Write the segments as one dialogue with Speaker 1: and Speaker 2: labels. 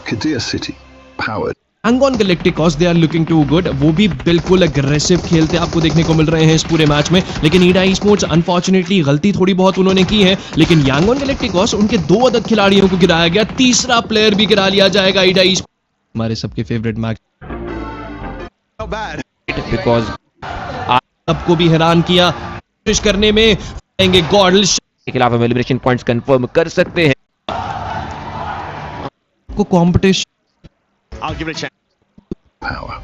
Speaker 1: Kadir City, powered.
Speaker 2: Yangon Galacticos, they are looking too good. वो भी बिल्कुल aggressive खेलते आपको देखने को मिल रहे हैं इस पूरे मैच में. लेकिन HORA Esports unfortunately गलती थोड़ी बहुत उन्होंने की है. लेकिन Yangon Galacticos उनके 2 अदद खिलाड़ियों को गिराया गया. तीसरा प्लेयर भी गिरा लिया जाएगा HORA Esports. हमारे सबके favourite match.
Speaker 3: Not bad.
Speaker 2: Because सबको भी हैरान किया. कोशिश करने में आएंगे गॉडल
Speaker 4: के खिलाफ हम एलिमिनेशन पॉइंट्स कंफर्म कर सकते हैं.
Speaker 2: को competition.
Speaker 3: I'll give it a chance.
Speaker 1: Power.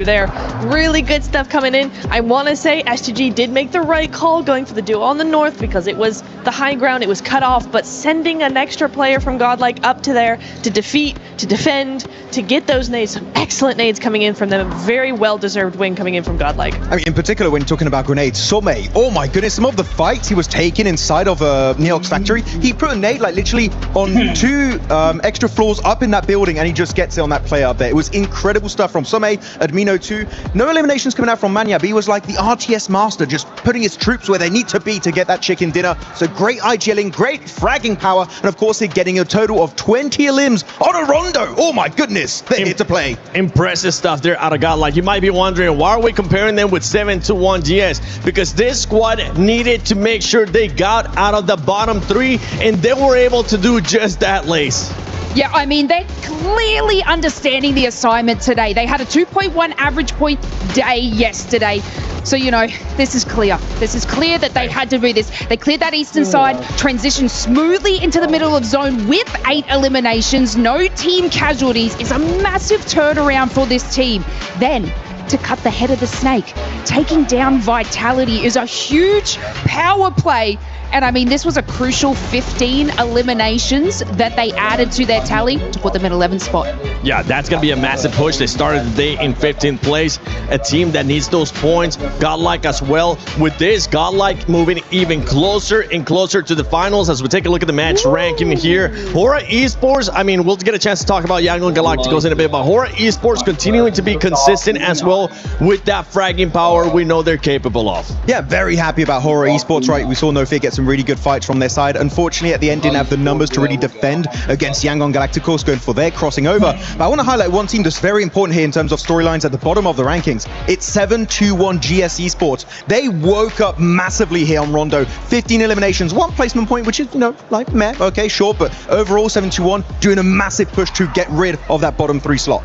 Speaker 5: There, really good stuff coming in. I want to say STG did make the right call going for the duo on the north because it was the high ground, it was cut off, but sending an extra player from Godlike up to there to defeat, to defend, to get those nades, some excellent nades coming in from them, a very well-deserved win coming in from Godlike.
Speaker 3: I mean, in particular, when talking about grenades, Somme, oh my goodness, some of the fights he was taking inside of Neox factory, he put a nade like literally on 2 extra floors up in that building, and he just gets it on that player up there. It was incredible stuff from Somme, Admino 2. No eliminations coming out from Manya, but he was like the RTS master, just putting his troops where they need to be to get that chicken dinner. So great IGLing, great fragging power, and of course, they're getting a total of 20 elims on a rondo. Oh my goodness, they're here to play.
Speaker 6: Impressive stuff there out of Godlike. You might be wondering, why are we comparing them with 7-1 GS? Because this squad needed to make sure they got out of the bottom 3, and they were able to do just that, Lace.
Speaker 7: Yeah, I mean, they're clearly understanding the assignment today. They had a 2.1 average point day yesterday. So, you know, this is clear. This is clear that they had to do this. They cleared that eastern side, transitioned smoothly into the middle of zone with 8 eliminations. No team casualties. It's a massive turnaround for this team. Then, to cut the head of the snake, taking down Vitality is a huge power play. And I mean, this was a crucial 15 eliminations that they added to their tally to put them in 11th spot.
Speaker 6: Yeah, that's going to be a massive push. They started the day in 15th place. A team that needs those points. Godlike as well. With this, Godlike moving even closer and closer to the finals as we take a look at the match ranking here. HORA Esports, I mean, we'll get a chance to talk about Yangon Galacticos in a bit, but HORA Esports continuing to be consistent as well with that fragging power we know they're capable of.
Speaker 3: Yeah, very happy about HORA Esports, right? We saw No Fear get some really good fights from their side. Unfortunately, at the end, didn't have the numbers to really defend against Yangon Galacticos going for their crossing over. But I want to highlight one team that's very important here in terms of storylines at the bottom of the rankings. It's 7-2-1 GS Esports. They woke up massively here on Rondo. 15 eliminations, 1 placement point, which is, you know, like meh, okay, sure. But overall, 7-2-1 doing a massive push to get rid of that bottom 3 slot.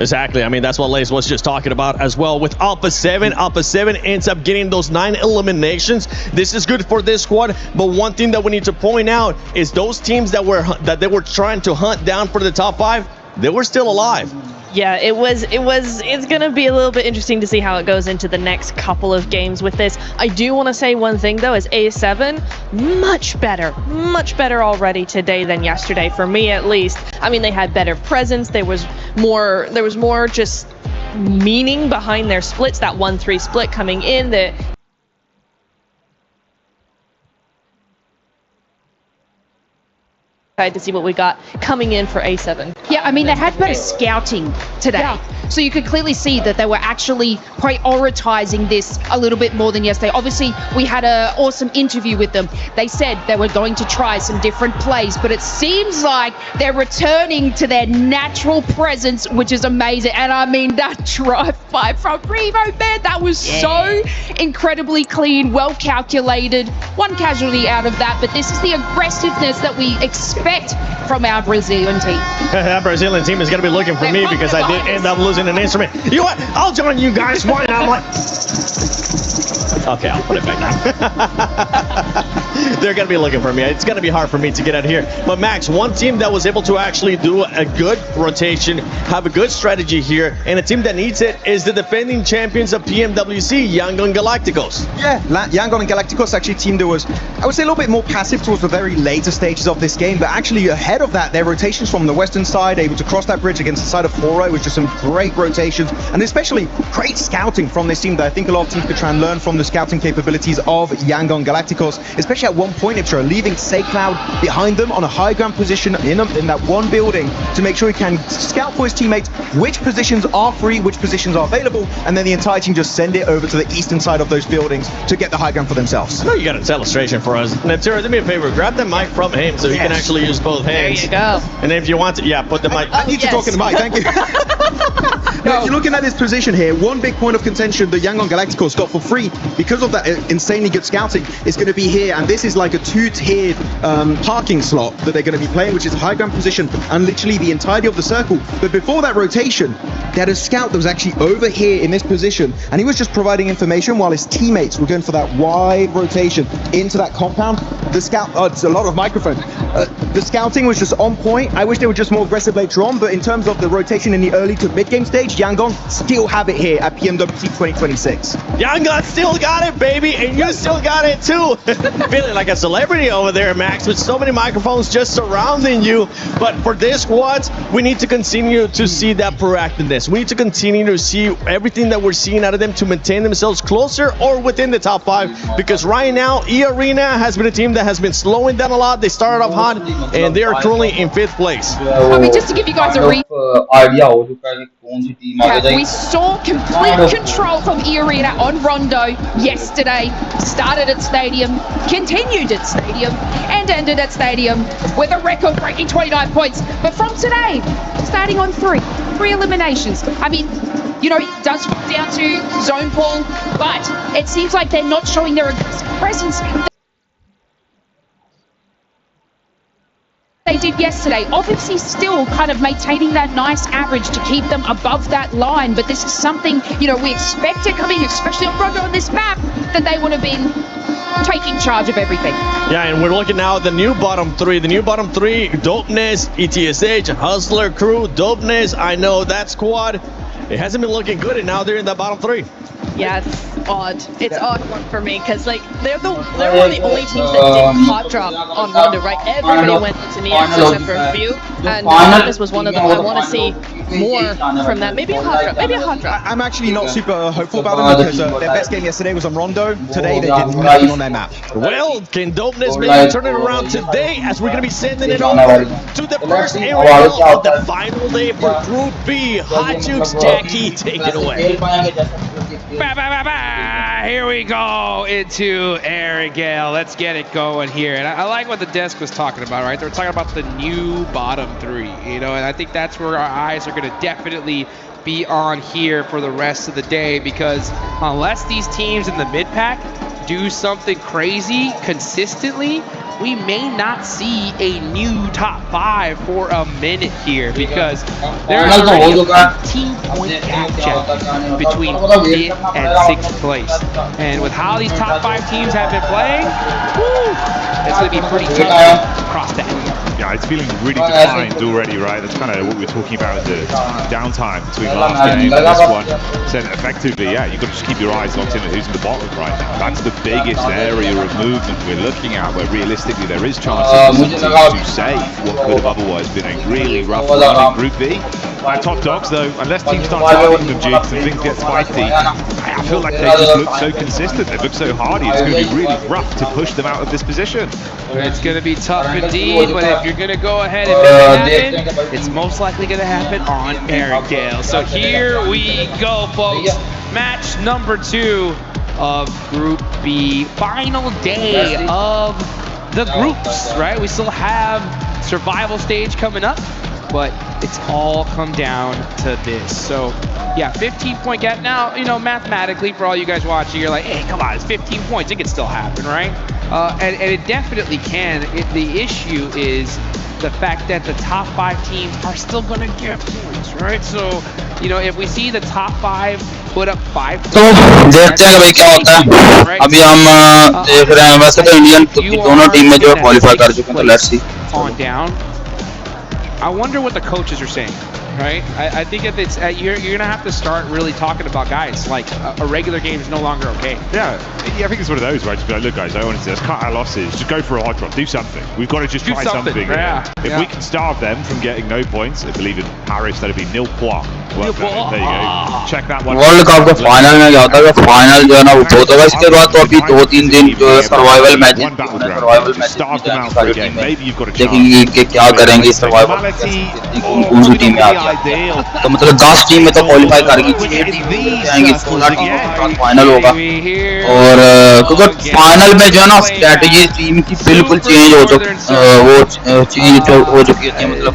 Speaker 6: Exactly. I mean, that's what Lace was just talking about as well. With Alpha 7, Alpha 7 ends up getting those 9 eliminations. This is good for this squad, but one thing that we need to point out is those teams that they were trying to hunt down for the top 5, they were still alive.
Speaker 5: Yeah, it's going to be a little bit interesting to see how it goes into the next couple of games with this. I do want to say one thing though, is A7 much better already today than yesterday, for me at least. I mean, they had better presence, there was more just meaning behind their splits, that 1-3 split coming in, that to see what we got coming in for A7.
Speaker 7: Yeah, I mean, they had better scouting today. Yeah. So you could clearly see that they were actually prioritizing this a little bit more than yesterday. Obviously, we had an awesome interview with them. They said they were going to try some different plays, but it seems like they're returning to their natural presence, which is amazing. And I mean, that drive-by from Revo, man, that was so incredibly clean, well calculated. 1 casualty out of that, but this is the aggressiveness that we expect from our Brazilian team.
Speaker 6: That Brazilian team is going to be looking for me because I did end up losing an instrument. You know what? I'll join you guys. Why not? Okay, I'll put it back now. They're going to be looking for me. It's going to be hard for me to get out here. But Max, one team that was able to actually do a good rotation, have a good strategy here, and a team that needs it is the defending champions of PMWC, Yangon Galacticos.
Speaker 3: Yeah, Yangon and Galacticos actually a team that was, I would say, a little bit more passive towards the very later stages of this game, but actually ahead of that, their rotations from the western side, able to cross that bridge against the side of HORA, was just some great rotations, and especially great scouting from this team that I think a lot of teams could try and learn from the scouting capabilities of Yangon Galacticos, especially at one point, if you're leaving SayCloud behind them on a high ground position in that one building to make sure he can scout for his teammates which positions are free, which positions are available, and then the entire team just send it over to the eastern side of those buildings to get the high ground for themselves.
Speaker 6: I know you got a illustration for us. Natura, do me a favor, grab the mic from him so you can actually use both hands.
Speaker 5: There you go.
Speaker 6: And if you want to, yeah, put the mic.
Speaker 3: I need to talk in the mic, thank you. Now, if you're looking at this position here, one big point of contention the Yangon Galacticos got for free because of that insanely good scouting is going to be here, and this is like a two-tiered parking slot that they're going to be playing, which is high ground position and literally the entirety of the circle. But before that rotation, they had a scout that was actually over here in this position, and he was just providing information while his teammates were going for that wide rotation into that compound. The scout, it's a lot of microphone. The scouting was just on point. I wish they were just more aggressive later on, but in terms of the rotation in the early to mid-game stage, Yangon still have it here at PMWC 2026.
Speaker 6: Yangon still got it, baby, and you still got it too. Feeling like a celebrity over there, Max, with so many microphones just surrounding you. But for this squad, we need to continue to see that proactiveness. We need to continue to see everything that we're seeing out of them to maintain themselves closer or within the top 5, because right now, E-Arena has been a team that has been slowing down a lot. They started off hot, and they are currently in 5th place.
Speaker 7: I mean, just to give you guys a we saw complete control from E-Arena on Rondo yesterday. Started at Stadium, continued at Stadium, and ended at Stadium with a record-breaking 29 points. But from today, starting on 3 eliminations. I mean, you know, it does come down to zone pull, but it seems like they're not showing their aggressive presence they did yesterday. Obviously still kind of maintaining that nice average to keep them above that line, but this is something, you know, we expected coming, especially on Rondo on this map, that they would have been taking charge of everything.
Speaker 6: Yeah, and we're looking now at the new bottom 3. The new bottom 3, Dopeness, ETSH, Hustler Crew, Dopeness. I know that squad, it hasn't been looking good, and now they're in the bottom 3.
Speaker 5: Yeah, it's odd. It's odd one for me because like they're one of the only teams that didn't hot drop on Rondo, right? Everybody went into Neox except for a few, and this was one of them. I want to see more from that. Maybe a hot drop. Maybe a hot drop.
Speaker 3: I'm actually not super hopeful about them because their best game yesterday was on Rondo. Today they did nothing on their map.
Speaker 6: Well, can Dopeness maybe turn it around today as we're going to be sending it over to the first area of the final day for Group B. Hot Jukes, Jackie, take it away.
Speaker 8: Here we go into Arigale. Let's get it going here. And I like what the desk was talking about, right? They were talking about the new bottom 3, you know, and I think that's where our eyes are going to definitely be on here for the rest of the day, because unless these teams in the mid-pack do something crazy consistently, we may not see a new top 5 for a minute here, because there's already a 15-point gap between 5th and 6th place. And with how these top 5 teams have been playing, it's going to be pretty tough to cross that.
Speaker 9: Yeah, it's feeling really defined already, right? That's kind of what we were talking about, the downtime between last game and this one. So effectively, yeah, you've got to just keep your eyes locked in at who's in the bottom right now. That's the biggest area of movement we're looking at, where realistically there is chances to save what could have otherwise been a really rough run in Group B. Top dogs, though, unless teams start targeting them, Jigs, and things get spicy, I feel like they just look so consistent, they look so hardy, it's going to be really rough to push them out of this position.
Speaker 8: It's going to be tough indeed, but if you're going to go ahead and make it happen, it's most likely going to happen on Arigale. So here we go, folks. Match number 2 of Group B. Final day of the groups, right? We still have survival stage coming up, but it's all come down to this. So yeah, 15-point gap. Now, you know, mathematically, for all you guys watching, you're like, hey, come on, it's 15 points. It can still happen, right? And it definitely can. The issue is the fact that the top 5 teams are still going to get points, right? So, you know, if we see the top 5 put up 5 points,
Speaker 10: तो देखते हैं भाई क्या होता है। अभी हम देख रहे हैं, वैसे तो इंडियन दोनों टीम में जो है क्वालिफाई कर चुके हैं, तो let's see.
Speaker 8: On down. I wonder what the coaches are saying, right? I think if it's you're gonna have to start really talking about guys like a regular game is no longer okay.
Speaker 9: Yeah, I think it's one of those, right? Just be like, look, guys, I want to let's cut our losses. Just go for a hard drop. Do something. We've got to just try something.
Speaker 8: Yeah.
Speaker 9: If we can starve them from getting no points, I believe in Paris that'd be 0 points. Well, there you go. Check that one.
Speaker 10: World cup का final में क्या होता है, final जो है ना वो होता है, इसके बाद तो अभी 2-3 दिन जो है सर्वाइवल मैच देखेंगे कि क्या करेंगे सर्वाइवल, कौन सी टीम में आती है। तो मतलब 10 टीम में तो क्वालिफाई करेगी, 6 टीम जाएंगी, 16 टीम का फाइनल होगा। और क्योंकि फाइनल में जो है ना स्ट्रेटजी टीम की बिल्कुल चेंज हो चुकी है, मतलब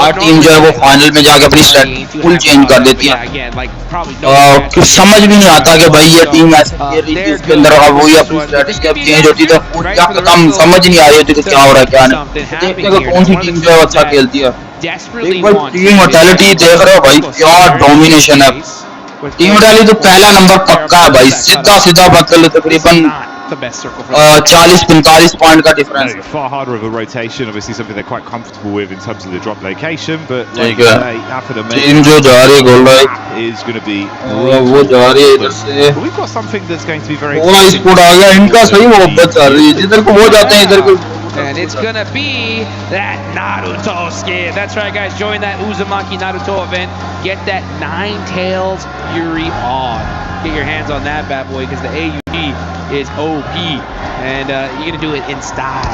Speaker 10: हर टीम जो है वो फाइनल में जाके अपनी स्ट्रेटजी फुल चेंज कर देती है। कुछ समझ भी नहीं आता कि भाई ये टीम ऐसे इसके अंदर अब वही अपनी स्ट्रेटजी अब चेंज होती तो क्या खत्म समझ नहीं आ रही होती कि क्या हो रहा है क्या नहीं। देखते हैं कौन सी टीम जो है अच्छा खेलती है। एक बार टीम मोर्टेलिटी देख रहे हो भाई, क्या डोमिनेशन है। टीम मोर्टेलिटी तो पहला नंबर पक्का है भाई, सीधा सीधा मतलब तकरीबन 40-45 पॉइंट का difference.
Speaker 9: Far harder of a rotation, obviously something they're quite comfortable with in terms of the drop location, but
Speaker 10: team जो जा रही है गोल
Speaker 9: is going to be
Speaker 10: वो जा रही है इधर से।
Speaker 9: We've got something that's going to be very
Speaker 10: HORA Esports आ गया, इनका सही मोहब्बत चल रही है, जिधर को वो जाते हैं इधर को।
Speaker 8: And it's gonna be that Naruto skin. That's right, guys. Join that Uzumaki Naruto event. Get that 9 Tails Yuri on. Get your hands on that bad boy because the AUG is OP, and you're gonna do it in style.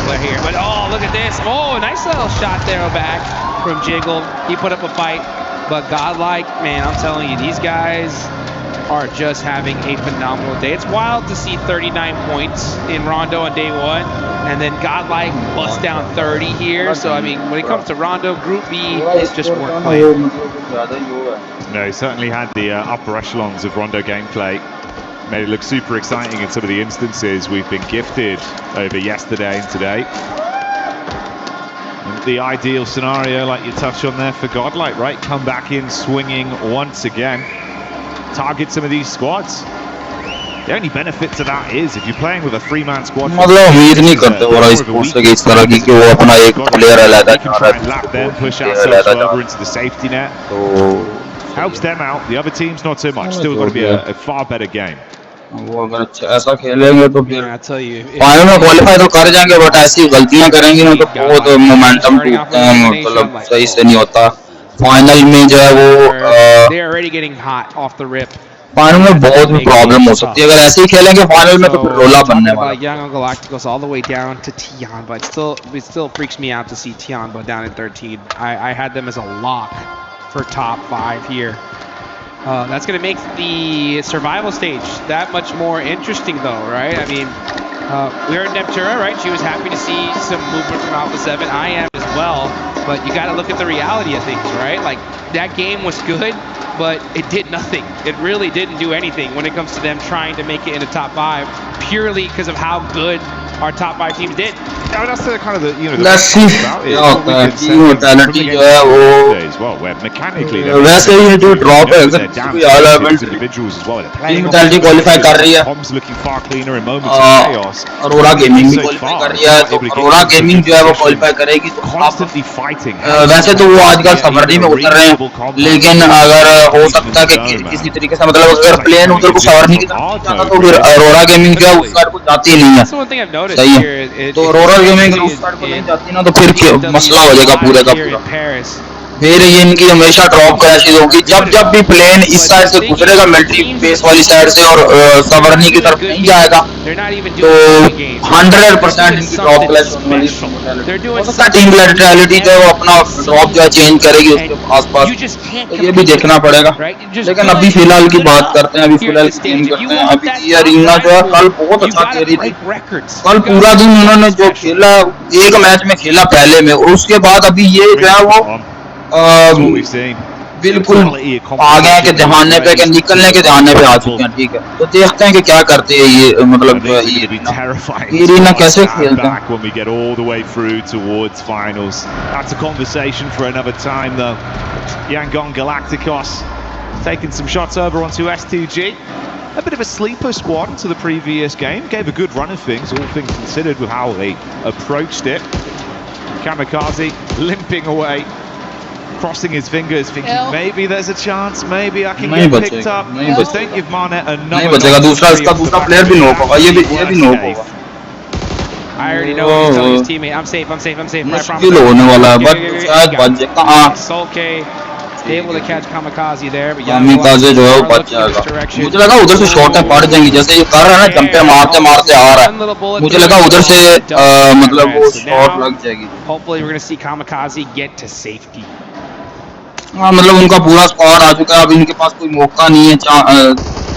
Speaker 8: We're here, but oh, look at this! Oh, nice little shot there back from Jiggle. He put up a fight, but godlike, man, I'm telling you, these guys are just having a phenomenal day. It's wild to see 39 points in Rondo on day 1, and then godlike bust down 30 here. So I mean, when it comes to Rondo, Group B is just more play.
Speaker 9: No, he certainly had the upper echelons of Rondo gameplay. Made it look super exciting in some of the instances we've been gifted over yesterday and today. And the ideal scenario, like you touched on there, for godlike, right? Come back in swinging once again. Target some of these squads. The only benefit to that is if you're playing with a 3-man squad.
Speaker 10: मतलब उम्मीद नहीं करते HORA Esports से कि इस तरह की कि वो अपना एक प्लेयर अलग
Speaker 9: can try and lap them, push ourselves further into the safety net. Helps them out. The other teams not so much. Still got to be a far better game.
Speaker 10: वो अगर ऐसा खेलेंगे तो फिर फाइनल में qualify तो कर जाएंगे, बट ऐसी गलतियां करेंगे ना तो बहुत मोमेंटम टूटते हैं, मतलब सही से नहीं होता। फाइनल में जो है वो फाइनल में बहुत भी प्रॉब्लम हो सकती है अगर ऐसे ही खेलेंगे फाइनल में, तो फिर रोला बनने वाला है।
Speaker 8: Young Galacticos all the way down to Tianba. It still freaks me out to see Tianba down at 13. I had them as a lock for top 5 here. That's going to make the survival stage that much more interesting, though, right? I mean, we heard Neptura, right? She was happy to see some movement from Alpha 7. I am as well, but you got to look at the reality of things, right? Like, that game was good, but it did nothing. It really didn't do anything when it comes to them trying to make it into top 5, purely because of how good our top 5 teams did.
Speaker 9: Yeah, that's the kind of the
Speaker 10: let's see team mortality जो है वो वैसे ही जो drop है अगर कोई आला
Speaker 9: individuals as well.
Speaker 10: team mortality qualify कर रही है, अरोरा गेमिंग भी क्वालीफाई कर रही है, तो अरोरा गेमिंग जो है वो क्वालीफाई करेगी तो वैसे तो वो आजकल सफरनी में उतर रहे हैं, लेकिन अगर हो सकता है कि किसी तरीके से मतलब अगर प्लेन उधर को सफरनी की तरफ जाता तो फिर अरोरा गेमिंग जो है उस साइड को जाती नहीं है। सही है, तो अरोरा गेमिंग उस साइड को नहीं जाती ना तो फिर मसला हो जाएगा पूरे का पूरा। फिर ये इनकी हमेशा ड्रॉप क्रैशेस होगी जब भी प्लेन इस साइड से गुजरेगा मिलिट्री बेस वाली साइड से और सवर्नी की तरफ नहीं जाएगा तो 100% इनकी ड्रॉप क्रैश होने वाली है। टीम मोर्टेलिटी जो अपना ड्रॉप जो है चेंज करेगी उसके आसपास, तो ये भी देखना पड़ेगा। लेकिन अभी फिलहाल की बात करते हैं, अभी फिलहाल गेम करते हैं। अभी ये अरीना जो है कल बहुत अच्छा खेल रही थी, कल पूरा दिन उन्होंने जो खेला एक मैच में खेला पहले में, और उसके बाद अभी ये जो है वो बिल्कुल आ गए हैं कि दहाने पे, कि निकलने के दहाने पे आ चुके हैं, ठीक है। तो देखते हैं कि क्या करते हैं ये, मतलब जो है ये रीना कैसे खेलते हैं।
Speaker 9: When we get all the way through towards finals, that's a conversation for another time though. Yangon Galacticos taking some shots over onto S2G. A bit of a sleeper squad to the previous game, gave a good run of things, all things considered, with how they approached it. Kamikaze limping away, crossing his fingers, thinking maybe there's a chance, maybe I can get picked up. I think give Mane another.
Speaker 10: नहीं बचेगा, दूसरा player भी knock होगा, ये भी knock होगा।
Speaker 8: I already know he's telling his teammate, I'm safe.
Speaker 10: मुश्किल होने वाला है, बट शायद बच जाए। हाँ,
Speaker 8: Solke able to catch Kamikaze there, but
Speaker 10: Kamikaze जो है वो बच जाएगा। मुझे लगा उधर से शॉटें पड़ जाएंगी, जैसे ये कर रहा है ना, जंपे मारते मारते आ रहा है, मुझे लगा उधर से मतलब वो शॉट लग जाएगी।
Speaker 8: Hopefully we're going to see Kamikaze get to safety.
Speaker 10: हाँ, मतलब उनका पूरा स्क्वाड आ चुका है, अब इनके पास कोई मौका नहीं है।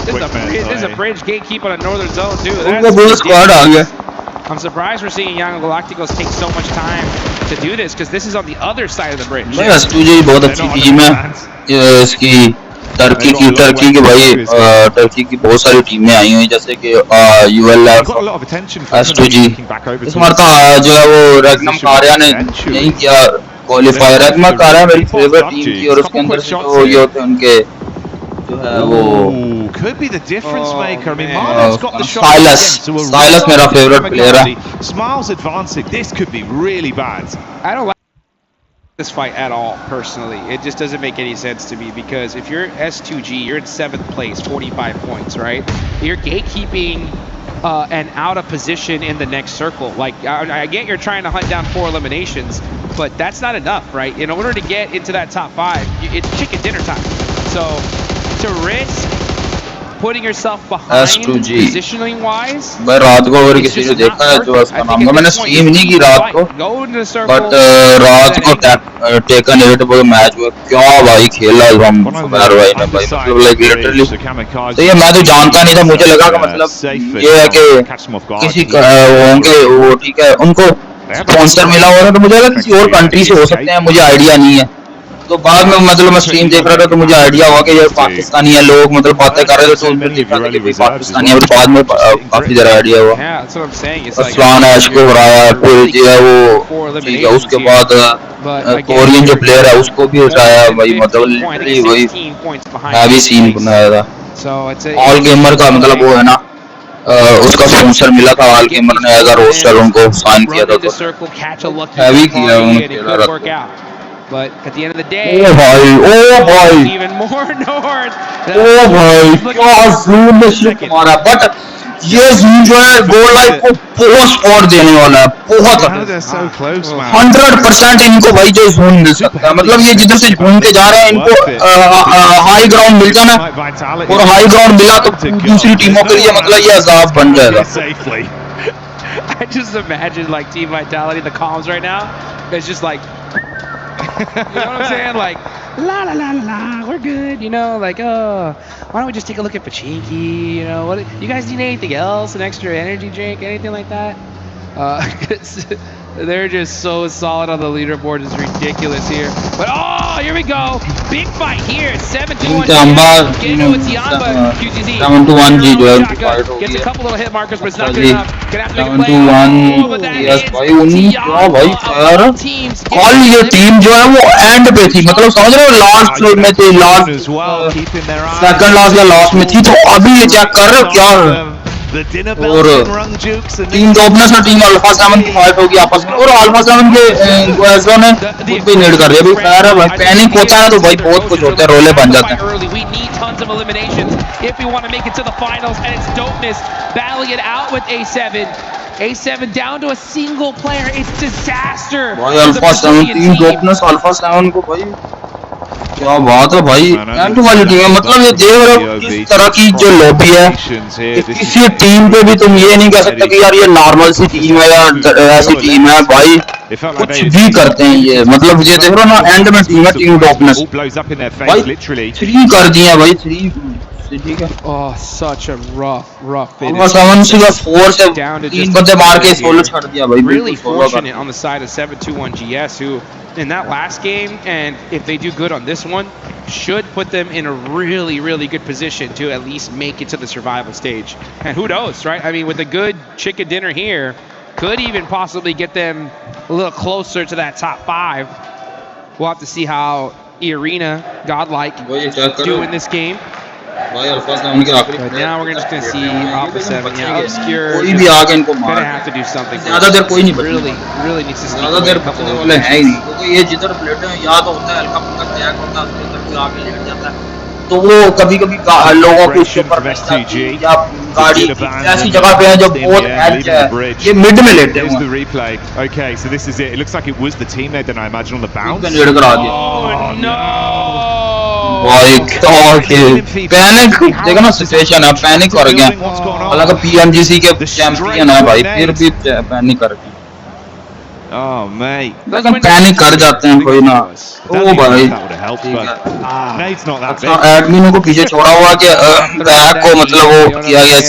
Speaker 8: There's a bridge gatekeeper on northern zone too.
Speaker 10: उनका पूरा स्क्वाड आ गया।
Speaker 8: I'm surprised we're seeing Young Galacticos take so much time to do this, because this is on the other side of the bridge.
Speaker 10: भाई S2G बहुत अच्छी team है इसकी, Turkey की भाई, टर्की की बहुत सारी टीमें आई हुई, जैसे कि ULF, S2G। इस मरता जो है वो रैगनम कारिया ने नहीं किया क्वालिफाई। रैगनम कारिया मेरी फेवरेट टीम थी, और उसके अंदर जो ये होते हैं उनके जो है वो
Speaker 9: could be the difference maker. I mean, Mane's got the shot.
Speaker 10: Silas मेरा फेवरेट प्लेयर है।
Speaker 9: Smiles advancing. This could be really bad.
Speaker 8: I don't like this fight at all, personally. It just doesn't make any sense to me, because if you're S2G, you're in 7th place, 45 points, right? You're gatekeeping and out of position in the next circle. Like, I get you're trying to hunt down 4 eliminations, but that's not enough, right? In order to get into that top 5, it's chicken dinner time. So to risk putting yourself behind
Speaker 10: S2G
Speaker 8: positioning wise,
Speaker 10: मैं रात को और किसी ने देखा है जो उसका नाम, मैंने स्ट्रीम नहीं की रात को, बट रात को टेकन 8 वो मैच हुआ, क्या भाई खेला हम सुबैर भाई ने भाई, मतलब लाइक लिटरली। तो ये मैं तो जानता नहीं था, मुझे लगा कि मतलब ये है कि किसी होंगे वो, ठीक है, उनको स्पॉन्सर मिला हुआ था, तो मुझे लगा किसी और कंट्री से हो सकते हैं, मुझे आइडिया नहीं है। तो बाद में मतलब मैं स्ट्रीम देख रहा था तो मुझे आइडिया हुआ कि ये पाकिस्तानी है, लोग मतलब बातें कर रहे थे, तो उनमें देख रहा था कि पाकिस्तानी है, और बाद में काफी ज़रा आइडिया हुआ। असलान ऐश को हराया, फिर जो है वो ठीक है, उसके बाद कोरियन जो प्लेयर है उसको भी हटाया भाई, मतलब लिटरली वही हैवी सीन बनाया था। ऑल गेमर का मतलब वो है ना, उसका स्पॉन्सर मिला था ऑल गेमर ने, एज अ रोस्टर उनको साइन किया था, तो हैवी किया उन्होंने।
Speaker 8: But at the end of the day,
Speaker 10: oh boy,
Speaker 8: even more north.
Speaker 10: Oh boy, क्या zoom में शॉट मारा, but ये zoom जो है गोल लाइन को बहुत स्पॉट देने वाला है, बहुत 100% इनको भाई जो zoom मिल सकता है, मतलब ये जिधर से घूम के जा रहे हैं इनको हाई ग्राउंड मिल जाना, और हाई ग्राउंड मिला तो दूसरी टीमों के लिए मतलब ये अजाब बन जाएगा।
Speaker 8: I just imagine like Team Vitality, the comms right now, it's just like, you know what I'm saying? Like, la la la la la, we're good, you know, like, why don't we just take a look at Pachinki, you know, what, you guys need anything else, an extra energy drink, anything like that? They're just so solid on the leaderboard, it's ridiculous here. But oh, here we go, big fight here, 7-1. Get into it, Tiamba, QTZ.
Speaker 10: 7-1 G जो है
Speaker 8: gets a couple little hit markers, but it's not good enough. Gonna have to make a play.
Speaker 10: 7-1 yes भाई, उन्हीं क्या भाई यार, कल ये team जो है वो एंड पे थी, मतलब समझ रहे हो, लास्ट फ्लोर में थी, लास्ट सेकंड लास्ट या लास्ट में थी, तो अभी ये चेक कर रहे हो क्या, और टीम डोपनेस और टीम अल्फा 7 की फाइट होगी आपस में, और अल्फा 7 के गुएजो ने खुद भी नीड कर रही है, अभी खैर है भाई, पैनिक होता है तो भाई बहुत कुछ होता है, रोले बन जाते हैं।
Speaker 8: A7 down to a single player, it's disaster.
Speaker 10: भाई अल्फा 7 टीम डोपनेस अल्फा 7 को भाई क्या बात है भाई, एंड वाली टीम है, मतलब ये देख रहे हो किस तरह की जो लॉबी है, किसी टीम पे भी तुम ये नहीं कह सकते कि यार ये नॉर्मल सी टीम है या ऐसी टीम है, भाई कुछ भी करते हैं ये, मतलब ये देख रहे हो ना, एंड में टीम है टीम डॉपनेस भाई 3 कर दिए भाई, 3 ठीक है।
Speaker 8: Oh, such a rough finish.
Speaker 10: 7 से 4 से 3 बंदे मार के सोलो छोड़ दिया भाई,
Speaker 8: really fortunate on the side of 7-2-1 GS, who in that last game, and if they do good on this one, should put them in a really, really good position to at least make it to the survival stage. And who knows, right? I mean, with a good chicken dinner here, could even possibly get them a little closer to that top 5. We'll have to see how Arena, Godlike, do in this game. But now we're just going to see Alpha 7. Yeah, Obscure going to have to do something. Really, really needs to sneak away a couple of
Speaker 10: तो वो कभी-कभी लोगों को उसके ऊपर या गाड़ी ऐसी जगह पे है जो बहुत एज है ये मिड में लेते हैं
Speaker 9: the replay. Okay, so this is it. It looks like it was the teammate then I imagine on the bounce.
Speaker 10: Oh no! भाई क्या पैनिक देखो ना सिचुएशन है पैनिक कर गया हालांकि PMGC के चैंपियन है भाई फिर भी पैनिक कर गए
Speaker 9: Oh mate,
Speaker 10: लेकिन पैनिक कर जाते हैं कोई ना ओ भाई
Speaker 9: Nate's not that big.
Speaker 10: एडमिनों को पीछे छोड़ा हुआ कि बैक को मतलब वो किया गया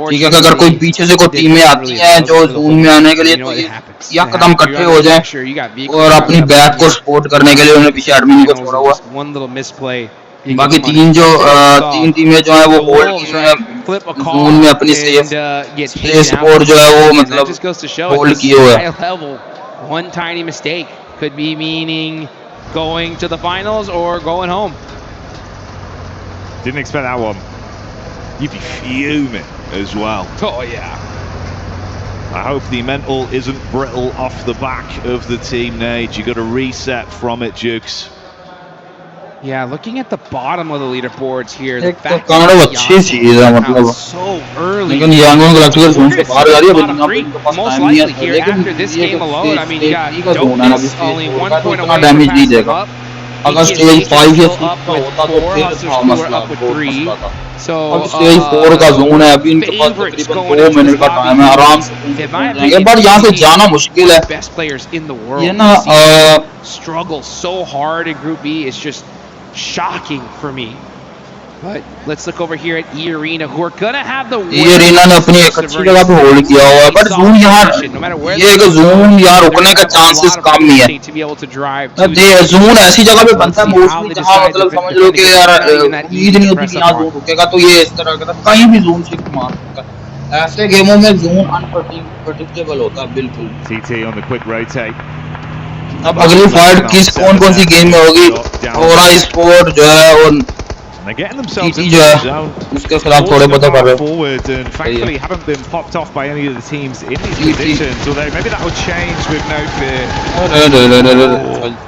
Speaker 10: ठीक है अगर कोई पीछे से कोई टीमें आती हैं जो जोन में आने के लिए तो या कदम इकट्ठे हो जाएं और अपनी बैक को सपोर्ट करने के लिए उन्हें पीछे एडमिन को छोड़ा हुआ बाकी तीन टीमें जो है वो होल्ड की हुई हैं जोन में अपनी सेफ स्पोर्ट जो है वो मतलब होल्ड किए हुए हैं
Speaker 8: One tiny mistake could be meaning going to the finals or going home.
Speaker 9: Didn't expect that one. You'd be fuming as well.
Speaker 8: Oh yeah.
Speaker 9: I hope the mental isn't brittle off the back of the team, Nate. You got to reset from it, Jukes.
Speaker 8: Yeah, looking at the bottom of the leaderboards here, the
Speaker 10: fact that Yangon
Speaker 8: so early.
Speaker 10: लेकिन Yangon गैलेक्टिकल्स zone से बाहर आ रही है
Speaker 8: but most likely here after this game alone, I mean, you got Dopeness only 1 point away
Speaker 10: damage नहीं देगा अगर stage 5 या 6
Speaker 8: होता
Speaker 10: तो फिर था मसला
Speaker 8: So
Speaker 10: अब स्टेज 4 का जोन है अभी इनके पास तकरीबन 2 मिनट का टाइम है आराम से जाएंगे बट यहाँ से जाना मुश्किल है
Speaker 8: best players in the world
Speaker 10: ये ना
Speaker 8: struggle so hard in Group B. It's just shocking for me. But let's look over here at E-Arena, who are gonna have the
Speaker 10: E-Arena ने अपनी एक अच्छी जगह पे होल्ड किया हुआ है, बट ज़ूम यहाँ ये एक ज़ूम यहाँ रुकने का चांसेस कम ही है। ये ज़ूम ऐसी जगह पे बनता है मोस्टली जहाँ मतलब समझ लो कि यार उम्मीद नहीं होती कि यहाँ ज़ूम रुकेगा तो ये इस तरह का कहीं भी ज़ूम शिफ्ट मार सकता है। ऐसे गेमों में ज़ूम अनप्रेडिक्टेबल होता है बिल्कुल।
Speaker 9: TT on the quick rotate.
Speaker 10: अब अगली फाइट किस कौन सी गेम में होगी? HORA Esports जो है और
Speaker 9: they're getting themselves
Speaker 10: into the zone. उसके खिलाफ थोड़े बहुत कर रहे हैं।
Speaker 9: Forward and thankfully haven't been popped off by any of the teams in these positions. Although maybe that will change with no fear.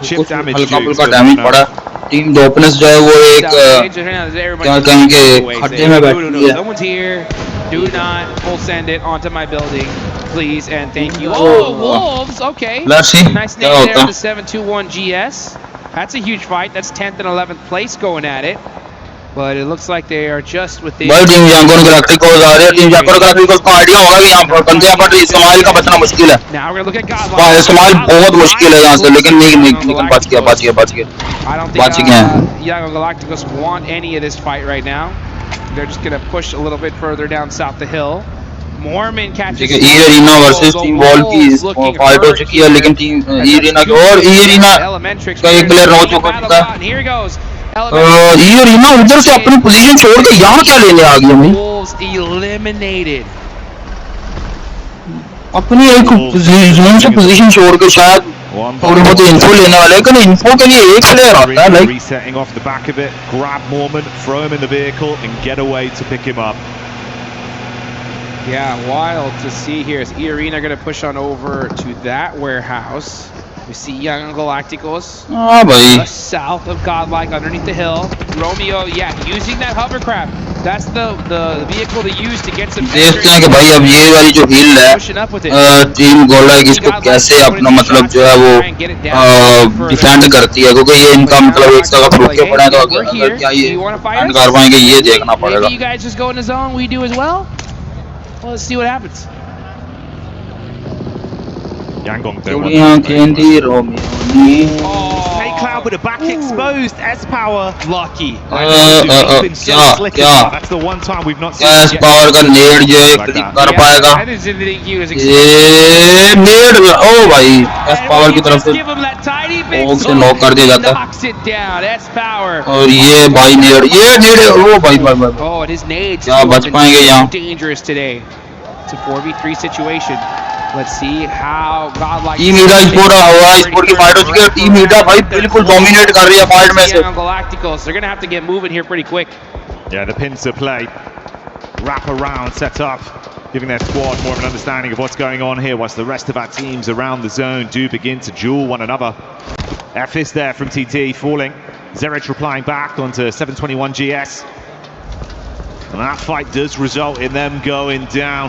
Speaker 9: Chip damage.
Speaker 10: हल्का damage पड़ा। Team डोपनेस जो है वो एक क्या कहेंगे खड्डे में बैठी है।
Speaker 8: Someone's here. Do not full send it onto my building, please and thank you. Oh, Wolves. Okay.
Speaker 10: Let's see.
Speaker 8: Nice name there, the 721 GS. That's a huge fight. That's 10th and 11th place going at it. But it looks like they are just within.
Speaker 10: भाई team Yangon galacticos आ रही है। Team Yangon galacticos को idea होगा कि यहाँ पर बंदे यहाँ पर इस्तेमाल का बचना मुश्किल है। हाँ इस्तेमाल बहुत मुश्किल है यहाँ से लेकिन लेकिन बच गया।
Speaker 8: Yangon Galacticos want any of this fight right now. They're just gonna push a little bit further down south the hill. Mormon catches.
Speaker 10: E-Arena versus Team Wall की फाइट हो चुकी है लेकिन टीम E-Arena की और E-Arena का एक player हो चुका है।
Speaker 8: Here he goes.
Speaker 10: E-Arena उधर से अपनी पोजीशन छोड़ के यहाँ क्या लेने आ गया भाई?
Speaker 8: Wolves eliminated.
Speaker 10: अपनी एक जोन से पोजीशन छोड़ के शायद थोड़ी बहुत इन्फो लेने वाले लेकिन इन्फो के लिए एक प्लेयर आता है like
Speaker 9: resetting off the back of it, grab Mormon, throw him in the vehicle and get away to pick him up.
Speaker 8: Yeah, wild to see here. Is E-Arena going to push on over to that warehouse? We see Young Galacticos just south of Godlike underneath the hill. Romeo, yeah, using that hovercraft. That's the vehicle to use to get some.
Speaker 10: देखते हैं कि भाई अब ये वाली जो हिल है team गोलाइक इसको कैसे अपना मतलब जो है वो डिफेंड करती है क्योंकि ये इनका मतलब एक जगह रुक के पड़ा है तो अगर क्या ये डिफेंड कर पाएंगे ये देखना पड़ेगा।
Speaker 8: You guys just go in the zone. We do as well. Well, let's see what happens.
Speaker 9: Yangon
Speaker 6: Snake Cloud with a back exposed. S-Power.
Speaker 8: Lucky.
Speaker 9: That's the one time we've not seen
Speaker 10: S-Power का नेड जो है click कर पाएगा ये नेड ओ भाई S-Power की तरफ से ओक से नॉक कर दिया जाता है और ये भाई नेड ओ भाई क्या बच पाएंगे यहाँ
Speaker 8: It's a 4v3 situation. Let's see how godlike.
Speaker 10: Team ईडा HORA Esports की फाइट हो चुकी है टीम ईडा भाई बिल्कुल डोमिनेट कर रही है फाइट में से
Speaker 8: Galacticos, they're going to have to get moving here pretty quick.
Speaker 9: Yeah, the pincer play, wrap around, set up, giving their squad more of an understanding of what's going on here, whilst the rest of our teams around the zone do begin to duel one another. F is there from TT, falling. Zerich replying back onto 721 GS. And that fight does result in them going down.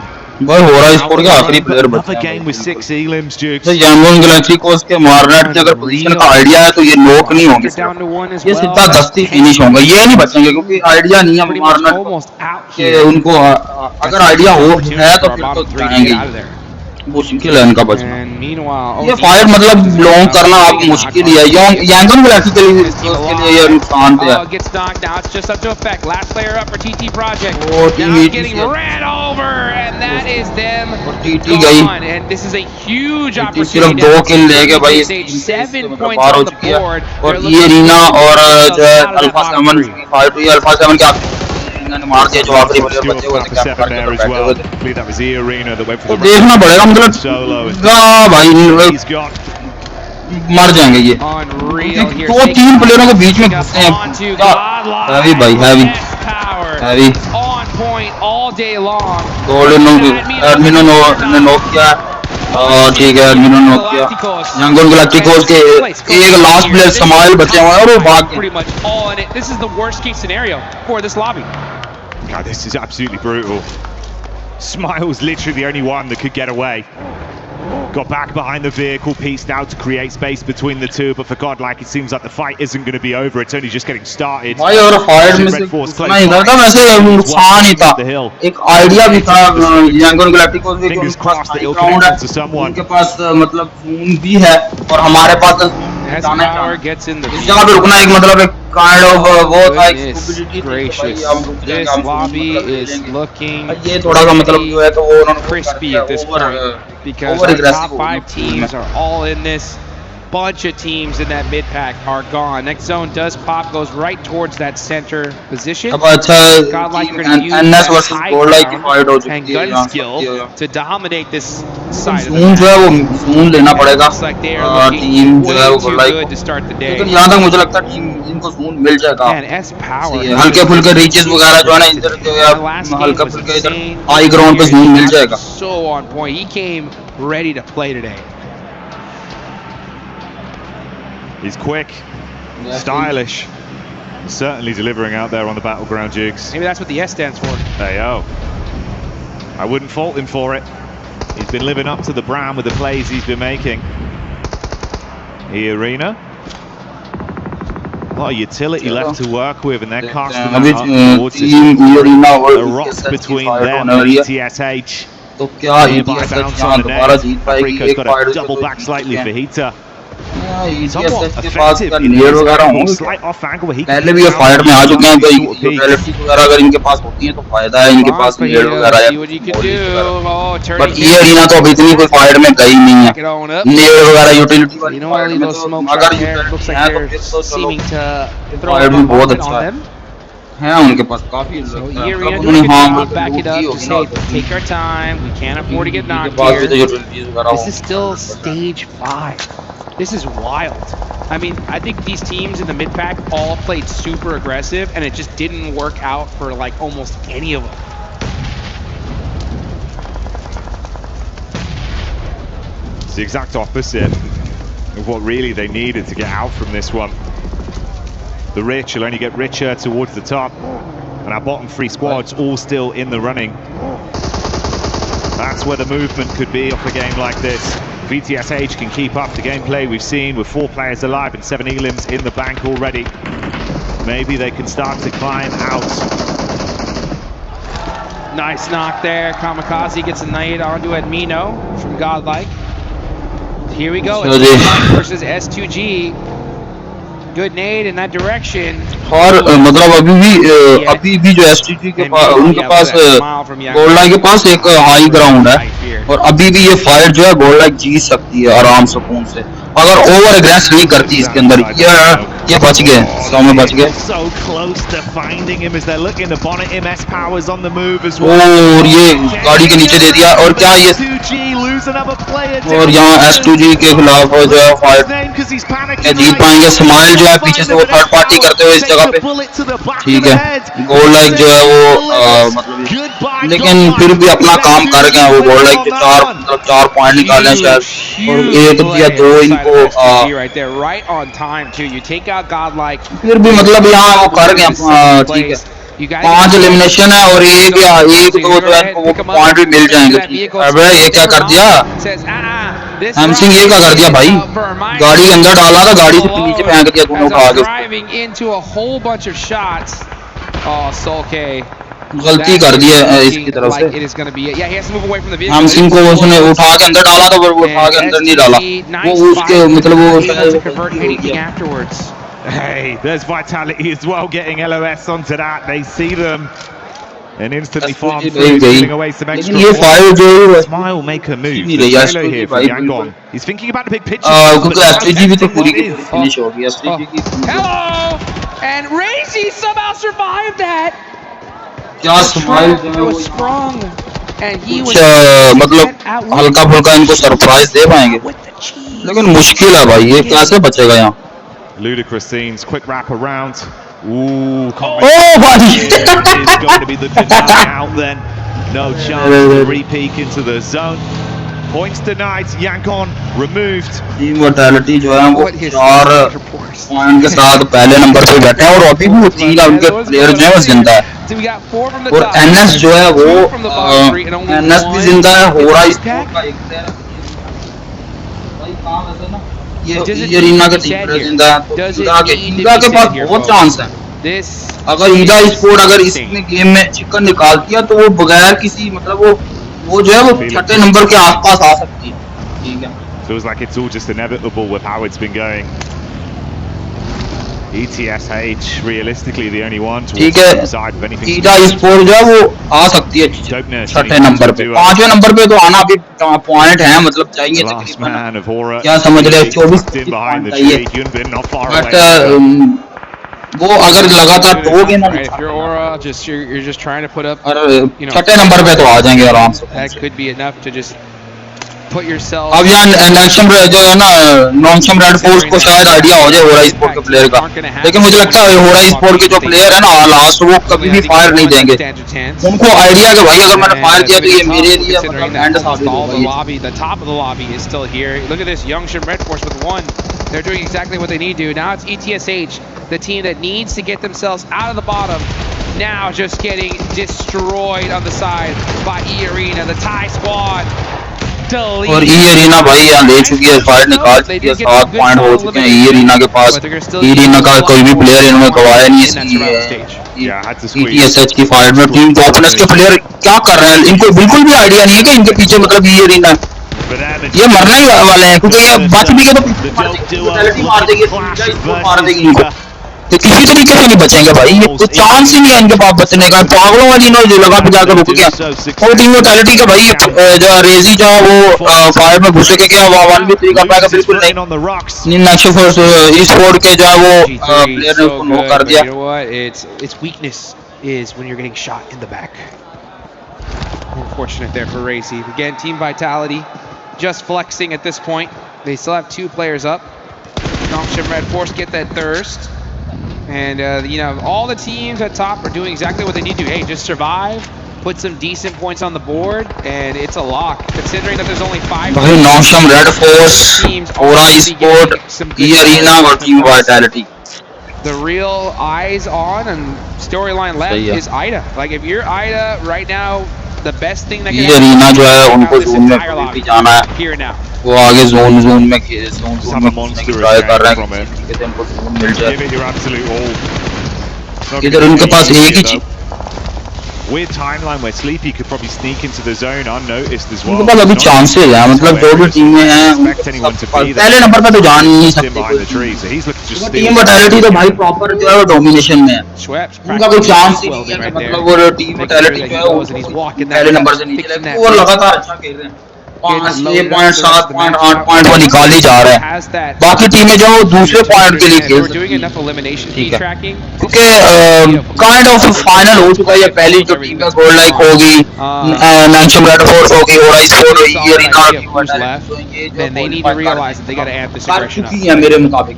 Speaker 10: भाई HORA Esports के आखिरी player बचे
Speaker 9: हैं game with 6 elims, Dukes.
Speaker 10: तो Yangon Galaxy को उसके मारनेट के अगर पोजीशन का आइडिया है तो ये नॉक नहीं होंगे ये सीधा दस्ती फिनिश होंगे ये नहीं बचेंगे क्योंकि आइडिया नहीं है मारनेट के उनको अगर आइडिया हो है तो फिर तो जाएंगे मुश्किल है इनका बचना ये फाइट मतलब लॉन्ग करना आप मुश्किल ही है यांगोन गैलेक्सी के लिए ये नुकसान पे है वो टीटी गई सिर्फ 2 किल लेके भाई बाहर हो चुकी है और ये रीना और जो है अल्फा 7 की फाइट हुई अल्फा 7 के मार दिया जो आखिरी प्लेयर बचे हुए थे तो देखना पड़ेगा मतलब भाई मर जाएंगे ये 2-3 प्लेयरों के बीच में घुसते हैं हैवी भाई हैवी एडमिनो ने नॉक किया ठीक है एडमिनो ने नॉक किया यांगोन गैलेक्टिकोस के एक लास्ट प्लेयर समाइल बचे हुए हैं और वो भाग गए
Speaker 9: God, this is absolutely brutal. Smile's literally the only one that could get away. Got back behind the vehicle, pieced out to create space between the two, but for godlike, it seems like the fight isn't going to be over. It's only just getting started.
Speaker 10: भाई और fight में से नहीं था वैसे नुकसान ही था एक आइडिया भी था यांगोन गैलेक्टिकोस भी ग्राउंड है उनके पास मतलब जून भी है और हमारे पास इस जगह पे रुकना एक मतलब एक kind of वो था
Speaker 8: This lobby is looking
Speaker 10: ये थोड़ा सा मतलब जो है तो वो उन्होंने
Speaker 8: crispy at this point because the top 5 teams are all in this. Bunch of teams in that mid pack are gone. Next zone does pop, goes right towards that center position. Godlike are going to use that high ground and gun skill to dominate this side of the map.
Speaker 10: जो है वो zoom लेना पड़ेगा team जो है वो
Speaker 8: good to start the day.
Speaker 10: लेकिन यहाँ तक मुझे लगता है इनको zoom मिल जाएगा
Speaker 8: S-Power
Speaker 10: हल्के फुल्के रीचेस वगैरह जो है ना इधर जो है हल्का फुल्का इधर हाई ग्राउंड पे zoom मिल जाएगा.
Speaker 8: So on point, he came ready to play today.
Speaker 9: He's quick, stylish, certainly delivering out there on the battleground, Jigs.
Speaker 8: Maybe that's what the S stands for.
Speaker 9: Hey, I wouldn't fault him for it. He's been living up to the brand with the plays he's been making. The arena. A lot of utility left to work with, and they're casting that up towards it. A rot between them and ETSH.
Speaker 10: तो क्या
Speaker 9: ETSH यहाँ दोबारा जीत पाएगी एक fight double back slightly for Hita.
Speaker 10: ETSH के पास का नेड वगैरह होंगे पहले भी ये फाइट में आ चुके हैं तो यूटिलिटीज वगैरह अगर इनके पास होती है तो फायदा है इनके पास नेड वगैरह बट ये अरीना तो अभी इतनी कोई फाइट में गई नहीं है नेड वगैरह यूटिलिटी वाली फाइट में तो अगर यूटिलिटी है तो फिर तो फाइट में बहुत अच्छा है हैं उनके पास काफी
Speaker 8: take our time, we can't afford to get knocked here. This is still stage 5. This is wild. I mean, I think these teams in the mid pack all played super aggressive and it just didn't work out for like almost any of them.
Speaker 9: It's the exact opposite of what really they needed to get out from this one. The rich will only get richer towards the top, and our bottom 3 squads all still in the running. That's where the movement could be off a game like this. VTSH can keep up the gameplay we've seen with 4 players alive and 7 elims in the bank already. Maybe they can start to climb out.
Speaker 8: Nice knock there. Kamikaze gets a nade onto Edmino from Godlike. here we go. Versus S2G. Good nade in that direction.
Speaker 10: और मतलब अभी भी जो STG के पास उनके पास gold like के पास एक high ground है और अभी भी ये फाइट जो है गोल्ड लाइक जीत सकती है आराम सुकून से अगर ओवर एग्रेस नहीं करती इसके अंदर ये बच गए सामने बच गए और ये गाड़ी के नीचे दे दिया और क्या ये और यहाँ S2G के खिलाफ जो है फाइट जीत पाएंगे स्माइल जो है पीछे से वो थर्ड पार्टी करते हुए इस जगह पे ठीक है गोल्ड लाइक जो है वो मतलब लेकिन फिर भी अपना काम कर गए वो गोल्ड लाइक जो चार पॉइंट निकाले शायद और एक या दो इनको फिर भी मतलब यहाँ वो कर गए ठीक है 5 एलिमिनेशन है और एक दो जो है वो पॉइंट भी मिल जाएंगे अबे ये क्या कर दिया एमसिंग ये क्या कर दिया भाई गाड़ी अंदर डाला था गाड़ी से नीचे फेंक दिया दोनों को गलती कर दी है इसकी तरफ से एमसिंग को उसने उठा के अंदर डाला था पर वो उठा के अंदर नहीं डाला वो उसके मतलब वो
Speaker 9: Hey, there's Vitality as well getting LOS onto that. They see them and instantly farm through, giving away some extra points. Smile make a move. Solo here for Yangon. He's thinking about the big picture.
Speaker 8: Hello! And Raazi somehow survived that. Was sprung. And he was
Speaker 10: मतलब हल्का फुल्का इनको surprise दे पाएंगे लेकिन मुश्किल है भाई ये कैसे बचेगा यहाँ
Speaker 9: Ludicrous scenes, quick wrap around. Ooh,
Speaker 10: buddy!
Speaker 9: It's going to be the deny out then. No chance to re-peek into the zone. Points denied, Yangon removed.
Speaker 10: Team Vitality जो है वो 4 पॉइंट के साथ पहले नंबर पे बैठे हैं और अभी भी 3 उनके प्लेयर जो है वो जिंदा है और एनएस जो है वो एनएस भी जिंदा है होरा स्पोर्ट का एक प्लेयर भाई काम ऐसा ना ये रीना का टीम जिंदा है ईदा के पास बहुत चांस है अगर ईदा स्पोर्ट अगर इसने गेम में चिकन निकाल दिया तो वो बगैर किसी मतलब वो जो है वो छठे नंबर के आसपास आ सकती है ठीक है
Speaker 9: feels like it's all just inevitable with how it's been going. ETSH realistically the only one to decide if anything.
Speaker 10: ईदा स्पोर्ट जो है वो आ सकती है छठे नंबर पे 5वें नंबर पे तो आना अभी पॉइंट है मतलब चाहिए तकरीबन क्या समझ रहे 24 चाहिए बट वो अगर लगातार 2 गेम छठे नंबर पे तो आ जाएंगे आराम से अब यहाँ नॉनशम जो है ना नॉनशम रेड फोर्स को शायद आइडिया हो जाए होरा स्पोर्ट के प्लेयर का लेकिन मुझे लगता है होरा स्पोर्ट के जो प्लेयर है ना लास्ट वो कभी भी फायर नहीं देंगे उनको आइडिया कि भाई अगर मैंने फायर किया तो ये मेरे लिए मतलब एंड साबित होगा
Speaker 8: They're doing exactly what they need to. Now it's ETSH, the team that needs to get themselves out of the bottom. Now just getting destroyed on the side by E-Arena, the Thai squad.
Speaker 10: और ई arena भाई यहाँ ले चुकी है fight निकाल चुकी है 7 point हो चुके हैं ई एरिना के पास ई एरिना का कोई भी प्लेयर इन्होंने गवाया नहीं इसलिए ETSH की फाइट में टीम टॉपनेस के प्लेयर क्या कर रहे हैं इनको बिल्कुल भी आइडिया नहीं है कि इनके पीछे मतलब ई एरिना ये मरने ही वाले हैं क्योंकि ये बच भी गए तो मार देगी इनको तो किसी तरीके से नहीं बचेंगे भाई ये कोई चांस ही नहीं है इनके पास बचने का पागलों वाली इन्होंने लगा पे जाकर रुक गया और टीम वैलिटी का भाई जो रेजी जो वो फायर में घुस के गया 1v3 कर पाएगा बिल्कुल नहीं नेक्स्ट फोर्स ई-स्पोर्ट के जो है वो प्लेयर ने उसको नॉक कर दिया
Speaker 8: its weakness is when you're getting shot in the back. Unfortunate there for Raazi. Again, Team Vitality just flexing at this point. They still have 2 players up. Nongshim Red Force get that thirst. And, you know, all the teams at top are doing exactly what they need to. Hey, just survive, put some decent points on the board, and it's a lock. Considering that there's only 5
Speaker 10: teams. Nongshim Red Force, HORA Esports, E-Arena, or Team Vitality.
Speaker 8: The real eyes on and storyline left is Ida. Like, if you're Ida right now, the best thing that can
Speaker 10: happen जो है उनको zone में भी जाना है
Speaker 8: here now.
Speaker 10: वो आगे zone में ट्राई कर रहे हैं कि उनको जोन मिल जाए इधर उनके पास एक ही चीज
Speaker 9: weird timeline where Sleepy could probably sneak into the zone unnoticed as well.
Speaker 3: उनके पास अभी चांसेस है, मतलब जो भी टीमें हैं पहले नंबर पे तो जान ही नहीं सकते। टीम वैटेलिटी तो भाई प्रॉपर जो है वो डोमिनेशन में है, उनका कोई चांस ही नहीं है, मतलब वो टीम वैटेलिटी जो है वो पहले नंबर से नीचे लगे और लगातार अच्छा खेल रहे हैं। 6 पॉइंट 7 पॉइंट 8 पॉइंट वो निकाल ही जा रहे हैं, बाकी टीमें जो दूसरे पॉइंट के लिए खेल सकती हैं, ठीक है, क्योंकि काइंड ऑफ फाइनल हो चुका है। ये पहली जो टीम है गोल्ड लाइक होगी, नैंशम रेड फोर्स होगी, होरा स्पोर्ट होगी, ये रीना की है मेरे मुताबिक।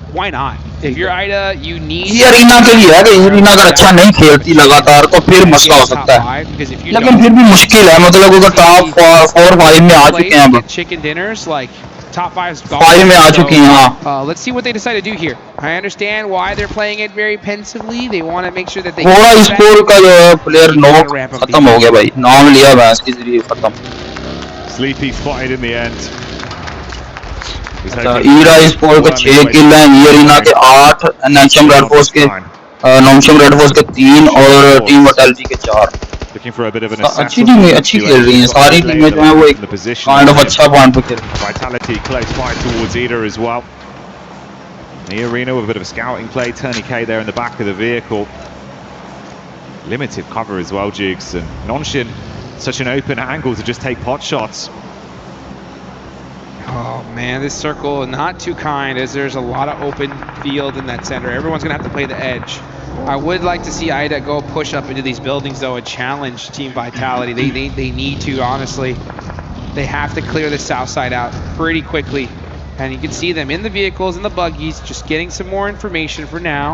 Speaker 3: ये रीना के लिए है कि रीना अगर अच्छा नहीं खेलती लगातार तो फिर मसला हो सकता है, लेकिन फिर भी मुश्किल है, मतलब अगर टॉप 4-5 में आ चुके हैं, अब 5 में आ चुके हैं। हाँ,
Speaker 8: let's see what they decide to do here. I understand why they're playing it very pensively. They want to make sure that they
Speaker 3: होरा स्पोर्ट का जो प्लेयर नॉक खत्म हो गया भाई, नाम लिया मैच के जरिए खत्म।
Speaker 9: Sleepy spotted in the end.
Speaker 3: ईरा स्पोर्ट के 6 किल हैं, ये रीना के 8, नैंशम रेड फोर्स के 3 और टीम वैटेलिटी के 4। अच्छी टीमें अच्छी खेल रही हैं, सारी टीमें जो हैं वो एक काइंड ऑफ अच्छा पॉइंट पे खेल रही हैं।
Speaker 9: Vitality close fight towards Ida as well. The arena with a bit of a scouting play, tourniquet there in the back of the vehicle. Limited cover as well, Jigs, and Nonshin such an open angle to just take pot shots.
Speaker 8: Oh man, this circle not too kind, as there's a lot of open field in that center. Everyone's gonna have to play the edge. I would like to see Ida go push up into these buildings though and challenge Team Vitality. They need to, honestly. They have to clear the south side out pretty quickly. And you can see them in the vehicles, in the buggies, just getting some more information for now.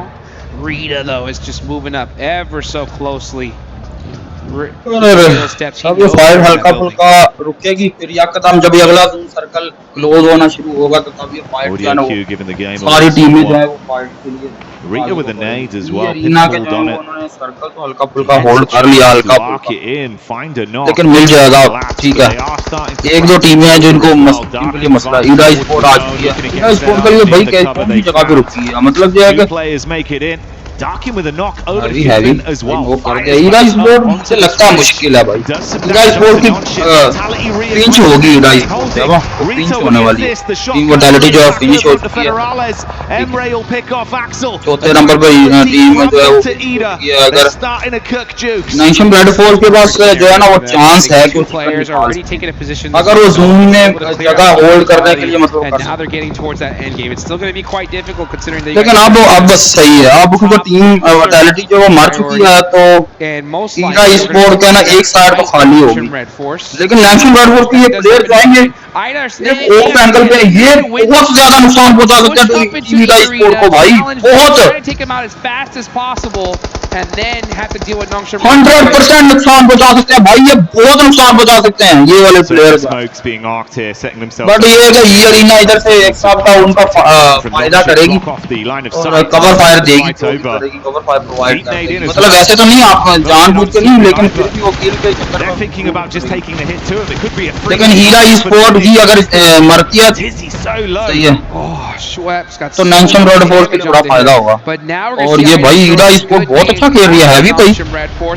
Speaker 8: Rita though is just moving up ever so closely.
Speaker 3: सब ये fight हल्का फुल्का रुकेगी, फिर यकदम जब ये अगला circle close होना शुरू होगा तो तब ये फाइट जो है ना सारी टीमें जो है वो फाइट के लिए
Speaker 9: Rita with the nades as well.
Speaker 3: Reena के जो उन्होंने सर्कल तो हल्का फुल्का होल्ड कर लिया, हल्का फुल्का, लेकिन मिल जाएगा, ठीक है। एक दो टीमें हैं जिनको टीम के लिए मसला, ईरा स्पोर्ट आ चुकी है, ईरा स्पोर्ट के लिए भाई कौन सी जगह पे रुकी है, मतलब जो है कि
Speaker 9: Darkin with a knock over
Speaker 3: heavy as well. ईरा स्पोर्ट मुझे लगता है मुश्किल है भाई, ईरा स्पोर्ट की फिनिश होगी, ईरा स्पोर्ट है वो फिनिश होने वाली है, टीम वैटेलिटी जो है फिनिश हो चुकी है। चौथे नंबर पे टीम में जो है वो अगर नैंशम रेड फोर्स के पास जो है ना वो चांस है कि अगर वो जून में जगह होल्ड करने के लिए मतलब लेकिन अब बस सही है, अब टीम वैटेलिटी जो वो मर चुकी है तो ईरा स्पोर्ट का ना एक साइड तो खाली होगी, लेकिन नैंशम रेड फोर्स के ये प्लेयर जाएंगे एक एंगल पे, ये बहुत ज्यादा नुकसान पहुंचा सकता है ईरा स्पोर्ट को भाई, बहुत 100% नुकसान पहुंचा सकते हैं भाई, ये बहुत नुकसान पहुंचा सकते हैं ये वाले प्लेयर, बट ये कि ये अरीना इधर से एक साथ का उनका फायदा करेगी और कवर फायर देगी, कवर फायर प्रोवाइड करेगी, मतलब वैसे तो नहीं आप जानबूझ के नहीं, लेकिन फिर भी वो किल के चक्कर में, लेकिन हीरा स्पोर्ट भी अगर मरती है सही है तो नैंशम रेड फोर्स पे थोड़ा फायदा होगा, और ये भाई हीरा स्पोर्ट बहुत अच्छा खेल रही है, हैवी भाई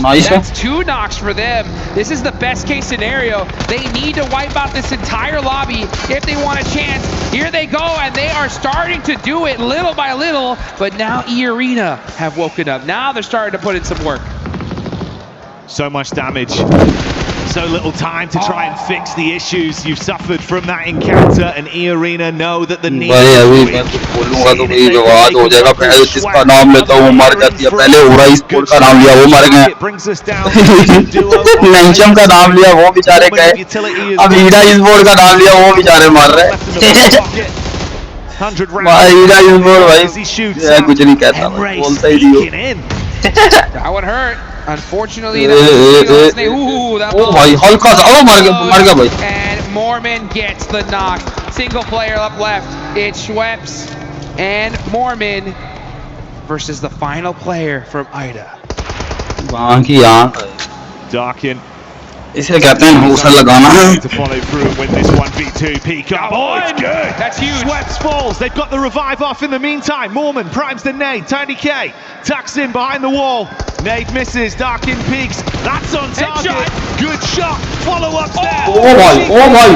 Speaker 3: नाइस है।
Speaker 8: 2 knocks for them. This is the best case scenario. They need to wipe out this entire lobby if they want a chance. Here they go, and they are starting to do it little by little, but now E-Arena have woken up. Now they're starting to put in some work.
Speaker 9: So much damage. So little time to try and fix the issues you've suffered from that encounter, and E-Arena know that the need
Speaker 3: भाई अभी मैं कुछ बोलूंगा तो भाई विवाद हो जाएगा, पहले जिसका नाम लेता हूँ वो मर जाती है, पहले होरा स्पोर्ट का नाम लिया वो मर गए, नैंशम का नाम लिया वो बेचारे गए, अब ईरा स्पोर्ट का नाम लिया वो बेचारे मर रहे हैं भाई, ईरा स्पोर्ट भाई कुछ नहीं कहता, बोलता ही नहीं।
Speaker 8: That would hurt. Unfortunately,
Speaker 3: भाई हल्का सा मर गया भाई,
Speaker 8: and Mormon gets the knock. Single player up left. It's Schweppes and Mormon versus the final player from Ida.
Speaker 9: Darkin
Speaker 10: इसे कहते हैं हौसला लगाना
Speaker 9: to follow through and win this 1v2. Peak up. Oh, it's good.
Speaker 8: That's huge.
Speaker 9: Sweats falls. They've got the revive off in the meantime. Mormon primes the nade. Tiny K tucks in behind the wall. Nade misses. Dark in peaks. That's on target.
Speaker 8: Headshot.
Speaker 9: Good shot. Follow up there.
Speaker 10: Oh my!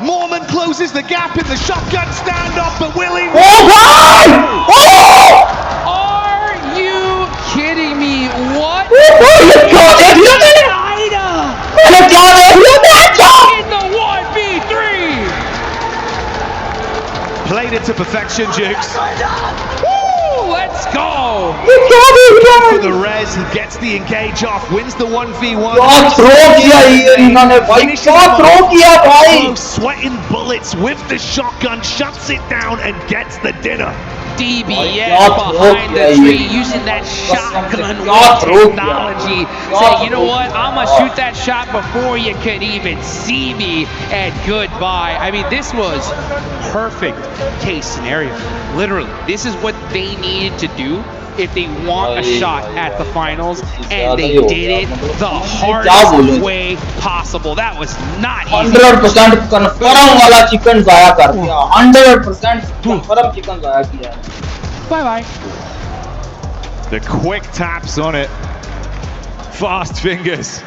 Speaker 9: Mormon closes the gap in the shotgun standoff, but Willie.
Speaker 8: Are you kidding me? What? In the 1v3.
Speaker 9: Played it to perfection, Jukes.
Speaker 8: Woo, let's go.
Speaker 9: For the res, he gets the engage off, wins the 1v1. Sweating bullets with the shotgun, shuts it down and gets the dinner.
Speaker 8: DBS behind the tree using that shotgun technology. Say, you know what? I'm going to shoot that shot before you could even see me, and goodbye. I mean, this was perfect case scenario. Literally, this is what they needed to do if they want a shot at the finals, and they did it the hardest way possible. That was not easy.
Speaker 10: 100% confirm वाला chicken जाया कर दिया. 100% confirm chicken जाया किया.
Speaker 8: Bye bye.
Speaker 9: The quick taps on it, fast fingers,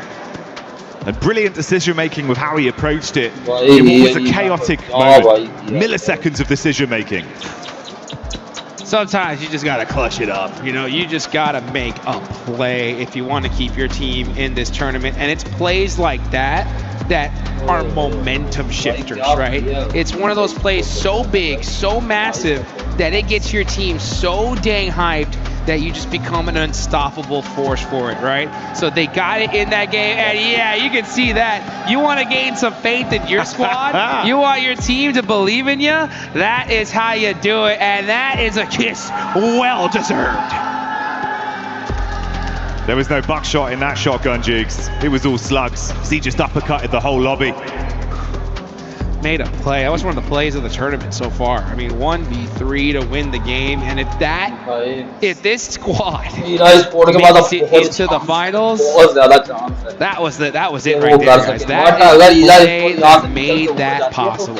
Speaker 9: and brilliant decision making with how he approached it in what was a chaotic moment. Milliseconds of decision making.
Speaker 8: Sometimes you just got to clutch it up. You know, you just got to make a play if you want to keep your team in this tournament. And it's plays like that that are momentum shifters, right? It's one of those plays so big, so massive, that it gets your team so dang hyped that you just become an unstoppable force for it, right? So they got it in that game, and yeah, you can see that. You want to gain some faith in your squad, you want your team to believe in you, that is how you do it, and that is a kiss well deserved.
Speaker 9: There was no buckshot in that shotgun, Jukes. It was all slugs. He just uppercutted the whole lobby.
Speaker 8: Made a play. That was one of the plays of the tournament so far. I mean, 1v3 to win the game, and if this squad makes it into the finals, that was it right there, guys. That is the play that made that possible.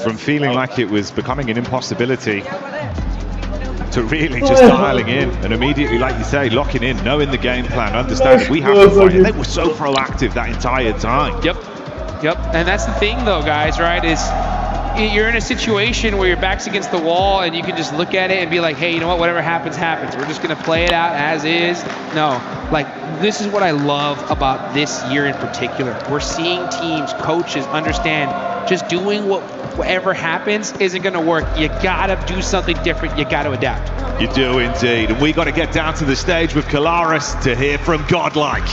Speaker 9: From feeling like it was becoming an impossibility to really just dialing in and immediately, like you say, locking in, knowing the game plan, understanding we have to fight. They were so proactive that entire time.
Speaker 8: Yep, and that's the thing though, guys, right, is you're in a situation where your back's against the wall and you can just look at it and be like, hey, you know what, whatever happens, happens. We're just gonna play it out as is. No, like, this is what I love about this year in particular. We're seeing teams, coaches understand just doing whatever happens isn't gonna work. You gotta do something different, you gotta adapt.
Speaker 9: You do indeed, and we gotta get down to the stage with Kalaris to hear from Godlike.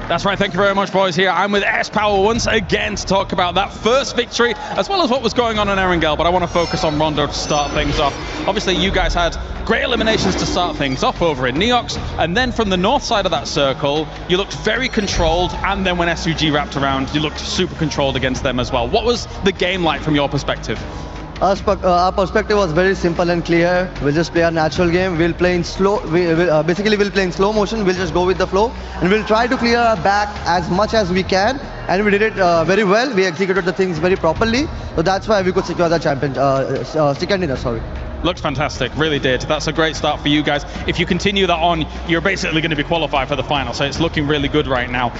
Speaker 11: That's right, thank you very much, boys. Here I'm with S-Power once again to talk about that first victory, as well as what was going on in Erangel, but I want to focus on Rondo to start things off. Obviously, you guys had great eliminations to start things off over in Neox, and then from the north side of that circle, you looked very controlled, and then when SUG wrapped around, you looked super controlled against them as well. What was the game like from your perspective?
Speaker 12: Our perspective was very simple and clear. We'll just play a natural game. We'll play in slow. Basically, we'll play in slow motion. We'll just go with the flow, and we'll try to clear our back as much as we can. And we did it very well. We executed the things very properly. So that's why we could secure the second dinner. Sorry.
Speaker 11: Looked fantastic, really did. That's a great start for you guys. If you continue that on, you're basically going to be qualified for the final, so it's looking really good right now.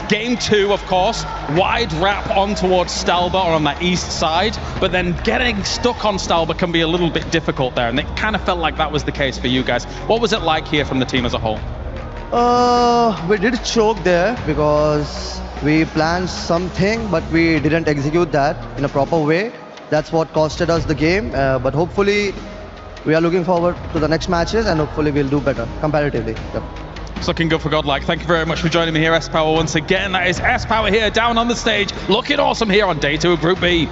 Speaker 11: Game 2, of course, wide wrap on towards Stalba or on that east side, but then getting stuck on Stalba can be a little bit difficult there, and it kind of felt like that was the case for you guys. What was it like here from the team as a whole?
Speaker 12: We did choke there because we planned something, but we didn't execute that in a proper way. That's what costed us the game, but hopefully we are looking forward to the next matches, and hopefully we'll do better comparatively. Yep.
Speaker 11: It's looking good for Godlike. Thank you very much for joining me here, S-Power, once again. That is S-Power here down on the stage, looking awesome here on day 2 of Group B.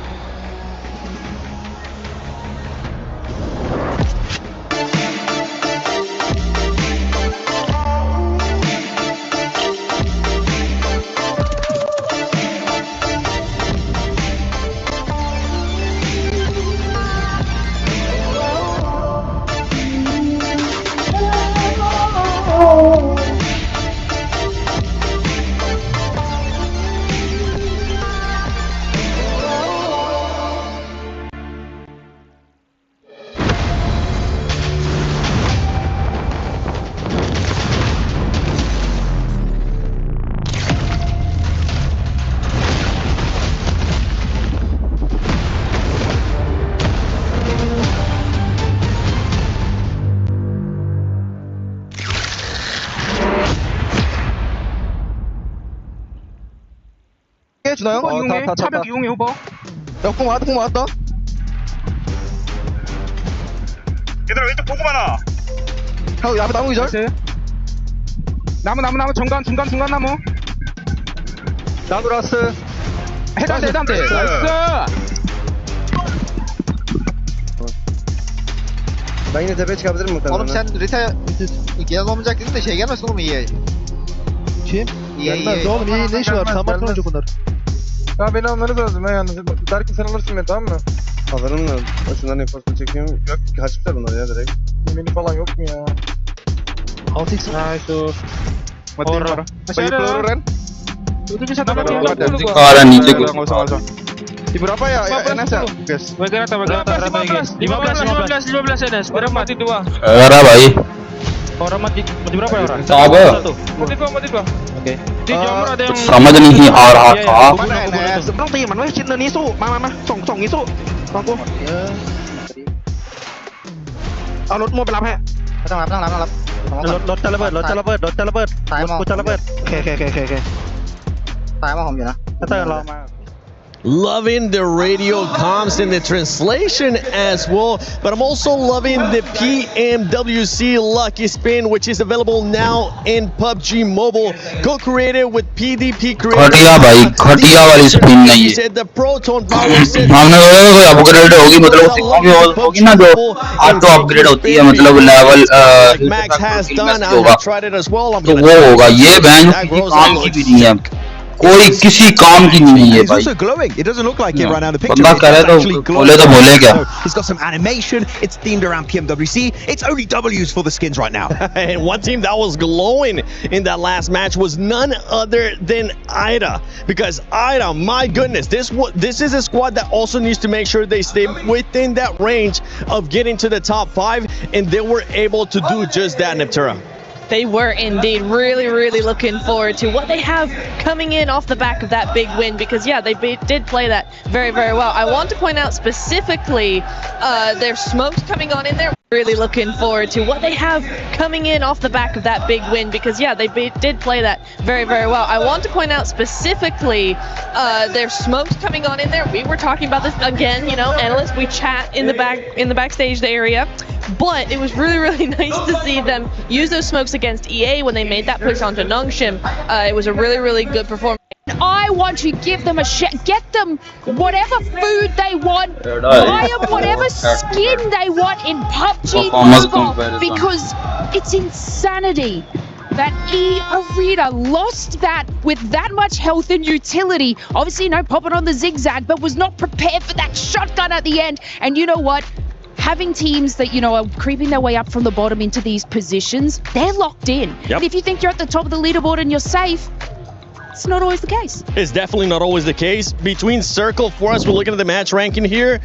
Speaker 13: 이용해 주나요?
Speaker 14: 이용해. 차벽 이용해 후보.
Speaker 13: 공 맞았다.
Speaker 14: 얘들아 왼쪽 보고 많아.
Speaker 13: 앞에 나무 기절.
Speaker 14: 나무 중간 나무.
Speaker 13: 나무 라스.
Speaker 14: 해단대. 나이스.
Speaker 12: Ben yine tepeye çıkabilirim muhtemelen.
Speaker 13: Oğlum sen Rita gelen olmayacak dedin de şey gelmesin oğlum iyi.
Speaker 12: Kim?
Speaker 13: Gelmez oğlum iyi ne işi var? Tamam olacak bunlar.
Speaker 14: Ya beni almanız lazım yalnız. Derken sen alırsın beni tamam mı?
Speaker 12: Alırım da. Başından infosunu çekiyorum. Yok kaçmışlar bunlar ya direkt.
Speaker 14: Beni falan yok mu ya?
Speaker 13: 6x.
Speaker 14: Nice.
Speaker 13: HORA.
Speaker 14: Bayıpları Ren. Itu bisa dapat ya.
Speaker 10: Sekarang nih cek.
Speaker 14: Di berapa ya? Enes ya? Guys. Berapa 15 Enes. Berapa mati 2?
Speaker 10: Era भाई.
Speaker 14: Orang mati berapa ya orang?
Speaker 10: Sabar.
Speaker 14: Mati 2. Oke. Di jamur ada yang
Speaker 10: समझ नहीं आ रहा था.
Speaker 13: Mana Enes? Belum teman weh cinta nih su. Ma. Song isu. Bangku. Rถmuaไปรับฮะต้องรับรถจะระเบิดตายมั้งตายมั้งผมอยู่นะเตอร์รอมา
Speaker 6: Loving the radio comms and the translation as well, but I'm also loving the PMWC Lucky Spin, which is available now in PUBG Mobile, co-created with PDP Creator.
Speaker 10: घटिया भाई घटिया वाली spin नहीं है.
Speaker 6: The Proton Power said
Speaker 10: हमने कोई upgrade होगी मतलब उससे होगी ना जो ऑटो अपग्रेड होती है मतलब level
Speaker 6: Max has done. I tried it as well.
Speaker 10: तो वो होगा ये बहन किसी काम की भी नहीं है. कोई किसी काम की नहीं है भाई.
Speaker 3: It's also glowing. It doesn't look like it right now in the picture.
Speaker 10: बंदा करे तो बोले तो बोले क्या.
Speaker 3: It's got some animation. It's themed around PMWC. It's only W's for the skins right now.
Speaker 6: And one team that was glowing in that last match was none other than Ida. Because Ida, my goodness, this is a squad that also needs to make sure they stay within that range of getting to the top 5, and they were able to do just that, Neptura.
Speaker 5: They were indeed really looking forward to what they have coming in off the back of that big win, because yeah, they did play that very well. I want to point out specifically their smokes coming on in there. Really looking forward to what they have coming in off the back of that big win, because yeah, they did play that very well. I want to point out specifically their smokes coming on in there. We were talking about this again, you know, analysts, we chat in the backstage area, but it was really nice to see them use those smokes against EA when they made that push onto Nongshim. It was a really good performance.
Speaker 7: I want to give them a shot. Get them whatever food they want. Buy them whatever skin they want in PUBG Mobile, because it's insanity that Arena lost that with that much health and utility. Obviously, no popping on the zigzag, but was not prepared for that shotgun at the end. And you know what? Having teams that, you know, are creeping their way up from the bottom into these positions, they're locked in.
Speaker 6: Yep.
Speaker 7: And if you think you're at the top of the leaderboard and you're safe, it's not always the case.
Speaker 6: It's definitely not always the case. Between Circle, for us, we're looking at the match ranking here.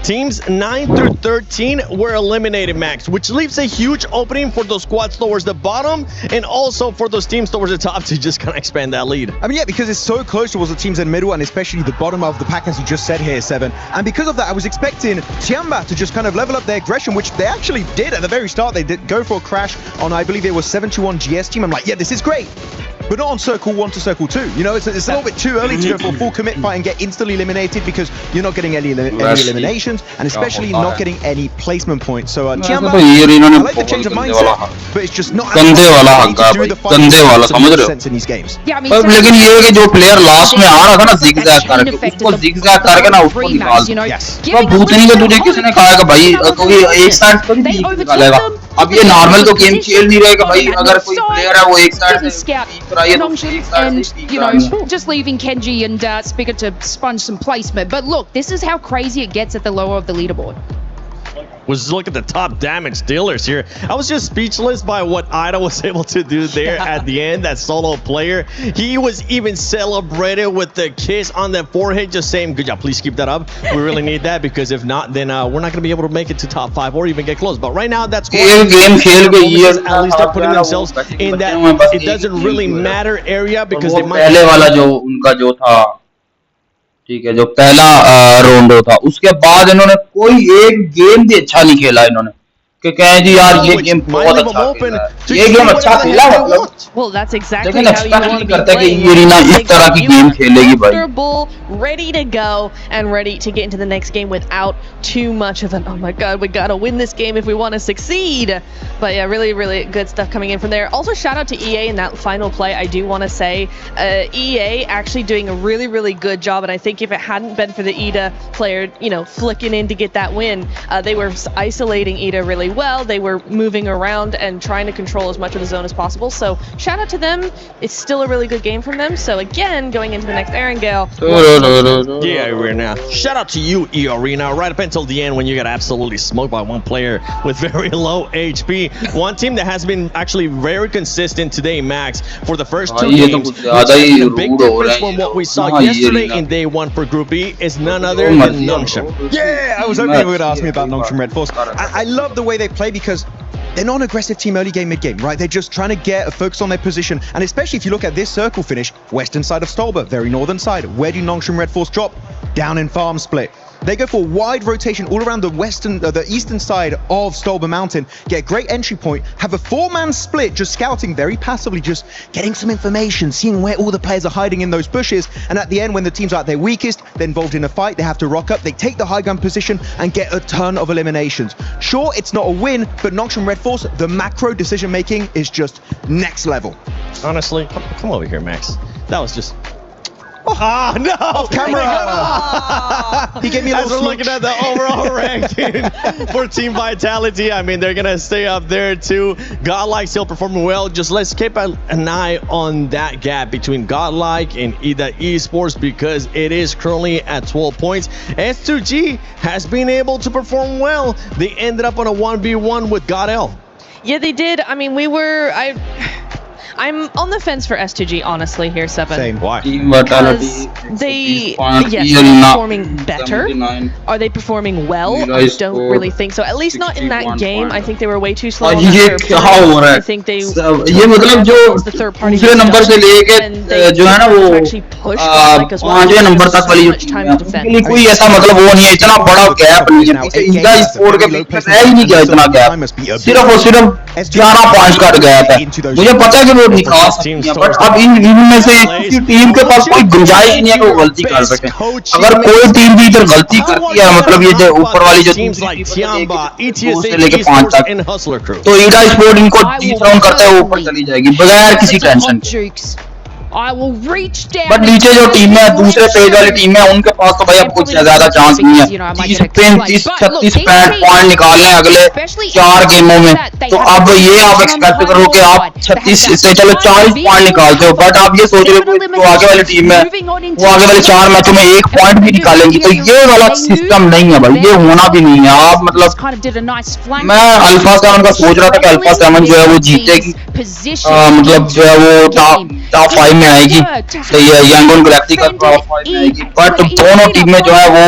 Speaker 6: Teams 9 through 13 were eliminated, Max, which leaves a huge opening for those squads towards the bottom, and also for those teams towards the top to just kind of expand that lead.
Speaker 3: I mean, yeah, because it's so close towards the teams in the middle, and especially the bottom of the pack, as you just said here, Seven. And because of that, I was expecting Tiamba to just kind of level up their aggression, which they actually did at the very start. They did go for a crash on, I believe it was 721 GS team. I'm like, yeah, this is great. But not on Circle 1 to Circle 2. You know, it's a little bit too early to go for a full commit fight and get instantly eliminated, because you're not getting any eliminations, and especially not getting any placement points. So, Tiamba, I like the change of mindset, but it's just not
Speaker 10: गंदे वाला हक्का भाई, गंदे वाला समझ रहे हो?
Speaker 3: in these games.
Speaker 7: Yeah, I mean,
Speaker 10: लेकिन ये है कि जो प्लेयर लास्ट में आ रहा था ना zigzag करके, उसको zigzag करके ना उसको निकाल दो। तो भूतनी के तुझे किसने कहा कि भाई कोई एक साइड को नहीं निकालेगा? अब ये नॉर्मल तो गेम खेल नहीं रहेगा भाई, अगर कोई प्लेयर है वो एक साइड से
Speaker 7: and you know, just leaving Kenji and Spigot to sponge some placement. But look, this is how crazy it gets at the lower of the leaderboard.
Speaker 6: Was look at the top damage dealers here. I was just speechless by what Ida was able to do there at the end. That solo player, he was even celebrated with the kiss on the forehead, just saying, "Good job, please keep that up. We really need that, because if not, then we're not going to be able to make it to top 5 or even get close." But right now, that's at least they're putting themselves in that it doesn't really matter area, because they might.
Speaker 10: ठीक है, जो पहला round था उसके बाद इन्होंने कोई एक गेम भी अच्छा नहीं खेला इन्होंने, कि कहें जी यार ये गेम बहुत अच्छा खेला है, ये गेम अच्छा खेला मतलब।
Speaker 5: Well, that's exactly
Speaker 10: लेकिन
Speaker 5: how you
Speaker 10: एक्सपेक्ट
Speaker 5: want
Speaker 10: नहीं
Speaker 5: to be
Speaker 10: करता कि
Speaker 5: playing.
Speaker 10: ये रीना इस तरह की गेम खेलेगी भाई।
Speaker 5: Comfortable, ready to go, and ready to get into the next game without too much of an, oh my god, we gotta win this game if we want to succeed. But yeah, really, really good stuff coming in from there. Also, shout out to EA in that final play. I do want to say EA actually doing a really, really good job. And I think if it hadn't been for the Ida player, you know, flicking in to get that win, they were isolating Ida really well. They were moving around and trying to control as much of the zone as possible. So shout out to them. It's still a really good game from them. So again, going into the next Erangel.
Speaker 6: Yeah, Arena. Shout out to you, E Arena. Right up until the end when you got absolutely smoked by one player with very low HP. One team that has been actually very consistent today, Max, for the first two games. The big difference from what we saw yesterday in day one for Group E is none other than Nongshim.
Speaker 3: Yeah, I was hoping you were going to ask me about Nongshim Red Force. I love the way they play because they're not an aggressive team early game, mid game, right? They're just trying to get a focus on their position. And especially if you look at this circle finish, western side of Stolber, very northern side. Where do Nongshim Red Force drop? Down in farm split. They go for wide rotation all around the eastern side of Stolber Mountain, get a great entry point, have a 4-man split, just scouting very passively, just getting some information, seeing where all the players are hiding in those bushes. And at the end, when the team's at their weakest, they're involved in a fight, they have to rock up, they take the high gun position and get a ton of eliminations. Sure, it's not a win, but Nongshim Red Force, the macro decision making is just next level.
Speaker 6: Honestly, come over here, Max. That was just... Ah, no!
Speaker 3: Off camera! He gave me a little
Speaker 6: As we're looking at the overall ranking for Team Vitality, I mean, they're going to stay up there too. Godlike still performing well. Just let's keep an eye on that gap between Godlike and HORA Esports because it is currently at 12 points. S2G has been able to perform well. They ended up on a 1v1 with GodL.
Speaker 5: Yeah, they did. I mean, I'm on the fence for S2G, honestly, here, Seven.
Speaker 3: Same.
Speaker 6: Why?
Speaker 5: Because yes, they're performing better. Are they performing well? I don't really think so. At least not in that game. I think they were way too slow. I think they the third party
Speaker 10: number से लेके जो है ना वो 5वें number तक वाली जो कोई ऐसा मतलब वो नहीं है, इतना बड़ा गैप नहीं है। इंडिया स्पोर्ट के बीच में रह ही नहीं गया इतना गैप, सिर्फ और सिर्फ 11 पॉइंट्स का गैप है। मुझे पता है कि वो निकाल सकती है, बट अब इनमें से किसी टीम के पास कोई गुंजाइश नहीं है कि वो गलती कर सके। अगर कोई टीम भी इधर गलती करती है, मतलब ये जो ऊपर वाली जो से लेके 5 तक, तो HORA स्पोर्ट इनको 30 राउंड करते हुए ऊपर चली जाएगी बगैर किसी टेंशन के। बट नीचे जो टीमें हैं, दूसरे पेज वाली टीमें हैं, उनके पास तो भाई अब कुछ ज्यादा चांस नहीं है। 30-36 पॉइंट निकालने अगले 4 गेमों में, तो अब ये आप एक्सपेक्ट करो कि आप 36 से चलो 40 पॉइंट निकालते हो, बट आप ये सोच रहे हो तो आगे वाली टीम है वो आगे वाले 4 मैचों में 1 पॉइंट भी निकालेंगी, तो ये वाला सिस्टम नहीं है भाई, ये होना भी नहीं है। आप मतलब मैं अल्फा 7 का सोच रहा था कि अल्फा 7 जो है वो जीतेगी, मतलब जो है वो टॉप 5 में आएगी, सही है, यांगोन गैलेक्टिक का टॉप 5 में आएगी, बट दोनों टीमें जो है वो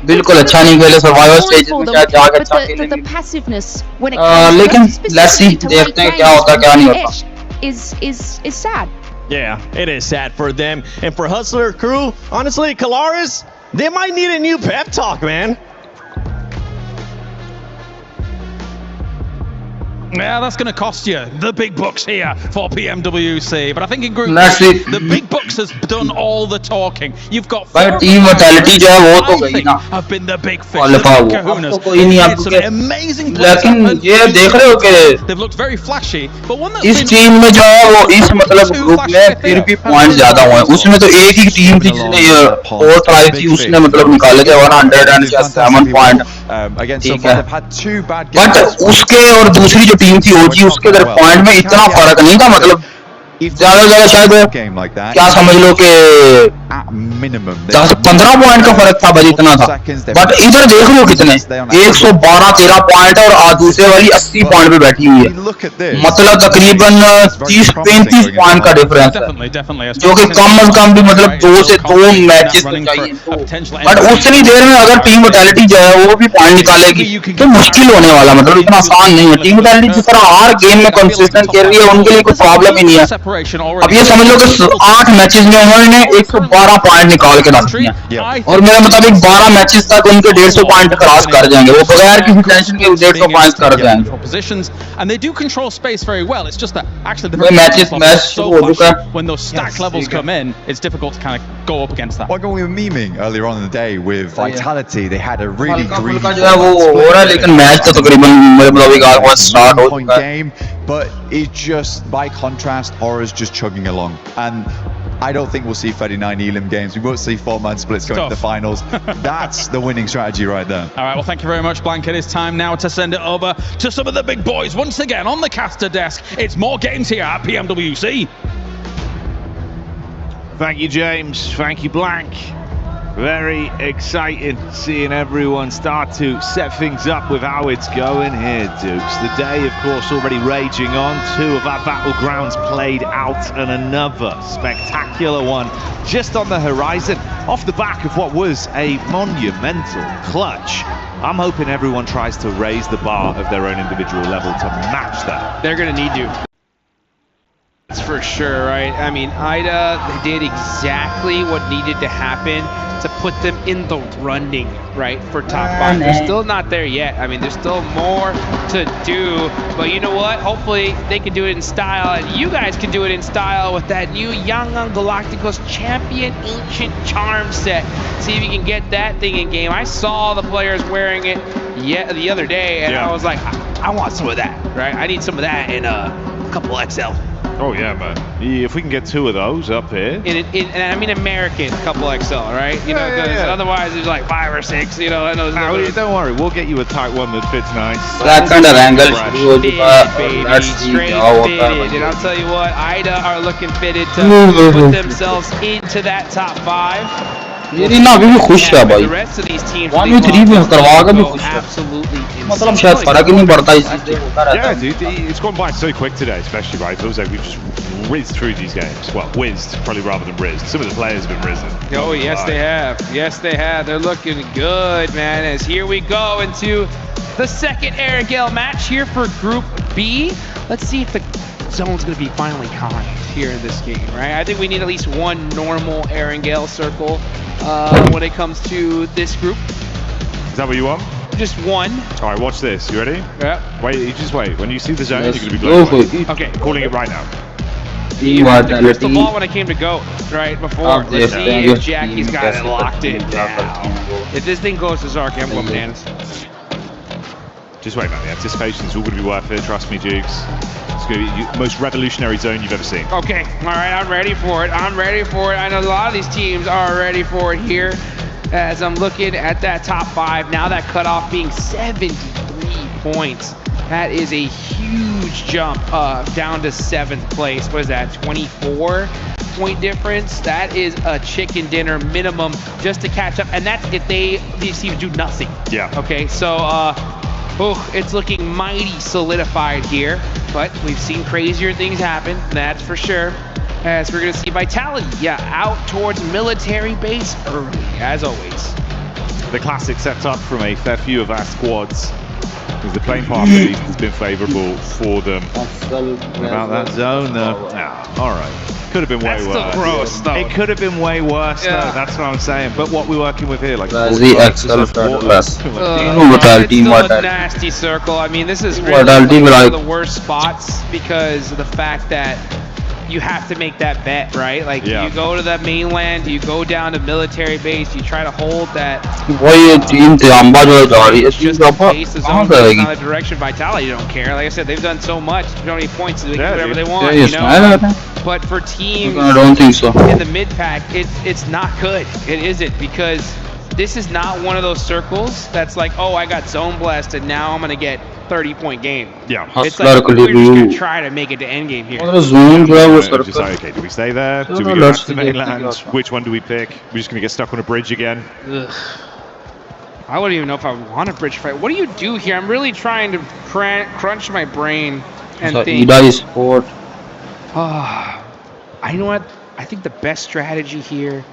Speaker 10: बिल्कुल अच्छा नहीं खेले, सर्वाइवल स्टेज में जाके अच्छा खेलेंगे। लेकिन लेट्स सी, देखते हैं क्या होता है क्या नहीं होता।
Speaker 6: Yeah, it is sad for them. And for Hustler crew, honestly, Kalaris, they might need a new pep talk, man.
Speaker 11: Yeah, that's going to cost you the big bucks here for PMWC. But I think in Group
Speaker 10: C,
Speaker 11: the big bucks has done all the talking. You've got
Speaker 10: team vitality जो है वो तो गई ना,
Speaker 11: have been the big fish.
Speaker 10: Kahunas, कोई नहीं आपको
Speaker 11: amazing.
Speaker 10: लेकिन ये देख रहे हो कि
Speaker 11: they've looked very flashy, but one that's
Speaker 10: इस टीम में जो है वो इस मतलब ग्रुप में फिर भी पॉइंट ज्यादा हुए। उसमें तो एक ही टीम थी जिसने ये 4th आई थी, उसने मतलब निकाले थे 107 पॉइंट, ठीक है, बट उसके और दूसरी जो टीम थी ओजी, उसके अगर पॉइंट में इतना फर्क नहीं था, मतलब ज्यादा शायद क्या समझ लो कि 10-15 पॉइंट का फर्क था भाई, इतना था। बट इधर देख लो कितने 112-13 पॉइंट और दूसरे वाली 80 पॉइंट पे बैठी हुई है, मतलब तकरीबन 30-35 पॉइंट का डिफरेंस है, जो कि कम अज कम भी मतलब 2 से 2 मैचेस में चाहिए। बट उतनी देर में अगर टीम विटैलिटी जो है वो भी पॉइंट निकालेगी तो मुश्किल होने वाला, मतलब इतना आसान नहीं है। टीम विटैलिटी जिस तरह हर गेम में कंसिस्टेंट खेल रही है, उनके लिए कोई प्रॉब्लम ही नहीं है। अब ये समझ लो कि 8 मैचेस में उन्होंने 112 12 पॉइंट निकाल के रखते हैं और मेरे मुताबिक 12 मैचेस तक उनके 150 पॉइंट क्रॉस कर जाएंगे वो बगैर किसी टेंशन के 150 पॉइंट कर जाएंगे
Speaker 11: positions, and they do control space very well. It's just that actually
Speaker 10: the matches
Speaker 11: so much when those stack levels come in, it's difficult to kind of go up against that.
Speaker 15: Like we were memeing earlier on in the day with Vitality, they had a really greedy point game, but it's just by contrast, HORA's just chugging along, and I don't think we'll see 39 Elim games. We won't see 4-man splits going to the finals. That's the winning strategy right there.
Speaker 11: All right, well, thank you very much, Blank. It is time now to send it over to some of the big boys. Once again, on the caster desk, it's more games here at PMWC.
Speaker 9: Thank you, James. Thank you, Blank. Very exciting seeing everyone start to set things up with how it's going here, Dukes. The day, of course, already raging on. 2 of our battlegrounds played out and another spectacular one just on the horizon off the back of what was a monumental clutch. I'm hoping everyone tries to raise the bar of their own individual level to match that.
Speaker 8: They're going to need to. That's for sure, right? I mean, IDA, they did exactly what needed to happen to put them in the running, right, for top 5. They're still not there yet. I mean, there's still more to do, but you know what? Hopefully they can do it in style, and you guys can do it in style with that new Yangon Galacticos Champion Ancient Charm set. See if you can get that thing in game. I saw the players wearing it the other day, and I was like, I want some of that, right? I need some of that in a couple XL.
Speaker 9: Oh yeah, man. If we can get 2 of those up here.
Speaker 8: And I mean American couple XL, right? You know, because otherwise there's like 5 or 6, you know.
Speaker 9: Don't worry, we'll get you a tight one that fits nice.
Speaker 10: That kind of angle.
Speaker 8: Straight fitted. And I'll tell you what, IDA are looking fitted to put themselves into that top 5.
Speaker 10: मेरी ना अभी भी खुश है भाई 1v3 में करवा के भी खुश है मतलब शायद फर्क ही नहीं पड़ता इस चीज से होता रहता
Speaker 9: है dude, it's gone by so quick today, especially, right? It feels like we've just whizzed through these games. Well, whizzed probably rather than rizzed. Some of the players have been risen.
Speaker 8: Oh yes they have, yes they have. They're looking good, man. As here we go into the second Airgale match here for Group B. Let's see if the zone's going to be finally kind here in this game, right? I think we need at least one normal Airgale circle when it comes to this group.
Speaker 9: Is that what you want?
Speaker 8: Just one.
Speaker 9: All right, watch this. You ready?
Speaker 8: Yeah.
Speaker 9: Wait, you just wait. When you see the zone, you're going to be blown away.
Speaker 8: Okay.
Speaker 9: Calling it right now.
Speaker 8: Crystal ball when I came to go, right, before. Let's see if Jackie's got it locked in now. If this thing goes to Zark, I'm going bananas.
Speaker 9: Just wait, man. The anticipation's all going to be worth it. Trust me, Jukes. It's going to be the most revolutionary zone you've ever seen.
Speaker 8: Okay. All right. I'm ready for it. I'm ready for it. I know a lot of these teams are ready for it here. As I'm looking at that top 5, now that cutoff being 73 points. That is a huge jump down to 7th place. What is that, 24-point difference? That is a chicken dinner minimum just to catch up. And that's if these teams do nothing.
Speaker 9: Yeah.
Speaker 8: Okay, so it's looking mighty solidified here. But we've seen crazier things happen, that's for sure. As we're going to see Vitality, out towards military base early, as always.
Speaker 9: The classic set up from a fair few of our squads. Because the playing path at least has been favourable for them. About that zone, though. All right. Could have been way worse.
Speaker 8: That's still gross, though.
Speaker 9: It could have been way worse, though. That's what I'm saying. But what we're working with here, like
Speaker 10: Raazi
Speaker 8: still a nasty circle. I mean, this is really one of the worst spots because of the fact that you have to make that bet, right? Like, you go to the mainland, you go down to military base, you try to hold that. Just in case the zone goes in another direction. Vitality don't care. Like I said, they've done so much. 20 points, they can do whatever they want, you know? But for teams
Speaker 10: I don't think so.
Speaker 8: in the mid-pack, it's not good. It isn't, because this is not one of those circles that's like, oh, I got zone blessed and now I'm going to get 30-point game.
Speaker 9: Yeah.
Speaker 8: It's like, we're just going to try to make it to endgame here.
Speaker 9: Decide, okay, do we stay there? Do we go back to mainland? Which one do we pick? We're just going to get stuck on a bridge again?
Speaker 8: Ugh. I wouldn't even know if I want a bridge fight. What do you do here? I'm really trying to crunch my brain and think. You know what? I think the best strategy here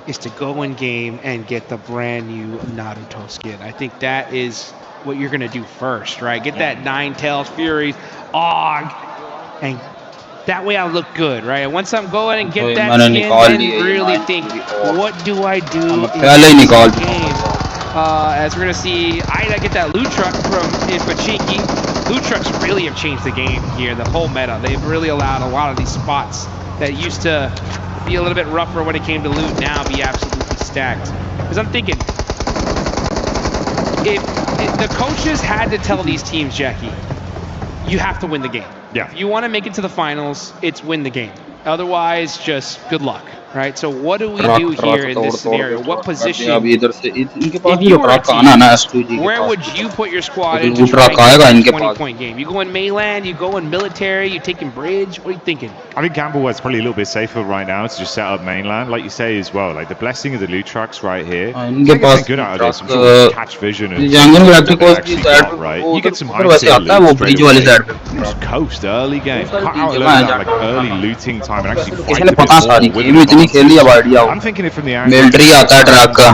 Speaker 8: is to go in game and get the brand new Naruto skin. I think that is what you're going to do first, right? Get that Nine Tails Furies, Og, and That way I look good, right? Once I'm going and get that skin, then really think, what do I do in this game? As we're gonna see Ida get that loot truck from Infachinki. Loot trucks really have changed the game here, the whole meta. They've really allowed a lot of these spots that used to be a little bit rougher when it came to loot now be absolutely stacked. Because I'm thinking, if the coaches had to tell these teams, Jackie, you have to win the game.
Speaker 9: Yeah.
Speaker 8: If you want to make it to the finals, it's win the game. Otherwise, just good luck, right? So what do we do here in this scenario? What position? If you were a team, where would you put your squad in to try and get a 20-point game? You going mainland? You going military? You taking bridge? What are you thinking?
Speaker 9: I think Gamblewell's probably a little bit safer right now to just set up mainland, like you say as well. Like the blessing of the loot trucks right here. They're good out of this. Some sort of catch vision and right. You get some high just coast early game. Cut out a little of that like early looting time and actually fight a bit. I'm thinking it from the angle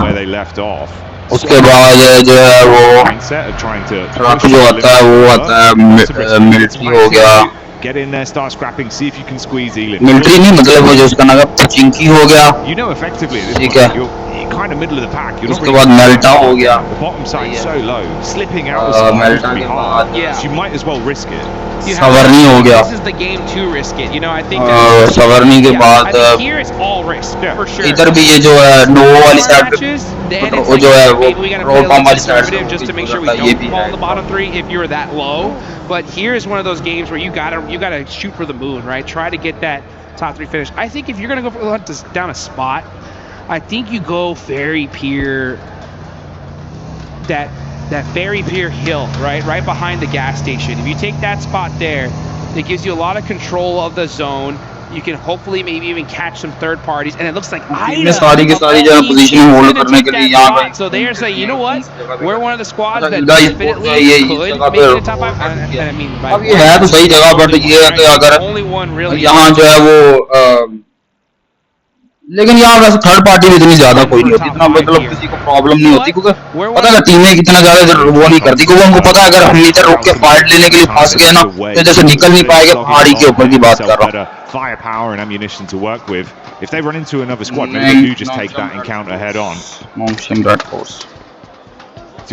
Speaker 9: where they left off.
Speaker 10: उसके बाद जो है वो truck जो आता है वो आता है मिलिट्री हो गया
Speaker 9: Get in there, start scrapping, see if you can squeeze Elim.
Speaker 10: Military नहीं मतलब वो जो उसका नाम है पचिंकी हो गया
Speaker 9: You know effectively at this
Speaker 10: ठीक
Speaker 9: point,
Speaker 10: है
Speaker 9: you're kind of middle of the pack. You're
Speaker 10: उसके बाद मेल्टा हो गया
Speaker 9: the bottom side so low, slipping out the side
Speaker 10: मेल्टा के बाद
Speaker 9: so you might as well risk it.
Speaker 10: सवरनी हो गया
Speaker 8: This is the game to risk it. You know, I think
Speaker 10: सवरनी के बाद
Speaker 8: here it's all risk for sure.
Speaker 10: इधर भी ये जो है नो वाली साइड पे वो जो है वो रोड पंप वाली साइड पे
Speaker 8: just to make sure we don't fall in the bottom three if you're that low. But here's one of those games where you gotta shoot for the moon, right? Try to get that top three finish. I think if you're gonna go down a spot, I think you go Ferry Pier, that Ferry Pier hill, right behind the gas station. If you take that spot there, it gives you a lot of control of the zone. You can hopefully maybe even catch some third parties, and it looks like Ida so they're saying, you know what, we're one of the squads that definitely could make it a top 5. And I mean, by only one really.
Speaker 10: लेकिन यहाँ वैसे third party भी इतनी ज्यादा कोई नहीं होती, इतना मतलब किसी को प्रॉब्लम नहीं होती क्योंकि पता है टीमें कितना ज्यादा वो नहीं करती क्योंकि उनको पता है अगर हम इधर रुक के फाइट लेने के लिए फंस गए ना तो इधर से निकल नहीं पाएंगे पहाड़ी के ऊपर की बात कर रहा हूँ.
Speaker 9: Firepower and ammunition to work with. If they run into another squad, maybe they do just take that encounter head on. It's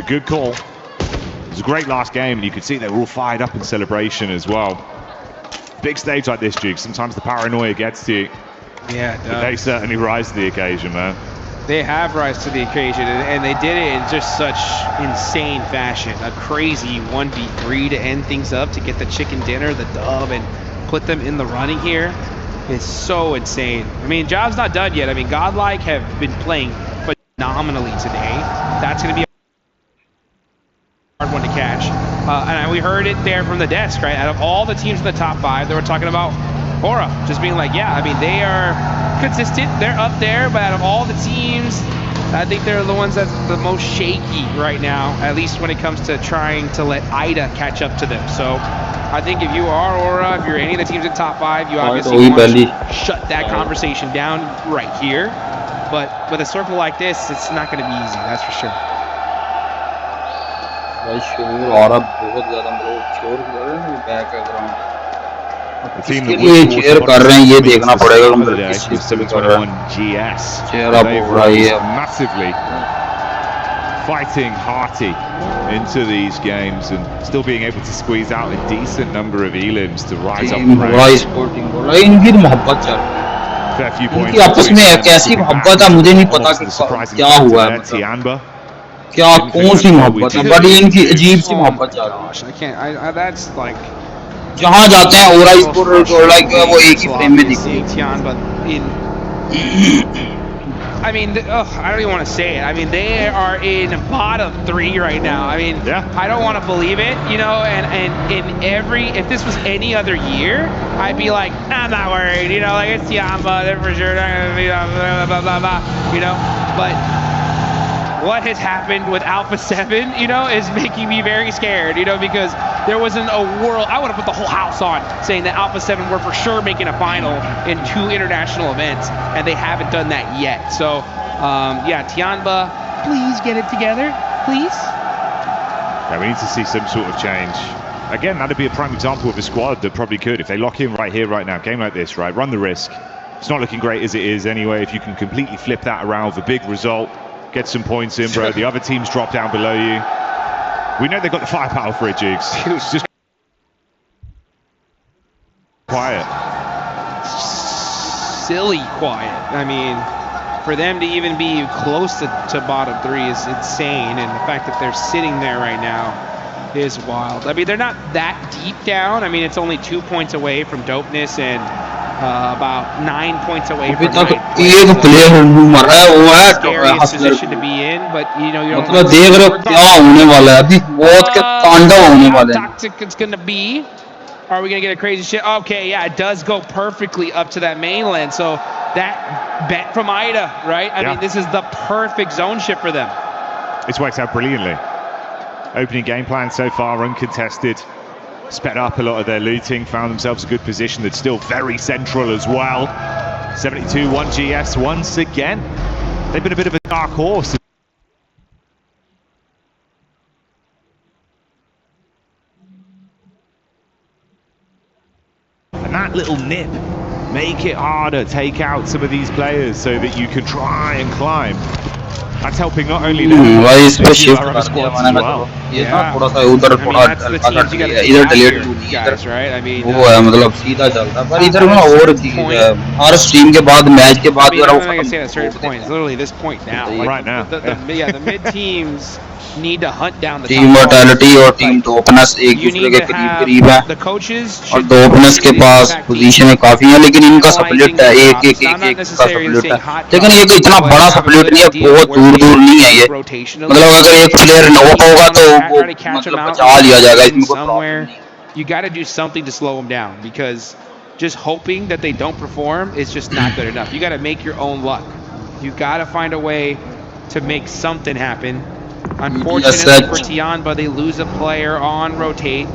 Speaker 9: a good call. It was a great last game, and you could see they were all fired up in celebration as well. Big stage like this, Duke. Sometimes the paranoia gets to you.
Speaker 8: Yeah, it does.
Speaker 9: But they certainly rise to the occasion, man.
Speaker 8: They have rise to the occasion, and they did it in just such insane fashion. A crazy 1v3 to end things up, to get the chicken dinner, the dub, and put them in the running here. It's so insane. I mean, job's not done yet. I mean, Godlike have been playing phenomenally today. That's going to be a hard one to catch. And we heard it there from the desk, right? Out of all the teams in the top 5, they were talking about HORA just being like, yeah, I mean, they are consistent, they're up there, but out of all the teams, I think they're the ones that's the most shaky right now, at least when it comes to trying to let Ida catch up to them. So I think if you are HORA, if you're any of the teams in top 5, you obviously want to shut that conversation down right here. But with a circle like this, it's not going to be easy, that's for sure.
Speaker 9: The team that was
Speaker 10: ये देखना पड़ेगा
Speaker 9: GS. Massively fighting hearty into these games and still being able to squeeze out a decent number of elims to rise up the ranks.
Speaker 10: इनकी मोहब्बत चल
Speaker 9: Fair few points.
Speaker 10: इनकी आपस में कैसी मोहब्बत है मुझे नहीं पता कि क्या हुआ है क्या कौन सी मोहब्बत है बट इनकी अजीब सी मोहब्बत चल रही है.
Speaker 8: That's like
Speaker 10: जहाँ जाते हैं HORA Esports और लाइक वो एक ही फ्रेम में दिखती है.
Speaker 8: I mean, I don't even want to say it. I mean, they are in bottom 3 right now. I mean, I don't want to believe it, you know, and if this was any other year, I'd be like, I'm not worried, you know, like it's Tiamba, they're for sure not going to be blah, blah, blah, blah, you know, but what has happened with Alpha 7, you know, is making me very scared, you know, because there wasn't a world, I would have put the whole house on saying that Alpha 7 were for sure making a final in 2 international events, and they haven't done that yet. So, yeah, Tianba, please get it together, please.
Speaker 9: Yeah, we need to see some sort of change. again, that'd be a prime example of a squad that probably could, if they lock in right here, right now, game like this, right, run the risk. It's not looking great as it is anyway. If you can completely flip that around with a big result, get some points in, bro. The other teams drop down below you. We know they've got the firepower for it, Jigs. It's just quiet.
Speaker 8: Silly quiet. I mean, for them to even be close to bottom 3 is insane, and the fact that they're sitting there right now is wild. I mean, they're not that deep down. I mean, it's only 2 points away from dopeness and about 9 points away from
Speaker 10: एक player मर रहा है, वो है
Speaker 8: scariest position to be in, but you know, you're
Speaker 10: मतलब देख रहे हो क्या होने वाला है अभी, बहुत के तांडव होने वाले हैं.
Speaker 8: Toxic it's gonna be. Are we gonna get a crazy shit? Okay, yeah, it does go perfectly up to that mainland. So that bet from Ida, right? I mean, this is the perfect zone shift for them.
Speaker 9: It's worked out brilliantly. Opening game plan so far uncontested. Sped up a lot of their looting, found themselves a good position that's still very central as well. 72-1 GS once again. They've been a bit of a dark horse. And that little nip, make it harder, take out some of these players so that you can try and climb. That's helping not only them, but the other squads as well.
Speaker 10: Yeah. थोड़ा सा उधर थोड़ा इधर delete
Speaker 8: guys, right? I mean,
Speaker 10: वो है मतलब सीधा चलता, पर इधर में और हर स्ट्रीम के बाद मैच के बाद यार वो
Speaker 8: literally this point now,
Speaker 9: right now.
Speaker 8: The mid teams need to hunt down the
Speaker 10: team mortality और team dopeness एक दूसरे के करीब है और dopeness के पास पोजीशन काफी है, लेकिन इनका स्प्लिट है एक का स्प्लिट है, लेकिन ये इतना बड़ा स्प्लिट नहीं है, बहुत दूर नहीं है ये, मतलब अगर एक प्लेयर नॉक होगा तो वो मतलब बचा लिया जाएगा इसमें कोई प्रॉब्लम नहीं.
Speaker 8: You got to do something to slow them down, because just hoping that they don't perform is just not good enough. You got to make your own luck. You got to find a way to make something happen. Unfortunately for Tianba, they lose a player on rotate,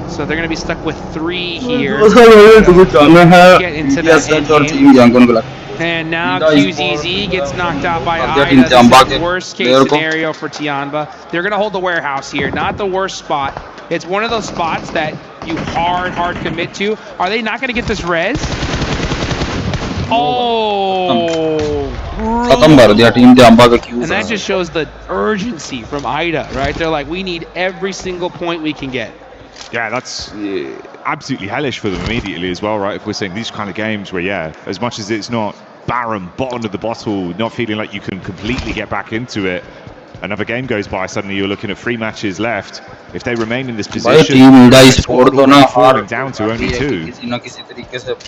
Speaker 8: so they're going to be stuck with 3 here. Get into that and now QZZ gets knocked out by Ida. This is the worst case scenario for Tianba. They're going to hold the warehouse here, not the worst spot. It's one of those spots that you hard commit to. Are they not going to get this res? Oh, and that just shows the urgency from Ida, right? They're like, we need every single point we can get.
Speaker 9: Yeah, that's absolutely hellish for them immediately as well, right? If we're saying these kind of games where, yeah, as much as it's not barren, bottom of the bottle, not feeling like you can completely get back into it, another game goes by, suddenly you're looking at 3 matches left. If they remain in this position, falling down to only 2,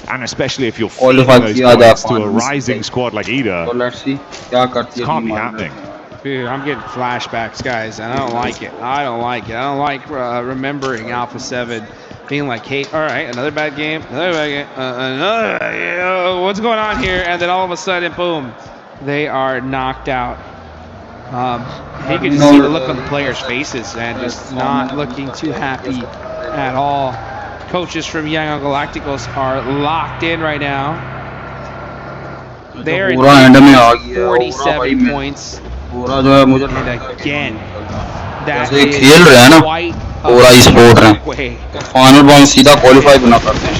Speaker 9: and especially if you're feeding those points to a rising squad like Ida, it can't be happening.
Speaker 8: Dude, I'm getting flashbacks, guys, and I don't like it. I don't like remembering Alpha 7 being like, hey, all right, another bad game, what's going on here? And then all of a sudden, boom, they are knocked out. You can just see the look on the players' faces and just not looking too happy at all. Coaches from Young Galacticos are locked in right now. They're in 47 points. And again, that is quite
Speaker 10: HORA Esports
Speaker 8: way.
Speaker 10: Final round सीधा qualify बना करते हैं.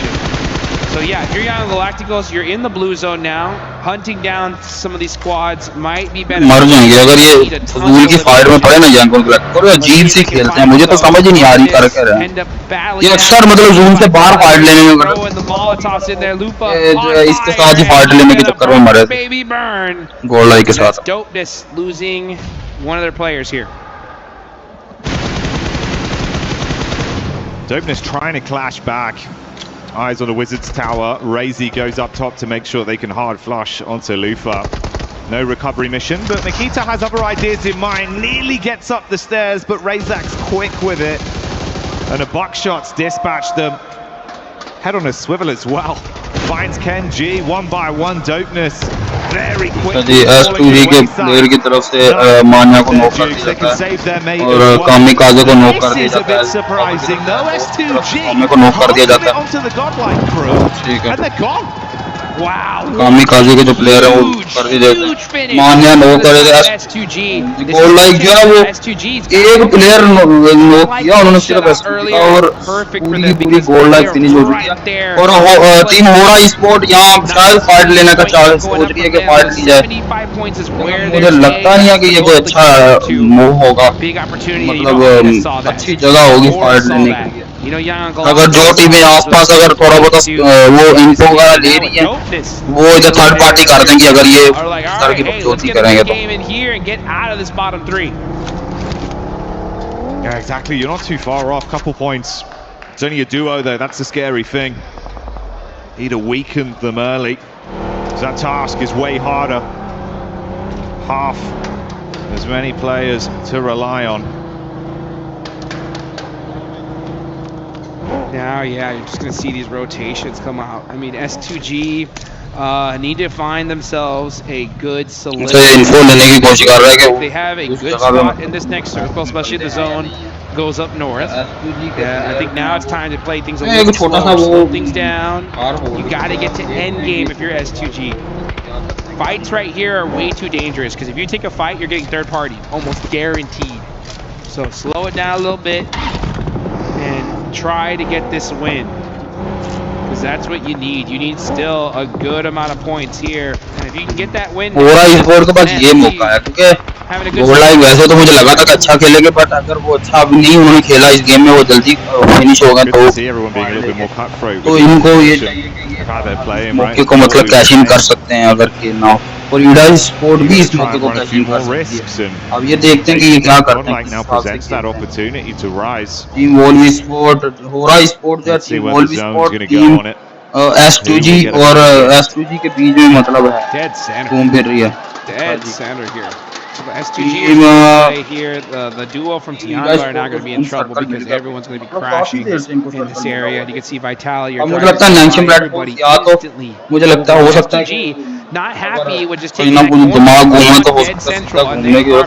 Speaker 8: So yeah, if you're Young Galacticos, you're in the blue zone now. Hunting down some of these squads might be better.
Speaker 10: मर जाएंगे अगर ये फजूल की फाइट में पड़े ना Young Galacticos, और अजीब से खेलते हैं, मुझे तो समझ ही नहीं आ रही कर क्या रहे हैं. ये अक्सर मतलब जोन से बाहर फाइट लेने में इसके साथ ही फाइट लेने के चक्कर में मरे थे. गोल लाइन के साथ.
Speaker 8: Dopeness losing one of their players here.
Speaker 9: Dopeness trying to clash back. Eyes on the Wizards tower. Raazi goes up top to make sure they can hard flush onto Lufa. No recovery mission, but Nikita has other ideas in mind. Nearly gets up the stairs, but Razak's quick with it. And a buckshot's dispatched them. Head on a swivel as well. Finds Ken G, 1 by 1. Dopeness very quickly.
Speaker 10: S2G के player की तरफ से मान्या को knock कर दिया जाता है और कामिकाज़े को नॉक कर दिया जाता है. कामिकाज़े को नॉक कर दिया जाता है. ठीक है. कामी काजी के जो प्लेयर है वो कर भी देते हैं मान्या नो करे गोल लाइक जो है वो एक प्लेयर नो किया उन्होंने सिर्फ और पूरी गोल लाइक फिनिश हो चुकी है और टीम होरा स्पोर्ट यहाँ शायद फाइट लेने का चांस सोच रही है कि फाइट ली जाए मुझे लगता नहीं है कि ये कोई अच्छा मूव होगा मतलब अच्छी जगह होगी फाइट लेने के लिए अगर जो टीमें आसपास अगर थोड़ा बहुत वो इन्फो वगैरह ले रही है वो इधर थर्ड पार्टी कर देंगे अगर ये इस तरह की बकचोदी करेंगे तो
Speaker 9: Yeah, exactly. You're not too far off. Couple points. It's only a duo though. That's the scary thing. Need to weaken them early. That task is way harder. Half as many players to rely on.
Speaker 8: Now, yeah, you're just going to see these rotations come out. I mean, S2G need to find themselves a good solution. They have a good spot in this next circle, especially the zone goes up north. Yeah, I think now it's time to play things a little slower, slow things down. You got to get to end game if you're S2G. Fights right here are way too dangerous because if you take a fight, you're getting third party, almost guaranteed. So slow it down a little bit and try to get this win because that's what you need. You need still a good amount of points here, and if you can get that win,
Speaker 10: HORA Esports के पास ये मौका है क्योंकि goal like वैसे तो मुझे लगा था कि अच्छा खेलेंगे बट अगर वो अच्छा अब नहीं उन्होंने खेला इस गेम में वो जल्दी फिनिश होगा तो इनको ये मौके को मतलब कैश इन कर सकते हैं अगर खेलना हो और यूडा स्पोर्ट भी इस मौके को कैश इन कर सकती है अब ये देखते हैं कि ये क्या करते हैं टीम वोल्वी स्पोर्ट HORA स्पोर्ट जो टीम वोल्वी स्पोर्ट टीम S2G और S2G के बीच में मतलब है घूम फिर रही है
Speaker 8: dead center here. So the S2G is going to play here. The duo from Tianza are not going to be in trouble because everyone's going to be crashing in this area. You can see Vitaly or everybody instantly. S2G not happy with just taking that corner dead central. And they are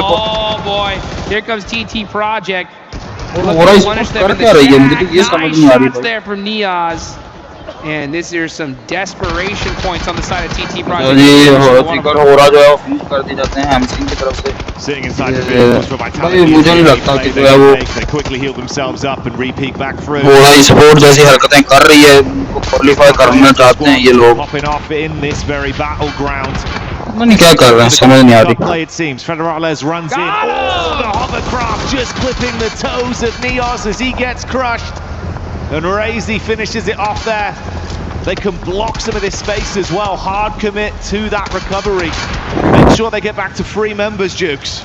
Speaker 8: oh boy, here comes TT Project. Punish them in the nice shots there from Niaz. And there's some desperation points on the side of TT Project.
Speaker 9: Sitting inside the vehicles for Vitality. They quickly heal themselves up and re-peek back through. Popping off in this very battleground. Play it seems. Federales runs in. Oh, the hovercraft just clipping the toes of Niaz as he gets crushed. And Raazi finishes it off there. They can block some of this space as well. Hard commit to that recovery. Make sure they get back to 3 members, Jukes.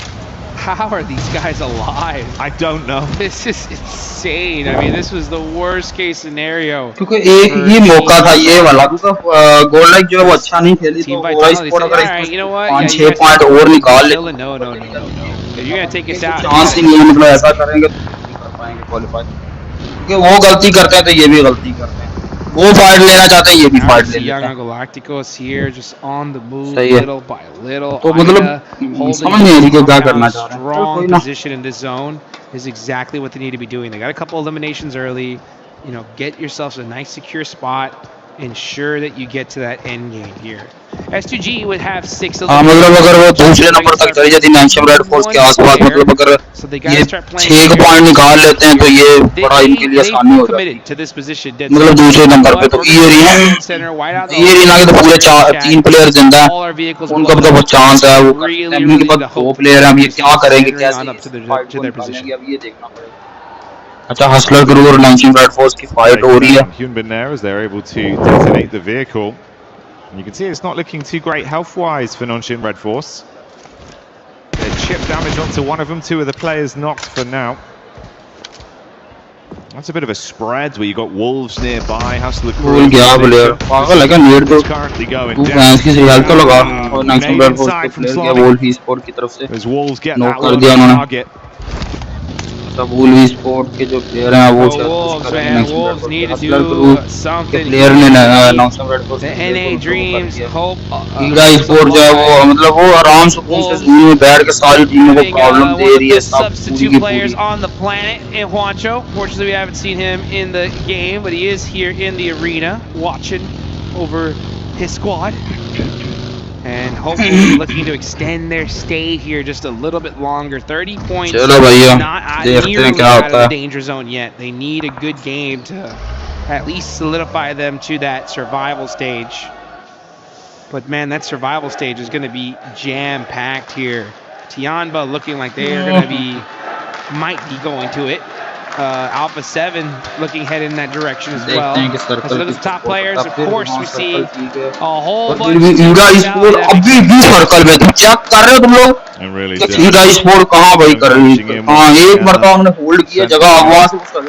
Speaker 8: How are these guys alive?
Speaker 9: I don't know.
Speaker 8: This is insane. I mean, this was the worst case scenario.
Speaker 10: क्योंकि एक ही मौका था ये वाला क्योंकि goal like जो है वो अच्छा नहीं खेली तो HORA स्पोर्ट अगर 5-6 पॉइंट और निकाल ले
Speaker 8: No. If you're going to take us out,
Speaker 10: chance ही नहीं मतलब ऐसा करेंगे तो नहीं कर पाएंगे क्वालीफाई क्योंकि वो गलती करते हैं तो ये भी गलती करते हैं वो फाइट लेना चाहते हैं ये भी फाइट ले लेते हैं
Speaker 8: Galacticos here just on the move little by little.
Speaker 10: तो मतलब समझ नहीं आ रही कि क्या करना चाह रहे हैं
Speaker 8: strong position in this zone is exactly what they need to be doing. They got a couple eliminations early. You know, get yourselves a nice secure spot. Ensure that you get to that end game here. S2G would have 6
Speaker 10: मतलब अगर वो दूसरे number तक चली जाती national red force के आसपास मतलब अगर ये 6 पॉइंट निकाल लेते हैं तो ये बड़ा इनके लिए आसानी हो जाती है मतलब दूसरे नंबर पे तो ये एरिया के तो पूरे 3 प्लेयर जिंदा हैं उनका तो बहुत चांस है वो इनके पास 2 प्लेयर हैं अब ये क्या करेंगे कैसे अब ये देखना पड़ेगा अच्छा हसलर ग्रुप और लंचिंग रेड फोर्स की फाइट हो रही है
Speaker 9: Hyunbin there as they're able to detonate the vehicle. And you can see it's not looking too great health-wise for Nonshin Red Force. Chip damage onto one of them, 2 of the players knocked for now. That's a bit of a spread where you got Wolves nearby. Hustler Crew is currently going down. As Wolves get that one target.
Speaker 10: WE sport के जो player हैं वो
Speaker 8: Wolves, man, Wolves need to do something.
Speaker 10: Player ने announcement को
Speaker 8: the NA Dreams hope
Speaker 10: HORA Esports जो है वो मतलब वो आराम से ज़मीन में बैठ के सारी टीमों को प्रॉब्लम दे रही है सब
Speaker 8: substitute players on the planet in Juancho. Fortunately, we haven't seen him in the game, but he is here in the arena watching over his squad. And hopefully looking to extend their stay here just a little bit longer. 30 points, not nearly out of the danger zone yet. They need a good game to at least solidify them to that survival stage. But man, that survival stage is going to be jam-packed here. Tianba looking like they are going to be, might be going to it. Alpha 7 looking head in that direction as well. Let's look at the top players. Of course, we see a whole bunch of
Speaker 10: HORA Esports अभी भी circle में तुम check कर रहे हो तुम लोग HORA Esports कहाँ भाई कर रही है हाँ एक मरतबा हमने होल्ड किया जगह आवाज उसका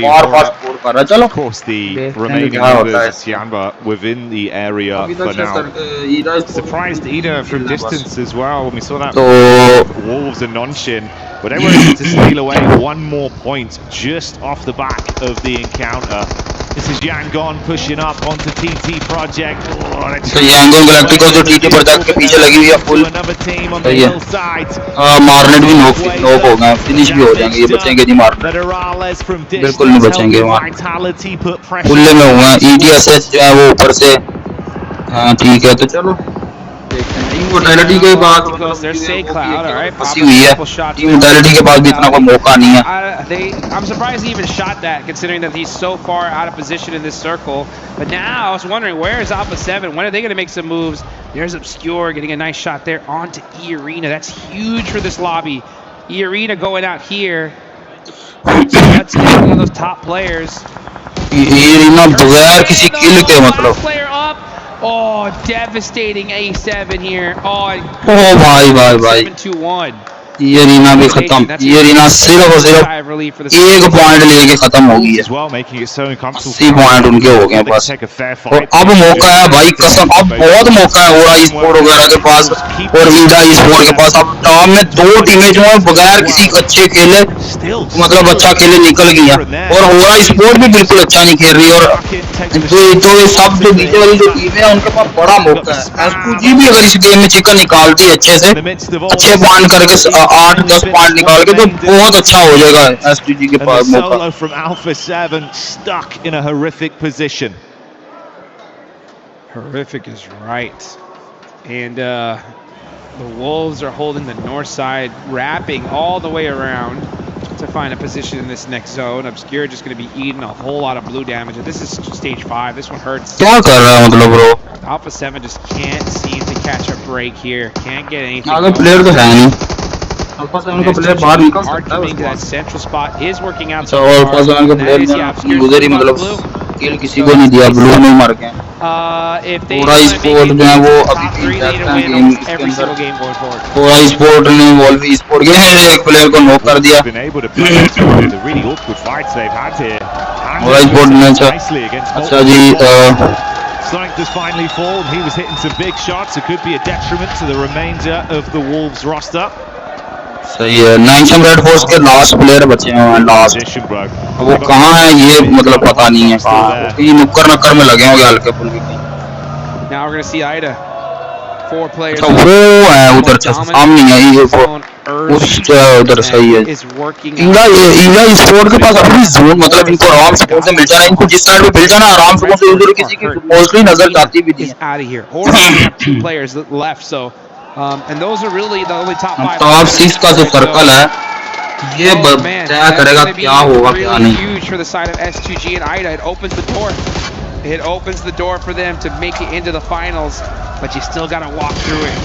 Speaker 10: बार बार स्कोर कर रहा चलो
Speaker 9: of course the remaining members of Tianba within the area for now. Surprised Ida from distance as well when we saw that Wolves and Nonshin, but they were able to steal away one more point just off the back of the encounter. This is Yangon pushing up onto TT Project.
Speaker 10: तो Yangon galactico जो TT project के पीछे लगी हुई है full सही है मार्नेट भी नॉक हो गए फिनिश भी हो जाएंगे ये बचेंगे नहीं मारने बिल्कुल नहीं बचेंगे वहाँ खुले में हुए हैं EDSS जो है वो ऊपर से ठीक है तो चलो इमोर्टैलिटी के बाद फंसी हुई है इमोर्टैलिटी के बाद भी इतना कोई मौका नहीं है
Speaker 8: I'm surprised he even shot that considering that he's so far out of position in this circle. But now I was wondering where is Alpha 7? When are they going to make some moves? There's Obscure getting a nice shot there onto E-Arena. That's huge for this lobby. E-Arena going out here. Let's get one of those top players.
Speaker 10: E-Arena बगैर किसी किल के मतलब
Speaker 8: Oh, devastating A7 here. Oh
Speaker 10: भाई
Speaker 8: 7-2-1.
Speaker 10: ये रीना भी खत्म ये रीना सिर्फ और सिर्फ एक पॉइंट लेके खत्म हो गई है 80 पॉइंट उनके हो गए बस और अब मौका है भाई कसम अब बहुत मौका है HORA Esports वगैरह के पास और HORA Esports के पास अब टॉप में दो टीमें जो है बगैर किसी अच्छे खेले मतलब अच्छा खेले निकल गई हैं और HORA Esports भी बिल्कुल अच्छा नहीं खेल रही और तो ये सब जो बीच वाली जो टीमें हैं उनके पास बड़ा मौका है S2G भी अगर इस गेम में चिकन निकालती है अच्छे से अच्छे पॉइंट करके 8-10 पॉइंट निकाल के तो बहुत अच्छा हो जाएगा S2G के पास मौका
Speaker 9: from Alpha 7 stuck in a horrific position.
Speaker 8: Horrific is right. And the Wolves are holding the north side, wrapping all the way around to find a position in this next zone. Obscure just going to be eating a whole lot of blue damage. And this is stage 5. This one hurts.
Speaker 10: क्या कर रहा है मतलब bro?
Speaker 8: Alpha 7 just can't seem to catch a break here. Can't get anything.
Speaker 10: आगे player तो है नहीं. Alpha 7 का प्लेयर बाहर निकल
Speaker 8: सकता है that central spot is working out.
Speaker 10: So Alpha 7 का प्लेयर उधर ही मतलब किल किसी को नहीं दिया ब्लू में मर गए. HORA Esports जो है वो अभी भी रहता है गेम के अंदर. HORA Esports ने Wolf Esports के एक प्लेयर को नॉक कर दिया. HORA Esports ने अच्छा जी
Speaker 9: Sonic does finally fall. He was hitting some big shots. It could be a detriment to the remainder of the Wolves roster.
Speaker 10: सही है 9 रेड फोर्स के लास्ट प्लेयर बचे हैं लास्ट वो कहाँ है ये मतलब पता नहीं है कहाँ ये नुक्कर नक्कर में लगे होंगे हल्के फुल्के
Speaker 8: Now we're going to see Ida 4 players
Speaker 10: वो है उधर सामने है ये उस उधर सही है HORA Esports के पास अपनी जोन मतलब इनको आराम से से मिल जाना इनको जिस साइड पे मिल जाना आराम से उधर किसी की मोस्टली नजर जाती भी नहीं
Speaker 8: है and those are really the only top 5
Speaker 10: top 6 का जो सर्कल है ये तय करेगा क्या होगा क्या नहीं
Speaker 8: huge for the side of S2G and Ida. It opens the door for them to make it into the finals, but you still got to walk through it.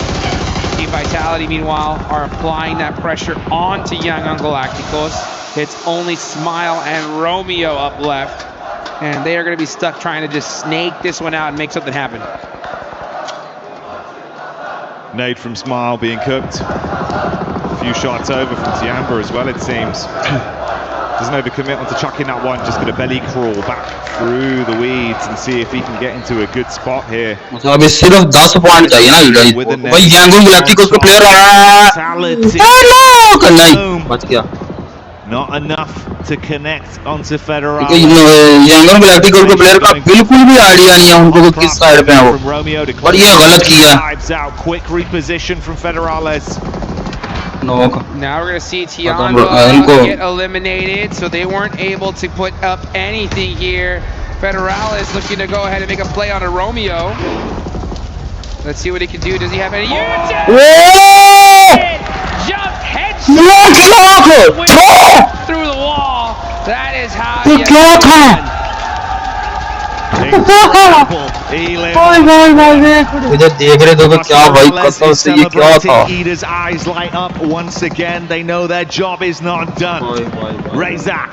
Speaker 8: Team Vitality meanwhile are applying that pressure onto Young Galacticos. It's only Smile and Romeo up left and they are going to be stuck trying to just snake this one out and make something happen.
Speaker 9: Nade from Smile being cooked. A few shots over from Tianba as well, it seems. Doesn't overcommit onto chucking that one. Just going to belly crawl back through the weeds and see if he can get into a good spot here.
Speaker 10: अभी सिर्फ 10 point चाहिए ना भाई Yangon galacticos का player है नहीं बच गया
Speaker 9: Not enough to connect onto Federal.
Speaker 10: Younger galactic के प्लेयर का बिल्कुल भी आइडिया नहीं है उनको किस साइड पे है वो, और ये गलत किया.
Speaker 9: Quick reposition from Federales.
Speaker 8: Now we're going to see Tianva get eliminated, so they weren't able to put up anything here. Federales looking to go ahead and make a play on a Romeo. Let's see what he can do. Does he have any? Jump headshot through the wall. That is how you
Speaker 10: इधर देख रहे थे क्या भाई कसम से ये क्या था.
Speaker 9: Ida's eyes light up once again. They know their job is not done. Razak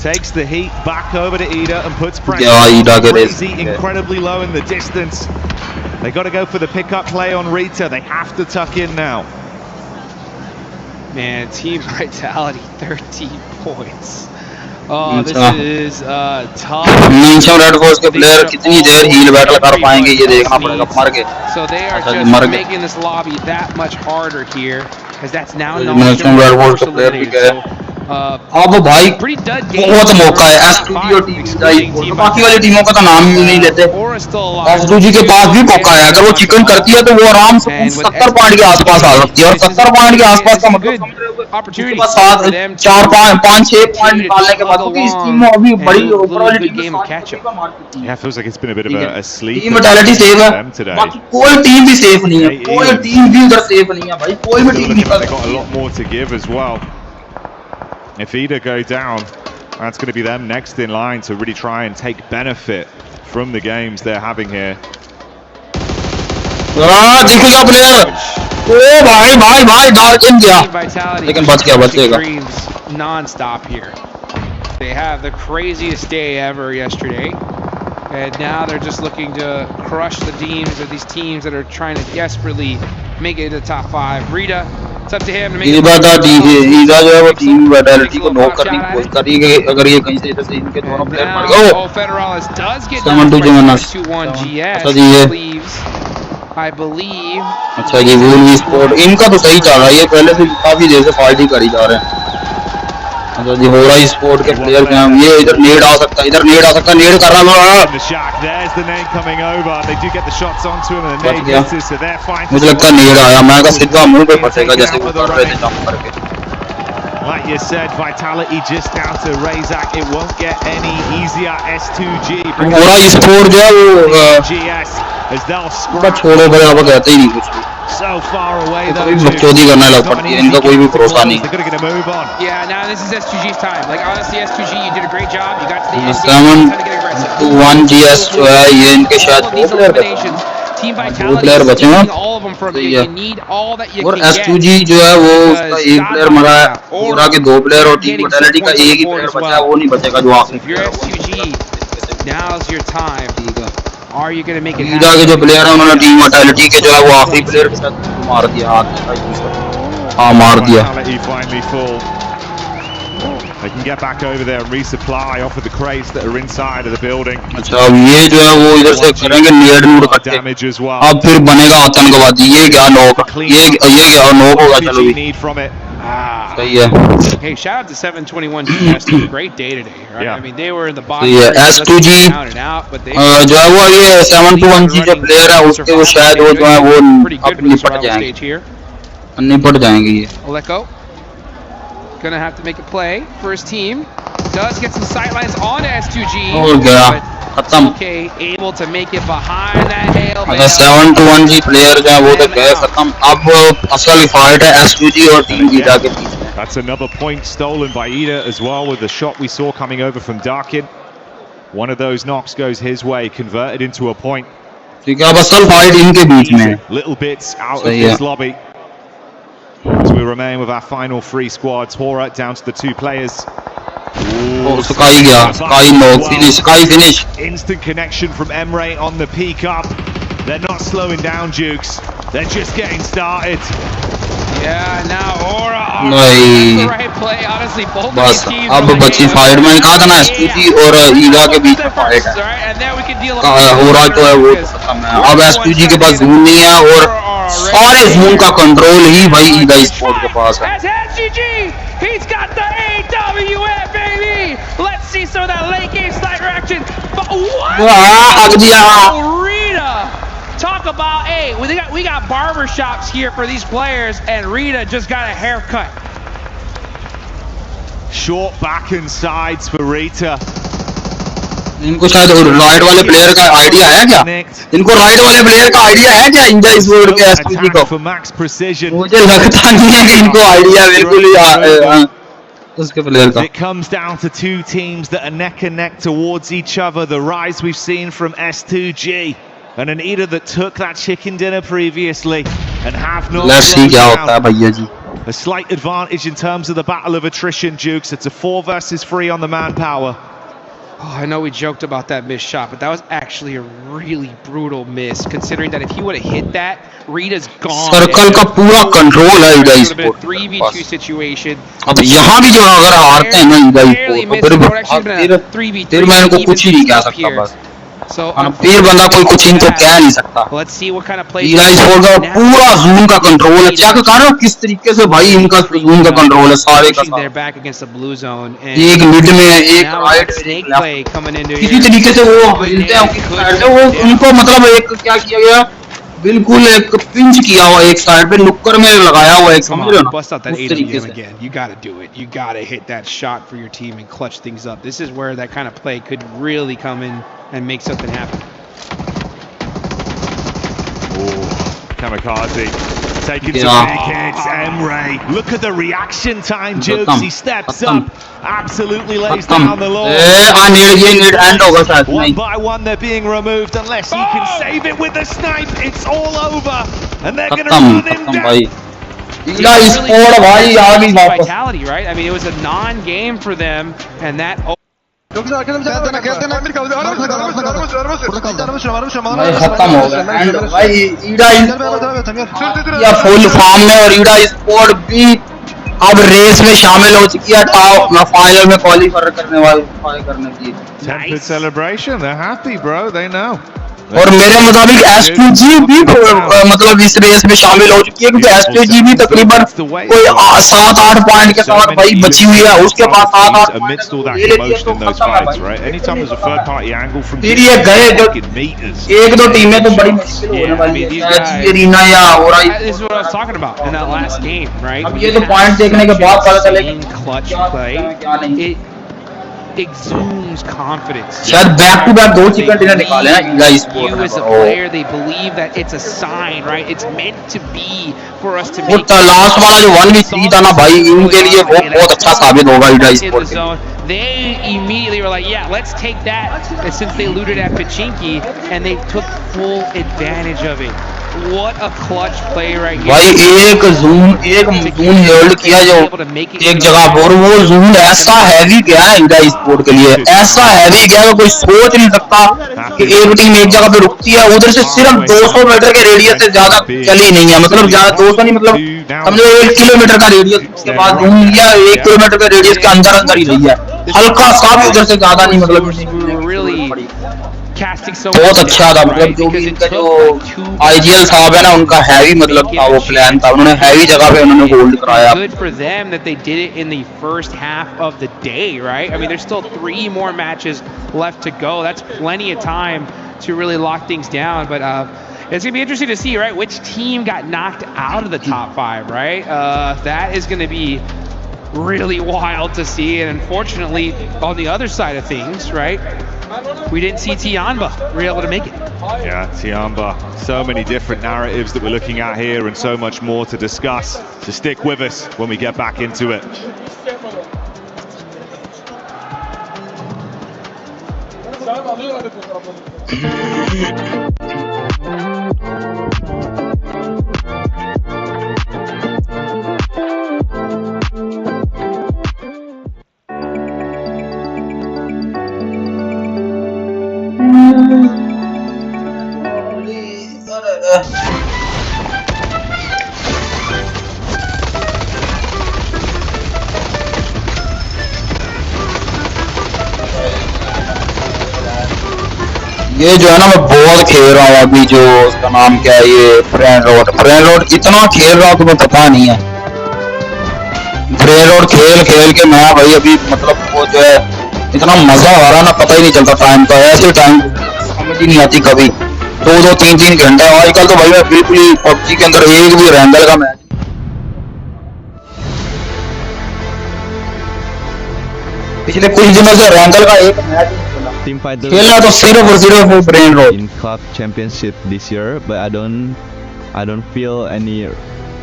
Speaker 9: takes the heat back over to Ida and puts pressure on Raazi incredibly low in the distance. They got to go for the pickup play on Rita. They have to tuck in now.
Speaker 8: Man, team vitality 13 points. Oh, this is tough.
Speaker 10: Red force के player कितनी देर heal battle कर पाएंगे ये देखना पड़ेगा. मर गए.
Speaker 8: So they are just making this lobby that much harder here, because that's now अब भाई बहुत मौका है. S2G और टीम बाकी वाली टीमों का तो नाम ही नहीं लेते. S2G के पास भी मौका है. अगर वो चिकन करती है तो वो आराम से 70 पॉइंट के आसपास आ सकती है, और 70 पॉइंट के आसपास का मतलब 4-5-6 पॉइंट निकालने के बाद, क्योंकि इस टीम में अभी बड़ी ऊपर वाली team
Speaker 9: Yeah, feels like it's been a bit of a sleep.
Speaker 10: Team mentality safe है, बाकी कोई टीम भी सेफ नहीं है. कोई टीम भी उधर सेफ नहीं है भाई. कोई भी टीम नहीं.
Speaker 9: They've got a lot more to give as well. If Ida go down, that's going to be them next in line to really try and take benefit from the games they're having here.
Speaker 10: दिखेगा player. ओ भाई भाई भाई डार्किन गया, लेकिन बच गया.
Speaker 8: Non-stop here. They have the craziest day ever yesterday, and now they're just looking to crush the teams, or these teams that are trying to desperately make it to the top 5. Rita, it's up to him to make it.
Speaker 10: ईदा जो है वो team vitality को knock करने की कोशिश कर रही है. अगर ये कहीं से इधर से इनके दोनों प्लेयर मर गए.
Speaker 8: Oh, Federales does get 2-1 GS. I believe.
Speaker 10: अच्छा जी, वूल स्पोर्ट इनका तो सही चल रहा है. ये पहले से काफी देर से फाइट ही करी जा रहे हैं. अच्छा जी, होरा स्पोर्ट के प्लेयर हैं. ये इधर नेड आ सकता है, इधर नेड आ सकता है. नेड कर रहा है. मुझे लगता है नेड आया. मैं का सीधा मुंह पे फंसेगा जैसे वो कर रहे थे जंप करके.
Speaker 9: Like you said, vitality just down to Razak. It won't get any easier. S2G.
Speaker 10: होरा स्पोर्ट जो है वो
Speaker 9: GS as they'll
Speaker 10: बस छोड़ो भाई, अब कहते ही नहीं कुछ.
Speaker 9: So far away though.
Speaker 10: बकचोदी करने लग पड़ती है. इनका कोई भी भरोसा नहीं.
Speaker 8: Yeah, now this is S2G's time. Like honestly, S2G, you did a great job. You got to the end.
Speaker 10: 7-1 GS जो है ये इनके शायद
Speaker 8: Team vitality all of them from it. You need all that you
Speaker 10: और
Speaker 8: can get.
Speaker 10: S2G जो है वो उसका एक प्लेयर मरा है. होरा के 2 प्लेयर और टीम वाइटैलिटी का एक ही प्लेयर बचा है. वो नहीं बचेगा जो आखिरी.
Speaker 8: If you're S2G, now's your time. Are you going to make it happen?
Speaker 10: ईदा के जो प्लेयर है उन्होंने टीम वाइटैलिटी के जो है वो आखिरी प्लेयर के साथ मार दिया. हाँ मार दिया.
Speaker 9: They can get back over there and resupply off of the crates that are inside of the building.
Speaker 10: अच्छा, अब ये जो है वो इधर से करेंगे नेड नूड करके. अब फिर बनेगा आतंकवादी. ये क्या नॉक, ये क्या नॉक होगा. चलो भी सही है.
Speaker 8: Hey, shout out to 721 GS. Great day today, right?
Speaker 9: Yeah.
Speaker 8: I mean, they were in the bottom.
Speaker 10: ये S2G जो है वो ये 721G जो प्लेयर है उसके वो शायद वो जो है वो अब निपट जाएंगे. निपट जाएंगे ये.
Speaker 8: Oleko gonna have to make a play for his team. Does get some sightlines on S2G.
Speaker 10: हो गया खत्म.
Speaker 8: Okay, able to make it behind that hail.
Speaker 10: अच्छा, 721G प्लेयर जो है वो तो गए खत्म. अब असल फाइट है S2G और टीम ईदा के बीच.
Speaker 9: That's another point stolen by Ida as well, with the shot we saw coming over from Darkin. One of those knocks goes his way, converted into a point.
Speaker 10: ठीक है, अब असल fight इनके बीच में.
Speaker 9: Little bits out of this lobby. As we remain with our final 3 squads, HORA down to the 2 players.
Speaker 10: Sky gaya, Sky no finish, Sky finish.
Speaker 9: Instant connection from Emre on the peak up. They're not slowing down, Dukes. They're just getting started.
Speaker 8: Yeah, now HORA
Speaker 10: on
Speaker 8: the right play. Honestly, both
Speaker 10: बस अब बची fight. मैंने कहा था ना S2G और ईदा के बीच में फाइट है. HORA तो है वो खत्म है. अब S2G के पास जून नहीं है और सारे जून का कंट्रोल ही भाई ईदा स्पोर्ट के पास है.
Speaker 8: He's got the 8 fortune. But what? Rita! Talk about, hey, we got barber shops here for these players, and Rita just got a haircut.
Speaker 9: Short back and sides for Rita.
Speaker 10: इनको शायद right वाले player का idea है क्या? इनको right वाले player का idea है क्या इंडिया इस बोर्ड के एसपीजी को? मुझे लगता नहीं है कि इनको आइडिया बिल्कुल ही उसके प्लेयर का.
Speaker 9: It comes down to two teams that are neck and neck towards each other. The rise we've seen from S2G and an Ida that took that chicken dinner previously and have not.
Speaker 10: Let's see क्या होता है भैया जी.
Speaker 9: A slight advantage in terms of the battle of attrition, Jukes. It's a 4 versus 3 on the manpower.
Speaker 8: Oh, I know we joked about that missed shot, but that was actually a really brutal miss, considering that if he would have hit that, Rita's gone.
Speaker 10: Circle का पूरा control है इधर इस board.
Speaker 8: 3v2 situation.
Speaker 10: अब यहाँ भी जो अगर हारते हैं ना इधर फिर मैं इनको कुछ ही नहीं कह सकता बस. फिर बंदा कुछ इनको कह नहीं सकता. इधर इस बोर्ड का पूरा जून का कंट्रोल है. चेक करो किस तरीके से भाई इनका जून का कंट्रोल है सारे का. एक मिड में एक राइट किसी तरीके से वो हिलते हैं वो उनको मतलब एक क्या किया गया बिल्कुल एक पिंच किया हुआ एक साइड पे नुक्कर में लगाया हुआ एक समझ रहे हो ना उस तरीके से.
Speaker 8: You got to do it. You got to hit that shot for your team and clutch things up. This is where that kind of play could really come in and make something happen.
Speaker 9: Oh, Kamikaze taking some big hits. Emre, look at the reaction time, Jukes. He steps up, absolutely lays down the law. One by one, they're being removed unless he can save it with the snipe. It's all over, and they're going to run him down.
Speaker 8: Vitality, right? I mean, it was a non-game for them, and that.
Speaker 10: खत्म हो गया भाई. ईडा या full form में और ईडा sport भी अब race में शामिल हो चुकी है टॉप फाइनल में क्वालीफाई करने के लिए.
Speaker 9: Celebration, they're happy, bro. They know.
Speaker 10: और मेरे मुताबिक S2G भी मतलब इस रेस में शामिल हो चुकी है क्योंकि S2G भी तकरीबन कोई 7-8 पॉइंट के साथ भाई बची हुई है. उसके पास 7-8
Speaker 9: amidst all that commotion in those fights, right? Anytime there's a third party angle from
Speaker 10: फिर ये गए जो एक दो टीमें तो बड़ी मुश्किल होने वाली है. एरिना या HORA
Speaker 8: This is what I was talking about in that last game, right?
Speaker 10: अब ये तो पॉइंट देखने के बाद पता चलेगा
Speaker 8: clutch play. It exudes confidence.
Speaker 10: शायद back to back 2 chicken dinner निकाले हैं India sport.
Speaker 8: You as a player, they believe that it's a sign, right? It's meant to be for us to make.
Speaker 10: वो last वाला जो 1v3 था ना भाई इनके लिए वो बहुत अच्छा साबित होगा इंडिया स्पोर्ट के लिए.
Speaker 8: They immediately were like, yeah, let's take that. And since they looted at Pachinki and they took full advantage of it. What a clutch play right here.
Speaker 10: भाई एक जून होल्ड किया जो एक जगह पर वो जून ऐसा हैवी गया है इंडिया स्पोर्ट के लिए. ऐसा हैवी गया कि कोई सोच नहीं सकता कि एक टीम एक जगह पे रुकती है. उधर से सिर्फ 200 मीटर के रेडियस से ज्यादा चली नहीं है. मतलब ज्यादा 200 नहीं मतलब समझो 1 किलोमीटर का रेडियस. उसके बाद जून लिया 1 किलोमीटर के रेडियस के अंदर ही रही है. हल्का सा भी उधर से ज्यादा नहीं मतलब बहुत अच्छा था. मतलब जो भी इनका जो आईजीएल साहब है ना उनका हैवी मतलब था वो प्लान था. उन्होंने हैवी जगह पे उन्होंने होल्ड कराया.
Speaker 8: Good for them that they did it in the first half of the day, right? I mean, there's still 3 more matches left to go. That's plenty of time to really lock things down. But it's gonna be interesting to see, right? Which team got knocked out of the top 5, right? That is gonna be really wild to see. And unfortunately, on the other side of things, right? We didn't see Tianba really able to make it.
Speaker 9: Yeah, Tianba. So many different narratives that we're looking at here and so much more to discuss. So stick with us when we get back into it.
Speaker 10: ये जो है ना मैं बहुत खेल रहा हूँ अभी. जो उसका नाम क्या है ये फ्रेंड रोड इतना खेल रहा हूँ तुम्हें पता नहीं है. फ्रेंड रोड खेल के मैं भाई अभी मतलब वो जो है इतना मजा आ रहा ना पता ही नहीं चलता टाइम का ऐसे टाइम समझ ही नहीं आती कभी 2-2 3-3 घंटे आजकल तो भाई मैं बिल्कुल ही PUBG के अंदर एक भी रैंडल का मैच पिछले कुछ दिनों से रैंडल का एक मैच
Speaker 16: Team Fighter
Speaker 10: खेलना तो सिर्फ और सिर्फ brain role
Speaker 16: in club championship this year, but I don't feel any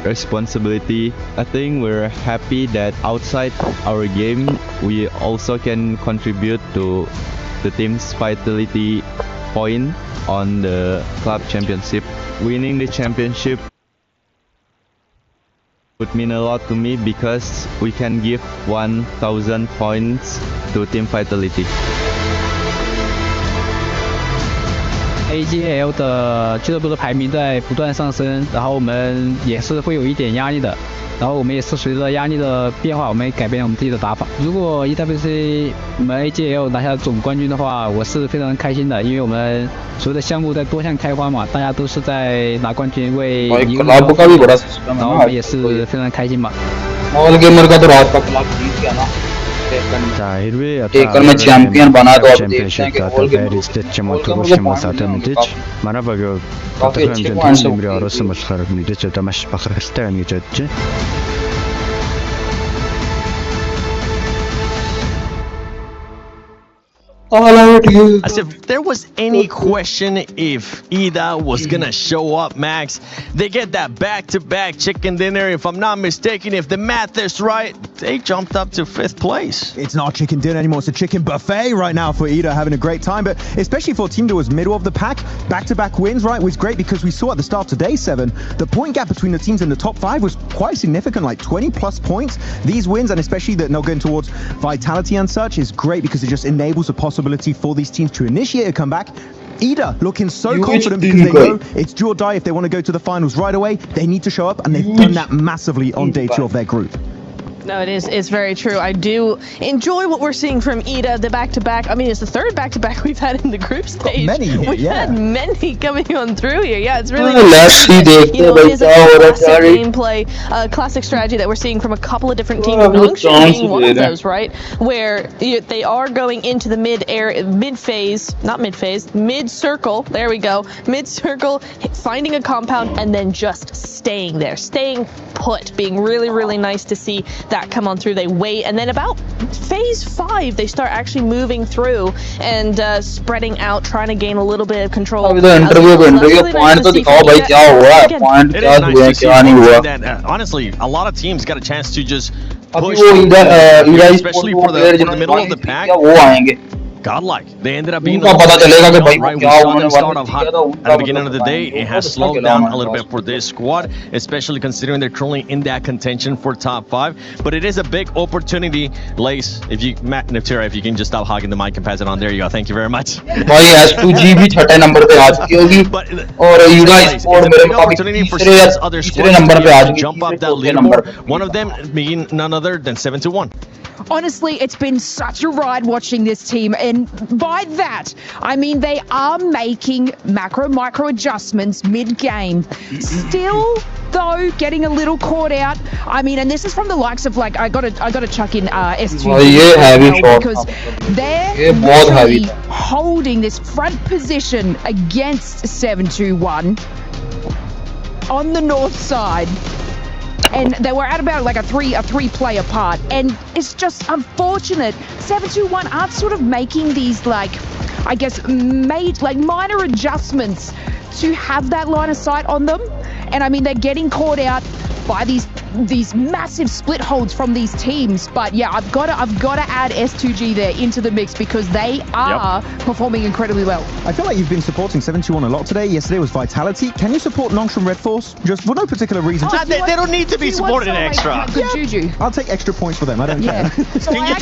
Speaker 16: responsibility. I think we're happy that outside our game we also can contribute to the team's vitality point on the club championship. Winning the championship would mean a lot to me because we can give 1000 points to team vitality.
Speaker 17: AGL 的俱乐部的排名在不断上升，然后我们也是会有一点压力的，然后我们也是随着压力的变化，我们也改变了我们自己的打法。如果 EWC 我们 AGL 拿下总冠军的话，我是非常开心的，因为我们所有的项目在多项开花嘛，大家都是在拿冠军为赢，然后我们也是非常开心嘛。
Speaker 10: एक में champion बना तो आप देखते हैं कि whole game काफी अच्छे points हैं
Speaker 6: As if there was any question if Ida was gonna show up, Max. They get that back-to-back chicken dinner. If I'm not mistaken, if the math is right, they jumped up to 5th place.
Speaker 3: It's not chicken dinner anymore, it's a chicken buffet right now for Ida, having a great time. But especially for a team that was middle of the pack, back-to-back wins, right, was great because we saw at the start of day 7, the point gap between the teams in the top 5 was quite significant, like 20 plus points. These wins, and especially that not going towards vitality and such, is great because it just enables a possibility for these teams to initiate a comeback. Ida looking so confident because they know it's do or die. If they want to go to the finals right away, they need to show up, and they've done that massively on day 2 of their group.
Speaker 5: No, it's very true. I do enjoy what we're seeing from Ida, the back-to-back. I mean, it's the 3rd back-to-back we've had in the group stage. We've had many coming on through here. Yeah, it's really it is a classic gameplay, classic strategy that we're seeing from a couple of different teams. Nongshim being one of those, right? Where they are going into the mid-circle. There we go. Mid-circle, finding a compound, and then just staying there, staying put, being really, really nice to see that come on through. They wait, and then about phase 5 they start actually moving through and spreading out, trying to gain a little bit of control.
Speaker 6: Honestly, a lot of teams got a chance to just push, especially for the middle of the pack. Godlike. They ended up being right. We saw them start off hot at the beginning of the day. It has slowed down a little bit for this squad, especially considering they're currently in that contention for top 5. But it is a big opportunity. Lace, if you, Matt Neftera, if you can just stop hogging the mic and pass it on. There you go. Thank you very much.
Speaker 10: S2G भी छठे number पे आ चुकी होगी और HORA Esports मेरे
Speaker 6: opportunity for six other squads to jump up that leaderboard. One of them being none other than 7-1.
Speaker 7: Honestly, it's been such a ride watching this team, and by that, I mean they are making micro adjustments mid-game. Still, though, getting a little caught out. I mean, and this is from the likes of, like, I gotta chuck in S2G because they're literally holding this front position against 7-2-1 on the north side. And they were at about like a three player part, and it's just unfortunate 7-2-1 aren't sort of making these, like, I guess, made like minor adjustments to have that line of sight on them. And I mean, they're getting caught out by these massive split holds from these teams. But yeah, I've got to add S2G there into the mix because they are performing incredibly well.
Speaker 3: I feel like you've been supporting 7-2-1 a lot today. Yesterday was Vitality. Can you support Nongshim Red Force? Just for no particular reason.
Speaker 6: They don't need to be supported extra.
Speaker 7: Good juju.
Speaker 3: I'll take extra points for them. I don't care.
Speaker 7: So
Speaker 6: can you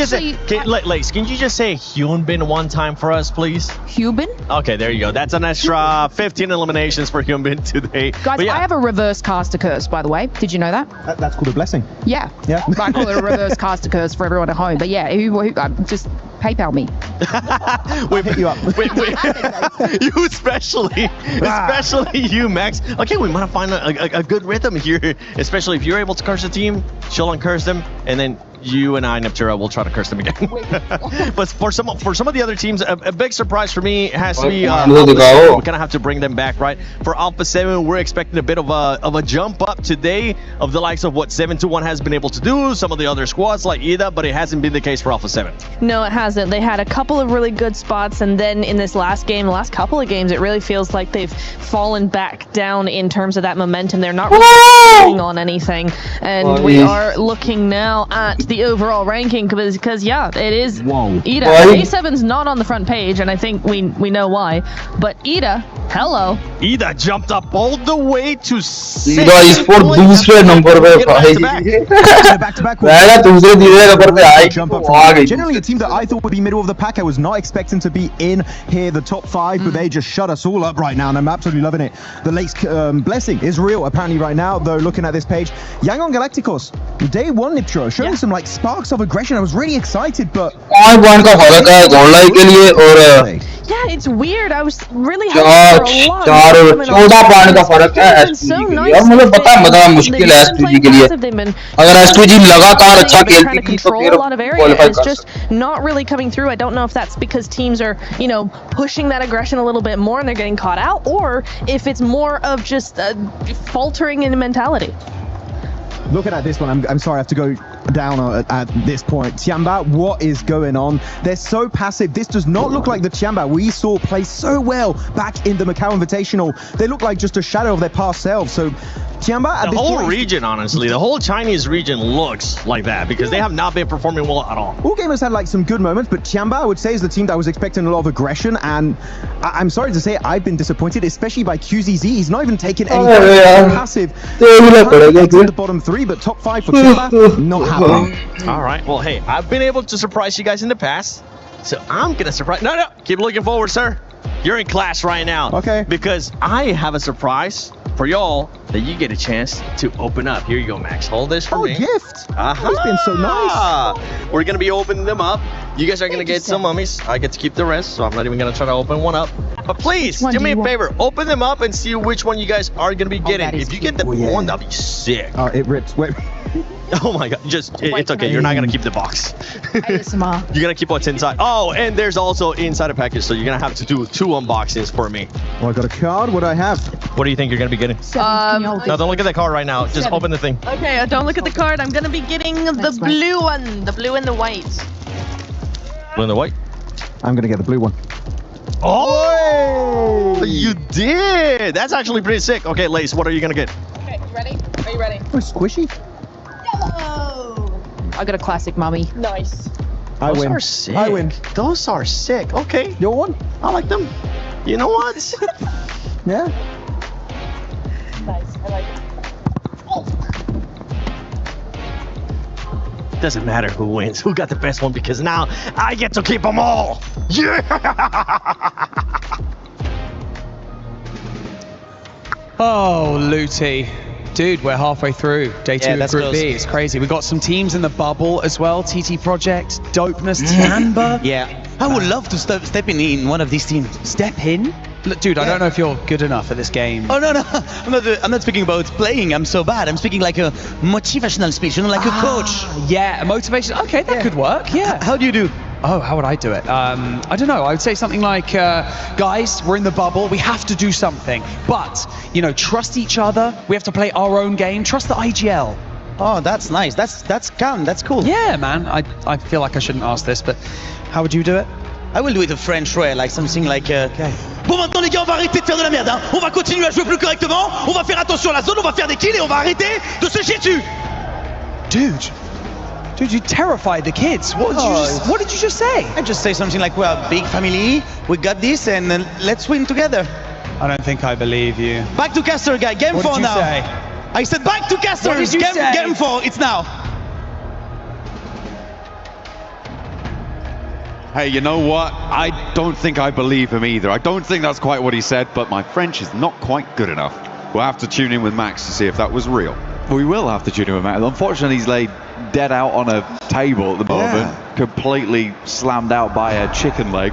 Speaker 6: just say Hyunbin one time for us, please?
Speaker 7: Hyunbin?
Speaker 6: Okay, there you go. That's an extra 15 eliminations for Hyunbin today.
Speaker 7: Guys, I have a reverse caster curse, by the way. Did you know that?
Speaker 3: That's called a blessing.
Speaker 7: Yeah. I call it a reverse caster curse for everyone at home. But yeah, just PayPal me.
Speaker 3: We'll hit you up.
Speaker 6: You especially you, Max. Okay, we might find a good rhythm here, especially if you're able to curse a team, she'll uncurse them, and then you and I, Neptura, will try to curse them again. But for some of the other teams, a big surprise for me has to be we're gonna have to bring them back, right? For Alpha 7, we're expecting a bit of a jump up today of the likes of what 721 has been able to do, some of the other squads like Ida, but it hasn't been the case for Alpha 7.
Speaker 5: No, it hasn't. They had a couple of really good spots, and then in this last game, the last couple of games, it really feels like they've fallen back down in terms of that momentum. They're not really on anything, and we are looking now at the overall ranking because yeah, it is Ida. A7's not on the front page, and I think we know why. But Ida, hello.
Speaker 6: Ida jumped up all the way to 6.
Speaker 10: Ida Esports दूसरे number पे
Speaker 3: back-to-back.
Speaker 10: दूसरे number पे आई
Speaker 3: jump up from generally a team that I thought would be middle of the pack. I was not expecting to be in here, the top 5, but they just shut us all up right now, and I'm absolutely loving it. The late's blessing is real apparently right now, though. Looking at this page, Yangon Galacticos, day 1 Niptro, showing some like sparks of aggression. I was really excited, but
Speaker 5: yeah, it's weird. I was really happy for a lot. So nice.
Speaker 10: मुझे पता है मतलब मुश्किल है S2G के लिए अगर S2G लगातार अच्छा खेलती थी तो फिर qualify
Speaker 5: it's just not really coming through. I don't know if that's because teams are, you know, pushing that aggression a little bit more and they're getting caught out, or if it's more of just faltering in mentality.
Speaker 3: Looking at this one, I'm sorry I have to go down at this point. Tiamba, what is going on? They're so passive. This does not look like the Tiamba we saw play so well back in the Macau Invitational. They look like just a shadow of their past selves. So Tiamba,
Speaker 6: the whole region, honestly, the whole Chinese region looks like that because they have not been performing well at all.
Speaker 3: All gamers had like some good moments, but Tiamba, I would say, is the team that was expecting a lot of aggression, and I'm sorry to say I've been disappointed, especially by QZZ. He's not even taken any passive. The bottom 3, but top 5 for Tiamba, not happening.
Speaker 6: All right, well, hey, I've been able to surprise you guys in the past, so I'm gonna surprise. No, keep looking forward, sir. You're in class right now.
Speaker 3: Okay.
Speaker 6: Because I have a surprise for y'all that you get a chance to open up. Here you go, Max. Hold this for me.
Speaker 3: Gift. It's been so nice.
Speaker 6: We're gonna be opening them up. You guys are gonna get some mummies. I get to keep the rest, so I'm not even gonna try to open one up. But please, do me a favor. Open them up and see which one you guys are gonna be getting. If you get the one, that'd be sick.
Speaker 3: Oh, it rips. Wait.
Speaker 6: Oh my god, it's okay. You're not gonna keep the box. You're gonna keep what's inside. Oh, and there's also inside a package, so you're gonna have to do 2 unboxings for me.
Speaker 3: Oh, I got a card. What do I have?
Speaker 6: What do you think you're gonna be getting? No, don't look at the card right now. Just open the thing.
Speaker 5: Okay, don't look at the card. I'm gonna be getting the blue one, the blue and the white.
Speaker 6: Blue and the white?
Speaker 3: I'm gonna get the blue one.
Speaker 6: Oh, you did. That's actually pretty sick. Okay, Lace, what are you gonna get?
Speaker 5: Okay, you ready? Are you ready?
Speaker 3: Oh, squishy.
Speaker 5: Yellow.
Speaker 7: I got a classic mummy.
Speaker 5: Nice.
Speaker 6: Those are sick.
Speaker 3: I win.
Speaker 6: Those are sick. Okay.
Speaker 3: Your one?
Speaker 6: I like them. You know what?
Speaker 3: Yeah.
Speaker 5: Nice. I like it.
Speaker 6: Doesn't matter who wins, who got the best one, because now I get to keep them all. Yeah.
Speaker 8: Oh, Looty. Dude, we're halfway through. Day 2 of Group B. It's crazy. We've got some teams in the bubble as well. TT Project, Dopeness, Tiamba.
Speaker 18: Yeah. I would love to step in one of these teams.
Speaker 8: Step in? Look, dude, I don't know if you're good enough at this game.
Speaker 18: Oh, no. I'm not speaking about playing. I'm so bad. I'm speaking like a motivational speech, you know, like a coach.
Speaker 8: Yeah, a motivation. Okay, that could work. Yeah.
Speaker 18: How do you do?
Speaker 8: Oh, how would I do it? I don't know. I would say something like, guys, we're in the bubble. We have to do something. But, you know, trust each other. We have to play our own game. Trust the IGL.
Speaker 18: Oh, that's nice. That's calm. That's cool.
Speaker 8: Yeah, man. I feel like I shouldn't ask this, but how would you do it?
Speaker 18: I will do it a French way, like something like... Bon, maintenant les gars, on va arrêter de faire de la merde, hein. On va continuer à jouer plus correctement, on va faire attention à la zone, on va faire des kills et on va arrêter de se chier dessus.
Speaker 8: Dude, you terrified the kids. What did you just say?
Speaker 18: I just say something like, we're a big family, we got this, and let's win together.
Speaker 8: I don't think I believe you.
Speaker 18: Back to caster, guy. Game 4 now.
Speaker 8: Say?
Speaker 18: I said back to caster.
Speaker 8: What did you say?
Speaker 18: Game 4, it's now.
Speaker 9: Hey, you know what? I don't think I believe him either. I don't think that's quite what he said, but my French is not quite good enough. We'll have to tune in with Max to see if that was real.
Speaker 15: We will have to tune in with Max. Unfortunately, he's laid dead out on a table at the moment, completely slammed out by a chicken leg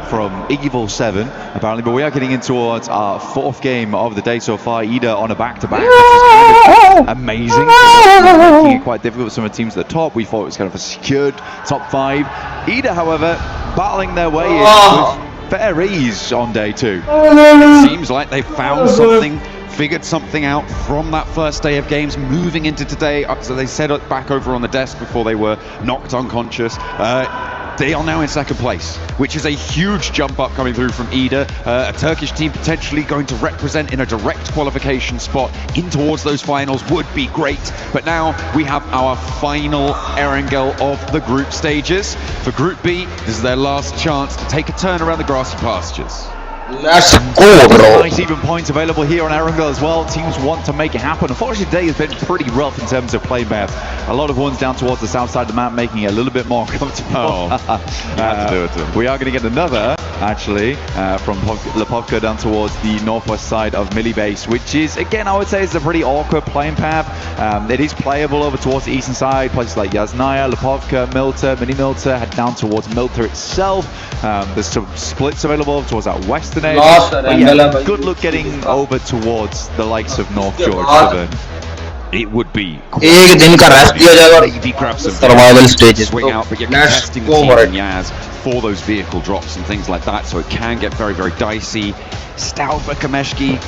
Speaker 15: from Evil 7, apparently. But we are getting in towards our 4th game of the day so far. Ida on a back-to-back, which is kind of amazing. Making it quite difficult for some of the teams at the top. We thought it was kind of a secured top 5. Ida, however, battling their way in with fair ease on day 2.
Speaker 9: It seems like they found something, figured something out from that first day of games, moving into today. So they set it back over on the desk before they were knocked unconscious. They are now in 2nd place, which is a huge jump up coming through from Ida. A Turkish team potentially going to represent in a direct qualification spot in towards those finals would be great. But now we have our final Erangel of the group stages. For Group B, this is their last chance to take a turn around the grassy pastures.
Speaker 10: Let's go, bro.
Speaker 15: Nice even points available here on Erangel as well. Teams want to make it happen. Unfortunately, today has been pretty rough in terms of play maps. A lot of ones down towards the south side of the map, making it a little bit more comfortable.
Speaker 9: You have to do it to them.
Speaker 15: We are going to get another, actually, from Lepovka down towards the northwest side of Millie Base, which is, again, I would say is a pretty awkward playing path. It is playable over towards the eastern side. Places like Yasnaya, Lepovka, Milta, Mini Milta, head down towards Milta itself. There's some splits available towards that western edge. Yeah, good luck getting over towards the likes of North George.
Speaker 9: It would be
Speaker 10: एक दिन का rest दिया जाएगा
Speaker 9: maybe grab some
Speaker 10: survival stages.
Speaker 9: Swing out, but you're contesting the team in Yaz for those vehicle drops and things like that, so it can get very, very dicey. Stout for Kameshki,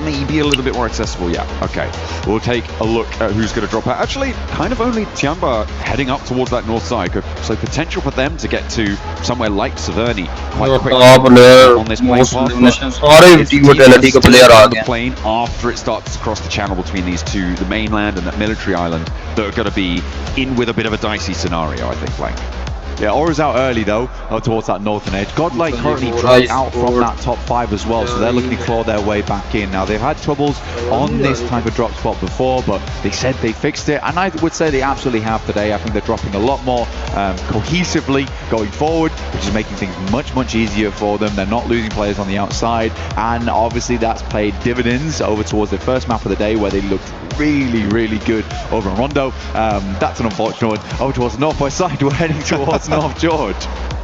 Speaker 9: maybe a little bit more accessible. Yeah, okay. We'll take a look at who's going to drop out. Actually, kind of only Tianba heading up towards that north side, so potential for them to get to somewhere like Severny quite quickly on this plane path. The plane after it starts to cross the channel between these two, the mainland and that military island, that are going to be in with a bit of a dicey scenario, I think, playing.
Speaker 15: Yeah, Aura's out early though, towards that northern edge. Godlike currently dropped out from that top 5 as well, so they're looking to claw their way back in. Now, they've had troubles on this type of drop spot before, but they said they fixed it, and I would say they absolutely have today. I think they're dropping a lot more cohesively going forward, which is making things much, much easier for them. They're not losing players on the outside, and obviously that's paid dividends over towards the first map of the day where they looked really, really good over in Rondo. That's an unfortunate one. Over towards the northwest side, we're heading towards North George.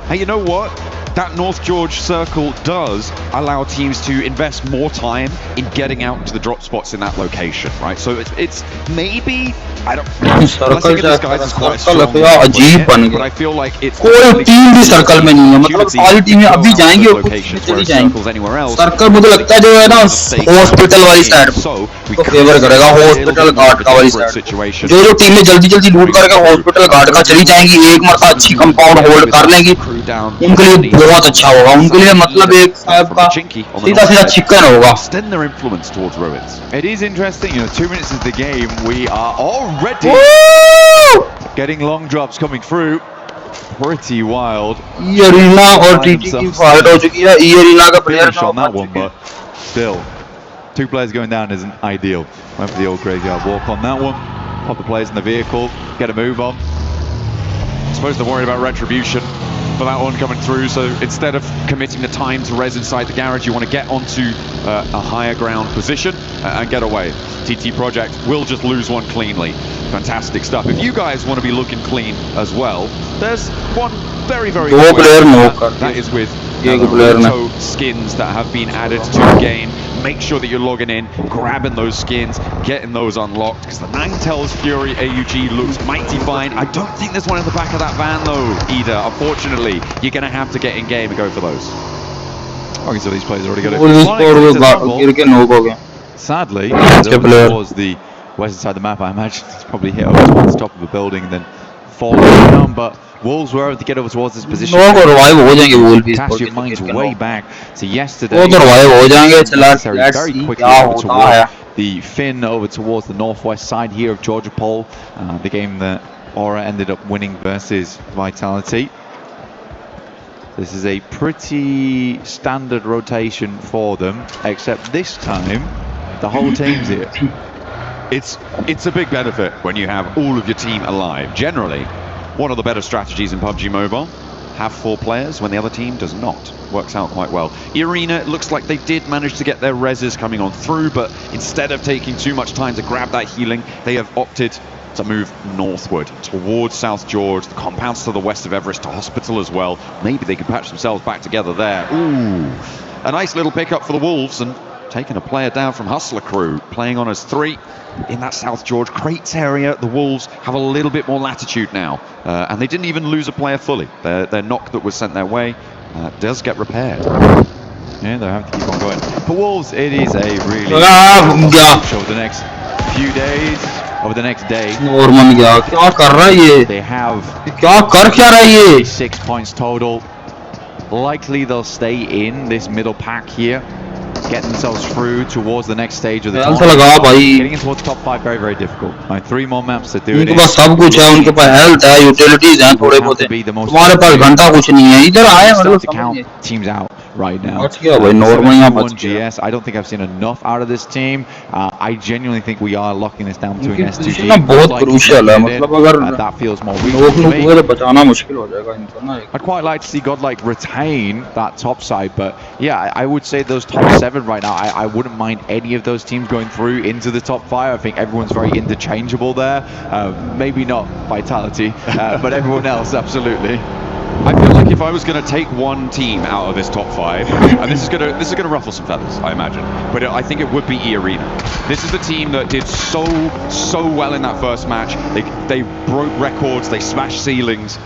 Speaker 9: Hey, you know what? That North George circle does allow teams to invest more time in getting out to the drop spots in that location, right? So it's maybe, I don't think this guys is quite strong, but I feel like it's
Speaker 10: कोई team भी circle में नहीं है, मतलब सारी टीमें अभी जाएंगी और कुछ चली जाएंगी. सर्कल मुझे लगता है जो है ना हॉस्पिटल वाली साइड को फेवर करेगा, हॉस्पिटल गार्ड का वाली साइड. जो टीमें जल्दी जल्दी लूट करके हॉस्पिटल गार्ड का चली जाएंगी, एक मरतबा अच्छी कंपाउंड होल्ड कर लेंगी, उनके लिए बहुत अच्छा होगा. उनके लिए मतलब एक टाइप का सीधा सीधा चिकन होगा.
Speaker 9: Extend their influence towards ruins.
Speaker 15: It is interesting, 2 minutes into the game, we are already getting long drops coming through. Pretty wild.
Speaker 10: Arena और TT की फाइट हो चुकी है. Arena का player
Speaker 15: on that one, but still, 2 players going down isn't ideal. Went for the old graveyard walk on that one. Pop the players in the vehicle, get a move on.
Speaker 9: I suppose they're worried about retribution for that one coming through, so instead of committing the time to res inside the garage, you want to get onto a higher ground position and get away. TT Project will just lose one cleanly. Fantastic stuff. If you guys want to be looking clean as well, there's one very, very good way. That is with Urdu skins that have been added to the game. Make sure that you're logging in, grabbing those skins, getting those unlocked, because the Ninetales Fury AUG looks mighty fine. I don't think there's one in the back of that van though, Ida. Unfortunately, you're going to have to get in game and go for those.
Speaker 15: Okay, so these players already got it. Sadly, towards the western side of the map, I imagine it's probably hit over towards the top of a building and then falling down, but Wolves were able to get over towards this position. Cast your minds way back to yesterday. Very quickly over towards the Finn over towards the northwest side here of Georgia Pole, the game that Aura ended up winning versus Vitality. This is a pretty standard rotation for them, except this time the whole team's here.
Speaker 9: It's a big benefit when you have all of your team alive. Generally, one of the better strategies in PUBG Mobile, have 4 players when the other team does not. Works out quite well. Arena, it looks like they did manage to get their reses coming on through, but instead of taking too much time to grab that healing, they have opted
Speaker 19: to move northward towards South George, the compounds to the west of Everest Hospital as well. Maybe they could patch themselves back together there. Ooh, a nice little pickup for the Wolves, and taking a player down from Hustler Crew, playing on as 3 in that South George crates area. The Wolves have a little bit more latitude now, and they didn't even lose a player fully. Their knock that was sent their way does get repaired. Yeah, they have to keep on going. For Wolves, it is a really over the next few days, over the next day. They have 6 points total. Likely they'll stay in this middle pack here, get themselves through towards the next stage of the tournament. Getting in towards top 5 very, very difficult. 3 more maps to do it in.
Speaker 10: सब कुछ है, उनके पास health है, utilities हैं थोड़े बहुत है, तुम्हारे पास घंटा कुछ नहीं है, इधर आए मतलब
Speaker 19: to count teams out right now.
Speaker 10: GS,
Speaker 19: I don't think I've seen enough out of this team. I genuinely think we are locking this down between S2G.
Speaker 10: बहुत crucial है, मतलब अगर
Speaker 19: that feels more
Speaker 10: लोग हुए तो बचाना मुश्किल हो जाएगा इनको ना.
Speaker 19: I'd quite like to see Godlike retain that top side, but yeah, I would say those top 7 right now, I wouldn't mind any of those teams going through into the top 5. I think everyone's very interchangeable there. Maybe not Vitality, but everyone else, absolutely. I feel like if I was going to take one team out of this top 5, and this is going to ruffle some feathers, I imagine, but I think it would be E-Arena. This is the team that did so well in that first match. They broke records, they smashed ceilings,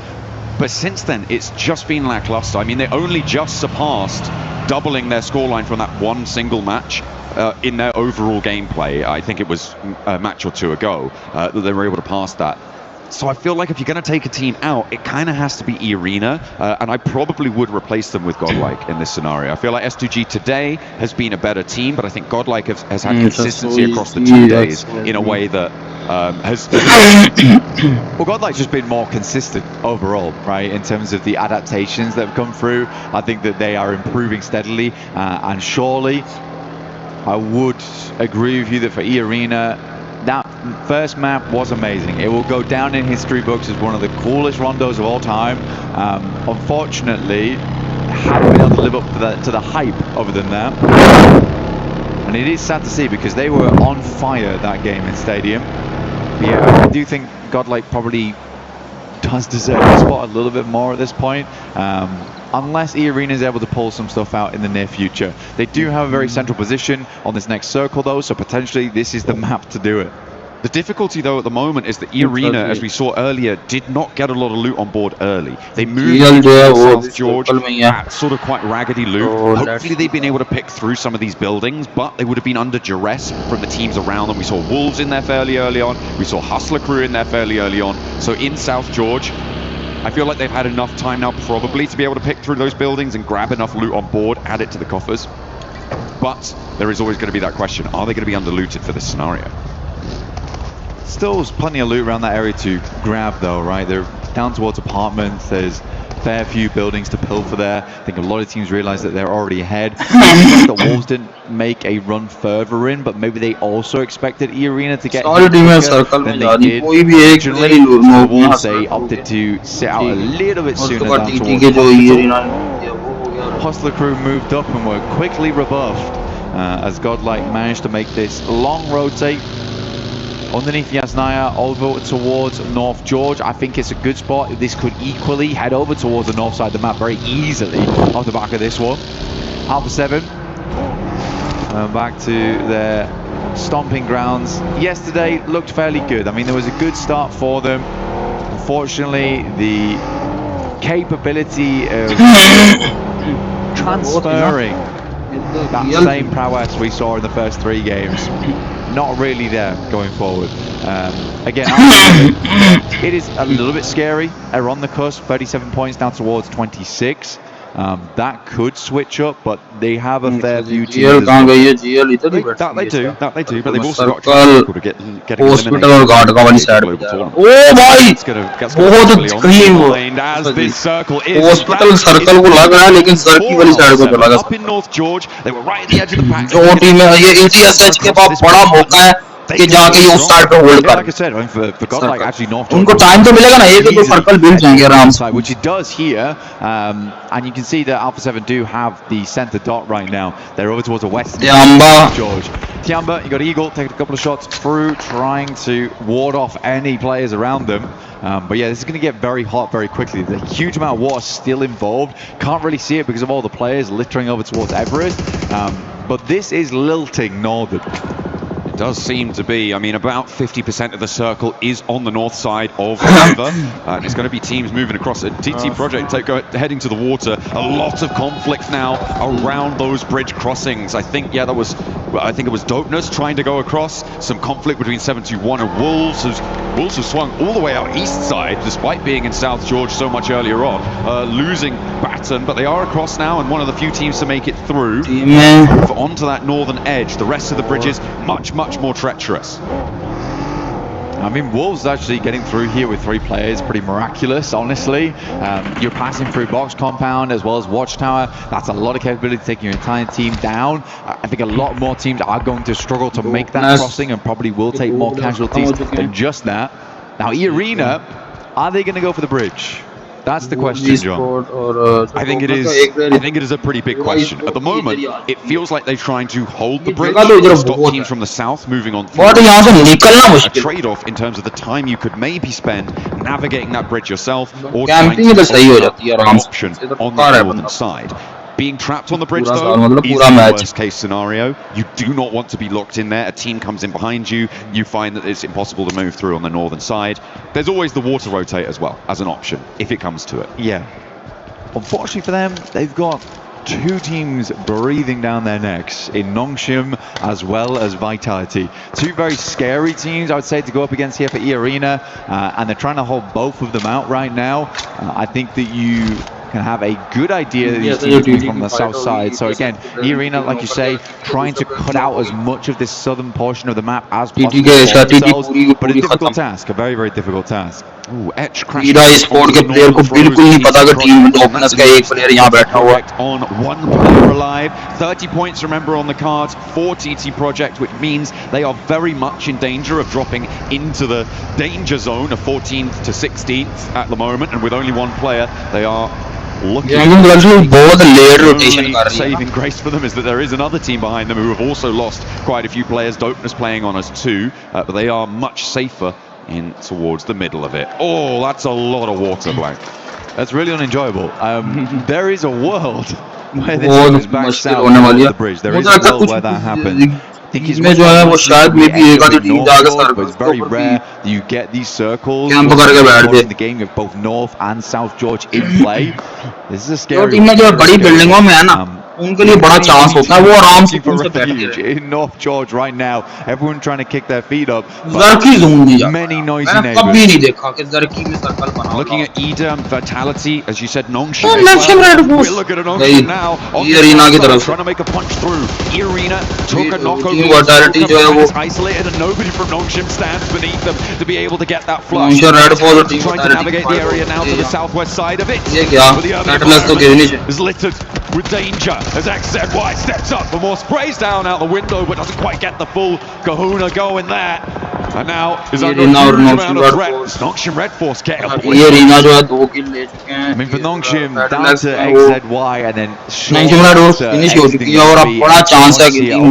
Speaker 19: but since then it's just been lackluster. I mean, they only just surpassed doubling their scoreline from that one single match in their overall gameplay. I think it was a match or 2 ago that they were able to pass that. So I feel like if you're going to take a team out, it kind of has to be E-Arena, and I probably would replace them with Godlike in this scenario. I feel like S2G today has been a better team, but I think Godlike has had consistency across the 2 days in a way that has... well, Godlike's just been more consistent overall, right, in terms of the adaptations that have come through. I think that they are improving steadily, and surely I would agree with you that for E-Arena, that first map was amazing. It will go down in history books as one of the coolest rondos of all time. Unfortunately, haven't been able to live up to the hype other than that. And it is sad to see because they were on fire that game in Stadium. But yeah, I do think Godlike probably does deserve the spot a little bit more at this point. Unless E-Arena is able to pull some stuff out in the near future. They do have a very central position on this next circle though, so potentially this is the map to do it. The difficulty though at the moment is that E-Arena, as we saw earlier, did not get a lot of loot on board early. They moved into South George at sort of quite raggedy loot. Hopefully they've been able to pick through some of these buildings, but they would have been under duress from the teams around them. We saw Wolves in there fairly early on. We saw Hustler Crew in there fairly early on. So in South George, I feel like they've had enough time now probably to be able to pick through those buildings and grab enough loot on board, add it to the coffers. But there is always going to be that question, are they going to be under-looted for this scenario? Still plenty of loot around that area to grab though, right? They're down towards apartments, there's a fair few buildings to pilfer there. I think a lot of teams realize that they're already ahead. The Wolves didn't make a run further in, but maybe they also expected E-Arena to get quicker than they did. Originally, the Wolves, they opted to sit out a little bit sooner down towards Hustler Crew moved up and were quickly rebuffed as Godlike managed to make this long rotate underneath Yasnaya over towards North George. I think it's a good spot. This could equally head over towards the north side of the map very easily off the back of this one. Alpha 7 back to their stomping grounds. Yesterday looked fairly good. I mean, there was a good start for them. Unfortunately, the capability of transferring that same prowess we saw in the first 3 games, not really there going forward. Again, it is a little bit scary. They're on the cusp, 37 points down towards 26. That could switch up, but they have a fair few teams. That they do, but they've also got people to get hospital or guard का वाली side पे जा रहा है. Oh भाई, बहुत clean as this circle is. Hospital circle को लग रहा है, लेकिन सर की वाली side को चला गया. Up in North George, they were right at the edge of the pack. जो टीम है ये ATSH के पास बड़ा मौका है
Speaker 10: कि जाके ये उस साइड पे होल्ड कर.
Speaker 19: Like I said, I mean, for Godlike, actually North
Speaker 10: उनको टाइम तो मिलेगा ना, एक दो सर्कल मिल जाएंगे आराम से.
Speaker 19: which he does here, and you can see that Alpha 7 do have the center dot right now. They're over towards the west. George. Tiamba, you got Eagle taking a couple of shots through, trying to ward off any players around them. But yeah, this is going to get very hot very quickly. There's a huge amount of water still involved. Can't really see it because of all the players littering over towards Everest. But this is lilting Northern.
Speaker 20: It does seem to be. I mean, about 50% of the circle is on the north side of the river. And it's going to be teams moving across. A TT Project heading to the water. A lot of conflict now around those bridge crossings. I think, yeah, I think it was Dopeness trying to go across. Some conflict between 721 and Wolves. Wolves have swung all the way out east side, despite being in South George so much earlier on. Losing Baton, but they are across now and one of the few teams to make it through. Onto that northern edge. The rest of the bridges, much more treacherous.
Speaker 19: I mean, Wolves actually getting through here with 3 players, pretty miraculous, honestly. You're passing through Box Compound as well as Watchtower. That's a lot of capability taking your entire team down. I think a lot more teams are going to struggle to make that crossing and probably will take more casualties than just that. Now, E-Arena, are they going to go for the bridge? That's the question, John.
Speaker 20: I think it is a pretty big question. At the moment, it feels like they're trying to hold the bridge, stop teams from the south moving on through. A trade-off in terms of the time you could maybe spend navigating that bridge yourself, or trying to an option on the northern side. Being trapped on the bridge, though, is the worst-case scenario. You do not want to be locked in there. A team comes in behind you. You find that it's impossible to move through on the northern side. There's always the water rotate as well, as an option, if it comes to it.
Speaker 19: Yeah. Unfortunately for them, they've got 2 teams breathing down their necks in Nongshim as well as Vitality. 2 very scary teams, I would say, to go up against here for E-Arena, and they're trying to hold both of them out right now. I think that you can have a good idea that these teams come from the south side. So again, E-Arena, like you say, trying to cut out as much of this southern portion of the map as possible for themselves, but a difficult task, a very difficult task.
Speaker 10: HORA Esports के player को बिल्कुल नहीं पता कि team में Dopeness का एक player यहाँ बैठा हुआ है.
Speaker 20: On 1 player alive, 30 points remember on the cards for TT Project, which means they are very much in danger of dropping into the danger zone of 14th to 16th at the moment, and with only 1 player, they are looking. The saving grace for them is that there is another team behind them who have also lost quite a few players. Dopeness playing on us too, but they are much safer in towards the middle of it. Oh, that's a lot of water, Blank.
Speaker 19: That's really unenjoyable. There is a world where this goes back south on the bridge. There is a world where that happens. I think it's very rare that you get these circles. In the game, you have both North and South George in play. This is a scary one.
Speaker 10: उनके लिए बड़ा chance होता है, वो आराम से कूद सकते हैं.
Speaker 19: In North George right now, everyone trying to kick their feet up.
Speaker 10: Zarki zone दिया.
Speaker 19: Many noisy
Speaker 10: neighbors. मैंने कभी नहीं देखा कि Zarki में सर्कल बना.
Speaker 20: Looking at Edam, Vitality, as you said, Nongshim.
Speaker 10: Nongshim Red Force.
Speaker 20: We'll look at a Nongshim now.
Speaker 10: E-Arena की तरफ.
Speaker 20: Trying to make a punch through. E-Arena took a knockover.
Speaker 10: Vitality जो है वो
Speaker 20: isolated, and nobody from Nongshim stands beneath them to be able to get that flush.
Speaker 10: Nongshim Red Force team
Speaker 20: trying to navigate the area now to the southwest side of it.
Speaker 10: ये क्या? Atlas तो गिरनी चाहिए.
Speaker 20: Is littered with danger as XZY steps up for more, sprays down out the window, but doesn't quite get the full kahuna going there. And now is under a huge amount of threat. Nongshim Red Force get a
Speaker 10: ये Arena जो है 2 kill ले चुके हैं.
Speaker 19: I mean, for Nongshim down to XZY and then
Speaker 10: Nongshim Red Force finish हो चुकी है और अब बड़ा चांस है कि टीम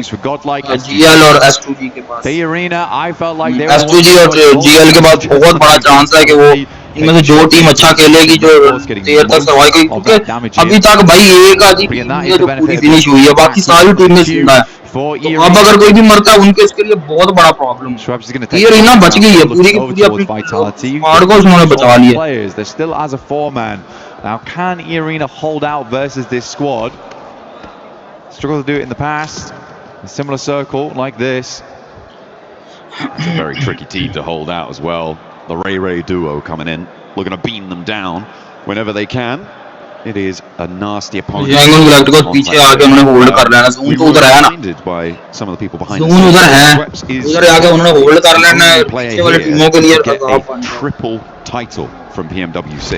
Speaker 19: for Godlike
Speaker 10: GL और S2G के पास.
Speaker 19: The Arena, I felt like they
Speaker 10: S2G और GL के पास बहुत बड़ा चांस है कि वो इनमें से जो टीम अच्छा खेलेगी जो देर तक सर्वाइव करेगी, क्योंकि अभी तक भाई एक आधी टीम है जो पूरी फिनिश हुई है, बाकी सारी टीम में जिंदा है. तो अब अगर कोई भी मरता है उनके इसके लिए बहुत बड़ा प्रॉब्लम है. ये Arena बच गई है पूरी की पूरी अपनी स्क्वाड को उन्होंने बचा लिया.
Speaker 19: They're still as a 4-man. Now can Arena hold out versus this squad? Struggled to do it in the past. A similar circle like this.
Speaker 20: It's a very tricky team to hold out as well. The Ray duo coming in, looking to beam them down whenever they can. It is a nasty opponent.
Speaker 10: पीछे आके उन्होंने hold कर लेना. Zone तो उधर है ना.
Speaker 20: By some of the people behind.
Speaker 10: Zone उधर है. उधर आके उन्होंने होल्ड कर लेना. पीछे वाले टीमों के लिए
Speaker 20: triple title from PMWC.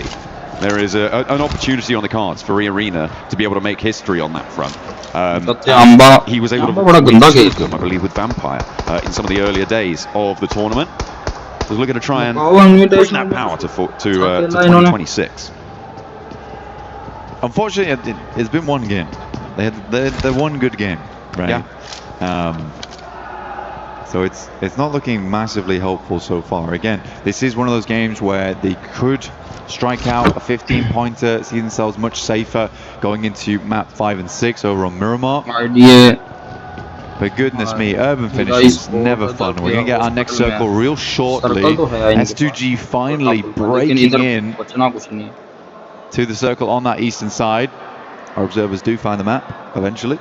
Speaker 20: there is an opportunity on the cards for Arena to be able to make history on that front. He was able to win them, I believe, with Vampire in some of the earlier days of the tournament. So we're going to try and bring that power to 2026.
Speaker 15: Unfortunately, it's been one game. They had one good game, right? Yeah. So it's not looking massively hopeful so far. Again, this is one of those games where they could strike out a 15-pointer, see themselves much safer going into map 5 and 6 over on Miramar. But goodness me, urban finish is never fun. We're going to get our next circle real shortly. S2G finally breaking in to the circle on that eastern side. Our observers do find the map eventually.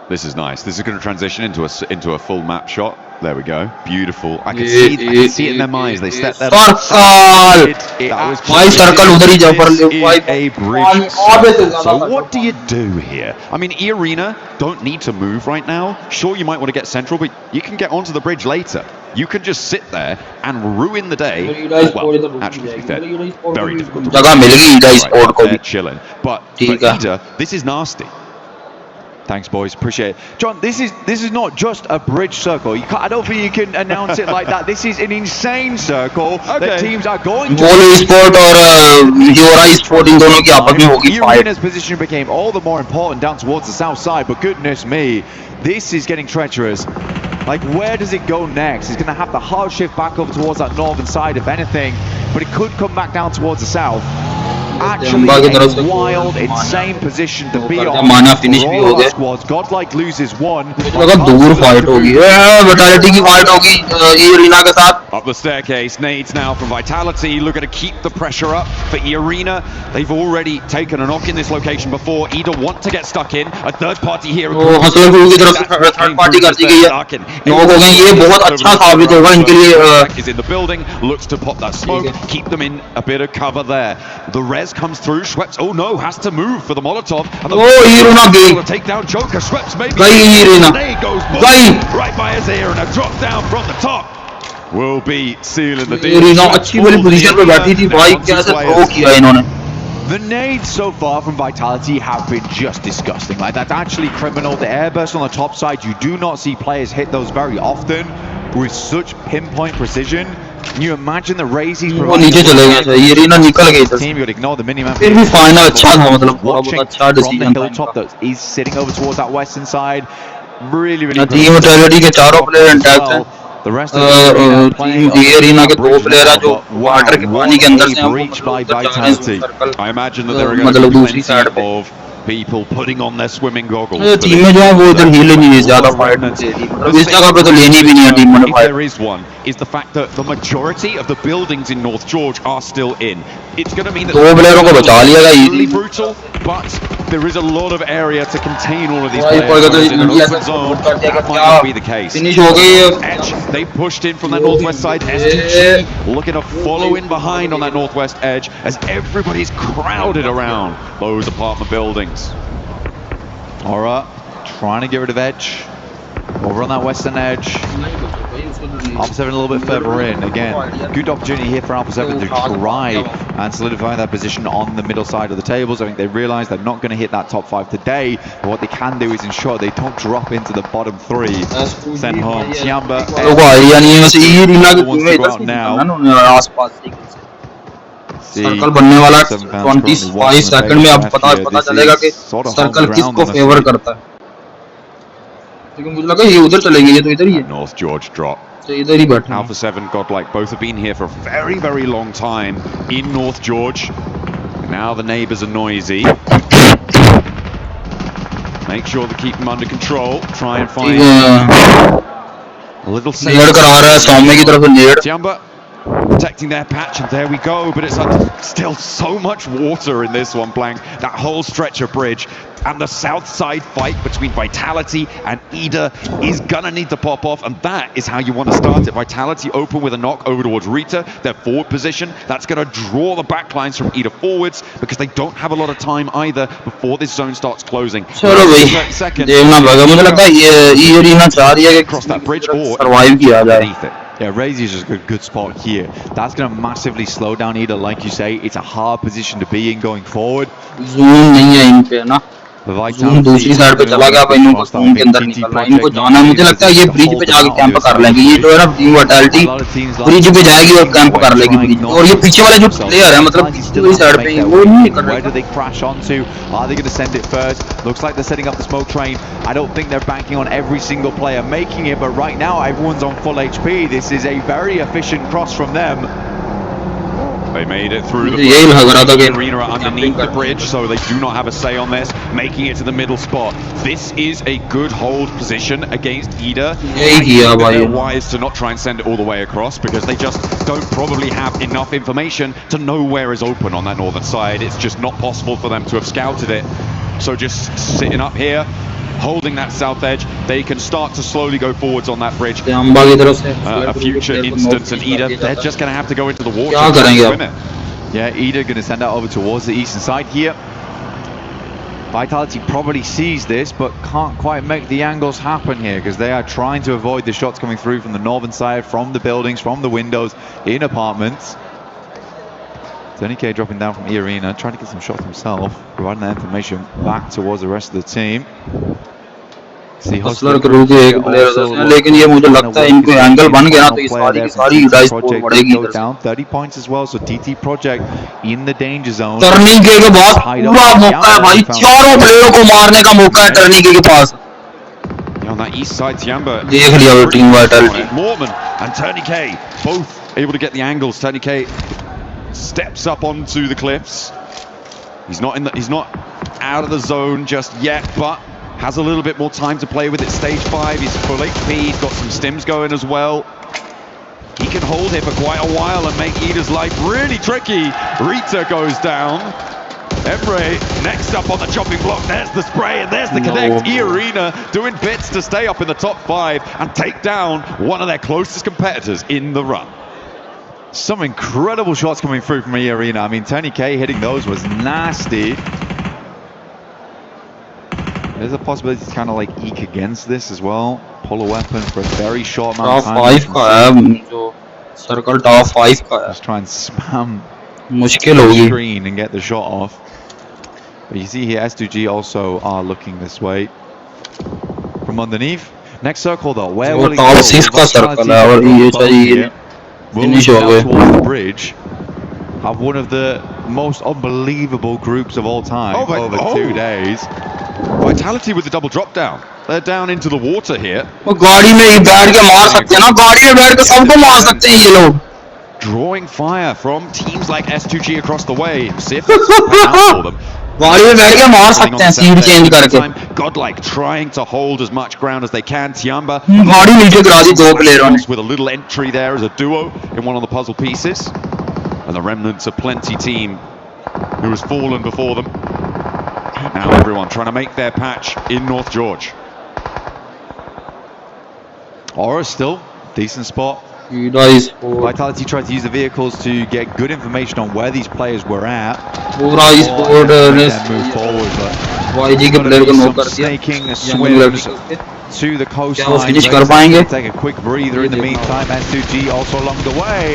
Speaker 20: This is nice. This is going to transition into a full map shot. There we go. Beautiful. I can see it in their eyes. They stepped there. That was a bridge. So what do you do here? I mean, Arena don't need to move right now. Sure, you might want to get central, but you can get onto the bridge later. You can just sit there and ruin the day. Well, actually, to be fair, very difficult to right, they're chilling. But for Ida, this is nasty.
Speaker 15: Thanks, boys. Appreciate it. John, this is not just a bridge circle. I don't think you can announce it like that. This is an insane circle that teams are going to.
Speaker 10: HORA Esports और HORA Esports इन दोनों की आपस में होगी fight.
Speaker 15: Arena's position became all the more important down towards the south side, but goodness me, this is getting treacherous. Like, where does it go next? It's going to have to hard shift back over towards that northern side, if anything, but it could come back down towards the south. Actually, a wild, insane position to be on. For all squads, Godlike loses one.
Speaker 20: Up the staircase, nades now from Vitality, looking to keep the pressure up for Arena. They've already taken a knock in this location before. Ida want to get stuck in. A third party here. Is in the building, looks to pop that smoke, keep them in a bit of cover there. The res comes through. Schweppes, oh no, has to move for the Molotov. And the to take down Joker. Schweppes maybe. Grenade goes right by his ear, and a drop down from the top will be sealing the deal.
Speaker 15: The nades so far from Vitality have been just disgusting. Like, that's actually criminal. The airburst on the top side, you do not see players hit those very often with such pinpoint precision. Can you imagine the Raazi's team? You would ignore the minimap. Watching from the hilltop that is sitting over towards that western side. Really good. The rest of the team
Speaker 10: Arena के दो player हैं जो water के पानी के अंदर से
Speaker 20: breach by Vitality. I imagine that there are going to be plenty of people putting on their swimming goggles.
Speaker 10: Team में जो है वो इधर हिल नहीं है ज़्यादा फाइट होती है मतलब इस जगह पे तो लेनी भी नहीं है टीम में fight.
Speaker 20: There is one is the fact that the majority of the buildings in North George are still in. It's going to mean that
Speaker 10: दो प्लेयरों को बचा लिया गया
Speaker 20: really brutal, but there is a lot of area to contain all of these players in an open zone. That might not be the case. Edge, they pushed in from that northwest side. STG looking to follow in behind on that northwest edge as everybody's crowded around those apartment buildings.
Speaker 15: HORA trying to get rid of Edge over on that western edge. Alpha 7 a little bit further in. Again, good opportunity here for Alpha 7 to try and solidify that position on the middle side of the tables. I think they realize they're not going to hit that top 5 today, but what they can do is ensure they don't drop into the bottom 3. Send home Tiamba. Wants to go out now.
Speaker 10: Circle बनने वाला 25 second में अब पता चलेगा कि circle किसको favour करता है. लेकिन मुझे लगा ये उधर चलेंगे, ये तो इधर ही है.
Speaker 20: North George drop.
Speaker 10: तो इधर ही बैठे.
Speaker 20: Alpha 7, Godlike, both have been here for a very, very long time in North George. Now the neighbors are noisy. Make sure to keep them under control. Try and find a little safe.
Speaker 10: नेड करा रहा है सामने की तरफ से नेड.
Speaker 20: Tiamba protecting their patch, and there we go, but it's still so much water in this one, Blank. That whole stretch of bridge, and the south side fight between Vitality and Ida is gonna need to pop off, and that is how you want to start it. Vitality open with a knock over towards Rita, their forward position. That's gonna draw the backlines from Ida forwards, because they don't have a lot of time either before this zone starts closing.
Speaker 10: चलो भाई देखना पड़ेगा. मुझे लगता है ये arena चाह रही है कि
Speaker 20: cross that bridge or
Speaker 10: survive किया जाए.
Speaker 19: Yeah, Raazi is just a good spot here. That's going to massively slow down Ida, like you say. It's a hard position to be in going forward.
Speaker 10: Zoom नहीं है इन पे ना, zoom दूसरी side पे चला गया, इन को zoom के अंदर निकलना है, इनको जाना है, मुझे लगता है ये ब्रिज पे जाके कैंप कर लेंगे, ये जो है ना टीम वाइटैलिटी ब्रिज पे जाएगी और कैंप कर लेगी ब्रिज, और ये पीछे वाले जो प्लेयर है मतलब दूसरी साइड पे वो नहीं निकल रहे।
Speaker 19: Where do they crash onto? Are they going to send it first? Looks like they're setting up the smoke train. I don't think they're banking on every single player making it, but right now everyone's on full HP. This is a very efficient cross from them.
Speaker 20: They made it through the arena underneath the bridge, so they do not have a say on this, making it to the middle spot. This is a good hold position against Ida. They're wise to not try and send it all the way across, because they just don't probably have enough information to know where is open on that northern side. It's just not possible for them to have scouted it. So just sitting up here, holding that south edge, they can start to slowly go forwards on that bridge. A future instance, and Ida, they're just going to have to go into the water to win it.
Speaker 19: Yeah, Ida going to send that over towards the eastern side here. Vitality probably sees this, but can't quite make the angles happen here, because they are trying to avoid the shots coming through from the northern side, from the buildings, from the windows, in apartments. Tony K dropping down from E-Arena, trying to get some shots himself, providing that information back towards the rest of the team.
Speaker 10: लेकिन ये मुझे लगता है इनको angle बन गया ना तो ये सारी की सारी डाइस स्कोर बढ़ेगी इधर
Speaker 19: down 30 points as well, so TT Project in the danger zone.
Speaker 10: टर्निंगे के बाद पूरा मौका है भाई, चारों प्लेयरों को मारने का मौका है टर्निंगे के पास.
Speaker 20: On that east side, Tiamba.
Speaker 10: देख लिया वो team vitality.
Speaker 20: Mormon and Tony K both able to get the angles. Tony K steps up onto the cliffs. He's not out of the zone just yet, but has a little bit more time to play with it. Stage 5, he's full HP, he's got some stims going as well. He can hold here for quite a while and make Ida's life really tricky. Rita goes down. Emre next up on the chopping block. There's the spray and there's the connect. E-Arena doing bits to stay up in the top 5 and take down one of their closest competitors in the run.
Speaker 19: Some incredible shots coming through from E-Arena. I mean, Tony K hitting those was nasty. There's a possibility to kind of like eke against this as well. Pull a weapon for a very short amount of time.
Speaker 10: Top 5 का है जो circle top 5 का है.
Speaker 19: Just try and spam
Speaker 10: मुश्किल होगी.
Speaker 19: Screen and get the shot off. But you see here S2G also are looking this way from underneath. Next circle though, where will it go?
Speaker 10: Top 6 का circle है और ये चाहिए.
Speaker 19: Finish towards the bridge. Have one of the most unbelievable groups of all time over 2 days.
Speaker 20: Vitality with the double drop down. They're down into the water here.
Speaker 10: वो गाड़ी में ही बैठ के मार सकते हैं ना, गाड़ी में बैठ के सबको मार सकते हैं ये लोग.
Speaker 20: Drawing fire from teams like S2G across the way. See if that's out for them.
Speaker 10: गाड़ी में बैठ के मार सकते हैं सीट चेंज करके.
Speaker 20: Godlike trying to hold as much ground as they can. Tiamba
Speaker 10: गाड़ी नीचे गिरा दी 2 प्लेयरों ने.
Speaker 20: with a little entry there as a duo in one of the puzzle pieces. And the remnants of Plenty team who has fallen before them. Now everyone trying to make their patch in North George.
Speaker 19: HORA still decent spot. Vitality tried to use the vehicles to get good information on where these players were at.
Speaker 10: HORA Esports
Speaker 19: then move forward, but
Speaker 10: YG के player को knock कर दिया.
Speaker 19: snaking swims to the coastline.
Speaker 10: finish कर पाएंगे?
Speaker 19: Take a quick breather in the meantime. S2G also along the way.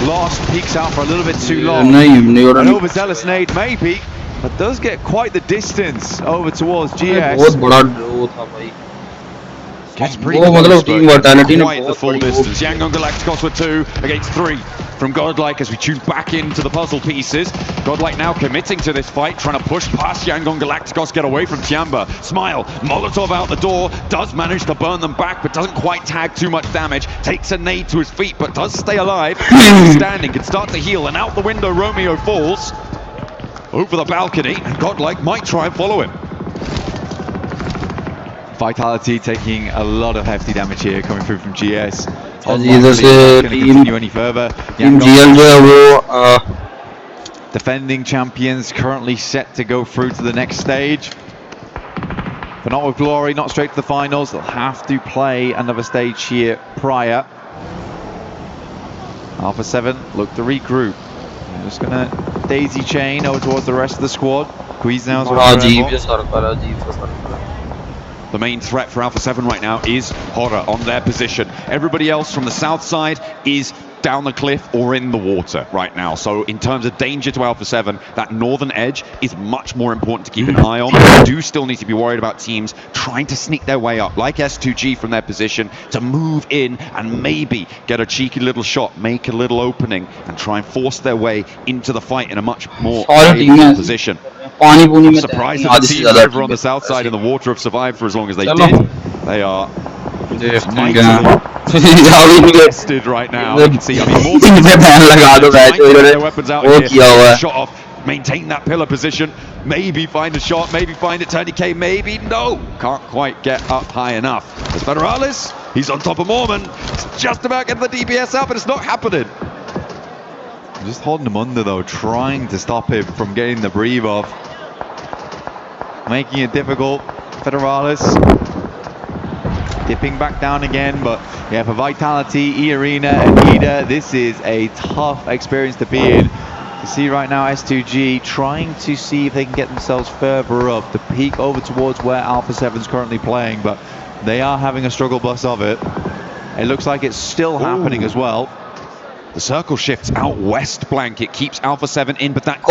Speaker 19: Lost, peeks out for a little bit too long. An overzealous nade maybe, but does get quite the distance over towards GS.
Speaker 10: बहुत बड़ा draw था भाई.
Speaker 20: Gets pretty
Speaker 10: close, but
Speaker 20: quite the full distance. Yangon Galacticos with 2 against 3 from Godlike as we tune back into the puzzle pieces. Godlike now committing to this fight, trying to push past Yangon Galacticos, get away from Tiamba. Smile, Molotov out the door, does manage to burn them back, but doesn't quite tag too much damage. Takes a nade to his feet, but does stay alive. Standing, can start to heal, and out the window Romeo falls. Over the balcony, and Godlike might try and follow him.
Speaker 19: Vitality taking a lot of hefty damage here coming through from GS.
Speaker 10: इधर से
Speaker 19: continue any further.
Speaker 10: GL जो है वो
Speaker 19: defending champions currently set to go through to the next stage. But not with glory, not straight to the finals. They'll have to play another stage here prior. Alpha 7 look to regroup. I'm just gonna daisy chain over towards the rest of the squad. Quiz now.
Speaker 20: The main threat for Alpha 7 right now is HORA on their position. Everybody else from the south side is down the cliff or in the water right now. So in terms of danger to Alpha 7, that northern edge is much more important to keep an eye on. We do still need to be worried about teams trying to sneak their way up, like S2G from their position, to move in and maybe get a cheeky little shot, make a little opening, and try and force their way into the fight in a much more favorable position. I'm surprised that the team over on the south side in the water have survived for as long as they did. They are invested right now. You can see, I mean, more their weapons out here. Shot off, maintain that pillar position, maybe find a shot, maybe find it, Tony K, maybe no, can't quite get up high enough. There's Federalis, he's on top of Mormon, it's just about getting the DBS out, but it's not happening.
Speaker 15: Just holding him under though, trying to stop him from getting the breathe off, making it difficult. Federalis dipping back down again, but yeah, for Vitality, E-Arena, and Ida, this is a tough experience to be in. You see right now S2G trying to see if they can get themselves further up to peek over towards where Alpha 7's currently playing, but they are having a struggle bus of it. It looks like it's still happening as well.
Speaker 20: The circle shifts out west, Blank. It keeps Alpha 7 in, but that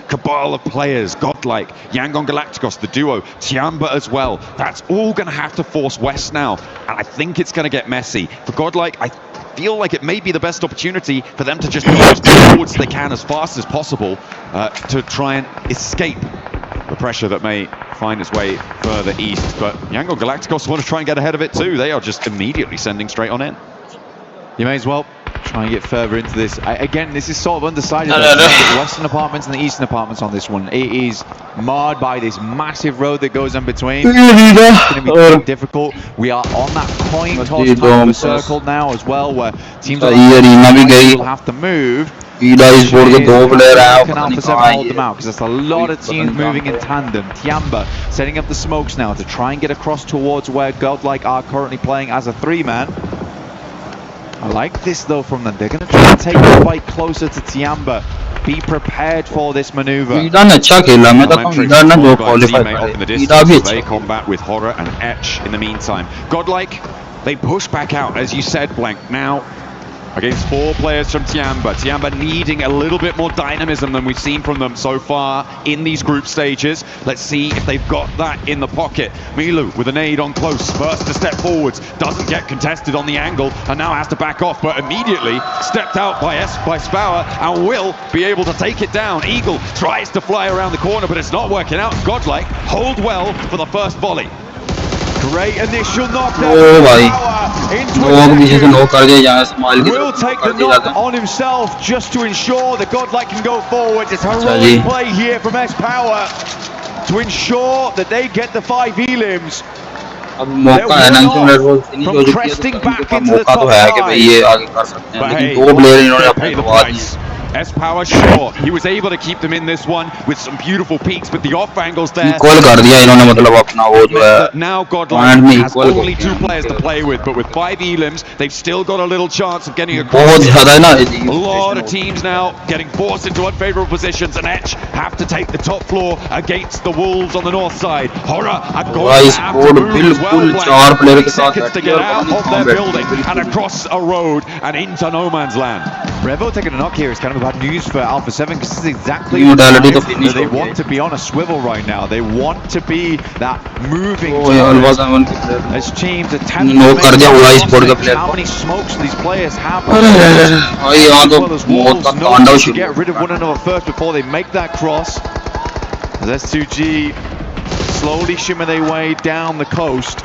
Speaker 20: cabal of players, Godlike, Yangon Galacticos, the duo, Tiamba as well, that's all going to have to force west now. And I think it's going to get messy. For Godlike, I feel like it may be the best opportunity for them to just go as forward as they can as fast as possible to try and escape the pressure that may find its way further east. But Yangon Galacticos want to try and get ahead of it too. They are just immediately sending straight on in.
Speaker 15: You may as well try and get further into this. Again, this is sort of undecided. The western apartments and the eastern apartments on this one. It is marred by this massive road that goes in between. It's going to be difficult. We are on that coin toss type of circle now as well, where teams will have to move. Can Alpha 7 hold them out? Because there's a lot of teams moving in tandem. Tiamba setting up the smokes now to try and get across towards where Godlike are currently playing as a 3-man. I like this though from them. They're going to try and take the fight closer to Tiamba. Be prepared for this maneuver.
Speaker 20: They combat with HORA and Etch in the meantime. Godlike, they push back out, as you said, Blank. Now against 4 players from Tiamba. Tiamba needing a little bit more dynamism than we've seen from them so far in these group stages. Let's see if they've got that in the pocket. Milu with a nade on close, first to step forwards, doesn't get contested on the angle and now has to back off, but immediately stepped out by Spower and will be able to take it down. Eagle tries to fly around the corner, but it's not working out. Godlike hold well for the first volley.
Speaker 15: Great initial knockdown.
Speaker 10: Will
Speaker 15: take the knock on himself just to ensure that Godlike can go forward. It's heroic play here from S-Power to ensure that they get the 5 elims. From cresting back into the top 5. But hey, pay the price. S-Power short. He was able to keep them in this one with some beautiful peaks, but the off angles there. Now Godlike has only 2 players to play with, but with 5 elims, they've still got a little chance of getting across. A lot of teams now getting forced into unfavorable positions, and Etch have to take the top floor against the Wolves on the north side. HORA are going to have to move as well. 3 seconds to get out of their building and across a road and into no man's land. Revo taking a knock here is kind of bad news for Alpha 7 because this is exactly the time that they want to be on a swivel right now. They want to be that moving as teams attempt to make how many smokes these players have. As well as Wolves know to get rid of one another first before they make that cross. As S2G slowly shimmer their way down the coast.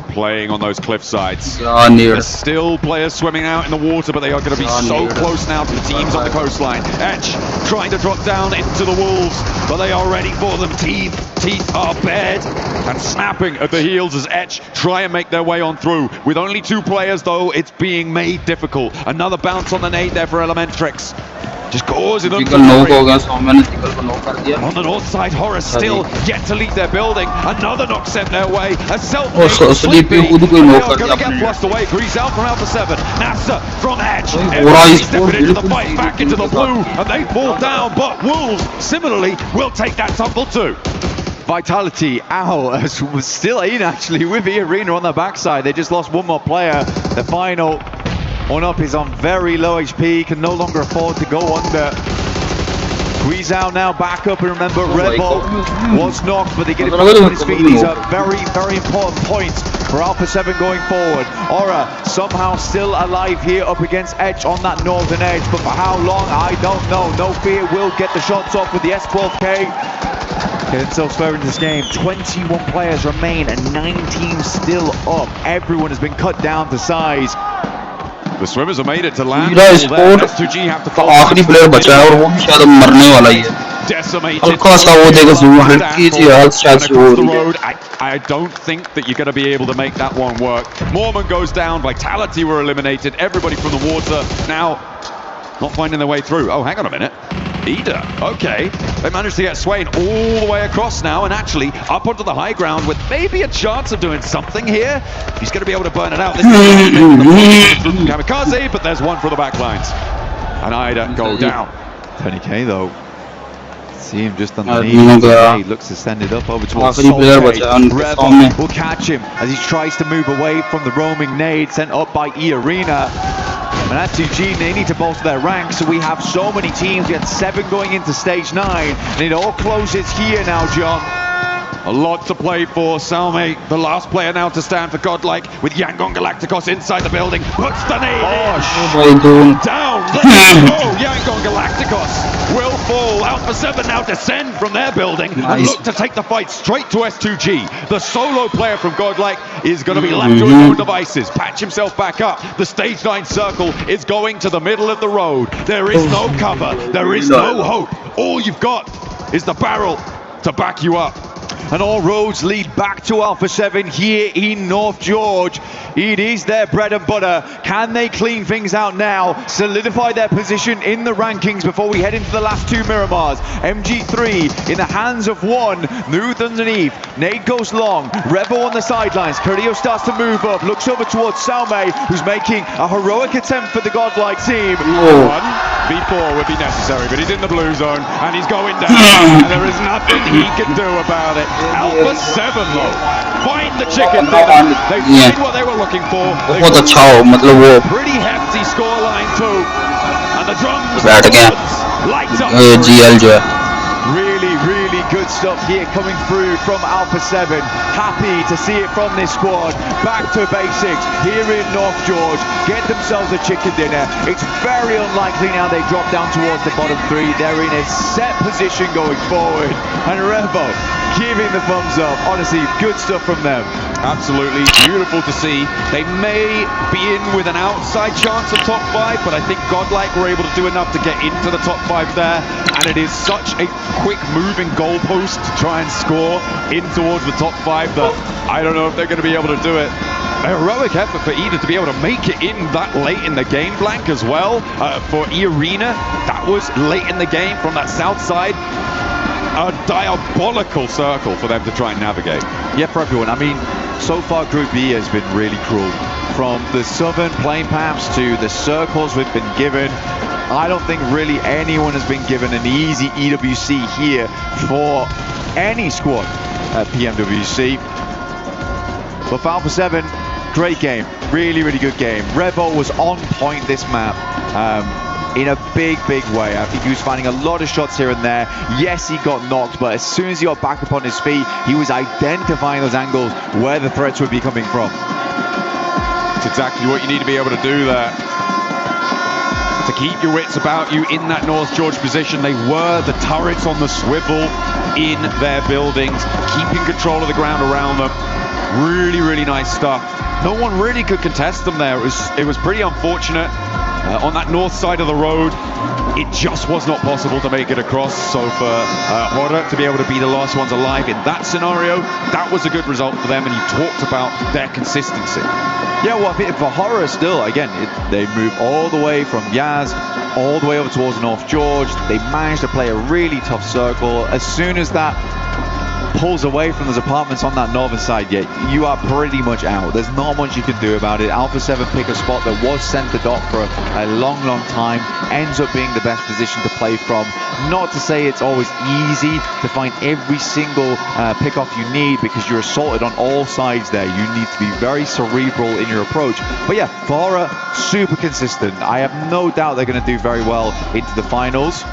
Speaker 20: Playing on those cliff sides. There's still players swimming out in the water, but they are going to be so close now to the teams on the coastline. Etch trying to drop down into the Wolves, but they are ready for them. Teeth are bared and snapping at the heels as Etch try and make their way on through. With only 2 players though, it's being made difficult. Another bounce on the nade there for Elementrix. Just causing them to
Speaker 10: knock हो
Speaker 20: worry.
Speaker 10: गया, सौम्या ने तिकल को knock कर दिया.
Speaker 20: On the north side, HORA still yet to leave their building. Another knock sent their way. A
Speaker 10: Oh, Sleepy खुद को knock कर
Speaker 20: going to get
Speaker 10: दिया.
Speaker 20: flushed away. Grizel from Alpha 7. Nasa from Edge.
Speaker 10: HORA
Speaker 20: Everybody
Speaker 10: Esports
Speaker 20: stepping into the
Speaker 10: बिल्कुल
Speaker 20: fight,
Speaker 10: सही
Speaker 20: back into the blue, and they fall down. But Wolves, similarly, will take that tumble too.
Speaker 19: Vitality out as was still in actually with the arena on the backside. They just lost one more player. The final one up is on very low HP, can no longer afford to go under. Guizhou now back up, and remember Rebel was knocked, but they get it back on his feet. These are very, very important points for Alpha 7 going forward. HORA somehow still alive here up against Edge on that northern edge, but for how long, I don't know. No Fear will get the shots off with the S12K. Get themselves further into this game. 21 players remain and 9 teams still up. Everyone has been cut down to size.
Speaker 20: The swimmers have made it to land.
Speaker 10: HORA Esports
Speaker 20: S2G have to
Speaker 10: का आखिरी player बचा है और वो भी शायद मरने वाला ही है. हल्का सा वो देगा zoom हल्की सी health शायद से हो रही है.
Speaker 20: I don't think that you're going to be able to make that one work. Mormon goes down. Vitality were eliminated. Everybody from the water now not finding their way through. Oh, hang on a minute. Ida, okay. They managed to get Swain all the way across now and actually up onto the high ground with maybe a chance of doing something here. He's going to be able to burn it out. This is Kamikaze, but there's one for the back lines. And Ida go down.
Speaker 19: Tony K though. See him just underneath. He looks to send it up over towards Solkay. Rebel will catch him as he tries to move away from the roaming nade sent up by E-Arena. And at 2G, they need to bolster their ranks, so we have so many teams. We had 7 going into stage 9, and it all closes here now, John.
Speaker 20: A lot to play for. Salme, the last player now to stand for Godlike, with Yangon Galacticos inside the building. Puts the nade in. Down. Yangon Galacticos will fall. Alpha 7 now descend from their building and look to take the fight straight to S2G. The solo player from Godlike is going to be left to his own devices. Patch himself back up. The stage 9 circle is going to the middle of the road. There is no cover. There is no hope. All you've got is the barrel to back you up.
Speaker 19: And all roads lead back to Alpha 7 here in North George. It is their bread and butter. Can they clean things out now, solidify their position in the rankings before we head into the last 2 Miramars? MG3 in the hands of one, Nuth underneath, nade goes long, Rebel on the sidelines, Carrillo starts to move up, looks over towards Salme, who's making a heroic attempt for the Godlike team.
Speaker 20: 1v4 would be necessary, but he's in the blue zone and he's going down, and there is nothing he can do about it. Alpha 7 though, find the chicken dinner. They find what they were looking for.
Speaker 10: बहुत अच्छा हो, मतलब वो
Speaker 20: Pretty hefty scoreline too, and the drums light up.
Speaker 10: GL जो है.
Speaker 19: Really, really good stuff here coming through from Alpha 7. Happy to see it from this squad. Back to basics here in North George. Get themselves a chicken dinner. It's very unlikely now they drop down towards the bottom 3. They're in a set position going forward. And Revo giving the thumbs up. Honestly, good stuff from them.
Speaker 20: Absolutely beautiful to see. They may be in with an outside chance of top 5, but I think Godlike were able to do enough to get into the top 5 there. And it is such a quick moving goalpost to try and score in towards the top 5 that I don't know if they're going to be able to do it. A heroic effort for Ida to be able to make it in that late in the game blank as well. For E-Arena, that was late in the game from that south side. A diabolical circle for them to try and navigate.
Speaker 19: Yeah, for everyone. I mean, so far Group B has been really cruel. From the southern playing paths to the circles we've been given, I don't think really anyone has been given an easy EWC here for any squad at PMWC. But for Alpha 7, great game. Really, really good game. Rebel was on point this map. In a big, big way. I think he was finding a lot of shots here and there. Yes, he got knocked, but as soon as he got back up on his feet, he was identifying those angles where the threats would be coming from.
Speaker 20: It's exactly what you need to be able to do there. To keep your wits about you in that North George position. They were the turrets on the swivel in their buildings, keeping control of the ground around them. Really, really nice stuff. No one really could contest them there. It was pretty unfortunate. On that north side of the road, it just was not possible to make it across. So for HORA to be able to be the last ones alive in that scenario, that was a good result for them. And you talked about their consistency.
Speaker 19: Yeah, well, I think for HORA still, again, they move all the way from Yaz all the way over towards North George. They managed to play a really tough circle. As soon as that pulls away from those apartments on that northern side, you are pretty much out. There's not much you can do about it. Alpha 7 pick a spot that was centered off for a long time, ends up being the best position to play from. Not to say it's always easy to find every single pick-off you need, because you're assaulted on all sides there. You need to be very cerebral in your approach. But yeah, HORA, super consistent. I have no doubt they're going to do very well into the finals.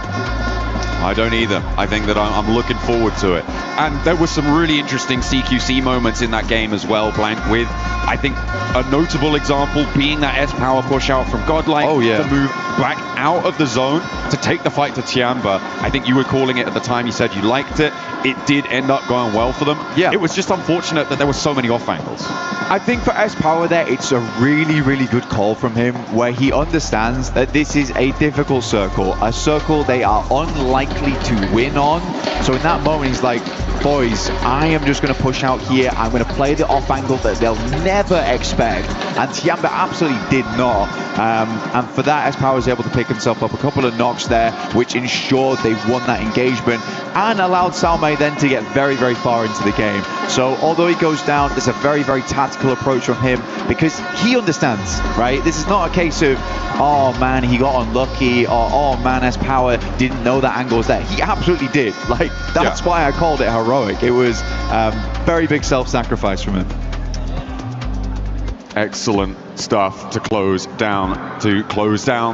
Speaker 20: I don't either. I think that I'm looking forward to it. And there were some really interesting CQC moments in that game as well, Blank, with, I think, a notable example being that S-Power push out from Godlike to move back out of the zone to take the fight to Tiamba. I think you were calling it at the time, you said you liked it. It did end up going well for them. Yeah. It was just unfortunate that there were so many off angles.
Speaker 19: I think for S-Power there, it's a really good call from him, where he understands that this is a difficult circle, a circle they are unlikely to win on. So in that moment, he's like, boys, I am just going to push out here. I'm going to play the off angle that they'll never expect. And Tiamba absolutely did not. And for that, S-Power was able to pick himself up a couple of knocks there, which ensured they won that engagement and allowed Salme then to get very far into the game. So although he goes down, there's a very tactical approach from him, because he understands, right? This is not a case of, oh man, he got unlucky, or oh man, S-Power didn't know that angle was there. He absolutely did. Like, that's why I called it heroic. It was very big self-sacrifice from him.
Speaker 20: Excellent stuff to close down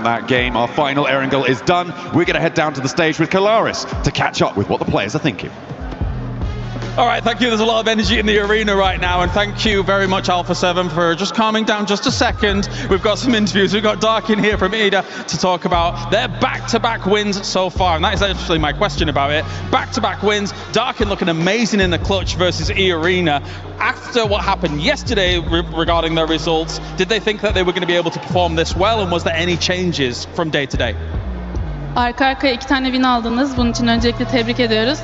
Speaker 20: that game. Our final Erangel is done. We're going to head down to the stage with Kalaris to catch up with what the players are thinking.
Speaker 11: All right, thank you. There's a lot of energy in the arena right now, and thank you very much, Alpha 7, for just calming down just a second. We've got some interviews. We've got Dark in here from Ida to talk about their back-to-back wins so far, and that is actually my question about it. Back-to-back wins. Darkin looking amazing in the clutch versus E-Arena. After what happened yesterday regarding their results, did they think that they were going to be able to perform this well, and was there any changes from day to day?
Speaker 21: Arka arkaya 2 tane win aldınız. Bunun için öncelikle tebrik ediyoruz.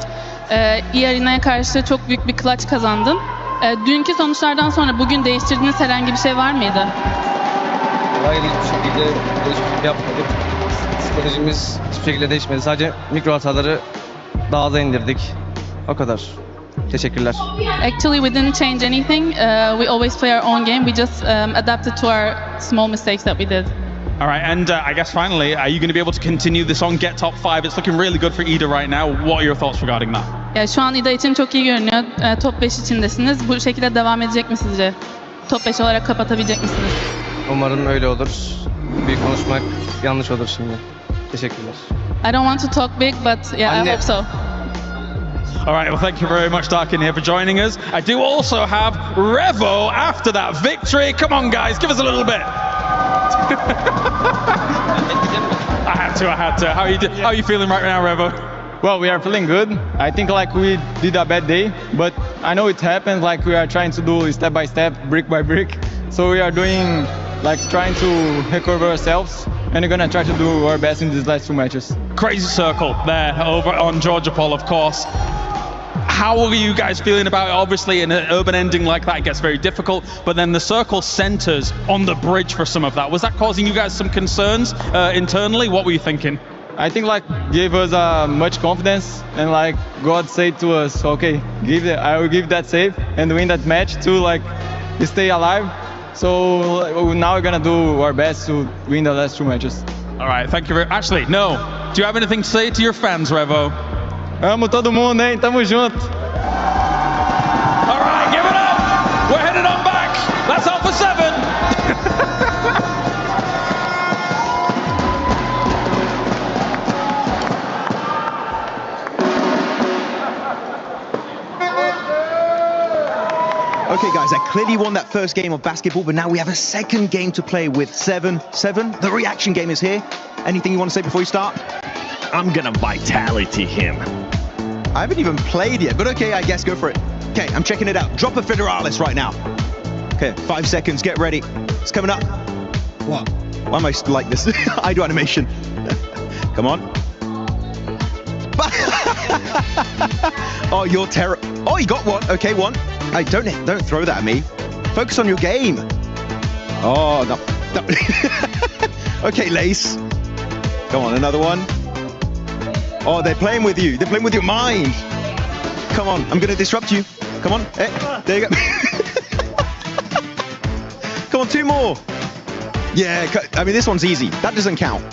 Speaker 21: E-Arena'ya karşı çok büyük bir clutch kazandın. Dünkü sonuçlardan sonra bugün değiştirdiğiniz herhangi bir şey var mıydı?
Speaker 22: Hayır, hiçbir şekilde değişiklik yapmadık. Stratejimiz hiçbir şekilde değişmedi. Sadece mikro hataları daha aza indirdik. O kadar. Teşekkürler.
Speaker 21: Actually, we didn't change anything. We always play our own game. We just adapted to our small mistakes that we did.
Speaker 11: All right, and I guess finally, are you going to be able to continue this on Get Top 5? It's looking really good for Ida right now. What are your thoughts regarding that?
Speaker 21: Ya şu an Ida için çok iyi görünüyor. Top 5 içindesiniz. Bu şekilde devam edecek mi sizce? Top 5 olarak kapatabilecek misiniz?
Speaker 22: Umarım öyle olur. Büyük konuşmak yanlış olur şimdi. Teşekkürler.
Speaker 21: I don't want to talk big, but yeah, I hope so.
Speaker 11: All right, well, thank you very much, Darkin, here for joining us. I do also have Revo after that victory. Come on, guys, give us a little bit. I had to. How are you feeling right now, Revo?
Speaker 23: Well, we are feeling good. I think like we did a bad day, but I know it happens. Like we are trying to do step by step, brick by brick. So we are doing like trying to recover ourselves, and we're gonna try to do our best in these last 2 matches.
Speaker 11: Crazy circle there over on Georgia Pole, of course. How are you guys feeling about it? Obviously, in an urban ending like that, it gets very difficult, but then the circle centers on the bridge for some of that. Was that causing you guys some concerns internally? What were you thinking?
Speaker 23: I think like gave us much confidence, and like God said to us, okay, I will give that save and win that match to like stay alive. So now we're gonna do our best to win the last 2 matches.
Speaker 11: All right, thank you very much. Actually, no. Do you have anything to say to your fans, Revo?
Speaker 23: Amo todo mundo, hein? Tamo junto.
Speaker 11: All right, give it up. We're headed on back. That's Alpha 7.
Speaker 3: Okay, guys, I clearly won that first game of basketball, but now we have a second game to play with 7-7. The reaction game is here. Anything you want to say before you start?
Speaker 6: I'm gonna vitality him.
Speaker 3: I haven't even played yet, but okay, I guess go for it. Okay, I'm checking it out. Drop a Federalis right now. Okay, 5 seconds, get ready. It's coming up. What? Why am I like this? I do animation. Come on. Oh, you're terrible. Oh, you got one. Okay, one. Hey, don't throw that at me. Focus on your game. Oh, no. Okay, Lace. Come on, another one. Oh, they're playing with you. They're playing with your mind. Come on, I'm going to disrupt you. Come on. Hey, there you go. Come on, 2 more. Yeah, I mean, this one's easy. That doesn't count.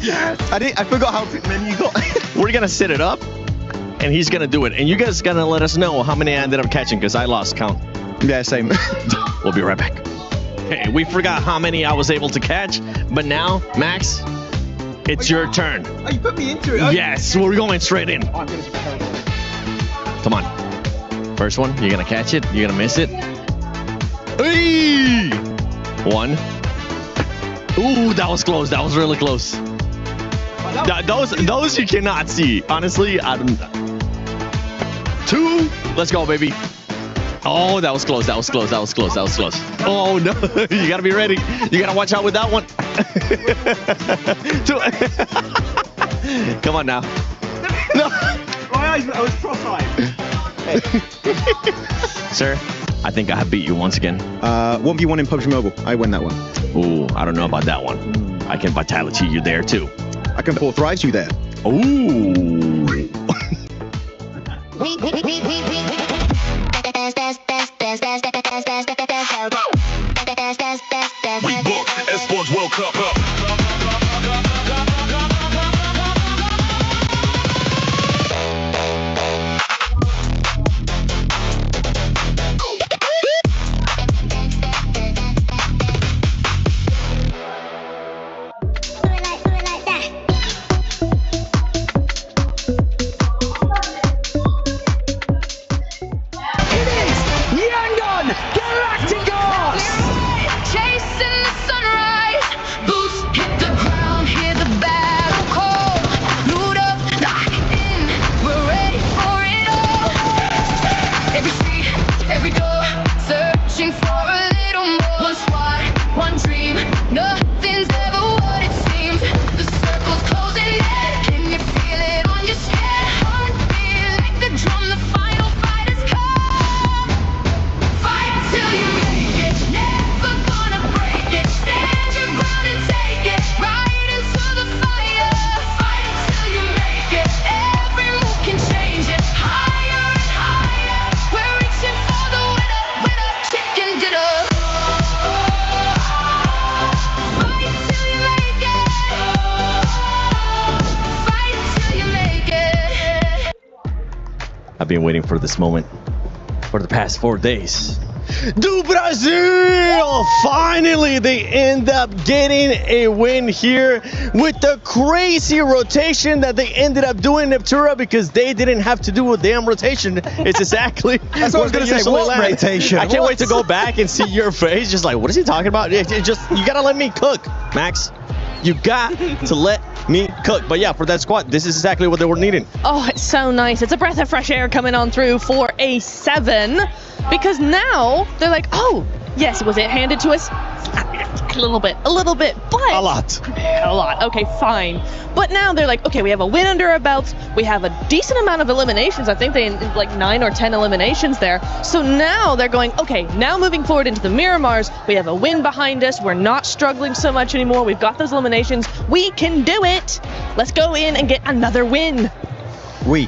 Speaker 3: Yes. I forgot how many you got.
Speaker 6: We're going to set it up, and he's going to do it. And you guys going to let us know how many I ended up catching, because I lost count.
Speaker 3: Yeah, same.
Speaker 6: We'll be right back. Hey, we forgot how many I was able to catch, but now, Max, it's your turn.
Speaker 3: Oh, you put me into it.
Speaker 6: Yes, we're going straight in.
Speaker 3: Oh, I'm going to be terrible.
Speaker 6: Come on. First one, you're going to catch it. You're going to miss it. Hey! 1. Ooh, that was close. That was really close. Those you cannot see. Honestly, I don't. 2. Let's go, baby. Oh, that was close. That was close. That was close. That was close. Oh, no. You got to be ready. You got to watch out with that one. 2. Come on now.
Speaker 3: No. I was cross-eyed.
Speaker 6: Sir, I think I have beat you once again.
Speaker 3: 1v1 in PUBG Mobile. I win that one.
Speaker 6: Ooh, I don't know about that one. I can vitality you there too.
Speaker 3: I can authorize you there.
Speaker 6: Ooh.
Speaker 1: We book Esports World Cup up.
Speaker 6: I've been waiting for this moment for the past 4 days. Do Brazil! Finally, they end up getting a win here with the crazy rotation that they ended up doing in Neptura, because they didn't have to do a damn rotation. It's exactly
Speaker 3: that's what I was going to say. What rotation?
Speaker 6: I can't wait to go back and see your face. Just like, what is he talking about? It just, you got to let me cook, Max. You got to let me cook. But yeah, for that squad, this is exactly what they were needing.
Speaker 5: Oh, it's so nice. It's a breath of fresh air coming on through for A7, because now they're like, oh, yes, was it handed to us? A little bit, but
Speaker 6: a lot.
Speaker 5: Okay, fine. But now they're like, okay, we have a win under our belts. We have a decent amount of eliminations. I think they like 9 or 10 eliminations there. So now they're going, okay, now moving forward into the Miramars, we have a win behind us. We're not struggling so much anymore. We've got those eliminations. We can do it. Let's go in and get another win.
Speaker 3: We.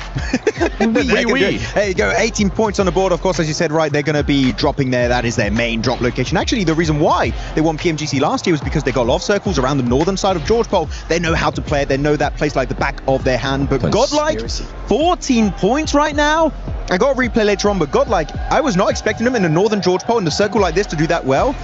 Speaker 3: There you go, 18 points on the board. Of course, as you said, right, they're going to be dropping there. That is their main drop location. Actually, the reason why they won PMGC last year was because they got love circles around the northern side of George Pole. They know how to play it. They know that place like the back of their hand. But Godlike, 14 points right now. I got a replay later on, but Godlike, I was not expecting them in the northern George Pole in the circle like this to do that well.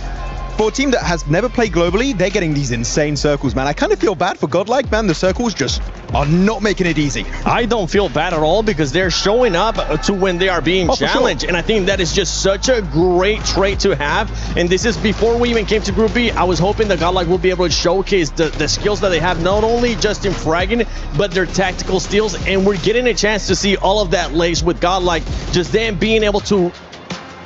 Speaker 3: For a team that has never played globally, they're getting these insane circles, man. I kind of feel bad for Godlike, man. The circles just are not making it easy.
Speaker 6: I don't feel bad at all, because they're showing up to when they are being challenged. And I think that is just such a great trait to have. And this is before we even came to Group B. I was hoping that Godlike will be able to showcase the skills that they have, not only just in fragging, but their tactical skills. And we're getting a chance to see all of that laced with Godlike, just them being able to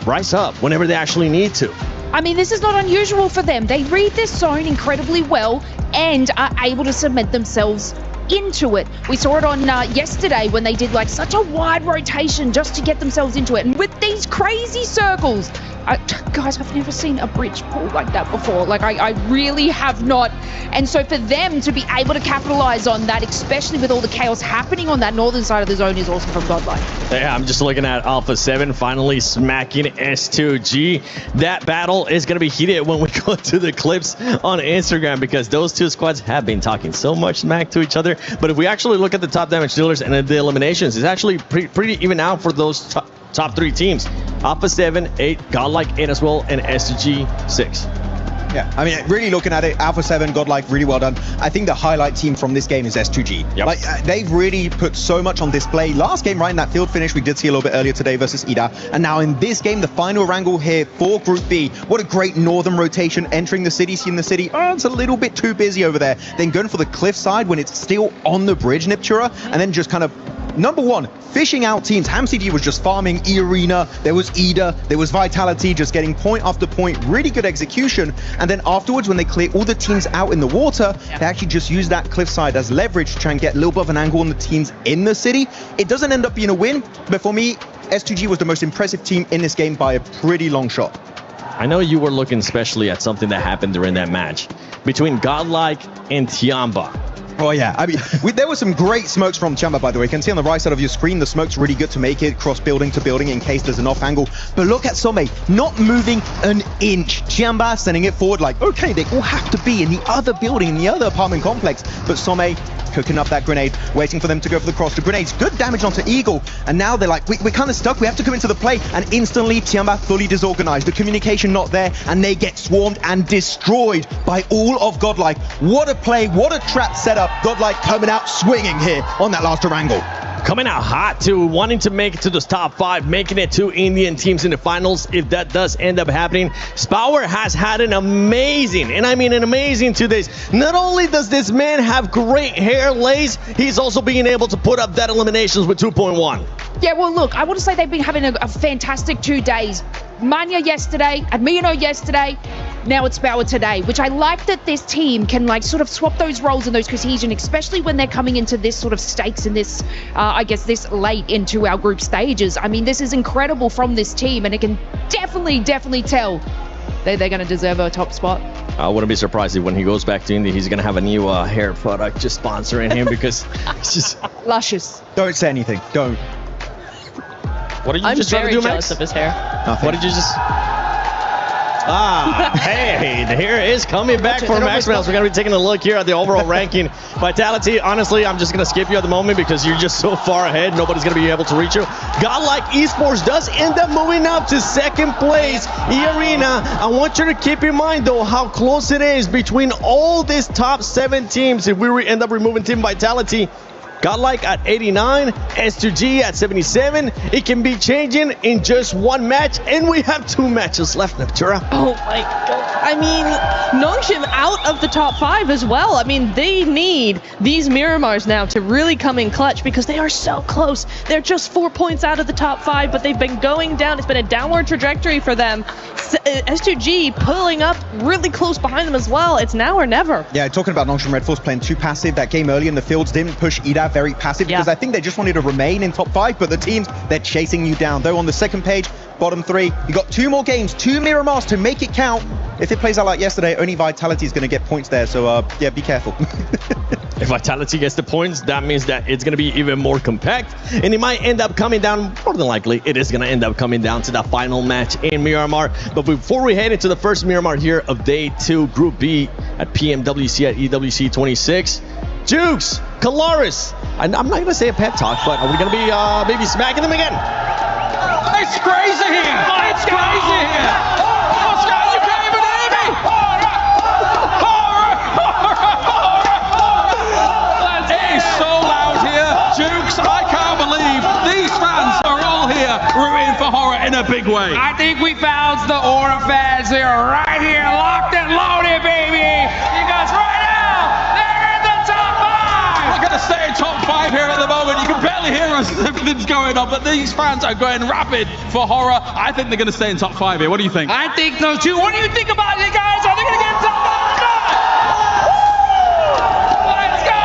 Speaker 6: rise up whenever they actually need to.
Speaker 7: I mean, this is not unusual for them. They read this zone incredibly well and are able to cement themselves into it. We saw it on yesterday when they did like such a wide rotation just to get themselves into it. And with these crazy circles, Guys, I've never seen a bridge pull like that before. Like, I really have not. And so for them to be able to capitalize on that, especially with all the chaos happening on that northern side of the zone, is awesome from Godlike.
Speaker 6: Yeah, I'm just looking at Alpha 7 finally smacking S2G. That battle is going to be heated when we go to the clips on Instagram, because those two squads have been talking so much smack to each other. But if we actually look at the top damage dealers and the eliminations, it's actually pretty even out for those top 3 teams. Alpha 7, 8, Godlike 8 as well, and S2G 6.
Speaker 3: Yeah, I mean, really looking at it, Alpha 7, Godlike, really well done. I think the highlight team from this game is S2G.
Speaker 6: Yep.
Speaker 3: Like, they've really put so much on display. Last game, right, in that field finish, we did see a little bit earlier today versus Ida. And now in this game, the final wrangle here for Group B. What a great northern rotation, entering the city, seeing the city. Oh, it's a little bit too busy over there. Then going for the cliff side when it's still on the bridge, Niptura, and then just kind of, number one, fishing out teams. HamCD was just farming E-Arena. There was Ida. There was Vitality, just getting point after point. Really good execution. And then afterwards, when they clear all the teams out in the water, they actually just use that cliffside as leverage to try and get a little bit of an angle on the teams in the city. It doesn't end up being a win, but for me, S2G was the most impressive team in this game by a pretty long shot.
Speaker 6: I know you were looking especially at something that happened during that match between Godlike and Tiamba.
Speaker 3: Oh yeah, I mean, there were some great smokes from Tiamba, by the way. You can see on the right side of your screen, the smoke's really good to make it cross building to building in case there's an off angle. But look at Some, not moving an inch. Tiamba sending it forward like, okay, they all have to be in the other building, in the other apartment complex. But Some cooking up that grenade, waiting for them to go for the cross. The grenade's good damage onto Eagle, and now they're like, we're kind of stuck, we have to come into the play, and instantly Tiamba fully disorganized. The communication not there, and they get swarmed and destroyed by all of Godlike. What a play, what a trap setup. Godlike coming out swinging here on that last wrangle.
Speaker 6: Coming out hot too, wanting to make it to those top 5, making it 2 Indian teams in the finals if that does end up happening. Spower has had an amazing, and I mean an amazing 2 days. Not only does this man have great hair lace, he's also being able to put up that eliminations with 2.1.
Speaker 7: Yeah, well, look, I want to say they've been having a fantastic 2 days. Mania yesterday, Admiano yesterday, now it's Spower today, which I like that this team can like sort of swap those roles and those cohesion, especially when they're coming into this sort of stakes and this, I guess, this late into our group stages. I mean, this is incredible from this team, and it can definitely tell they're going to deserve a top spot.
Speaker 6: I wouldn't be surprised if when he goes back to India, he's going to have a new hair product just sponsoring him because it's just...
Speaker 7: Luscious.
Speaker 3: Don't say anything. Don't.
Speaker 6: What did you
Speaker 5: I'm
Speaker 6: just try to do, Max?
Speaker 5: very jealous of his hair.
Speaker 3: Nothing.
Speaker 6: What did you just... Hey, the hair is coming back for Max Mouse. We're going to be taking a look here at the overall ranking. Vitality, honestly, I'm just going to skip you at the moment because you're just so far ahead. Nobody's going to be able to reach you. Godlike Esports does end up moving up to 2nd place. E-Arena, I want you to keep in mind, though, how close it is between all these top 7 teams. If we end up removing Team Vitality, Godlike at 89, S2G at 77. It can be changing in just 1 match, and we have 2 matches left, Niptura.
Speaker 5: Oh my god. I mean, Nongshim out of the top 5 as well. I mean, they need these Miramars now to really come in clutch because they are so close. They're just 4 points out of the top 5, but they've been going down. It's been a downward trajectory for them. S2G pulling up really close behind them as well. It's now or never.
Speaker 3: Yeah, talking about Nongshim Red Force playing too passive. That game early in the fields didn't push Ida very passive because I think they just wanted to remain in top 5, but the teams, they're chasing you down. Though on the 2nd page, bottom 3, you got 2 more games, 2 Miramars to make it count. If it plays out like yesterday, only Vitality is going to get points there, so yeah, be careful.
Speaker 6: If Vitality gets the points, that means that it's going to be even more compact, and it might end up coming down, more than likely, it is going to end up coming down to that final match in Miramar. But before we head into the first Miramar here of Day 2, Group B at PMWC at EWC 26, Jukes, Kalaris, and I'm not going to say a pep talk, but are we going to be maybe smacking them again?
Speaker 11: It's crazy here! It's crazy here! Oscar, you can't even hear me! It is so loud here, Jukes. I can't believe these fans are all here rooting for HORA in a big way.
Speaker 8: I think we found the HORA fans here, right here, locked and loaded, baby! Because right now, they're in the top 5!
Speaker 11: We're going to stay in top 5 here at the moment. You can barely hear us as everything's going on, but these fans are going rapid for HORA. I think they're going to stay in top 5 here. What do you think?
Speaker 8: I think so too. What do you think about it, guys? Are they going to get top 5? Let's go!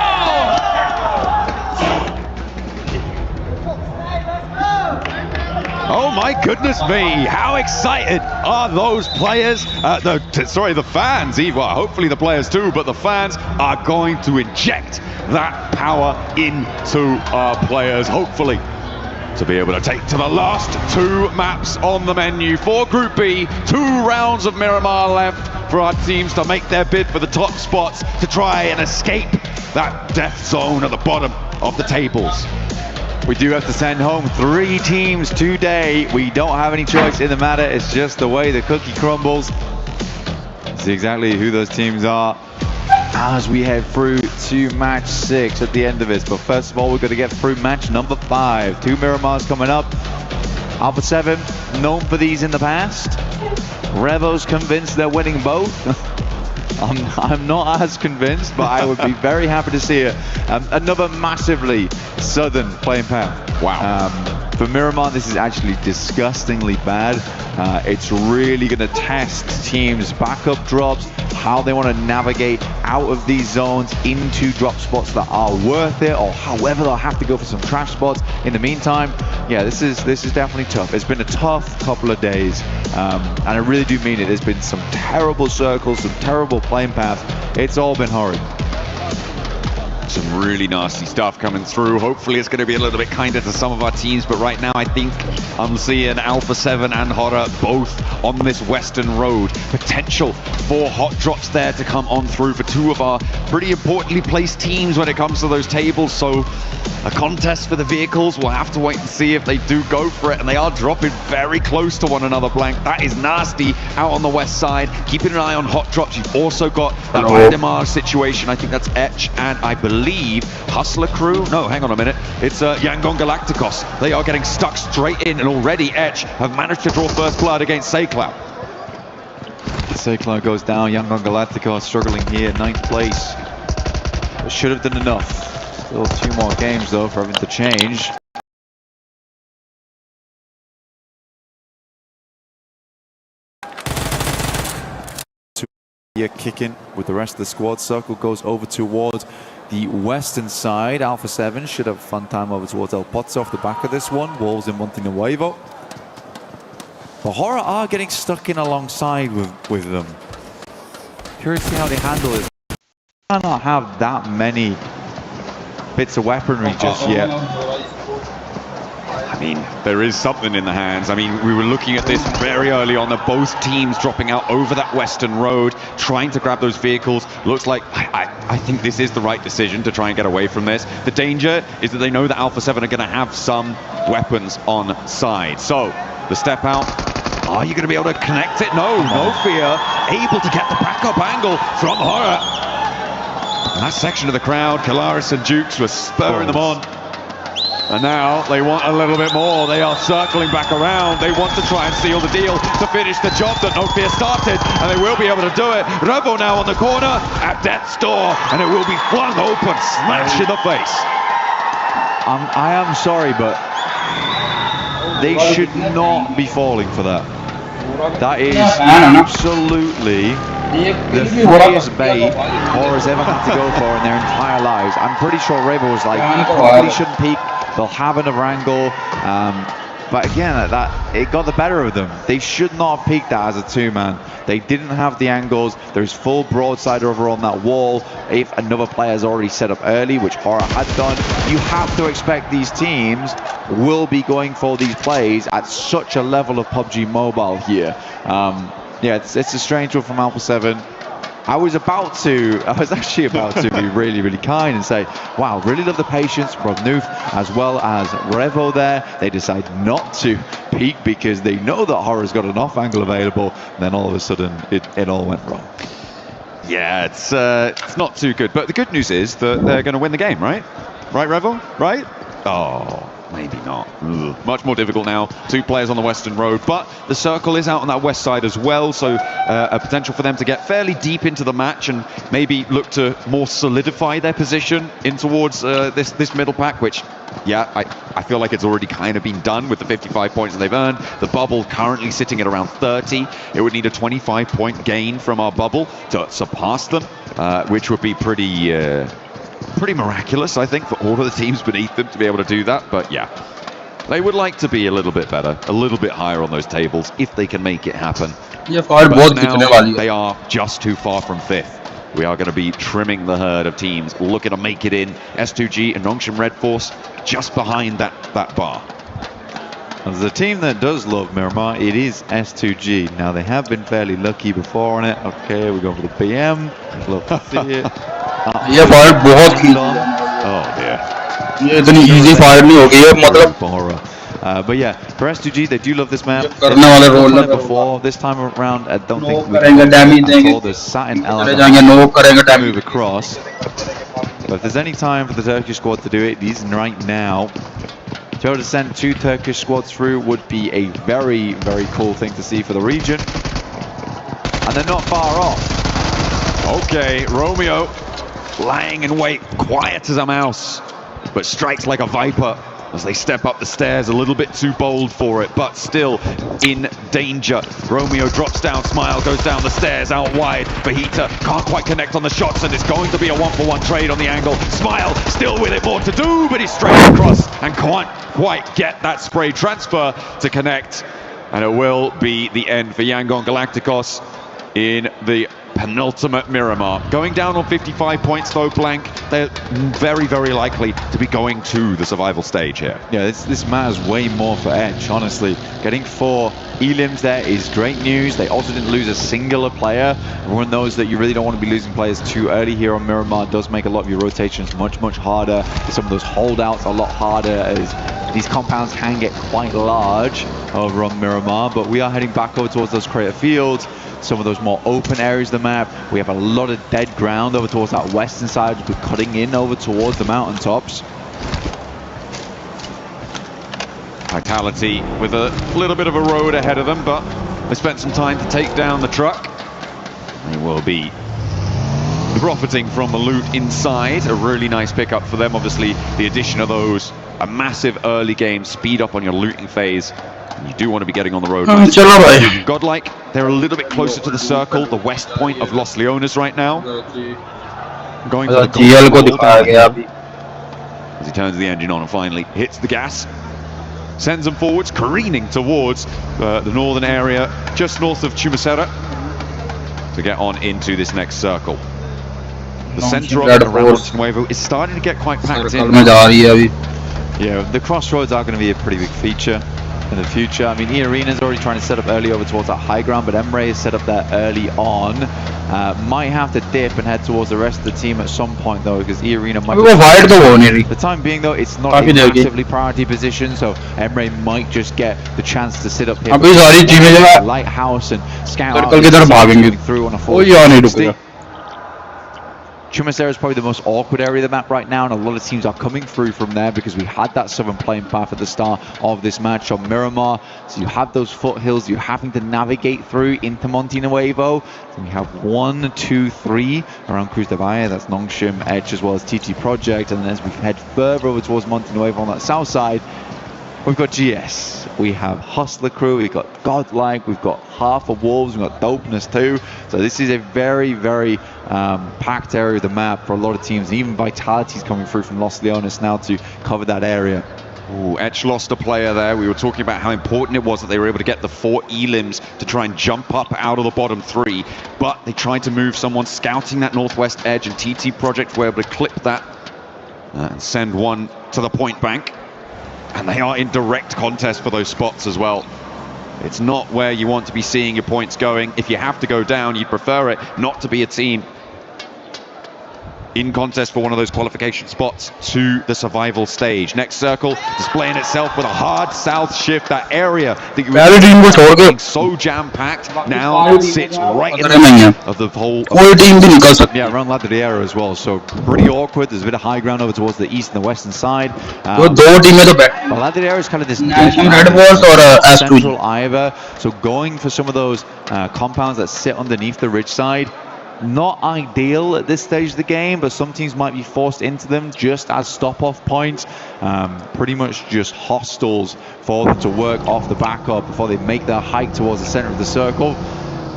Speaker 9: Oh my
Speaker 20: my goodness me, how excited are those players? The fans, well, hopefully the players too, but the fans are going to inject that power into our players, hopefully, to be able to take to the last 2 maps on the menu for Group B. 2 rounds of Miramar left for our teams to make their bid for the top spots, to try and escape that death zone at the bottom of the tables.
Speaker 19: We do have to send home 3 teams today. We don't have any choice in the matter. It's just the way the cookie crumbles. See exactly who those teams are as we head through to match 6 at the end of this. But first of all, we're going to get through match number 5. 2 Miramars coming up. Alpha 7, known for these in the past. Revo's convinced they're winning both. I'm not as convinced, but I would be very happy to see it. Another massively southern playing path.
Speaker 20: Wow.
Speaker 19: For Miramar, this is actually disgustingly bad. It's really going to test teams' backup drops, how they want to navigate out of these zones into drop spots that are worth it, or however they'll have to go for some trash spots. In the meantime, yeah, this is definitely tough. It's been a tough couple of days, and I really do mean it. There's been some terrible circles, some terrible playing paths. It's all been horrid.
Speaker 20: Some really nasty stuff coming through. Hopefully it's going to be a little bit kinder to some of our teams, but right now I think I'm seeing Alpha 7 and HORA both on this western road. Potential for hot drops there to come on through for 2 of our pretty importantly placed teams when it comes to those tables, so a contest for the vehicles. We'll have to wait and see if they do go for it, and they are dropping very close to one another, Blank. That is nasty out on the west side. Keeping an eye on hot drops. You've also got that Valdemar situation. I think that's Etch, and I believe Hustler Crew. No, hang on a minute. It's Yangon Galacticos. They are getting stuck straight in, and already Etch have managed to draw first blood against Saycloud.
Speaker 19: Saycloud goes down. Yangon Galacticos struggling here, 9th place. But should have done enough. Still 2 more games though for having to change. Here kicking with the rest of the squad. Circle goes over towards the western side. Alpha 7 should have fun time over towards El Pozo off the back of this one. Wolves in Montenuevo. But HORA are getting stuck in alongside with them. Curious to see how they handle it. They cannot have that many bits of weaponry just yet.
Speaker 20: I mean, there is something in the hands. I mean, we were looking at this very early on, that both teams dropping out over that western road, trying to grab those vehicles. Looks like, I think this is the right decision to try and get away from this. The danger is that they know that Alpha 7 are going to have some weapons on side. So, the step out. Are you going to be able to connect it? No, no fear. Able to get the backup angle from HORA. And that section of the crowd, Kalaris and Jukes were spurring them on. And now they want a little bit more. They are circling back around. They want to try and seal the deal to finish the job that No Fear started, and they will be able to do it. Revo now on the corner at death's door, and it will be flung open, smash in the face.
Speaker 19: I am sorry, but they should not be falling for that. That is absolutely the freest bait HORA's ever had to go for in their entire lives. I'm pretty sure Revo was like, you probably shouldn't peek. They'll have another angle. But again, it got the better of them. They should not have peeked that as a 2-man. They didn't have the angles. There's full broadside over on that wall. If another player's already set up early, which HORA had done, you have to expect these teams will be going for these plays at such a level of PUBG Mobile here. Yeah, it's a strange one from Alpha 7. I was actually about to be really, really kind and say, wow, really love the patience from Noof as well as Revo there. They decide not to peek because they know that HORA's got an off angle available. And then all of a sudden, it all went wrong.
Speaker 20: Yeah, it's not too good. But the good news is that they're going to win the game, right? Right, Revo? Right? Oh, maybe not. Ugh. Much more difficult now. 2 players on the western road, but the circle is out on that west side as well, so a potential for them to get fairly deep into the match and maybe look to more solidify their position in towards this middle pack, which, yeah, I feel like it's already kind of been done with the 55 points that they've earned. The bubble currently sitting at around 30. It would need a 25-point gain from our bubble to surpass them, which would be pretty miraculous, I think, for all of the teams beneath them to be able to do that. But yeah, They would like to be a little bit better, a little bit higher on those tables if they can make it happen.
Speaker 10: But
Speaker 20: now they are just too far from 5th. We are going to be trimming the herd of teams looking to make it in. S2G and Nongshim Red Force just behind that bar.
Speaker 15: There's a team that does love Miramar. It is S2G. Now they have been fairly lucky before on it. Okay, we go for the PM. Love to see it.
Speaker 10: ये fire बहुत easy है.
Speaker 20: Oh dear.
Speaker 10: ये इतनी easy fire नहीं होगी ये मतलब.
Speaker 15: But yeah, for S2G, they do love this map. Before this time around, I don't think we can the Satin element move across. But if there's any time for the Turkish squad to do it, it is right now. To send 2 Turkish squads through would be a very, very cool thing to see for the region. And they're not far off.
Speaker 20: Okay, Romeo lying in wait, quiet as a mouse, but strikes like a viper as they step up the stairs, a little bit too bold for it, but still in danger. Romeo drops down, Smile goes down the stairs, out wide. Fajita can't quite connect on the shots, and it's going to be a 1-for-1 trade on the angle. Smile still with it, more to do, but he's straight across and can't quite get that spray transfer to connect. And it will be the end for Yangon Galacticos in the penultimate Miramar. Going down on 55 points though, Blank, they're very, very likely to be going to the survival stage here.
Speaker 15: Yeah, this matters way more for Edge, honestly. Getting 4 elims there is great news. They also didn't lose a singular player. Everyone knows that you really don't want to be losing players too early here on Miramar. It does make a lot of your rotations much, much harder. Some of those holdouts a lot harder as these compounds can get quite large over on Miramar. But we are heading back over towards those crater fields. Some of those more open areas of the map. We have a lot of dead ground over towards that western side. We're cutting in over towards the mountaintops.
Speaker 20: Vitality with a little bit of a road ahead of them, but they spent some time to take down the truck. They will be profiting from the loot inside. A really nice pickup for them. Obviously, the addition of those, a massive early game speed up on your looting phase. You do want to be getting on the road. Godlike, they're a little bit closer to the circle, the west point of Los Leones right now. Going for the as he turns the engine on and finally hits the gas. Sends them forwards, careening towards the northern area, just north of Chumasera, to get on into this next circle. The centre of Montenuevo is starting to get quite packed in.
Speaker 15: Yeah, the crossroads are going to be a pretty big feature in the future. I mean, E-Arena's already trying to set up early over towards that high ground, but Emre has set up that early on. Might have to dip and head towards the rest of the team at some point though, because E-Arena might be the time being though, it's not a massively priority position, so Emre might just get the chance to sit up here, lighthouse and scout through on a 460. Chumasera is probably the most awkward area of the map right now, and a lot of teams are coming through from there because we had that southern plain path at the start of this match on Miramar. So you have those foothills you're having to navigate through into Montenuevo. So we have 1, 2, 3 around Cruz de Valle. That's Nongshim, Edge, as well as TT Project. And then as we head further over towards Montenuevo on that south side, we've got GS, we have Hustler Crew, we've got Godlike, we've got half of Wolves, we've got Dopeness too. So this is a very, very packed area of the map for a lot of teams. And even Vitality's coming through from Los Leones now to cover that area.
Speaker 20: Ooh, Etch lost a player there. We were talking about how important it was that they were able to get the 4 elims to try and jump up out of the bottom 3. But they tried to move someone scouting that northwest edge, and TT Project were able to clip that and send one to the point bank. And they are in direct contest for those spots as well. It's not where you want to be seeing your points going. If you have to go down, you'd prefer it not to be a team in contest for one of those qualification spots to the survival stage. Next circle displaying itself with a hard south shift. That area that you were being so jam-packed now sits right in the middle of the whole
Speaker 15: yeah, around Ladriera as well, so pretty awkward. There's a bit of high ground over towards the east and the western side. Ladriera is kind of this central Iowa, so going for some of those compounds that sit underneath the ridge side, not ideal at this stage of the game, but some teams might be forced into them just as stop-off points. Pretty much just hostels for them to work off the backup before they make their hike towards the center of the circle.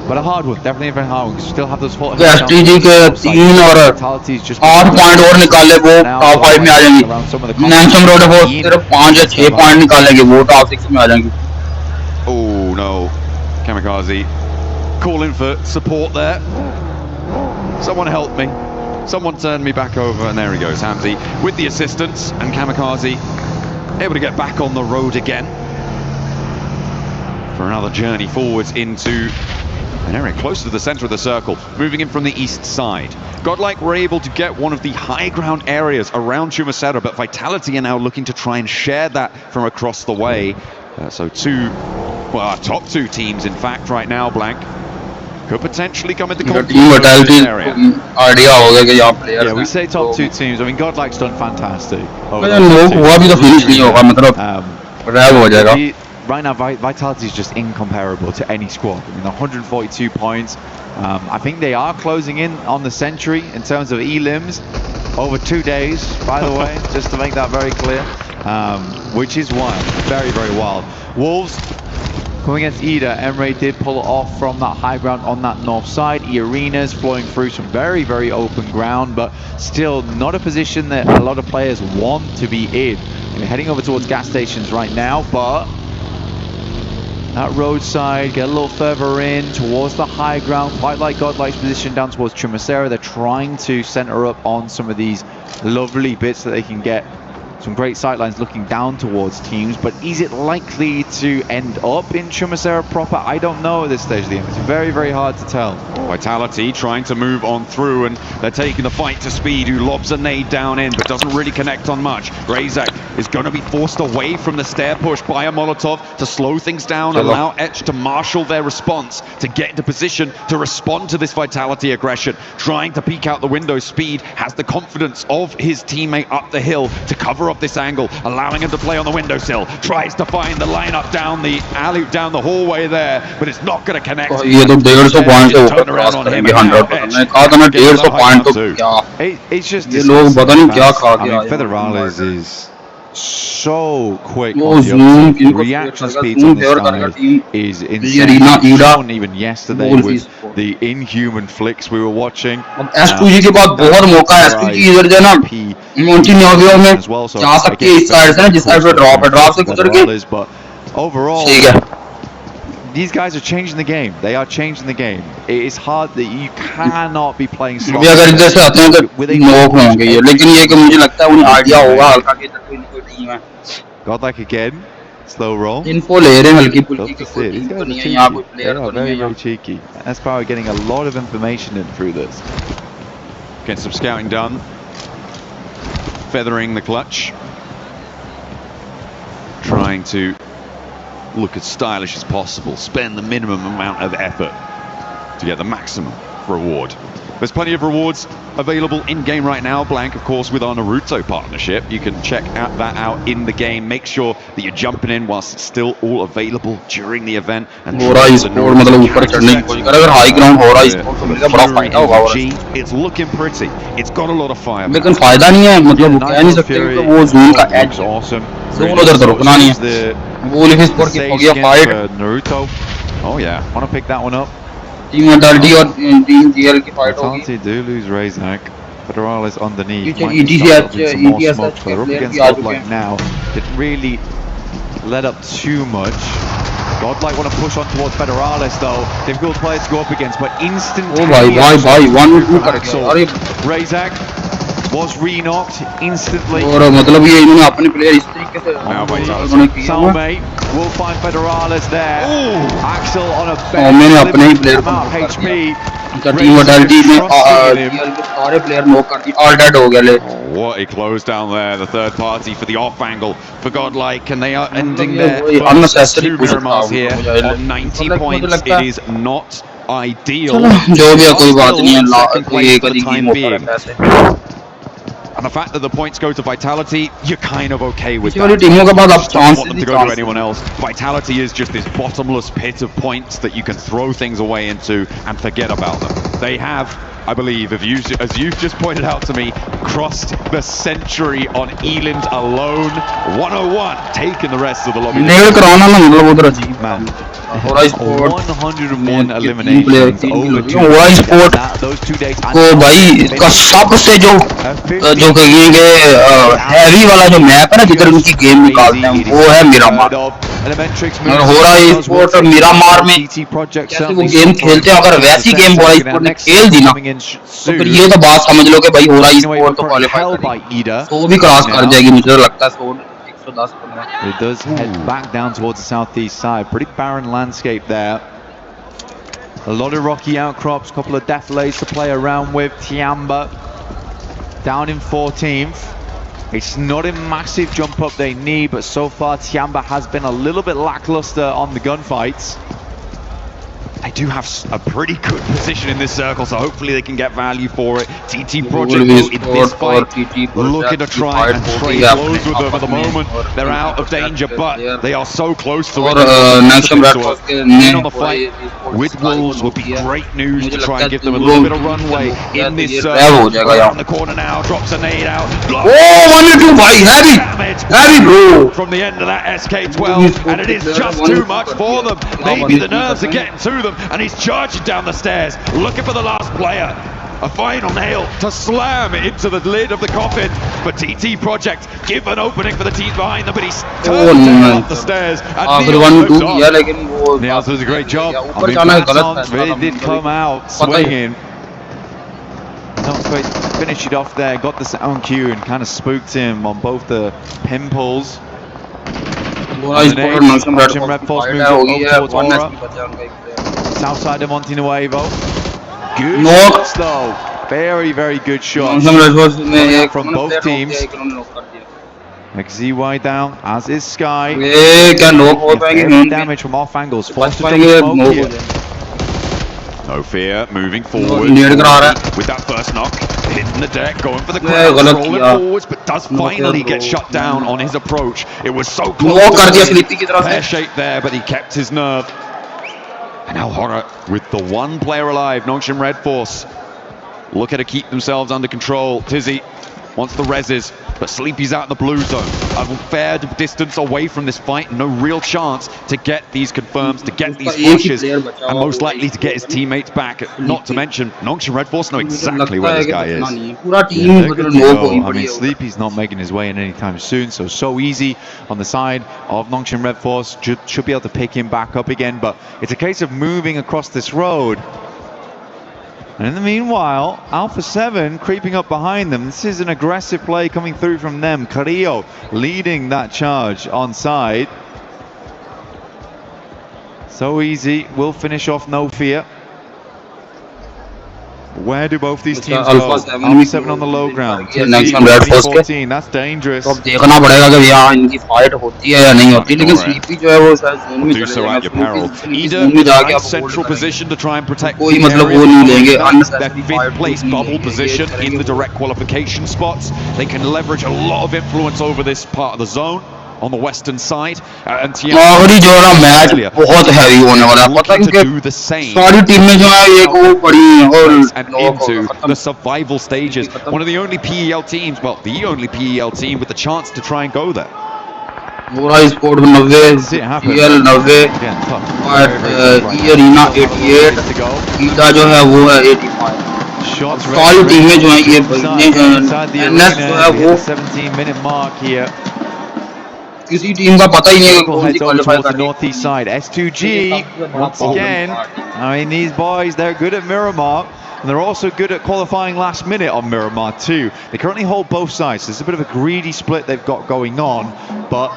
Speaker 19: but a hard one, definitely a very hard one. Still have those 4
Speaker 10: STG के 3 और 8 point और निकाले वो top 5 में आ जाएंगी। नैंसम road वो सिर्फ 5 या 6 पॉइंट निकालेंगे वो टॉप 6 में आ जाएंगी।
Speaker 20: Oh no, Kamikaze calling for support there. Someone help me. Someone turn me back over, and there he goes, Hamzy with the assistance, and Kamikaze able to get back on the road again for another journey forwards into an area close to the center of the circle, moving in from the east side. Godlike were able to get one of the high ground areas around Chumacera, but Vitality are now looking to try and share that from across the way. So our top 2 teams, in fact, right now, Blank, could potentially come into conflict in this area.
Speaker 19: Yeah, we say top 2 teams. I mean, Godlike's done fantastic. Right now, Vitality is just incomparable to any squad. I mean, 142 points. I think they are closing in on the century in terms of elims over 2 days, by the way, just to make that very clear, which is wild, very, very wild. Wolves coming against Ida, Emre did pull it off from that high ground on that north side. Arenas flowing through some very, very open ground, but still not a position that a lot of players want to be in. We're heading over towards gas stations right now, but that roadside, get a little further in towards the high ground, quite like Godlike's position down towards Chumacera. They're trying to center up on some of these lovely bits that they can get. Some great sightlines looking down towards teams, but is it likely to end up in Chumacera proper? I don't know at this stage of the game. It's very, very hard to tell.
Speaker 20: Vitality trying to move on through, and they're taking the fight to Speed, who lobs a nade down in, but doesn't really connect on much. Razak is going to be forced away from the stair push by a Molotov to slow things down, allow Etch to marshal their response, to get into position to respond to this Vitality aggression. Trying to peek out the window, Speed has the confidence of his teammate up the hill to cover up this angle, allowing him to play on the windowsill. Tries to find the lineup down the alley, down the hallway there, but it's not going to connect.
Speaker 10: ये तो 150 point से ऊपर cross करेंगे 100%। मैं कहा था ना 150 point तो क्या?
Speaker 19: It's just
Speaker 10: ये लोग पता नहीं क्या खा के आए।
Speaker 19: Federales is so quick.
Speaker 10: Zoom
Speaker 19: reaction speeds on this guy is insane. Shown even yesterday with the inhuman flicks we were watching.
Speaker 10: S2G के बाद बहुत मौका है। S2G इधर जो है ना मोन्टिन्योवियो में जा सकती है इस साइड से ना, जिस साइड से ड्रॉप है, ड्रॉप से गुजर के।
Speaker 19: Overall,
Speaker 10: ठीक है।
Speaker 19: These guys are changing the game. They are changing the game. It is hard that you cannot be playing slow.
Speaker 10: अगर इधर से आते हैं तो नॉक होंगे ये, लेकिन ये कि मुझे लगता है उन्हें आइडिया होगा हल्का कि इधर कोई टीम है।
Speaker 19: Godlike again, slow roll.
Speaker 10: Info ले रहे हैं हल्की फुल्की की, कोई टीम तो नहीं है यहाँ, कोई प्लेयर तो नहीं है।
Speaker 19: Very cheeky. S-Power getting a lot of information in through this.
Speaker 20: Getting some scouting done. Feathering the clutch. Trying to look as stylish as possible, spend the minimum amount of effort to get the maximum reward. There's plenty of rewards available in-game right now, Blank, of course, with our Naruto partnership. You can check that out in the game. Make sure that you're jumping in whilst it's still all available during the event. And
Speaker 10: HORA Esports मतलब ऊपर चढ़ने की कोशिश कर, अगर high ground HORA Esports तो मिलेगा बड़ा फायदा होगा।
Speaker 20: It's looking pretty. It's got a lot of fire.
Speaker 10: लेकिन फायदा नहीं है, मतलब वो कह नहीं सकते कि वो ज़ूम का एज
Speaker 20: awesome.
Speaker 10: ज़ूम उधर तो रुकना नहीं है। वो HORA Esports की हो गया fight.
Speaker 20: Naruto. Oh yeah.
Speaker 19: Want to pick that one up?
Speaker 10: Team अडल्टी और टीम GL की फाइट होगी।
Speaker 19: Vitality do lose Razak. Federales underneath.
Speaker 10: ETS
Speaker 19: They're up against Godlike now. Didn't really let up too much. Godlike want to push on towards Federales though. Difficult players to go up against, but instantaneously.
Speaker 10: Oh भाई 1v2 करेगा। अरे
Speaker 19: Razak was re-knocked instantly.
Speaker 10: और मतलब ये इन्होंने अपने player इस तरीके से
Speaker 19: Salme will find Federales there. Axel on a
Speaker 10: मैंने अपने ही प्लेयर को
Speaker 19: HP.
Speaker 10: टीम अडल्टी में GL के सारे प्लेयर नॉक कर दिए, ऑल डेड हो गए ले।
Speaker 20: What a close down there, the third party for the off angle for Godlike, and they are ending their
Speaker 10: unnecessary
Speaker 20: two Miramars here on 90 points. It is not ideal.
Speaker 10: जो भी है कोई बात नहीं है, कोई एक अधिक गेम होता है ऐसे।
Speaker 20: And the fact that the points go to Vitality, you're kind of okay with that.
Speaker 10: टीमों के बाद अब
Speaker 20: Don't want them to go to anyone else. Vitality is just this bottomless pit of points that you can throw things away into and forget about them. They have I believe, as you've just pointed out to me, crossed the century on Eland alone. 101, taking the rest of the lobby. Man.
Speaker 10: HORA Esports
Speaker 20: 101 eliminations over
Speaker 10: HORA Esports को भाई इसका सबसे जो कहेंगे heavy वाला जो map है ना जिधर उनकी गेम निकालते हैं वो है मिरामार और HORA Esports और मिरामार में कैसे वो गेम खेलते हैं अगर वैसी गेम HORA Esports ने खेल दी ना तो फिर ये तो बात समझ लो कि भाई HORA Esports तो क्वालीफाई करेगी तो भी क्रॉस कर जाएगी मुझे लगता है
Speaker 19: It does head back down towards the southeast side. Pretty barren landscape there. A lot of rocky outcrops, couple of defilades to play around with. Tiamba down in 14th. It's not a massive jump up they need, but so far Tiamba has been a little bit lackluster on the gunfights.
Speaker 20: They do have a pretty good position in this circle, so hopefully they can get value for it. TT Project in this fight looking to try and trade blows with them at the moment. They're out of danger, but they are so close to it. In on the fight with Wolves would be great news to try and give them a little bit of runway in this circle. Around the corner now, drops a nade out.
Speaker 10: Oh, 1-2, heavy bro!
Speaker 20: From the end of that SK-12, and it is just too much for them. Maybe the nerves are getting to them. And he's charging down the stairs, looking for the last player. A final nail to slam into the lid of the coffin. But TT Project give an opening for the team behind them, but he's turned down up the stairs. And
Speaker 19: Niels does a great job. I mean, Mattons really did come out swinging. Not quite finish it off there, got the sound cue and kind of spooked him on both the pinballs. Red Force moves up towards HORA. South side of Montenuevo. Good shots though. Very, very good shots from both teams. XZY down, as is Sky. Damage from off angles. Forced to take smoke here.
Speaker 20: No fear, moving forward with that first knock. Hitting the deck, going for the ground, rolling forwards, but does finally get shut down on his approach. It was so close. Pear shape there, but he kept his nerve. And now HORA with the one player alive, Nongshim Red Force. Looking to keep themselves under control. Tizzy wants the reses, but Sleepy's out in the blue zone. A fair distance away from this fight, no real chance to get these confirms, to get these flushes, and most likely to get his teammates back. Not to mention, Nongshim Red Force know exactly where this guy is.
Speaker 19: I mean, Sleepy's not making his way in anytime soon, so easy on the side of Nongshim Red Force. Should be able to pick him back up again, but it's a case of moving across this road. And in the meanwhile, Alpha 7 creeping up behind them. This is an aggressive play coming through from them. Carrillo leading that charge on side. So easy, will finish off, no fear. Where do both these teams go? Alpha 7 on the low ground. 14, that's dangerous.
Speaker 10: अब देखना पड़ेगा कि यहाँ इनकी fight होती है या नहीं होती, लेकिन स्लीपी जो है वो शायद जोन में चले जाएगा।
Speaker 20: central position to try and protect
Speaker 10: कोई मतलब वो नहीं लेंगे।
Speaker 20: That fifth place bubble position in the direct qualification spots. They can leverage a lot of influence over this part of the zone on the western side. And
Speaker 10: आखिरी जो है ना match बहुत हैवी होने वाला है। पता है कि सारी टीमें जो है एक वो पड़ी हैं और
Speaker 20: into the survival stages. One of the only PEL teams, well, the only PEL team with the chance to try and go there.
Speaker 10: HORA Esports 90, PL 90, E Arena 88, ईटा जो है वो है 85. सारी टीमें जो हैं ये NS जो है वो
Speaker 19: 17-minute mark here.
Speaker 10: किसी टीम का पता ही नहीं है कौन सी क्वालीफाई कर रही है।
Speaker 19: Northeast side, S2G once again. I mean, these boys, they're good at Miramar. And they're also good at qualifying last minute on Miramar too. They currently hold both sides. There's a bit of a greedy split they've got going on, but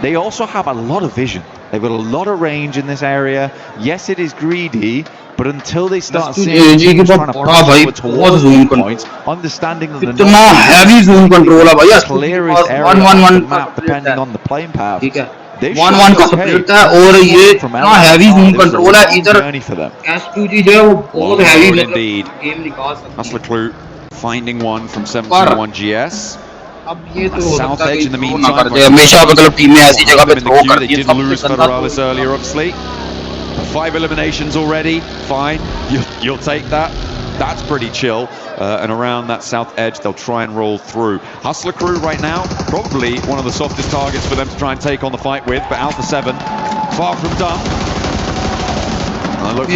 Speaker 19: they also have a lot of vision. They've got a lot of range in this area. Yes, it is greedy, but until they start seeing teams trying to push towards the points, understanding that the
Speaker 10: heavy zone control है भैया,
Speaker 19: clearest area of the map depending on the playing path.
Speaker 10: 1-1 का split है और ये इतना heavy zoom control है इधर S2G जो है वो बहुत heavy
Speaker 20: indeed. That's the clue. Finding one from 721 GS.
Speaker 10: अब ये तो
Speaker 20: South edge in the meantime.
Speaker 10: हमेशा मतलब टीमें ऐसी जगह पे थ्रो करती
Speaker 20: हैं। They did lose Federalis earlier, obviously. 5 eliminations already. Fine. You'll take that. That's pretty chill. And around that south edge, they'll try and roll through. Hustler Crew right now, probably one of the softest targets for them to try and take on the fight with, but Alpha 7, far from done. Not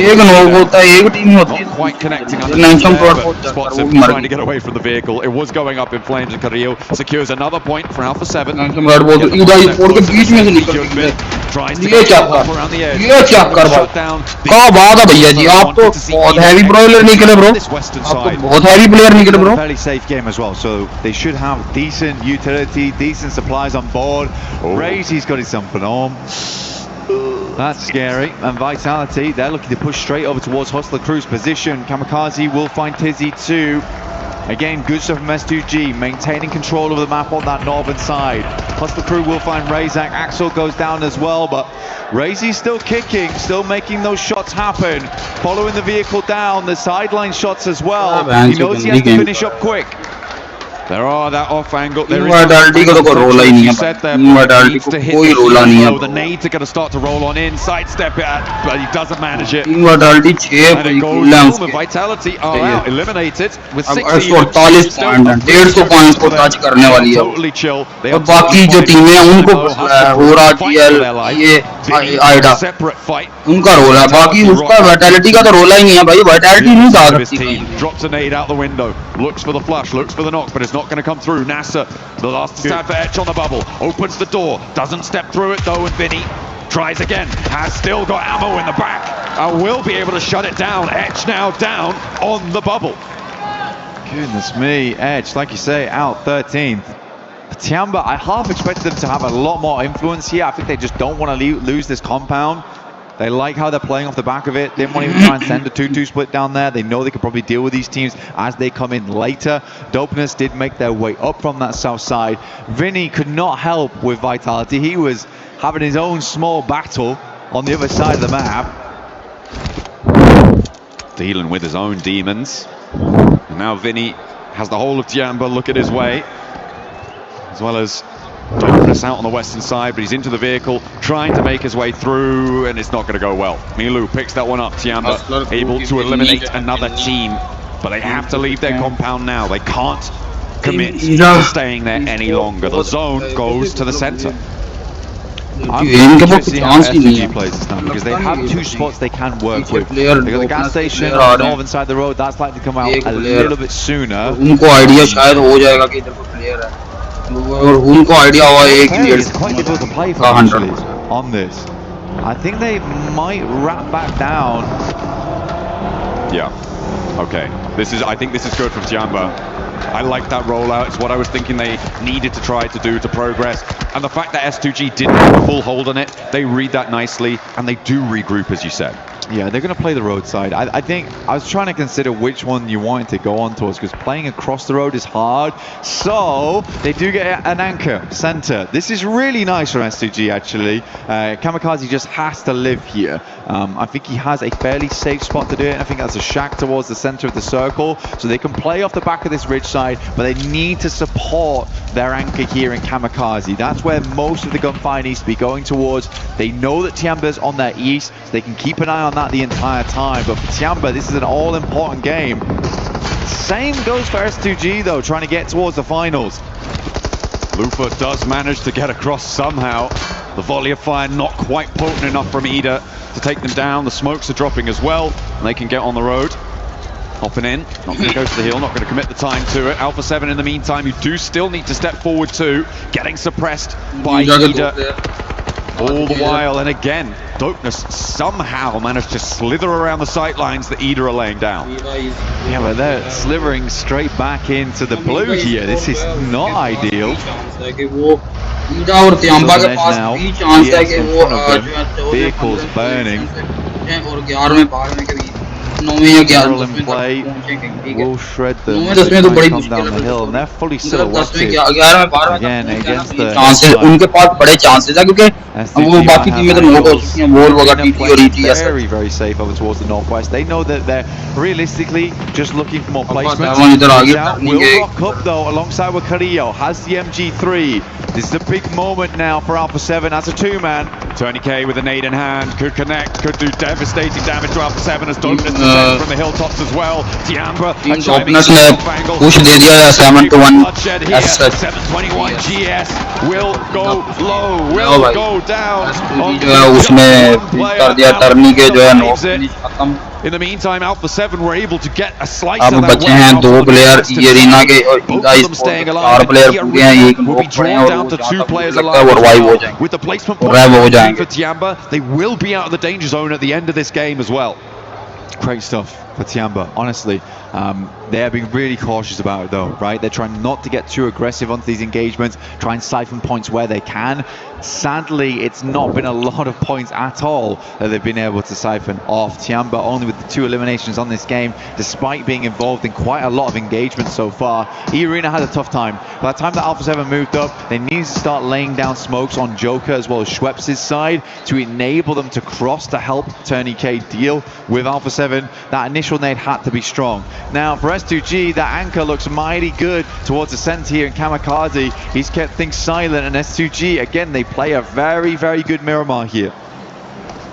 Speaker 20: quite connecting under but spots him trying to get away from the vehicle. It was going up in flames, and Carrillo secures another point for Alpha 7. Tries to get around the edge. Shut down this western side.
Speaker 15: Fairly safe game as well, so they should have decent utility, decent supplies on board. Raazi's got his jumping on. That's scary. And Vitality, they're looking to push straight over towards Hustler Crew's position. Kamikaze will find Tizzy too. Again, good stuff from S2G, maintaining control of the map on that northern side. Hustler Crew will find Razak. Axel goes down as well, but Raazi's still kicking, still making those shots happen. Following the vehicle down, the sideline shots as well. He knows he has to finish up quick.
Speaker 20: There are that off angle. There is the nades are going to start to roll on in, sidestep it, but he doesn't manage it. And it goes home, and Vitality are out, eliminated with 60 points. Totally chill. They are separate fight. Drops a nade out the window, looks for the flush, looks for the knock, but it's not going to come through. Nasser, the last stand for Etch on the bubble, opens the door, doesn't step through it though, and Vinny tries again, has still got ammo in the back, and will be able to shut it down. Etch now down on the bubble.
Speaker 15: Goodness me, Etch, like you say, out 13th. Tiamba, I half expected them to have a lot more influence here. I think they just don't want to lose this compound. They like how they're playing off the back of it. They didn't want to even try and send a 2-2 split down there. They know they could probably deal with these teams as they come in later. Dopeness did make their way up from that south side. Vinny could not help with Vitality. He was having his own small battle on the other side of the map.
Speaker 20: Dealing with his own demons. And now Vinny has the whole of Tiamba looking his way. As well as Dopeness out on the western side, but he's into the vehicle, trying to make his way through, and it's not going to go well. Milu picks that one up. Tiamba able to eliminate another team, but they have to leave their compound now. They can't commit to staying there any longer. The zone goes to the center.
Speaker 15: I'm interested to see how STG plays this now, because they have two spots they can work with. They got the gas station on the northern side of the road. That's likely to come out a little bit sooner. It's quite difficult to play for actually on this. I think they might wrap back down.
Speaker 20: Yeah. Okay. I think this is good from Tiamba. I like that rollout. It's what I was thinking they needed to try to do to progress. And the fact that S2G didn't have a full hold on it, they read that nicely, and they do regroup, as you said.
Speaker 15: Yeah, they're going to play the roadside. I think I was trying to consider which one you wanted to go on towards, because playing across the road is hard. So they do get an anchor center. This is really nice from S2G actually. Kamikaze just has to live here. I think he has a fairly safe spot to do it. I think that's a shack towards the center of the circle, so they can play off the back of this ridge side, but they need to support their anchor here in Kamikaze. That's where most of the gunfire needs to be going towards. They know that Tiamba's on their east, so they can keep an eye on that the entire time. But for Tiamba, this is an all-important game. Same goes for S2G though, trying to get towards the finals.
Speaker 20: Lufa does manage to get across somehow. The volley of fire not quite potent enough from Ida to take them down. The smokes are dropping as well, and they can get on the road. Hopping in, not going to go to the hill, not going to commit the time to it. Alpha 7 in the meantime, you do still need to step forward too. Getting suppressed by Ida all the while, and again, Dopeness somehow managed to slither around the sight lines that Ida are laying down.
Speaker 15: Yeah, but they're slithering straight back into the blue here. This is not ideal. Vehicles burning. Barrel in play will shred them as they come down the hill, and they're fully silhouetted again against the very, very safe over towards the northwest. They know that they're realistically just looking for more placements. Will rock up though alongside with Carrillo, has the MG3. This is a big moment now for Alpha 7 as a two-man.
Speaker 20: Tony K with a nade in hand, could connect, could do devastating damage to Alpha 7 as Dolan is descending from the hilltops as well. Tiamba chiming in off angle.
Speaker 10: Push दे दिया 7-1 as such.
Speaker 20: 721 GS will go low, will go down.
Speaker 10: जो है उसने कर दिया टर्नी के जो है know finish खत्म.
Speaker 20: In the meantime, Alpha 7 were able to get a slice
Speaker 10: अब
Speaker 20: of that
Speaker 10: बचे हैं दो प्लेयर एरिना के और गाइस 4 प्लेयर पूरे हैं एक
Speaker 20: will be drawn down to 2 players alive. With the placement point for Tiamba, they will be out of the danger zone at the end of this game as well.
Speaker 19: Great stuff for Tiamba, honestly. They're being really cautious about it though, right? They're trying not to get too aggressive onto these engagements, try and siphon points where they can. Sadly, it's not been a lot of points at all that they've been able to siphon off. Tiamba only with the 2 eliminations on this game, despite being involved in quite a lot of engagement so far. E-Arena had a tough time. By the time that Alpha 7 moved up, they needed to start laying down smokes on Joker as well as Schweppes' side to enable them to cross to help Tony K deal with Alpha 7. That initial nade had to be strong. Now for S2G, that anchor looks mighty good towards the center here in Kamikaze. He's kept things silent, and S2G, again, they play a very, very good Miramar here.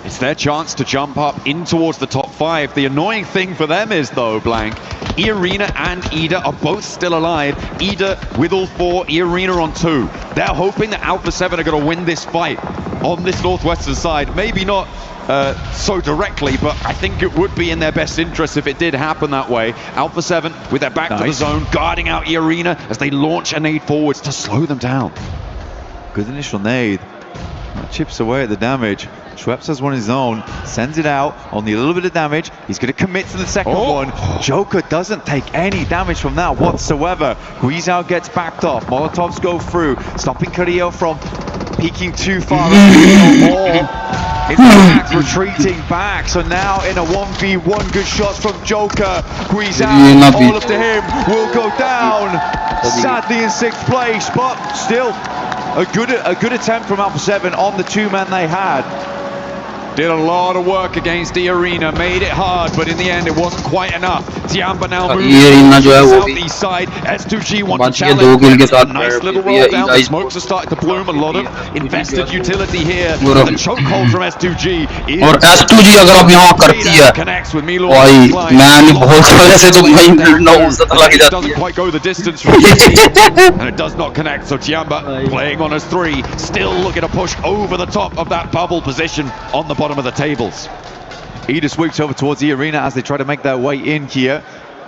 Speaker 20: It's their chance to jump up in towards the top 5. The annoying thing for them is, though, Blank, E-Arena and Ida are both still alive. Ida with all 4, E-Arena on 2. They're hoping that Alpha 7 are going to win this fight on this northwestern side. Maybe not so directly, but I think it would be in their best interest if it did happen that way. Alpha 7 with their back to the zone, guarding out E-Arena as they launch a nade forwards to slow them down.
Speaker 19: Good initial nade. Chips away at the damage. Schweppes has one of his own, sends it out, only a little bit of damage. He's going to commit to the second one. Joker doesn't take any damage from that whatsoever. Guizhou gets backed off. Molotovs go through, stopping Carrillo from peeking too far. In fact, retreating back. So now in a 1v1, good shots from Joker. Guizhou, all up to him, will go down. Sadly in 6th place, but still a good attempt from Alpha 7 on the 2-man they had.
Speaker 20: Did a lot of work against the Arena, made it hard, but in the end it wasn't quite enough. Tiamba now moves to the southeast side. S2G wants to challenge. A nice little roll down. The smokes are starting to bloom. A lot of invested utility here. The chokehold from S2G is
Speaker 10: और S2G अगर अब यहाँ करती है भाई मैं बहुत वैसे तो भाई 9 लग जाती
Speaker 20: doesn't quite go the distance from and it does not connect. So Tiamba playing on his 3, still looking to push over the top of that bubble position on the bottom of the tables.
Speaker 19: Ida sweeps over towards the Arena as they try to make their way in here.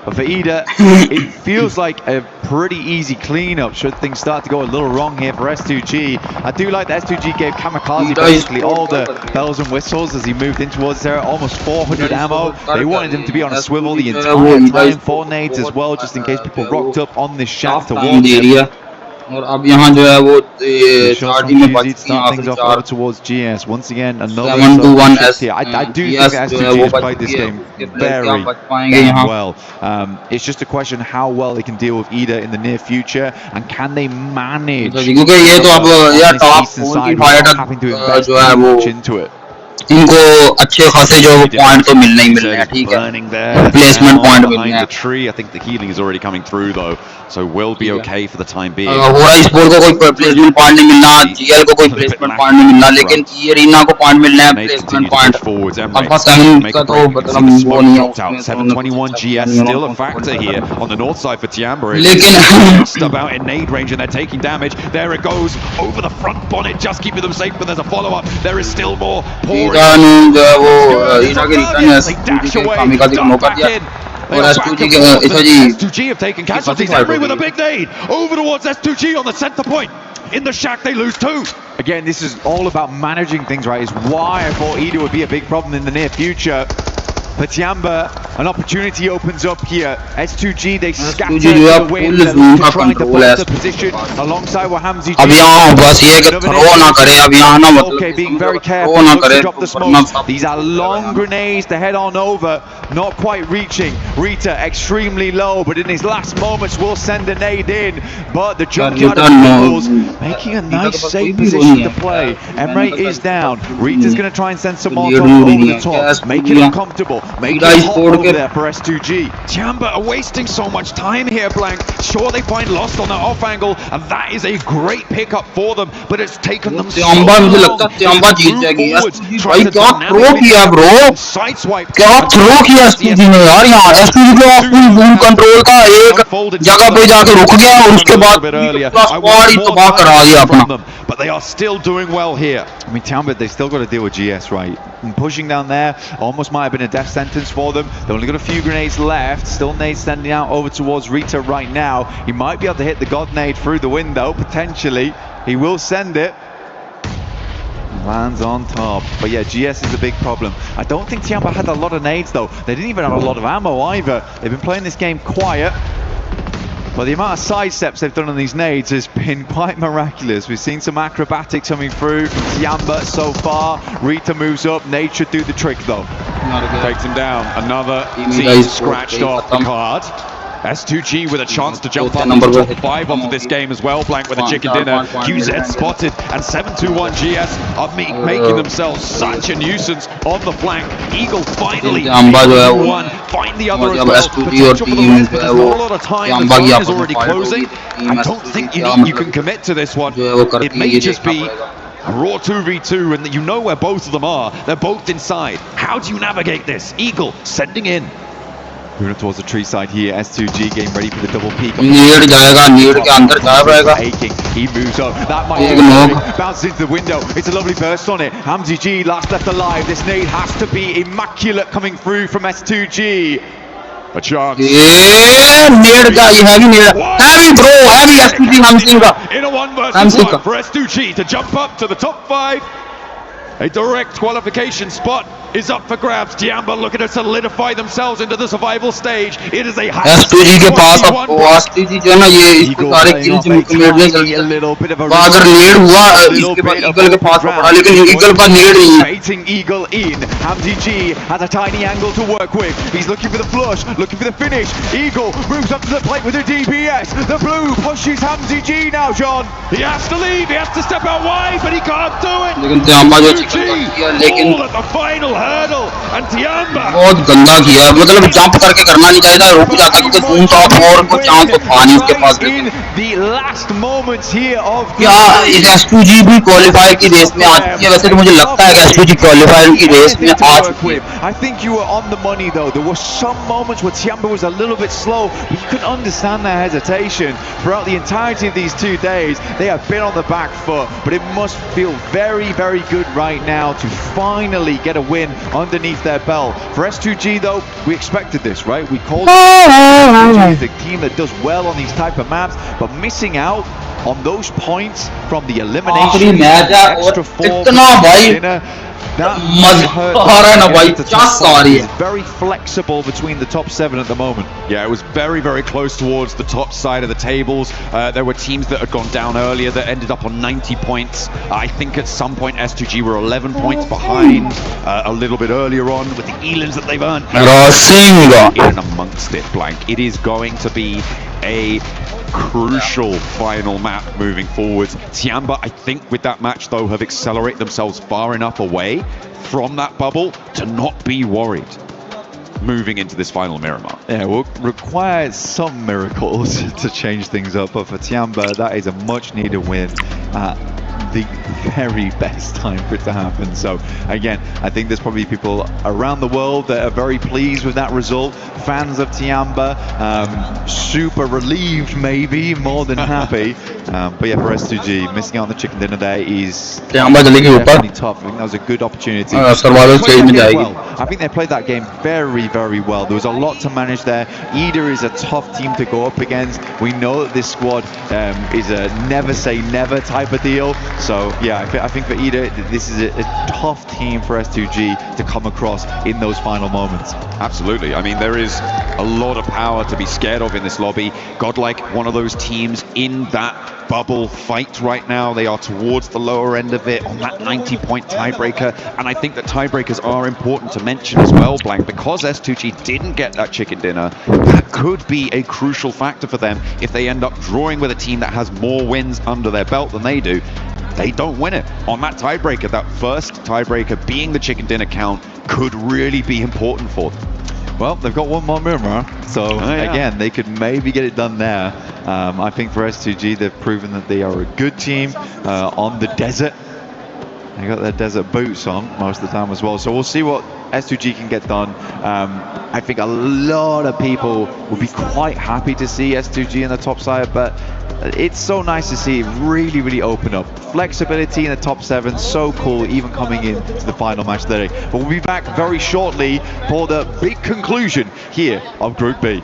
Speaker 19: But for Ida, it feels like a pretty easy cleanup should things start to go a little wrong here for S2G. I do like that S2G gave Kamikaze basically all the bells and whistles as he moved in towards there. Almost 400 ammo. They wanted him to be on a swivel the entire time. 4 nades as well, just in case people rocked up on this shaft towards him.
Speaker 10: और अब यहाँ जो है वो 4 टीमें बच गई यहाँ से 4
Speaker 19: towards GS once again another
Speaker 10: 7-1 S
Speaker 19: I do think S2G has played this game very well. It's just a question how well they can deal with Ida in the near future and can they manage
Speaker 10: क्योंकि ये तो अब यार top 4 fighter जो है वो
Speaker 19: into it.
Speaker 10: इनको अच्छे खासे जो पॉइंट तो मिलने ही मिलने हैं ठीक है प्लेसमेंट पॉइंट मिलने हैं.
Speaker 20: The tree, I think the healing is already coming through though, so we'll be okay for the time being.
Speaker 10: HORA Esports को कोई प्लेसमेंट पॉइंट नहीं मिलना, GL को कोई प्लेसमेंट पॉइंट नहीं मिलना, लेकिन E-Arena को पॉइंट मिलने हैं प्लेसमेंट पॉइंट. अल्फा 7 का तो मतलब वो नहीं है.
Speaker 20: 721 GS still a factor here on the north side for Tiamba.
Speaker 10: लेकिन
Speaker 20: just about in nade range and they're taking damage. There it goes over the front bonnet, just keeping them safe, but there's a follow-up. There is still more pouring.
Speaker 10: जो है वो ईटा के return है S2G के कामिकाज़े को मौका दिया और S2G के
Speaker 20: S2G have taken casualties. Emery with a big nade over towards S2G on the center point. In the shack they lose 2.
Speaker 19: Again, this is all about managing things, right? Is why I thought Ida would be a big problem in the near future. For Tiamba, an opportunity opens up here. S2G, they scatter the wind. They're trying to find the position alongside Wahamzi.
Speaker 10: अब यहाँ बस ये कि throw ना करे अब यहाँ ना मतलब
Speaker 19: okay, being very careful not to drop the smokes. These are long grenades to head on over, not quite reaching. Rita extremely low, but in his last moments will send a nade in. But the junkyard of Eagles making a nice safe position to play. Emre is down. Rita's going to try and send some more over the top, make it uncomfortable.
Speaker 9: angle. Make it hot over there for S2G. Tiamba are wasting so much time here, Blank. Sure, they find Lost on that off angle, and that is a great pickup for them, but it's taken them so long to move forward. Trying to dynamically sideswipe.
Speaker 10: क्या throw किया SPG ने यार यहाँ SPG के of boom control का एक जगह पे जाके रुक गया और उसके बाद स्क्वाड ही तबाह करा दिया अपना.
Speaker 9: But they are still doing well here.
Speaker 19: I mean, Tiamba, they still got to deal with GS, right? And pushing down there almost might have been a death sentence for them. They've only got a few grenades left. Still nade sending out over towards Rita right now. He might be able to hit the God nade through the window, potentially. He will send it. Lands on top. But yeah, GS is a big problem. I don't think Tiamba had a lot of nades though. They didn't even have a lot of ammo either. They've been playing this game quiet. But the amount of side steps they've done on these nades has been quite miraculous. We've seen some acrobatics coming through from Tiamba so far. Rita moves up. Nade should do the trick though.
Speaker 20: Takes him down. Another team scratched off the card. S2G with a chance to jump up into the top 5 of this game as well. Blank with a chicken dinner. QZ spotted, and 721 GS are making themselves such a nuisance on the flank. Eagle finally one, find the other as well. Potential for the rest, but there's not a lot of time. The time is already closing. I don't think you can commit to this one. It may just be a raw 2v2, and you know where both of them are. They're both inside. How do you navigate this? Eagle sending in.
Speaker 19: Moving towards the tree side here, S2G getting ready for the double peek.
Speaker 10: Need जाएगा, need के अंदर जा रहेगा.
Speaker 19: He moves up, that might be it. Bounces into the window, it's a lovely burst on it. Hamzi G last left alive. This nade has to be immaculate coming through from S2G.
Speaker 20: A chance.
Speaker 10: Nade का ये heavy nade, heavy bro, heavy S2G Hamzi का.
Speaker 20: In a 1v1 for S2G to jump up to the top 5. A direct qualification spot is up for grabs. Tiamba looking to solidify themselves into the survival stage. It is a
Speaker 10: S2G के पास अब S2G जो है ना ये इसको सारे kills मिलने चलते हैं. अगर लीड हुआ इसके बाद ईगल के पास पड़ा, लेकिन ईगल का लीड नहीं है.
Speaker 19: Baiting Eagle in. Hamzi G has a tiny angle to work with. He's looking for the flush, looking for the finish. Eagle moves up to the plate with a DPS. The blue pushes Hamzi G now, John.
Speaker 20: He has to leave. He has to step out wide, but he can't do it.
Speaker 10: लेकिन Tiamba जो
Speaker 20: लेकिन at the final hurdle, and Tiamba
Speaker 10: बहुत गंदा किया. मतलब jump करके करना नहीं चाहिए, रुक जाता क्योंकि बूम टॉप और कुछ चांस तो था नहीं उसके पास.
Speaker 19: The last moments here of
Speaker 10: क्या इस S2G भी क्वालिफायर की रेस में आ चुकी है? वैसे तो मुझे लगता है कि S2G क्वालिफायर की रेस में आ चुकी है.
Speaker 19: I think you were on the money though. There were some moments where Tiamba was a little bit slow, but you could understand their hesitation throughout the entirety of these 2 days. They have been on the back foot, but it must feel very, very good right now to finally get a win underneath their belt. For S2G though, we expected this, right? We called S2G the team that does well on these type of maps, but missing out on those points from the elimination, extra 4 dinner,
Speaker 10: that
Speaker 19: very flexible between the top 7 at the moment.
Speaker 20: Yeah, it was very, very close towards the top side of the tables. There were teams that had gone down earlier that ended up on 90 points. I think at some point S2G were 11 points behind a little bit earlier on with the elims that they've earned. In amongst it, Blank. It is going to be a crucial final map moving forwards. Tiamba, I think with that match though, have accelerated themselves far enough away from that bubble to not be worried moving into this final Miramar.
Speaker 19: Yeah, will require some miracles to change things up, but for Tiamba, that is a much needed win at the very best time for it to happen. So again, I think there's probably people around the world that are very pleased with that result. Fans of Tiamba, super relieved, maybe more than happy. But yeah, for S2G, missing out on the chicken dinner there is definitely tough. I think that was a good opportunity. I think they played that game very, very well. There was a lot to manage there. Ida is a tough team to go up against. We know that this squad is a never say never type of deal. So yeah, I think for Ida, this is a tough team for S2G to come across in those final moments.
Speaker 20: Absolutely. I mean, there is a lot of power to be scared of in this lobby. Godlike, one of those teams in that bubble fight right now. They are towards the lower end of it on that 90-point tiebreaker. And I think that tiebreakers are important to mention as well, Blank, because S2G didn't get that chicken dinner. That could be a crucial factor for them if they end up drawing with a team that has more wins under their belt than they do. they don't win it on that tiebreaker. That first tiebreaker being the chicken dinner count could really be important for them.
Speaker 15: Well, they've got one more mirror, so again, they could maybe get it done there. I think for S2G, they've proven that they are a good team on the desert. They got their desert boots on most of the time as well. So we'll see what S2G can get done. I think a lot of people would be quite happy to see S2G in the top side, but it's so nice to see it really, really open up. Flexibility in the top 7, so cool, even coming into the final match today. But we'll be back very shortly for the big conclusion here of Group B.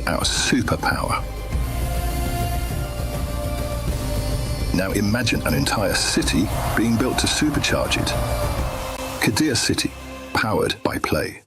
Speaker 2: Our superpower. Now imagine an entire city being built to supercharge it. Kadir City, powered by play.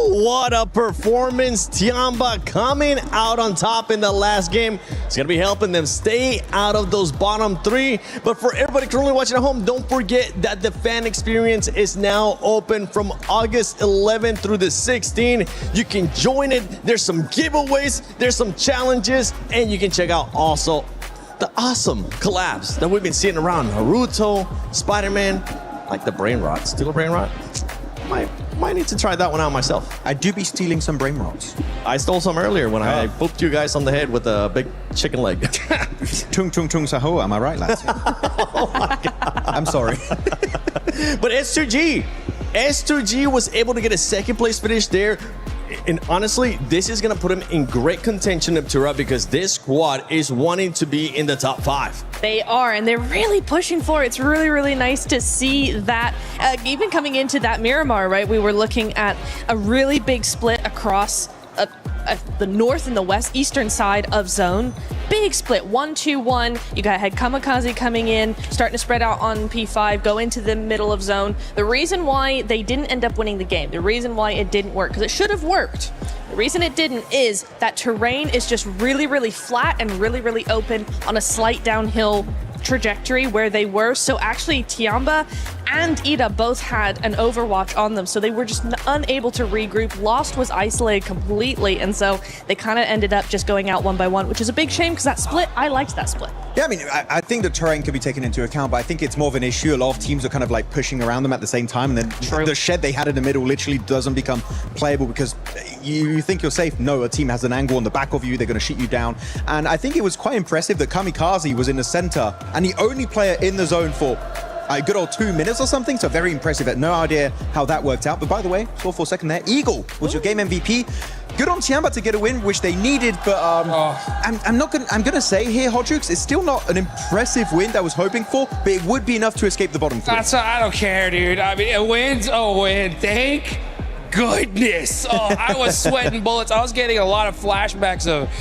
Speaker 6: What a performance. Tiamba coming out on top in the last game. It's going to be helping them stay out of those bottom 3. But for everybody currently watching at home, don't forget that the fan experience is now open from August 11th through the 16th. You can join it. There's some giveaways, there's some challenges, and you can check out also the awesome collabs that we've been seeing around. Naruto, Spider-Man, like the brain rot. Still a brain rot? Might need to try that one out myself.
Speaker 3: I do be stealing some brain rots.
Speaker 6: I stole some earlier when I booped you guys on the head with a big chicken leg.
Speaker 3: Tung tung tung saho, am I right, lads?
Speaker 6: Oh my God.
Speaker 3: I'm sorry.
Speaker 6: But S2G was able to get a second place finish there. And honestly, this is going to put him in great contention up to Tura because this squad is wanting to be in the top 5.
Speaker 5: They are, and they're really pushing for it. It's really, really nice to see that. Even coming into that Miramar, right, we were looking at a really big split across the north and the west eastern side of zone. Big split, 1-2-1. You got had Kamikaze coming in, starting to spread out on P5, go into the middle of zone. The reason why they didn't end up winning the game, the reason why it didn't work, because it should have worked. The reason it didn't is that terrain is just really, really flat and really, really open on a slight downhill trajectory where they were. So actually Tiamba and Ida both had an overwatch on them, so they were just unable to regroup. Lost was isolated completely, and so they kind of ended up just going out one by one, which is a big shame because that split, I liked that split.
Speaker 3: Yeah, I mean, I think the terrain could be taken into account, but I think it's more of an issue. A lot of teams are kind of like pushing around them at the same time, and then the shed they had in the middle literally doesn't become playable because you think you're safe. No, a team has an angle on the back of you, they're going to shoot you down. And I think it was quite impressive that Kamikaze was in the center and the only player in the zone for a good old 2 minutes or something, so very impressive. I had no idea how that worked out, but by the way, score for a second there. Eagle was your game MVP. Good on Tiamba to get a win, which they needed, but I'm gonna say here, Hodrux, it's still not an impressive win that I was hoping for, but it would be enough to escape the bottom 3.
Speaker 8: I don't care, dude. I mean, a win's a win. Thank goodness. Oh, I was sweating bullets. I was getting a lot of flashbacks of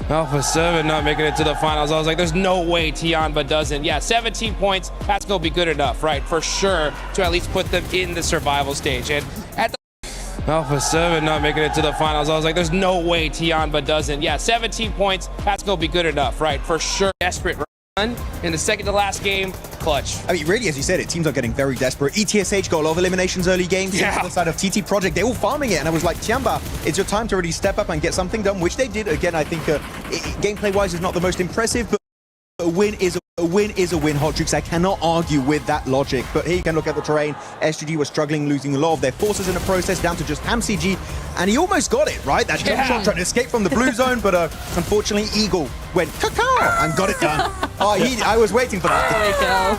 Speaker 8: Alpha 7 not making it to the finals. I was like, there's no way Tiamba doesn't. Yeah, 17 points, that's going to be good enough, right? For sure, to at least put them in the survival stage. And at the Alpha 7 not making it to the finals, I was like, there's no way Tiamba doesn't. Yeah, 17 points, that's going to be good enough, right? For sure. Desperate run in the second to last game, clutch.
Speaker 3: I mean, really, as you said, teams are getting very desperate. ETSH got a lot of eliminations early games.
Speaker 8: Yeah.
Speaker 3: On the side of TT Project, they're all farming it. And I was like, Tiamba, it's your time to really step up and get something done, which they did. Again, I think gameplay-wise is not the most impressive, but a win is a win, Hodrix. I cannot argue with that logic. But here you can look at the terrain. SGG was struggling, losing a lot of their forces in the process, down to just HamCG. And he almost got it, right? That jump shot trying to escape from the blue zone, but unfortunately, Eagle went caw and got it done. I was waiting for that.
Speaker 5: There we go.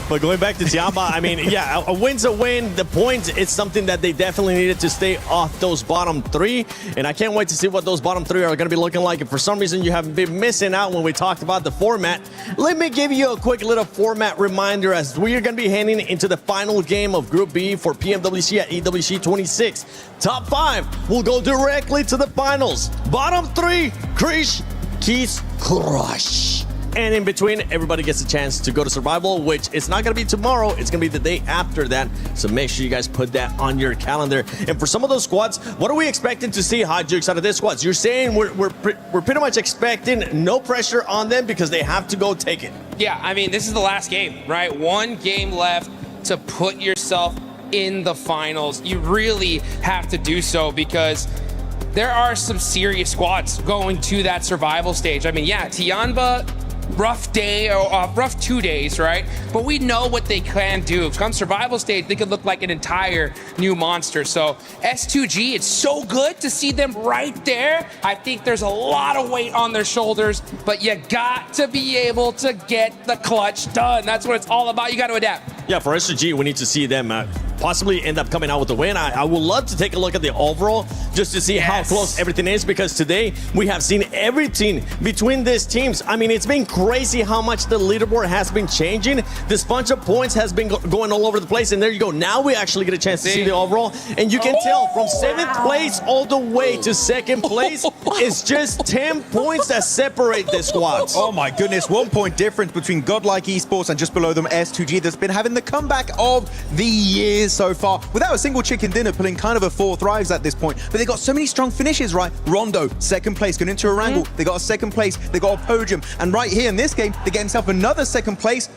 Speaker 6: But going back to Tiamba, I mean, yeah, a win's a win. The points, it's something that they definitely needed to stay off those bottom three. And I can't wait to see what those bottom three are going to be looking like. If for some reason you have been missing out when we talked about the format, let me give you a quick little format reminder as we are going to be heading into the final game of Group B for PMWC at EWC 26. Top 5 will go directly to the finals. Bottom 3, Krish, Keys, Crush. And in between, everybody gets a chance to go to Survival, which it's not going to be tomorrow. It's going to be the day after that. So make sure you guys put that on your calendar. And for some of those squads, what are we expecting to see, Hot Jukes, out of this squads? You're saying we're pretty much expecting no pressure on them because they have to go take it.
Speaker 8: Yeah, I mean, this is the last game, right? One game left to put yourself in the finals. You really have to do so because there are some serious squads going to that survival stage. I mean, yeah, Tiamba, rough day or rough 2 days, right? But we know what they can do. Come survival stage, they could look like an entire new monster. So S2G, it's so good to see them right there. I think there's a lot of weight on their shoulders, but you got to be able to get the clutch done. That's what it's all about. You got to adapt.
Speaker 6: Yeah, for S2G, we need to see them possibly end up coming out with the win. I would love to take a look at the overall just to see how close everything is, because today we have seen everything between these teams. I mean, it's been crazy how much the leaderboard has been changing. This bunch of points has been going all over the place, and there you go. Now we actually get a chance to see the overall, and you can tell from 7th place all the way to 2nd place, it's just 10 points that separate the squads.
Speaker 3: Oh my goodness, 1 point difference between Godlike Esports and just below them S2G that's been having the comeback of the year so far, without a single chicken dinner, pulling kind of a 4 thrives at this point. But they got so many strong finishes, right? Rondo, 2nd place, going into a wrangle. They got a 2nd place, they got a podium. And right here in this game, they get themselves another 2nd place.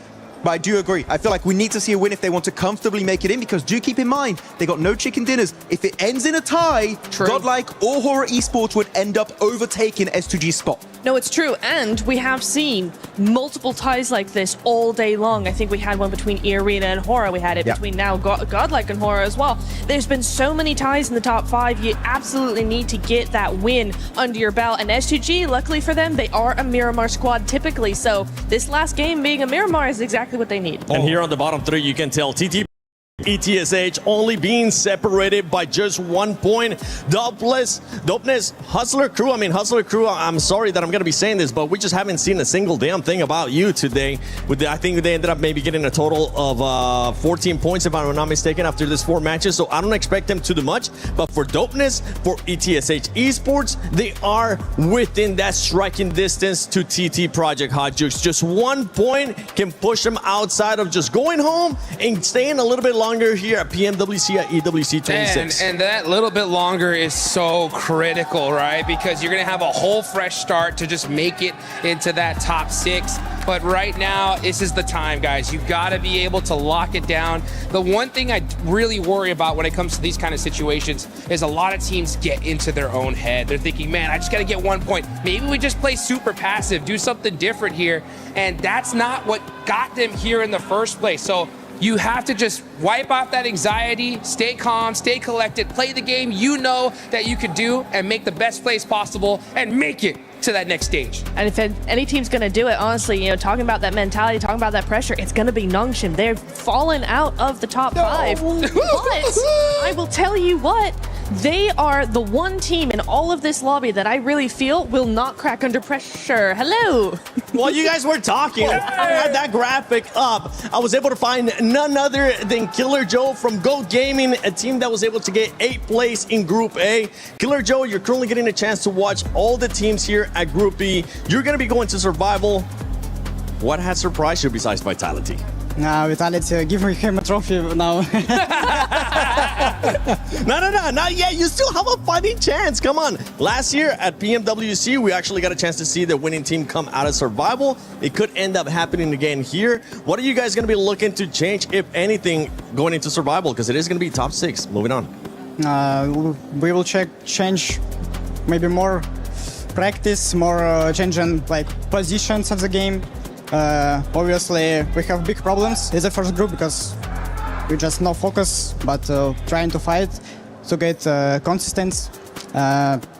Speaker 3: But I do agree. I feel like we need to see a win if they want to comfortably make it in, because do keep in mind, they got no chicken dinners. If it ends in a tie, Godlike or HORA Esports would end up overtaking S2G's spot.
Speaker 5: No, it's true. And we have seen multiple ties like this all day long. I think we had one between Arena and HORA. We had it between now Godlike and HORA as well. There's been so many ties in the top 5. You absolutely need to get that win under your belt. And S2G, luckily for them, they are a Miramar squad typically. So this last game being a Miramar is exactly what they need.
Speaker 6: And here on the bottom 3, you can tell TT ETSH only being separated by just 1 point. Dopeness, Hustler Crew. I mean, Hustler Crew, I'm sorry that I'm going to be saying this, but we just haven't seen a single damn thing about you today. I think they ended up maybe getting a total of 14 points, if I'm not mistaken, after this 4 matches. So I don't expect them to do much. But for Dopeness, for ETSH Esports, they are within that striking distance to TT Project Hot Jukes. Just 1 point can push them outside of just going home and staying a little bit longer here at PMWC at EWC 26.
Speaker 8: And that little bit longer is so critical, right? Because you're going to have a whole fresh start to just make it into that top 6. But right now, this is the time, guys. You got to be able to lock it down. The one thing I really worry about when it comes to these kind of situations is a lot of teams get into their own head. They're thinking, man, I just got to get 1 point. Maybe we just play super passive, do something different here. And that's not what got them here in the first place. So you have to just wipe off that anxiety, stay calm, stay collected, play the game you know that you could do, and make the best plays possible and make it to that next stage.
Speaker 5: And if any team's going to do it, honestly, you know, talking about that mentality, talking about that pressure, it's going to be Nongshim. They're fallen out of the top 5. But I will tell you what, they are the one team in all of this lobby that I really feel will not crack under pressure. Hello.
Speaker 6: While you guys were talking, I had that graphic up. I was able to find none other than Killer Joe from Go Gaming, a team that was able to get 8th place in Group A. Killer Joe, you're currently getting a chance to watch all the teams here at Group B. You're going to be going to Survival. What has surprised you besides Vitality?
Speaker 4: No, Vitality, give him a trophy now.
Speaker 6: No, not yet. You still have a fighting chance. Come on. Last year at PMWC, we actually got a chance to see the winning team come out of Survival. It could end up happening again here. What are you guys going to be looking to change, if anything, going into Survival? Because it is going to be top 6. Moving on.
Speaker 4: We will change maybe more practice, more changing like positions of the game. Obviously, we have big problems in the first group because we just no focus, but trying to fight to get consistent.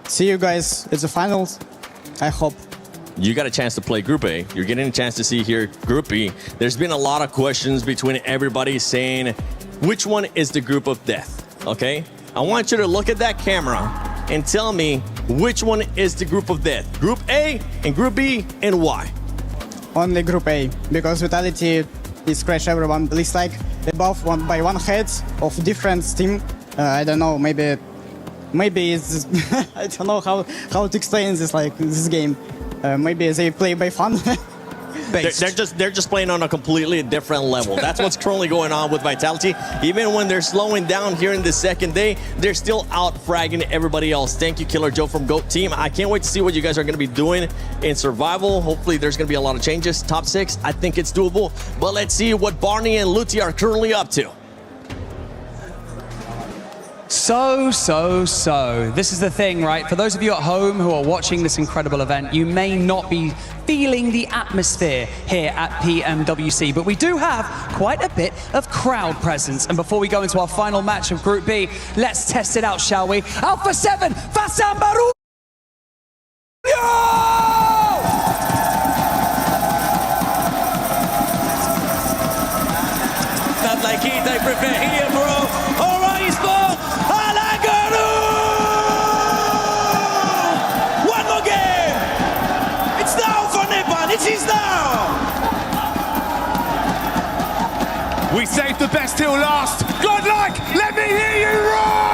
Speaker 4: See you guys at the finals, I hope.
Speaker 6: you got a chance to play Group A. You're getting a chance to see here Group B. There's been a lot of questions between everybody saying, which one is the group of death, okay? I want you to look at that camera and tell me which one is the group of death. Group A and Group B, and why? Only Group A, because Vitality is crash everyone. At least like they both won by one head of different team. I don't know, maybe it's I don't know how to explain this this game. Maybe they play by fun. They're just playing on a completely different level. That's what's currently going on with Vitality. Even when they're slowing down here in the second day, they're still out fragging everybody else. Thank you, Killer Joe from GOAT Team. I can't wait to see what you guys are going to be doing in survival. Hopefully there's going to be a lot of changes. Top 6, I think it's doable. But let's see what Barney and Luti are currently up to.
Speaker 12: So, this is the thing, right? For those of you at home who are watching this incredible event, you may not be feeling the atmosphere here at PMWC, but we do have quite a bit of crowd presence. And before we go into our final match of Group B, let's test it out, shall we? Alpha 7, Fasambaru!
Speaker 13: Not like he, they prepare here, bro. HORA Esports!
Speaker 14: It is now! We saved the best till last. Godlike, let me hear you roar!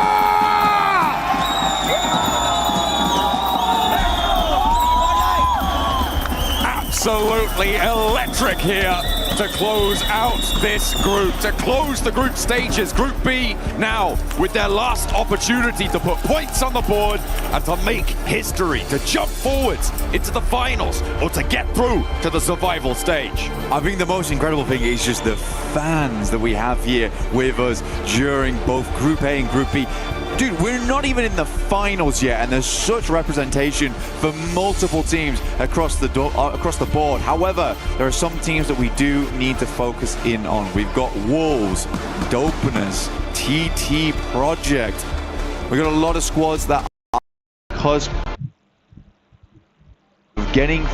Speaker 20: Absolutely electric here to close out this group, to close the group stages. Group B now with their last opportunity to put points on the board and to make history, to jump forwards into the finals or to get through to the survival stage.
Speaker 19: I think the most incredible thing is just the fans that we have here with us during both Group A and Group B. Dude, we're not even in the finals yet, and there's such representation for multiple teams across the board. However, there are some teams that we do need to focus in on. We've got Wolves, Dopeners, TT Project. We've got a lot of squads that are because of getting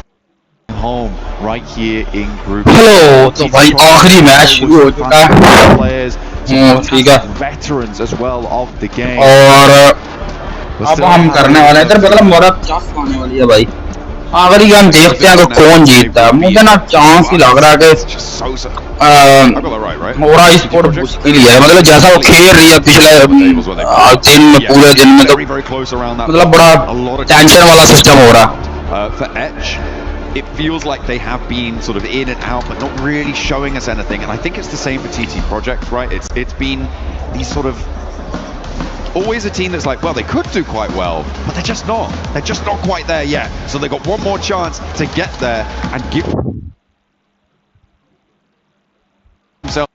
Speaker 19: home right here in Group B.
Speaker 10: Hello, तो भाई आखिरी match शुरू हो चुका है ठीक है
Speaker 19: veterans as well of the game
Speaker 10: और अब हम करने वाले हैं इधर मतलब मोरा चांस आने वाली है भाई आखिरी गेम देखते हैं कि कौन जीतता है मुझे ना चांस ही लग रहा है कि HORA Esports मुश्किल ही है मतलब जैसा वो खेल रही है पिछले दिन में पूरे दिन में तो मतलब बड़ा टेंशन वाला सिस्टम हो रहा है
Speaker 20: It feels like they have been sort of in and out, but not really showing us anything. And I think it's the same for TT Project, right? It's been these sort of always a team that's like, well, they could do quite well, but they're just not. They're just not quite there yet. So they got one more chance to get there and give
Speaker 19: themselves.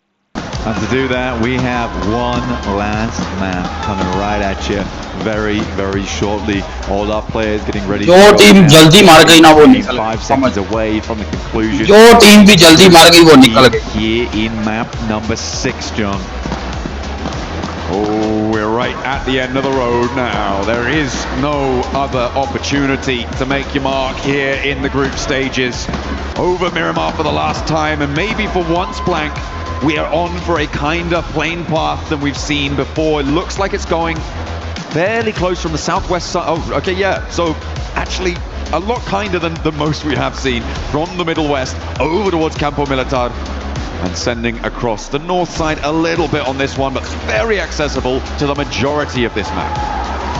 Speaker 19: And to do that, we have one last man coming right at you very, very shortly. All our players getting ready.
Speaker 10: जो team जल्दी मार गई ना वो निकल
Speaker 19: 5 seconds away from the conclusion.
Speaker 10: जो team भी जल्दी मार गई वो निकल गई.
Speaker 19: Here in map number 6, John.
Speaker 20: Oh, we're right at the end of the road now. There is no other opportunity to make your mark here in the group stages. Over Miramar for the last time, and maybe for once, Blank, we are on for a kinder plain path than we've seen before. It looks like it's going fairly close from the southwest side. Oh, okay, yeah. So actually a lot kinder than the most we have seen from the Middle West over towards Campo Militar and sending across the north side a little bit on this one, but very accessible to the majority of this map.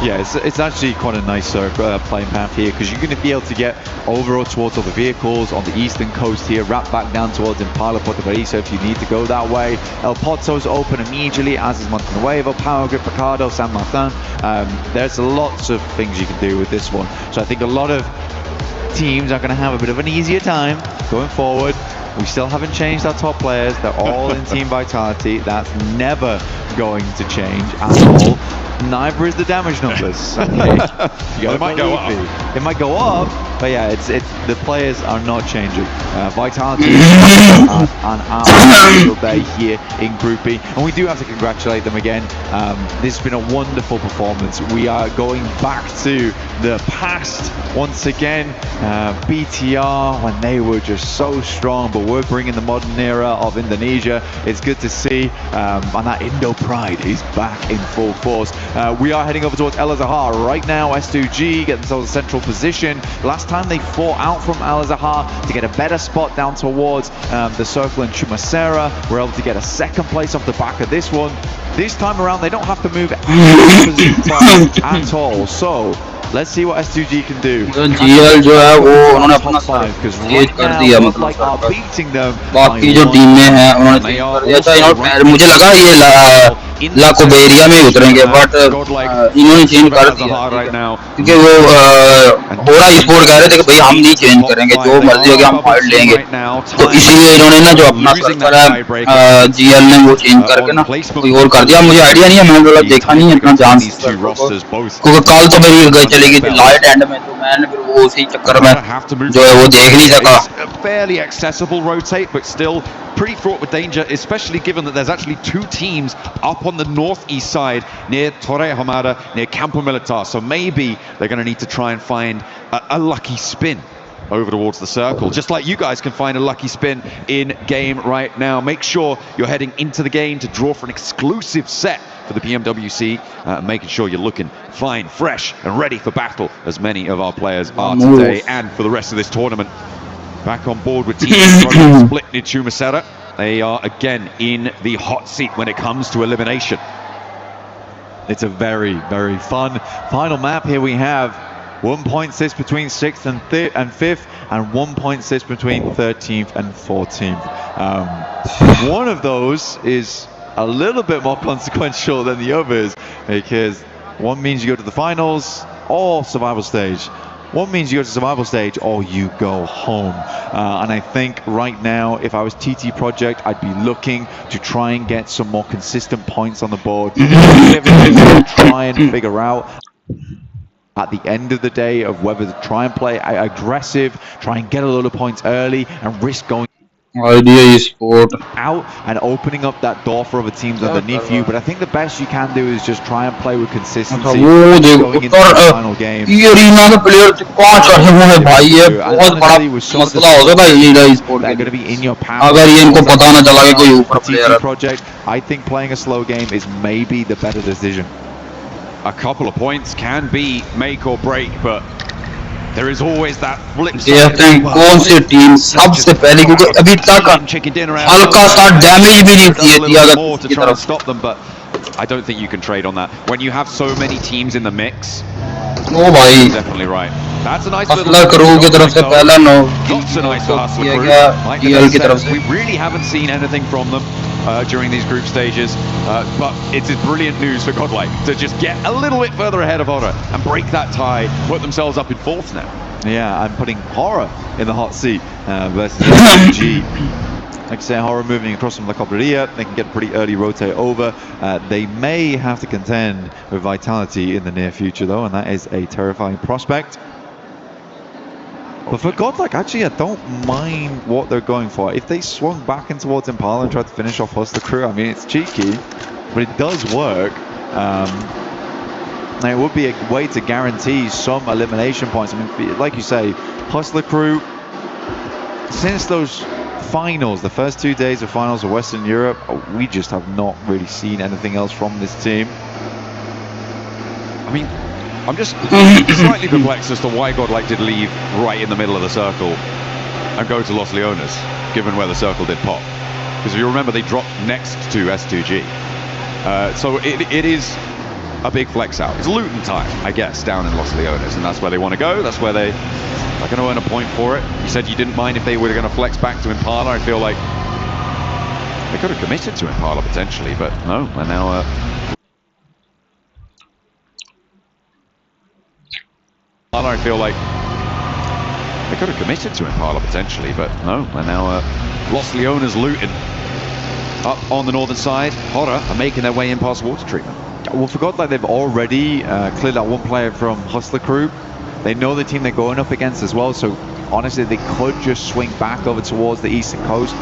Speaker 19: Yeah, it's actually quite a nice playing path here because you're going to be able to get over towards all the vehicles on the eastern coast here, wrap back down towards Impala Puerto Paraiso if you need to go that way. El Pozo's open immediately, as is Montenuevo, Power Grip, Picado, San Martin. There's lots of things you can do with this one. So I think a lot of teams are going to have a bit of an easier time going forward. We still haven't changed our top players. They're all in Team Vitality. That's never going to change at all. Neither is the damage numbers. Okay.
Speaker 20: It might go up.
Speaker 19: It might go up, But yeah, it's the players are not changing. Vitality is an absolute day here in Group B, and we do have to congratulate them again. This has been a wonderful performance. We are going back to the past once again. BTR, when they were just so strong, but we're bringing the modern era of Indonesia. It's good to see, and that Indo pride is back in full force. We are heading over towards Al Azhar right now. S2G get themselves a central position. Last time they fought out from Al Azhar to get a better spot down towards the circle in Chumasera. We're able to get a second place off the back of this one. This time around, they don't have to move at all. So let's see what S2G can do.
Speaker 10: GL जो है वो उन्होंने अपना तेज कर दिया, मतलब
Speaker 19: beating them.
Speaker 10: बाकी जो टीमें हैं उन्होंने तेज कर दिया था. मुझे लगा ये ला कोबेरिया में उतरेंगे, बट इन्होंने चेंज कर दिया क्योंकि वो होरा स्पोर्ट कह रहे थे कि भाई हम नहीं चेंज करेंगे, जो मर्जी होगी हम फाइट लेंगे. तो इसीलिए इन्होंने ना जो अपना सर्कल है जीएल ने वो चेंज करके ना कोई और कर दिया. मुझे आइडिया नहीं है, मैंने बोला देखा नहीं है इतना जान, क्योंकि कल तो मेरी गई चली गई थी लाइट एंड में, तो मैंने फिर वो उसी चक्कर में जो है वो देख नहीं सका.
Speaker 20: Fairly accessible rotate, but still pretty fraught with danger, especially given that there's actually two teams up on the northeast side near Torre Hamada, near Campo Militar. So maybe they're going to need to try and find a lucky spin over towards the circle, just like you guys can find a lucky spin in game right now. Make sure you're heading into the game to draw for an exclusive set for the PMWC, making sure you're looking fine, fresh and ready for battle, as many of our players are today and for the rest of this tournament. Back on board with Team split near Chumasera. They are again in the hot seat when it comes to elimination.
Speaker 19: It's a very, very fun final map. Here we have 1 point sits between 6th and 5th, and 1 point sits between 13th and 14th. One of those is a little bit more consequential than the others, because one means you go to the finals or survival stage. One means you go to survival stage or you go home. And I think right now, if I was TT Project, I'd be looking to try and get some more consistent points on the board. Try and figure out at the end of the day of whether to try and play aggressive, try and get a lot of points early and risk going out and opening up that door for other teams underneath you. But I think the best you can do is just try and play with consistency going into the final game. They're going to be in your power. TT Project, I think playing a slow game is maybe the better decision.
Speaker 20: A couple of points can be make or break, but there is always that flip side.
Speaker 10: देखते हैं कौन सी team सबसे पहले, क्योंकि अभी तक हल्का सा डैमेज भी नहीं दिया
Speaker 20: more to try and stop them, but I don't think you can trade on that when you have so many teams in the mix.
Speaker 10: ओ भाई
Speaker 20: Definitely right. That's a nice
Speaker 10: Hustler crew की तरफ से पहला no
Speaker 20: Lots of nice for Hustler
Speaker 10: किया
Speaker 20: Crew.
Speaker 10: गया
Speaker 20: Like
Speaker 10: DL की तरफ से.
Speaker 20: we really haven't seen anything from them during these group stages, but it's brilliant news for Godlike to just get a little bit further ahead of HORA and break that tie, put themselves up in 4th now.
Speaker 19: Yeah, I'm putting HORA in the hot seat versus PUBG. Like I say, HORA moving across from La Cobreria, they can get a pretty early rotate over. They may have to contend with Vitality in the near future though, and that is a terrifying prospect. But for Godlike, actually, I don't mind what they're going for. If they swung back in towards Impala and tried to finish off Hustler Crew, I mean, it's cheeky, but it does work. And it would be a way to guarantee some elimination points. I mean, like you say, Hustler Crew, since those finals, the first 2 days of finals of Western Europe, we just have not really seen anything else from this team.
Speaker 20: I mean, I'm just slightly perplexed as to why Godlike did leave right in the middle of the circle and go to Los Leones, given where the circle did pop. Because if you remember, they dropped next to S2G. So it is a big flex out. It's looting time, I guess, down in Los Leones, and that's where they want to go. That's where they are going to earn a point for it. You said you didn't mind if they were going to flex back to Impala. I feel like they could have committed to Impala potentially, but no, and now I feel like they could have committed to Impala potentially, but no, and now Los Leones looting up on the northern side. HORA are making their way in past water treatment.
Speaker 19: Well, forgot that they've already cleared out one player from Hustler Crew. They know the team they're going up against as well, so honestly, they could just swing back over towards the eastern coast.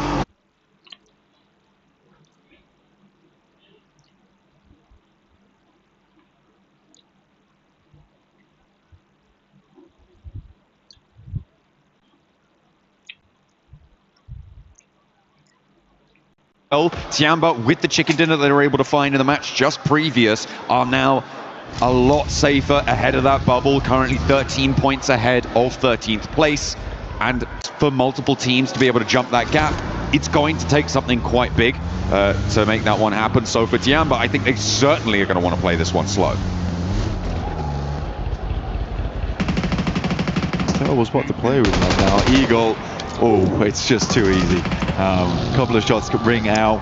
Speaker 20: Tiamba, with the chicken dinner they were able to find in the match just previous, are now a lot safer ahead of that bubble, currently 13 points ahead of 13th place. And for multiple teams to be able to jump that gap, it's going to take something quite big to make that one happen. So for Tiamba, I think they certainly are going to want to play this one slow.
Speaker 19: That was what the play was like now. Eagle. Oh, it's just too easy. Couple of shots could ring out.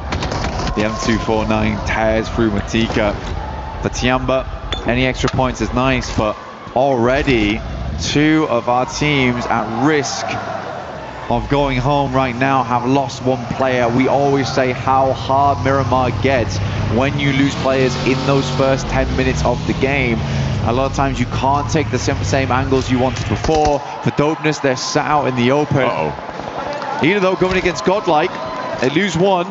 Speaker 19: The M249 tears through Matika. For Tiamba, any extra points is nice, but already two of our teams at risk of going home right now have lost one player. We always say how hard Miramar gets when you lose players in those first 10 minutes of the game. A lot of times you can't take the same angles you wanted before. For Dopeness, they're sat out in the open. Even though going against Godlike, they lose one.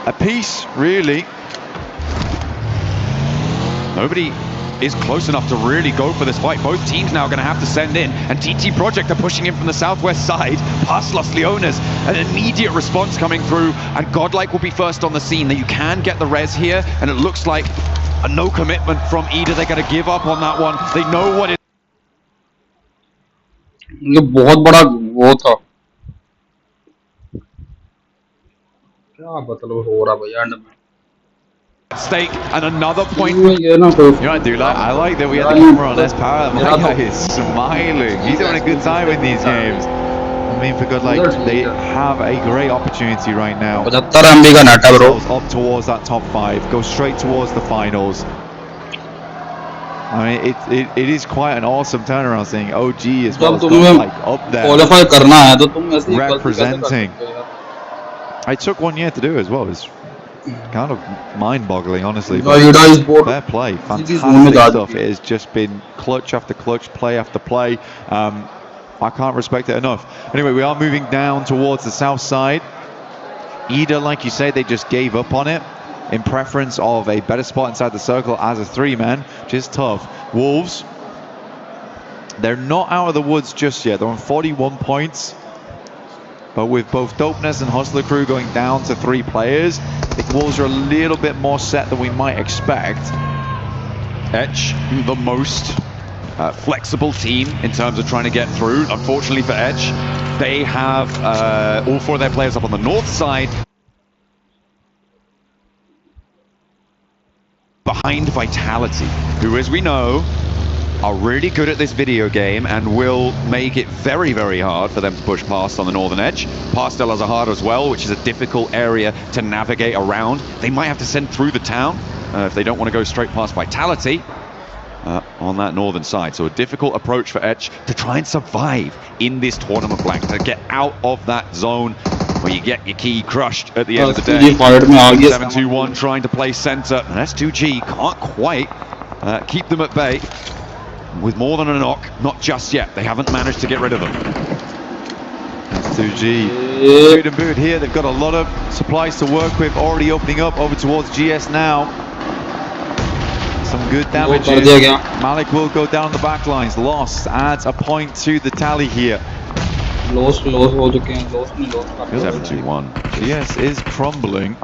Speaker 19: A piece, really.
Speaker 20: Nobody is close enough to really go for this fight. Both teams now going to have to send in, and TT Project are pushing in from the southwest side past Los Leones. An immediate response coming through, and Godlike will be first on the scene. You can get the res here, and it looks like a no commitment from Ida. They're going to give up on that one. They know what it
Speaker 10: ये बहुत बड़ा वो था क्या मतलब हो रहा भाई एंड में
Speaker 20: stake and another point.
Speaker 19: You know what I do like? I like that we had the camera on S Power. My guy is smiling. He's having a good time in these games. I mean, for Godlike, they have a great opportunity right now. Up towards that top 5, go straight towards the finals. I mean, it is quite an awesome turnaround thing. OG as well as Godlike up there, representing. It took 1 year to do as well. It's kind of mind-boggling, honestly. Fair play, fantastic stuff. It has just been clutch after clutch, play after play. I can't respect it enough. Anyway, we are moving down towards the south side. Ida, like you say, they just gave up on it in preference of a better spot inside the circle as a 3-man, which is tough. Wolves, they're not out of the woods just yet. They're on 41 points. But with both Dopeness and Hustler Crew going down to 3 players, I think Wolves are a little bit more set than we might expect.
Speaker 20: Etch, the most flexible team in terms of trying to get through. Unfortunately for Etch, they have all 4 of their players up on the north side. Behind Vitality, who, as we know, are really good at this video game and will make it very, very hard for them to push past on the northern edge. Past El Azahar as well, which is a difficult area to navigate around. They might have to send through the town if they don't want to go straight past Vitality on that northern side. So a difficult approach for Etch to try and survive in this tournament blank, to get out of that zone where you get your key crushed at the end of the day. 7-2-1 trying to play center, and S2G can't quite keep them at bay. With more than a knock, not just yet. They haven't managed to get rid of them.
Speaker 19: S2G, boot and boot here. They've got a lot of supplies to work with, already opening up over towards GS now. Some good damage. Malik will go down the back lines. Lost adds a point to the tally here.
Speaker 20: 7-2-1.
Speaker 19: GS is crumbling.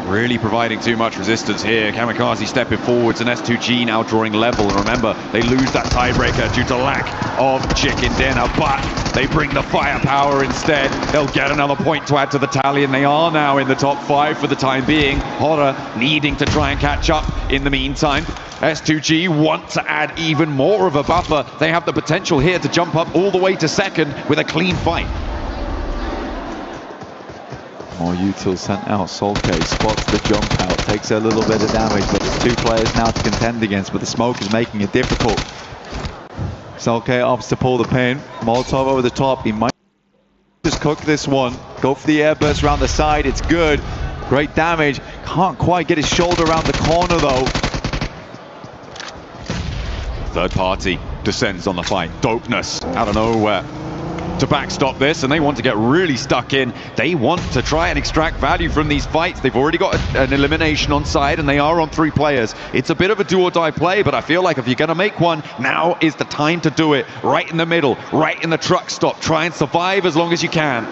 Speaker 20: Really providing too much resistance here. Kamikaze stepping forwards, and S2G now drawing level. And remember, they lose that tiebreaker due to lack of chicken dinner, but they bring the firepower instead. They'll get another point to add to the tally, and they are now in the top 5 for the time being. HORA needing to try and catch up in the meantime. S2G want to add even more of a buffer. They have the potential here to jump up all the way to second with a clean fight.
Speaker 19: More util sent out. Solke spots the jump out, takes a little bit of damage, but there's 2 players now to contend against, but the smoke is making it difficult. Solke opts to pull the pin. Molotov over the top. He might just cook this one. Go for the airburst around the side. It's good. Great damage. Can't quite get his shoulder around the corner though.
Speaker 20: Third party descends on the fight. Dopeness out of nowhere to backstop this, and they want to get really stuck in. They want to try and extract value from these fights. They've already got an elimination on side, and they are on 3 players. It's a bit of a do or die play, but I feel like if you're going to make one, now is the time to do it. Right in the middle, right in the truck stop. Try and survive as long as you can.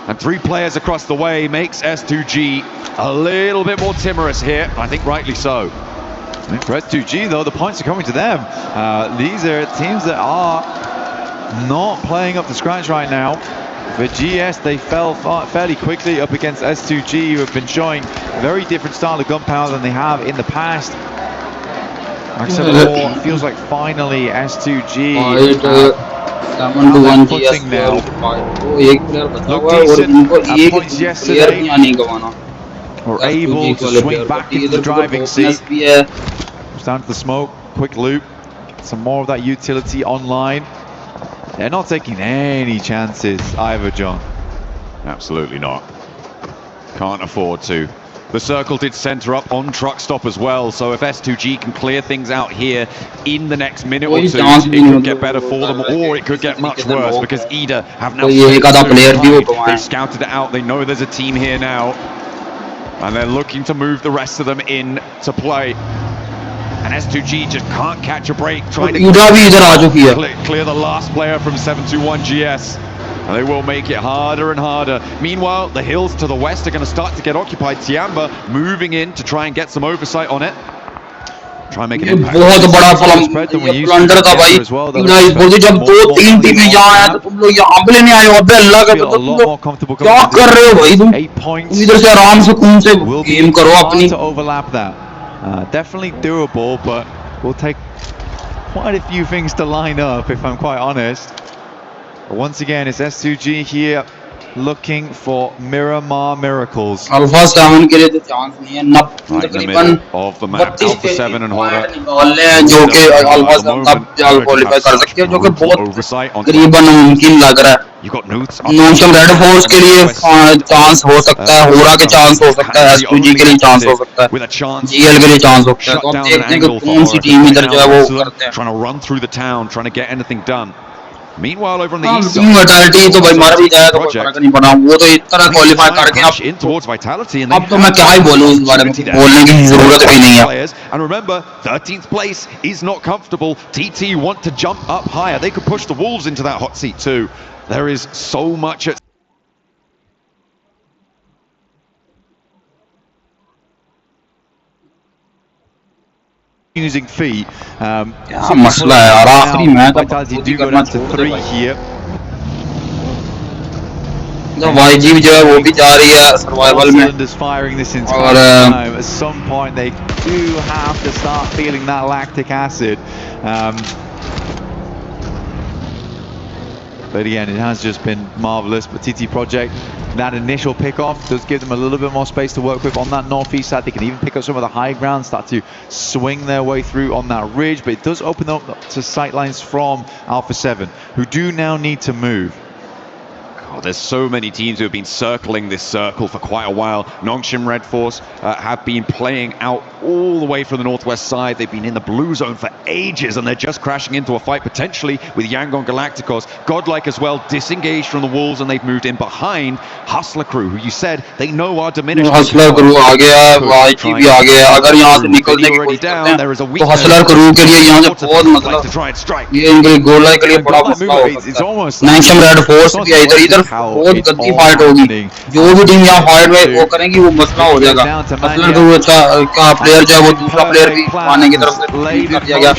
Speaker 20: And 3 players across the way makes S2G a little bit more timorous here. I think rightly so.
Speaker 15: For S2G, though, the points are coming to them. These are teams that are not playing up to scratch right now. For GS, they fell fairly quickly up against S2G, who have been showing a very different style of gunpowder than they have in the past. Like I said before, it feels like finally S2G footing now. Looked decent at points yesterday. Were able to swing back into the driving seat. Comes down to the smoke, quick loop, get some more of that utility online. They're not taking any chances either, John.
Speaker 20: Absolutely not. Can't afford to. The circle did center up on truck stop as well, so if S2G can clear things out here in the next minute or 2, it could get better for them, or it could get much worse, because EDA have now they've scouted it out. They know there's a team here now, and they're looking to move the rest of them in to play. And S2G just can't catch a break, trying to clear the last player from 721 GS. And they will make it harder and harder. Meanwhile, the hills to the west are going to start to get occupied. Tiamba moving in to try and get some oversight on it. Try and make an impact.
Speaker 15: To overlap that. Definitely doable, but will take quite a few things to line up, if I'm quite honest. But once again, it's S2G here looking for Miramar miracles.
Speaker 10: Alpha 7 के लिए तो chance नहीं है.
Speaker 20: तकरीबन of the map, Alpha 7 and HORA
Speaker 10: जो कि Alpha 7 तब qualify कर सकते हैं, जो कि बहुत तकरीबन मुमकिन लग रहा है. नॉनशम रेड फोर्स के लिए चांस हो सकता है, HORA के चांस हो सकता है, S2G के लिए चांस हो सकता है, GL के लिए चांस हो सकता है. तो अब देखते हैं कि कौन सी टीम इधर जो है वो करते हैं.
Speaker 20: Trying to run through the town, trying to get anything done. Meanwhile, over on the east
Speaker 10: side, तो भाई मर भी जाए तो कोई फर्क नहीं पड़ा. वो तो इतना क्वालीफाई करके अब तो मैं क्या ही बोलूं इस बारे में, बोलने की जरूरत भी नहीं है.
Speaker 20: And remember, 13th place is not comfortable. TT want to jump up higher. They could push the Wolves into that hot seat too. There is so much at
Speaker 15: using feet.
Speaker 10: मसला है यार, आखिरी match
Speaker 15: Vitality do go down to 3 here.
Speaker 10: तो YG जो है वो भी जा रही है सर्वाइवल में.
Speaker 15: Firing this entire time. At some point they do have to start feeling that lactic acid. But again, it has just been marvelous. But TT Project, that initial pick-off does give them a little bit more space to work with on that northeast side. They can even pick up some of the high ground, start to swing their way through on that ridge. But it does open up to sightlines from Alpha 7, who do now need to move.
Speaker 20: Oh, there's so many teams who have been circling this circle for quite a while. Nongshim Red Force have been playing out all the way from the northwest side. They've been in the blue zone for ages, and they're just crashing into a fight potentially with Yangon Galacticos. Godlike as well, disengaged from the Wolves, and they've moved in behind Hustler Crew, who you said they know are diminished.
Speaker 10: Hustler Crew आ गया, YG भी आ गया. अगर यहाँ से निकलने की कोशिश करते हैं, तो Hustler Crew के लिए यहाँ से बहुत मतलब ये इनके गोला के लिए बड़ा मसला हो सकता है. नॉनशम रेड फोर्स भी इधर बहुत गंदी फाइट होगी. जो भी टीम यहाँ फाइट में वो करेंगी वो मसला हो जाएगा. Hustler Crew अच्छा प्लेयर जो है वो दूसरा प्लेयर भी आने की तरफ से कर दिया गया.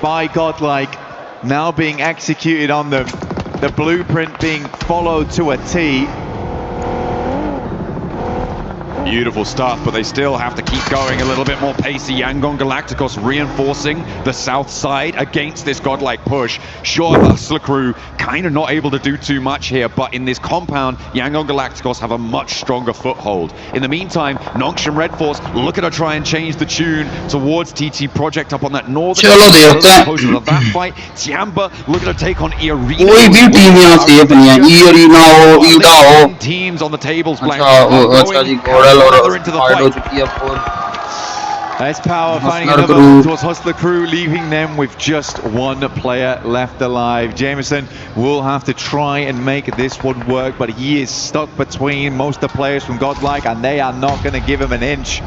Speaker 15: By Godlike now being executed on them, the blueprint being followed to a T.
Speaker 20: Beautiful stuff, but they still have to keep going a little bit more pacey. Yangon Galacticos reinforcing the south side against this godlike push. Sure, Hustler Crew kind of not able to do too much here, but in this compound, Yangon Galacticos have a much stronger foothold. In the meantime, Nongshim Red Force looking to try and change the tune towards TT Project up on that northern opposite of that fight. Tiamba looking to take on E-Arena.
Speaker 10: teams
Speaker 20: on the tables blank.
Speaker 10: Fight हो चुकी है.
Speaker 19: That's Power finding another one towards Hustler Crew, leaving them with just one player left alive. Jameson will have to try and make this one work, but he is stuck between most of the players from Godlike, and they are not going to give him an inch.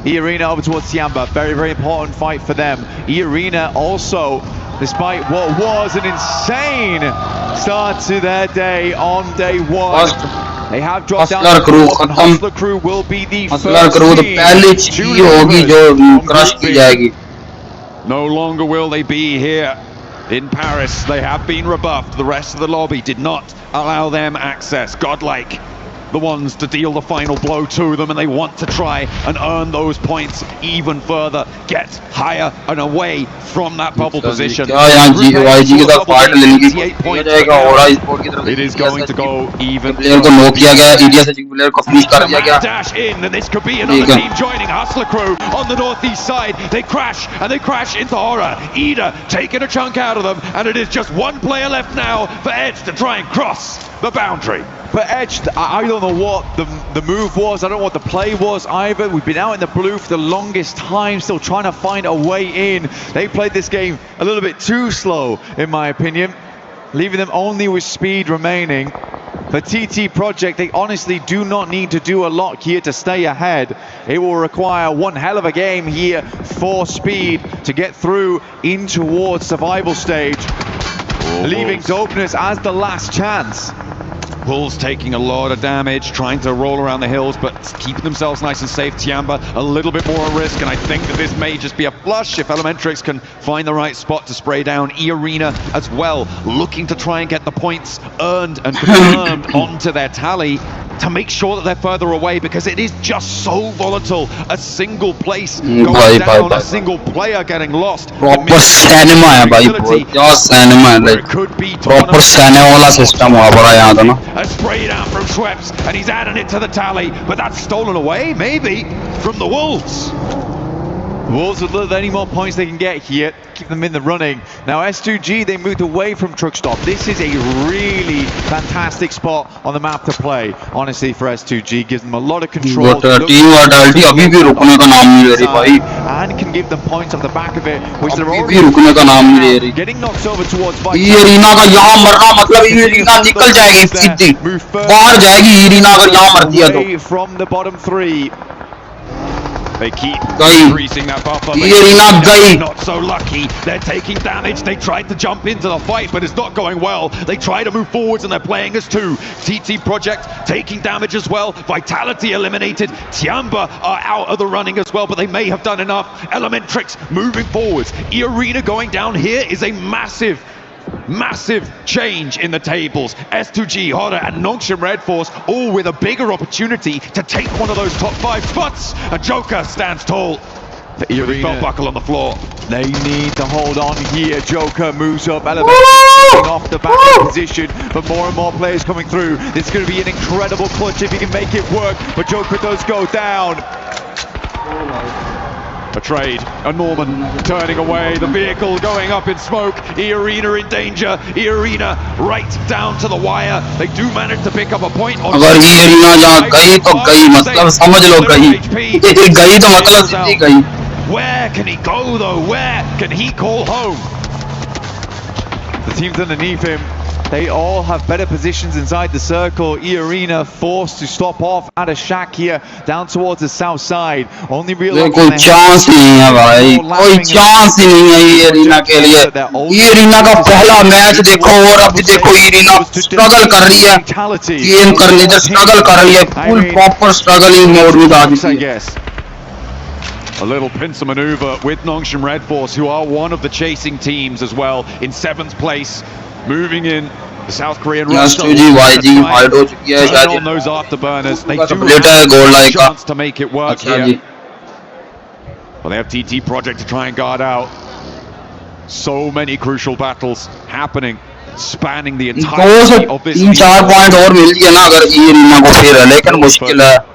Speaker 19: E-Arena over towards Tiamba, very, very important fight for them. E-Arena also, despite what was an insane start to their day on day one, they have dropped down. Hustler Crew will be the first team
Speaker 20: No longer will they be here in Paris. They have been rebuffed. The rest of the lobby did not allow them access. Godlike, the ones to deal the final blow to them, and they want to try and earn those points even further, get higher and away from that bubble position. It is going to go even. Dash in, and this could be another team joining Hustler Crew on the northeast side. They crash, and they crash into HORA. Ida taking a chunk out of them, and it is just one player left now for Edge to try and cross the boundary.
Speaker 19: For Edge, I don't know what the move was. I don't know what the play was either. We've been out in the blue for the longest time, still trying to find a way in. They played this game a little bit too slow, in my opinion, leaving them only with speed remaining. For TT Project, they honestly do not need to do a lot here to stay ahead. It will require one hell of a game here for speed to get through in towards survival stage, leaving Dopeness as the last chance.
Speaker 20: Bulls taking a lot of damage, trying to roll around the hills, but keeping themselves nice and safe. Tiamba a little bit more at risk, and I think that this may just be a flush if Elementrix can find the right spot to spray down. E-Arena as well, looking to try and get the points earned and confirmed onto their tally to make sure that they're further away, because it is just so volatile. A single place going down, a single player getting lost.
Speaker 10: Proper cinema है भाई, क्या cinema है, like proper cinema वाला system हुआ पड़ा यहाँ तो ना.
Speaker 20: A spray down from Schweppes, and he's adding it to the tally, but that's stolen away, maybe, from the Wolves.
Speaker 19: Wolves would love any more points they can get here, keep them in the running. Now S2G, they moved away from Truck Stop. This is a really fantastic spot on the map to play, honestly, for S2G. Gives them a lot of control. And can give them points off the back of it, which they're already getting knocked over towards Vice. From the bottom three.
Speaker 20: They keep increasing that buffer. Not so lucky. They're taking damage. They tried to jump into the fight, but it's not going well. They try to move forwards, and they're playing as two. TT Project taking damage as well. Vitality eliminated. Tiamba are out of the running as well, but they may have done enough. Elementrix moving forwards. E-Arena going down here is a massive change in the tables. S2G, HORA and Nongshim Red Force all with a bigger opportunity to take one of those top 5 spots. A Joker stands tall. The E-Arena belt buckle on the floor.
Speaker 19: They need to hold on here. Joker moves up, Element off the back position, but more and more players coming through. This is going to be an incredible clutch if he can make it work, but Joker does go down.
Speaker 20: A trade, a Norman turning away, the vehicle going up in smoke. E-Arena in danger. E-Arena right down to the wire. They do manage to pick up a point on.
Speaker 10: अगर E-Arena जहाँ गई तो गई, मतलब समझ लो गई. गई तो मतलब सीधी गई.
Speaker 20: Where can he go though? Where can he call home?
Speaker 19: The teams underneath him, they all have better positions inside the circle. E-Arena forced to stop off at a shack here down towards the south side. Only real
Speaker 10: कोई chance नहीं है भाई, कोई chance ही नहीं है E-Arena के लिए. E-Arena का पहला मैच देखो, और अब देखो E-Arena स्ट्रगल कर रही है, गेम करने से स्ट्रगल कर रही है, फुल प्रॉपर स्ट्रगलिंग मोड में आ गई है.
Speaker 20: A little pincer maneuver with Nongshim Red Force, who are one of the chasing teams as well, in 7th place. Moving in, the South Korean rush on those afterburners. They do have a chance to make it work here. Well, they have TT Project to try and guard out. So many crucial battles happening, spanning the entirety of this.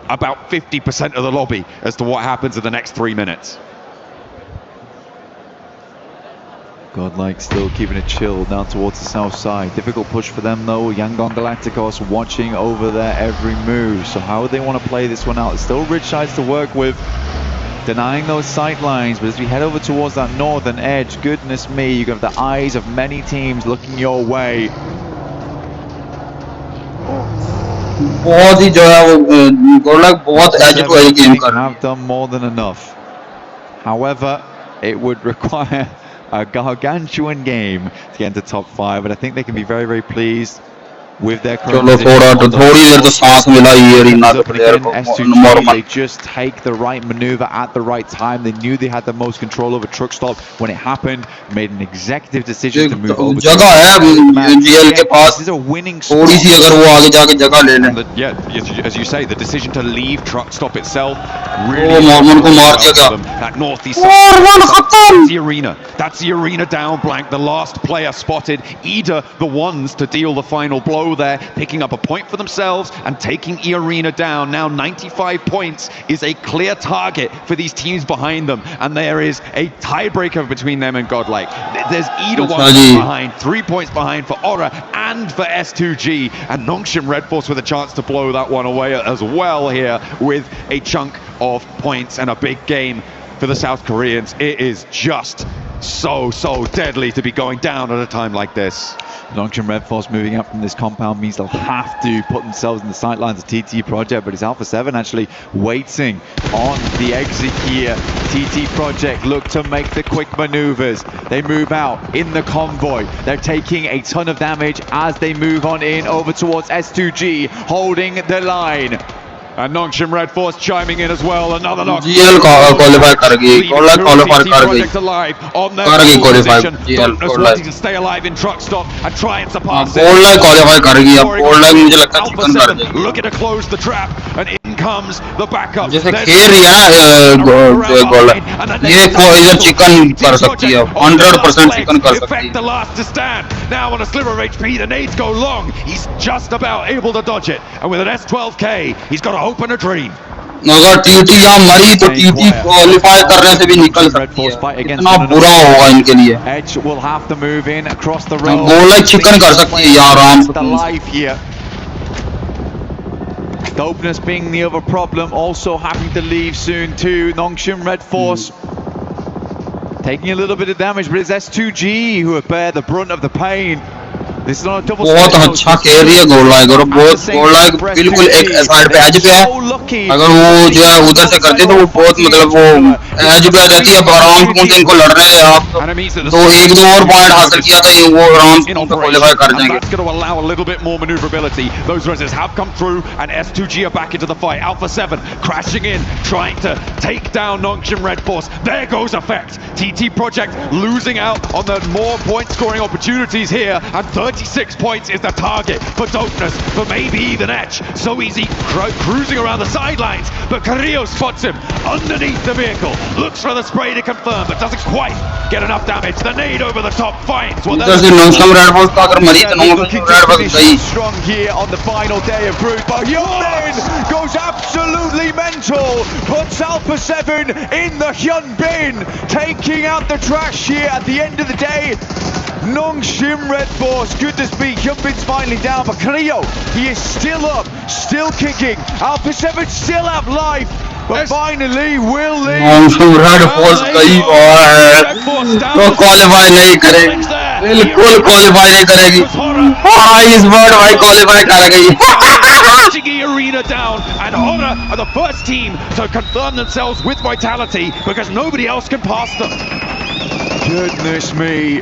Speaker 20: About 50% of the lobby as to what happens in the next 3 minutes.
Speaker 19: Godlike still keeping it chill down towards the south side. Difficult push for them though. Yangon Galacticos watching over their every move. So how do they want to play this one out? There's still rich sides to work with. denying those sight lines. But as we head over towards that northern edge, goodness me, you have the eyes of many teams looking your way.
Speaker 10: बहुत ही जो है वो गोलक बहुत as to as game कर रहे हैं.
Speaker 19: Have done more than enough. However, it would require a gargantuan game to get into top 5, but I think they can be very, very pleased with their current S2G, they just take the right maneuver at the right time. They knew they had the most control over truck stop when it happened, made an executive decision to move over. This is a winning spot.
Speaker 20: Yeah, as you say, the decision to leave truck stop itself really that northeast side. That's the arena. That's the arena down blank. The last player spotted. Ida the ones to deal the final blow there, picking up a point for themselves and taking E-Arena down. Now 95 points is a clear target for these teams behind them, and there is a tiebreaker between them and Godlike. There's Ida 1 behind, 3 points behind for HORA and for S2G, and Nongshim Red Force with a chance to blow that one away as well here with a chunk of points and a big game for the South Koreans. It is just so deadly to be going down at a time like this.
Speaker 19: Nongshim Red Force moving up from this compound means they'll have to put themselves in the sightlines of TT Project, but it's Alpha 7 actually waiting on the exit here. TT Project look to make the quick maneuvers. They move out in the convoy. They're taking a ton of damage as they move on in over towards S2G, holding the line.
Speaker 20: And Nongshim Red Force chiming in as well. Another knock.
Speaker 10: GL qualify कर गई. qualify कर गई.
Speaker 20: On their
Speaker 10: qualify. GL
Speaker 20: wanting to stay alive in truck stop and try and surpass it.
Speaker 10: qualify कर गई. अब मुझे लगता है चिकन कर देगी.
Speaker 20: Looking to close the trap, and in comes the backup.
Speaker 10: जैसे खेल रही है ना गोल. ये इधर चिकन कर सकती है. 100% चिकन कर सकती है.
Speaker 20: The last to stand. Now on a sliver of HP, the nades go long. He's just about able to dodge it, and with an S12K, he's got to open a dream.
Speaker 10: अगर TT यहाँ मरी तो TT qualify करने से भी निकल सकती है. इतना बुरा होगा इनके लिए.
Speaker 19: Edge will have to move in across the road.
Speaker 10: Goal like chicken कर सकती है यहाँ आराम से.
Speaker 19: The life here. Dopeness being the other problem, also having to leave soon too. Nongshim Red Force taking a little bit of damage, but it's S2G who bear the brunt of the pain. This is not a double.
Speaker 10: बहुत अच्छा खेल रही है goal like, और बहुत goal like बिल्कुल एक side पे एज पे है. अगर वो जो है उधर से करते तो वो बहुत मतलब वो एज पे आ जाती है. आराम से कौन इनको लड़ रहे हैं आप तो एक दो और पॉइंट हासिल किया था, ये वो आराम से क्वालीफाई कर जाएंगे.
Speaker 20: That's going to allow a little bit more maneuverability. Those Rezzes have come through, and S2G are back into the fight. Alpha 7 crashing in, trying to take down Nongshim Red Force. There goes Effect. TT Project losing out on the more point scoring opportunities here, and 36 points is the target for Dopeness, for maybe even Etch. So easy cruising around the sidelines, but Carrillo spots him underneath the vehicle, looks for the spray to confirm, but doesn't quite get enough damage. The nade over the top finds what
Speaker 19: strong here on the final day of Brood, but Hyunbin goes absolutely mental, puts Alpha 7 in the Hyunbin, taking out the trash here at the end of the day. Nongshim Red Force, good to speak. Hyunbin's finally down, but Cleo, he is still up, still kicking. Alpha 7 still have life, but finally will leave.
Speaker 10: Nongshim Red Force कई बार है तो qualify नहीं करेगी, बिल्कुल qualify नहीं करेगी. HORA Esports भाई qualify कर गई.
Speaker 20: Arena down, and HORA are the first team to confirm themselves with vitality because nobody else can pass them.
Speaker 19: Goodness me,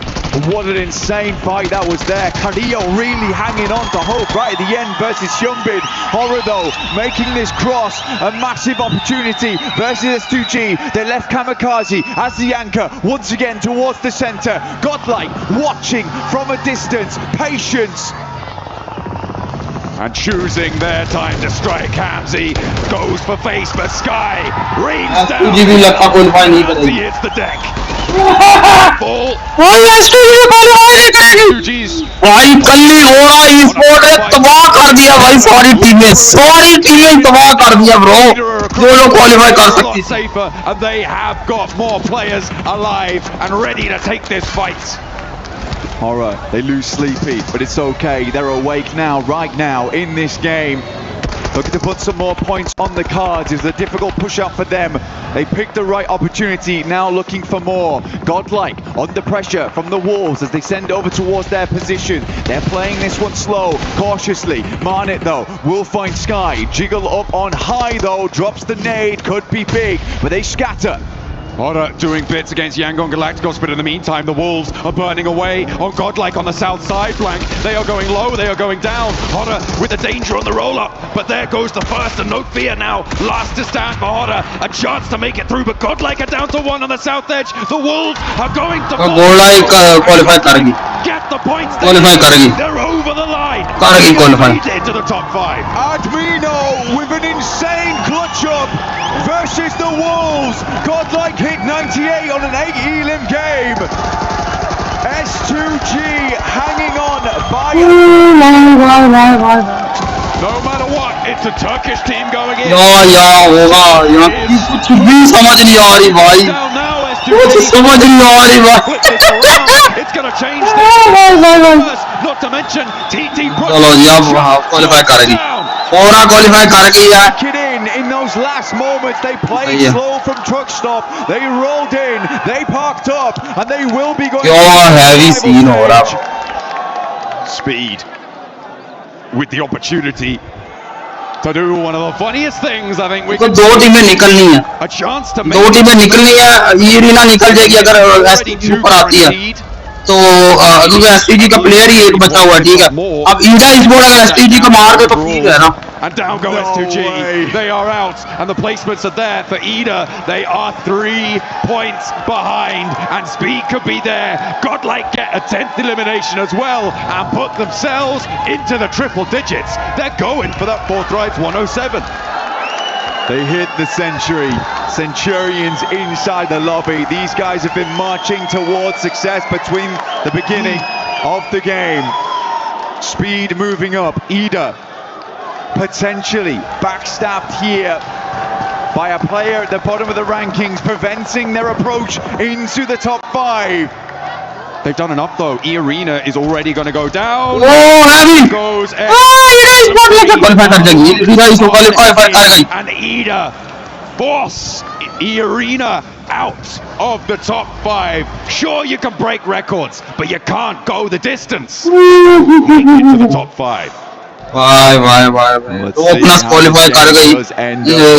Speaker 19: what an insane fight that was there. Carrillo really hanging on to hope right at the end versus Hyunbin. HORA though making this cross a massive opportunity versus S2G. They left Kamikaze as the anchor once again towards the center. Godlike watching from a distance, patience.
Speaker 20: And choosing their time to strike, Hamzy goes for face, but Sky rains down. He hits the deck. Ball.
Speaker 10: भाई कल्ली HORA Esports ने तबाह कर दिया भाई. सारी टीमें तबाह कर दिया ब्रो. दो लोग क्वालीफाई कर सकती
Speaker 20: safer, and they have got more players alive and ready to take this fight.
Speaker 19: HORA, they lose Sleepy, but it's okay. They're awake now, right now, in this game. looking to put some more points on the cards. It was a difficult push out for them. They picked the right opportunity, now looking for more. Godlike under pressure from the Wolves as they send over towards their position. They're playing this one slow, cautiously. Marnet though will find Sky. Jiggle up on high though, drops the nade, could be big, but they scatter.
Speaker 20: HORA doing bits against Yangon Galacticos, but in the meantime, the Wolves are burning away on Godlike on the south side. Blank, they are going low, they are going down. HORA with the danger on the roll-up, but there goes the first, and no fear now. Last to stand for HORA, a chance to make it through, but Godlike are down to 1 on the south edge. The Wolves are going to
Speaker 10: qualify
Speaker 20: get the points. They're over the line. Into the top 5.
Speaker 19: Admino with an insane clutch up versus the Wolves. Godlike hit 98 on an 8 elim game. S2G hanging on by
Speaker 20: no matter what, it's a Turkish team going in. It's going to change this. Not to mention TT
Speaker 19: in those last moments. They played slow from truck stop. They rolled in, they parked up, and they will be going
Speaker 10: heavy scene
Speaker 20: speed with the opportunity to do one of the funniest things I think we can do. A chance to make
Speaker 10: तो क्योंकि STG का player ही एक बचा हुआ है, ठीक है. अब ईडा स्पोर्ट अगर एसटीजी को मार दे तो ठीक है ना.
Speaker 20: And down go S2G. They are out, and the placements are there for Ida. They are 3 points behind, and speed could be there. Godlike get a 10th elimination as well, and put themselves into the triple digits. They're going for that 4th right, 107.
Speaker 19: They hit the century. Centurions inside the lobby. These guys have been marching towards success between the beginning of the game. Speed moving up. Ida potentially backstabbed here by a player at the bottom of the rankings, preventing their approach into the top 5.
Speaker 20: They've done enough though. E-Arena is already going to go down.
Speaker 10: Oh, heavy!
Speaker 20: Goes
Speaker 10: and
Speaker 20: Ida force E-Arena out of the top 5. Sure, you can break records, but you can't go the distance. Into the top 5.
Speaker 10: वाह टॉपनेस qualify कर गई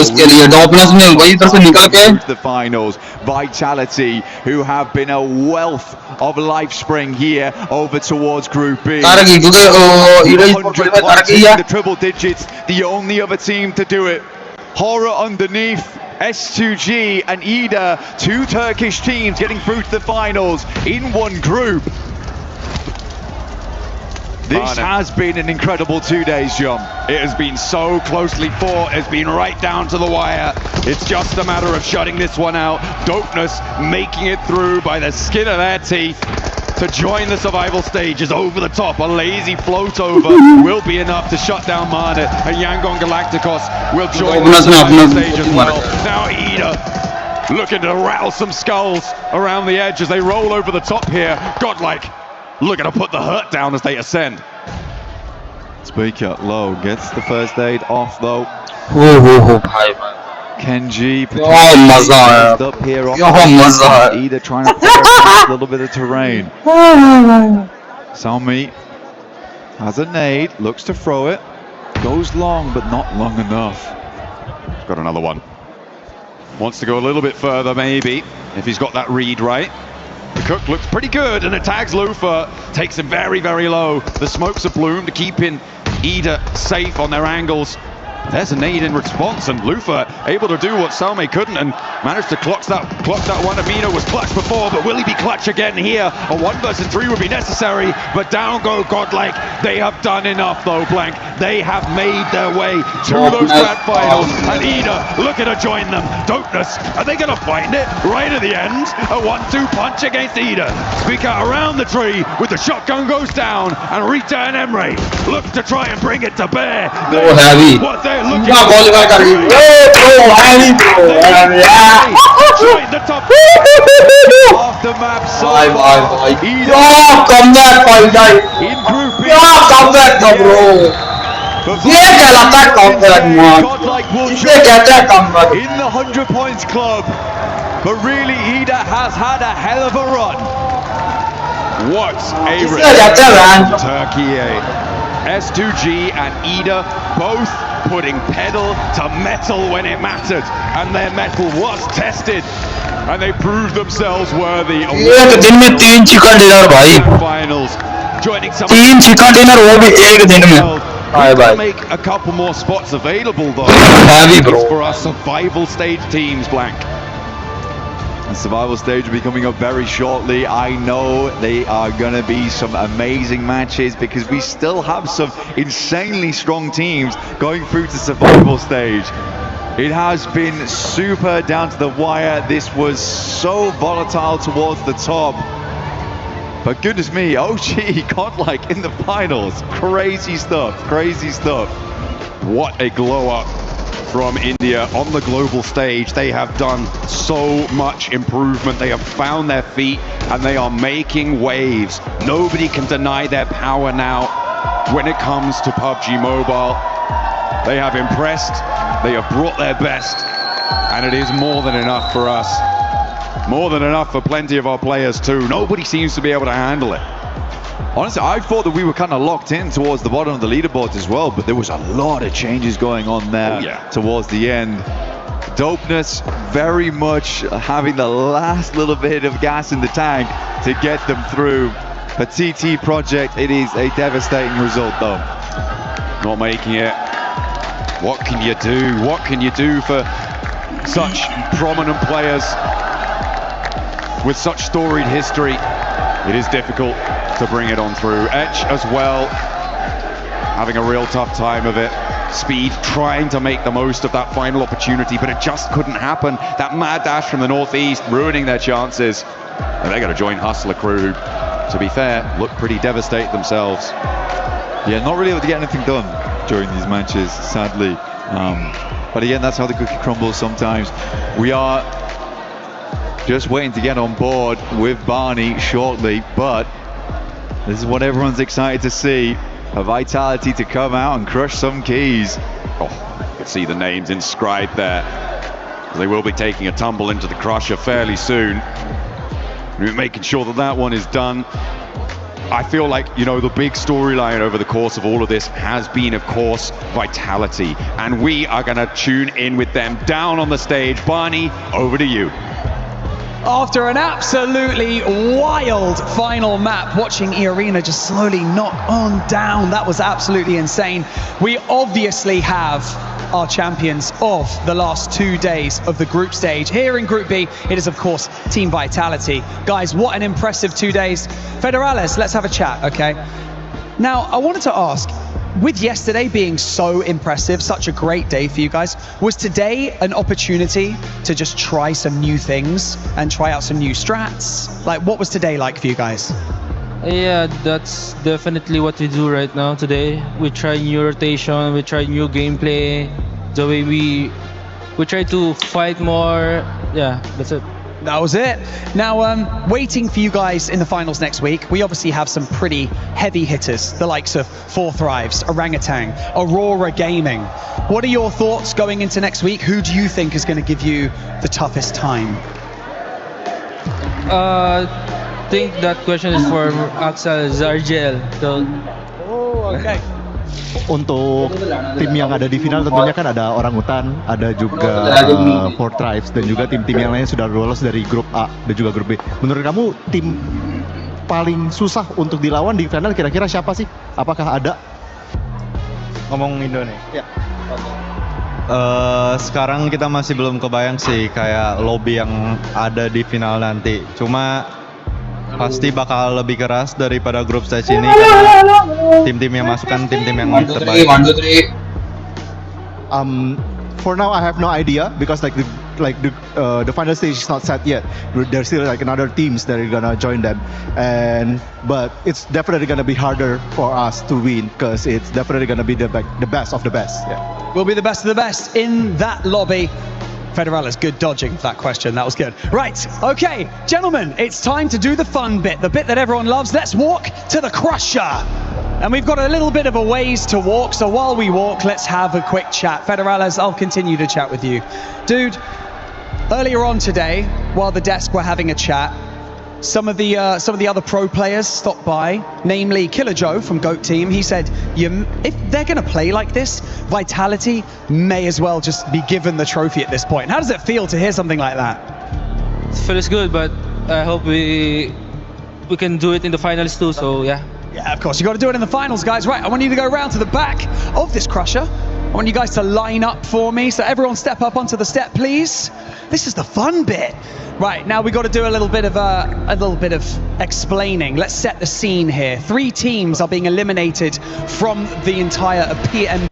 Speaker 10: उसके लिए टॉपनेस में वही तरह से निकल के
Speaker 19: the finals. Vitality, who have been a wealth of life spring here over towards Group B. The triple digits, the only other team to do it. HORA underneath, S2G and Ida, 2 Turkish teams getting through to the finals in one group. This has been an incredible 2 days, John.
Speaker 20: It has been so closely fought. It's been right down to the wire. It's just a matter of shutting this one out. Dopeness making it through by the skin of their teeth to join the survival stage is over the top. A lazy float over will be enough to shut down Marnet, and Yangon Galacticos will join the survival stage as well. Now Ida looking to rattle some skulls around the edge as they roll over the top here. Godlike looking to put the hurt down as they ascend.
Speaker 19: Speaker low gets the first aid off though. Kenji up here off Ida trying to clear a little bit of terrain. Salmi has a nade, looks to throw it, goes long but not long enough.
Speaker 20: Got another one. Wants to go a little bit further maybe, if he's got that read right. The Cook looks pretty good and it tags Lufa, takes him very, very low. The smokes of Bloom to keeping Ida safe on their angles. There's a nade in response, and Lufa able to do what Salme couldn't and managed to clock that one. Amino was clutch before, but will he be clutch again here? A 1 versus 3 would be necessary, but down go Godlike. They have done enough though, Blank. They have made their way to those grand finals, and Ida looking to join them. Dopeness, are they going to find it right at the end? A 1-2 punch against Ida. Speaker around the tree with the shotgun goes down, and Rita and Emre look to try and bring it to bear.
Speaker 10: Heavy.
Speaker 20: What they're looking
Speaker 10: qualify कर रही है
Speaker 20: the top
Speaker 19: off the map
Speaker 10: भाई क्या comeback भाई
Speaker 19: in Group B
Speaker 10: क्या comeback था bro ये कहलाता है कम
Speaker 19: Godlike will
Speaker 10: इसे कहते हैं कम
Speaker 19: in the 100 points club. But really, Ida has had a hell of a run.
Speaker 20: What a
Speaker 10: इसे
Speaker 20: result
Speaker 10: कहते हैं
Speaker 20: from Turkey. S2G and Ida both putting pedal to metal when it mattered, and their metal was tested, and they proved themselves worthy of
Speaker 10: एक दिन में 3 chicken dinner भाई
Speaker 20: finals. Joining some
Speaker 10: 3 chicken dinner वो भी एक दिन में हाय
Speaker 20: We'll
Speaker 10: भाई
Speaker 20: make a couple more spots available though.
Speaker 10: Heavy, bro.
Speaker 20: For our survival stage teams, Blank.
Speaker 19: The survival stage will be coming up very shortly. I know they are going to be some amazing matches because we still have some insanely strong teams going through to survival stage. It has been super down to the wire. This was so volatile towards the top. But goodness me, OG Godlike in the finals. Crazy stuff, crazy stuff.
Speaker 20: What a glow up from India on the global stage. They have done so much improvement. They have found their feet and they are making waves. Nobody can deny their power now when it comes to PUBG Mobile. They have impressed, they have brought their best, and it is more than enough for us. More than enough for plenty of our players too. Nobody seems to be able to handle it.
Speaker 19: Honestly, I thought that we were kind of locked in towards the bottom of the leaderboards as well, but there was a lot of changes going on there towards the end. Dopeness very much having the last little bit of gas in the tank to get them through. A TT project, it is a devastating result though.
Speaker 20: Not making it. What can you do? What can you do for such prominent players with such storied history? It is difficult to bring it on through. Etch as well, having a real tough time of it. Speed trying to make the most of that final opportunity, but it just couldn't happen. That mad dash from the northeast ruining their chances. And they're going to join Hustler crew, who, to be fair, look pretty devastated themselves.
Speaker 19: Yeah, not really able to get anything done during these matches, sadly. But again, that's how the cookie crumbles sometimes. We are just waiting to get on board with Barney shortly, but this is what everyone's excited to see. A Vitality to come out and crush some keys.
Speaker 20: Oh, you can see the names inscribed there. They will be taking a tumble into the crusher fairly soon. We're making sure that that one is done. I feel like, you know, the big storyline over the course of all of this has been, of course, Vitality. And we are going to tune in with them down on the stage. Barney, over to you.
Speaker 12: After an absolutely wild final map, watching Arena just slowly knock on down, that was absolutely insane. We obviously have our champions of the last 2 days of the group stage. Here in Group B, it is of course Team Vitality. Guys, what an impressive 2 days. Federales, let's have a chat, okay? Now, I wanted to ask, with yesterday being so impressive, such a great day for you guys, was today an opportunity to just try some new things and try out some new strats? Like, what was today like for you guys?
Speaker 16: Yeah, that's definitely what we do right now today. We try new rotation, we try new gameplay, the way we try to fight more. Yeah, that's it.
Speaker 12: That was it. Now, waiting for you guys in the finals next week, we obviously have some pretty heavy hitters, the likes of Four Thrives, Orangutan, Aurora Gaming. What are your thoughts going into next week? Who do you think is going to give you the toughest time?
Speaker 16: I think that question is for Axel Zargel. So,
Speaker 12: okay.
Speaker 17: Untuk tim yang ada di final tentunya kan ada Orangutan, ada juga Four Tribes, dan juga tim-tim yang lainnya sudah lolos dari grup A dan juga grup B. Menurut kamu tim paling susah untuk dilawan di final kira-kira siapa sih? Apakah ada?
Speaker 23: Ngomong Indonesia.
Speaker 17: Ya.
Speaker 23: Sekarang kita masih belum kebayang sih kayak lobby yang ada di final nanti. Cuma pasti bakal lebih keras daripada grup stage ini karena tim-tim yang masukkan tim-tim yang terbaik.
Speaker 17: For now, I have no idea because the final stage is not set yet. There's still like another teams that are gonna join them, but it's definitely gonna be harder for us to win because it's definitely gonna be the best of the best. Yeah.
Speaker 12: We'll be the best of the best in that lobby. Federales, good dodging that question. That was good. Right, okay, gentlemen, it's time to do the fun bit, the bit that everyone loves. Let's walk to the crusher. And we've got a little bit of a ways to walk, so while we walk, let's have a quick chat. Federales, I'll continue to chat with you. Dude, earlier on today, while the desk were having a chat, some of the other pro players stopped by, namely Killer Joe from GOAT Team. He said, if they're going to play like this, Vitality may as well just be given the trophy at this point. How does it feel to hear something like that?
Speaker 16: It feels good, but I hope we can do it in the finals too, so yeah.
Speaker 12: Yeah, of course, you got to do it in the finals, guys. Right, I want you to go around to the back of this Crusher. I want you guys to line up for me. So everyone step up onto the step, please. This is the fun bit. Right, now we got to do a little bit of explaining. Let's set the scene here. 3 teams are being eliminated from the entire PM.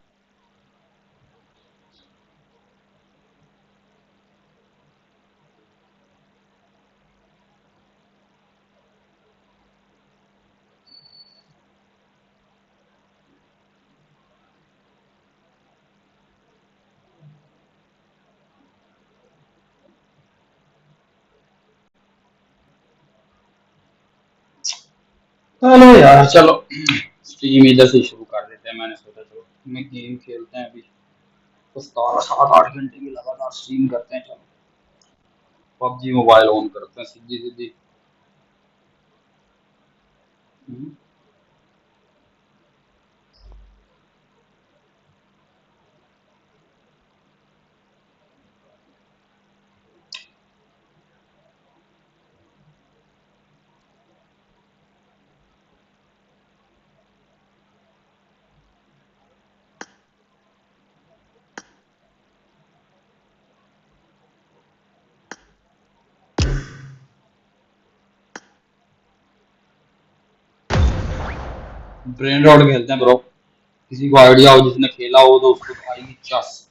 Speaker 10: चलो यार चलो stream इधर से शुरू कर देते हैं। मैंने सोचा चलो मैं गेम खेलते हैं अभी तो 7-8 घंटे की लगातार स्ट्रीम करते हैं। चलो पबजी मोबाइल ऑन करते हैं सीधी सीधी। ब्रेन रॉट खेलते हैं ब्रो। किसी को आइडिया हो जिसने खेला हो तो उसको आएगी चस,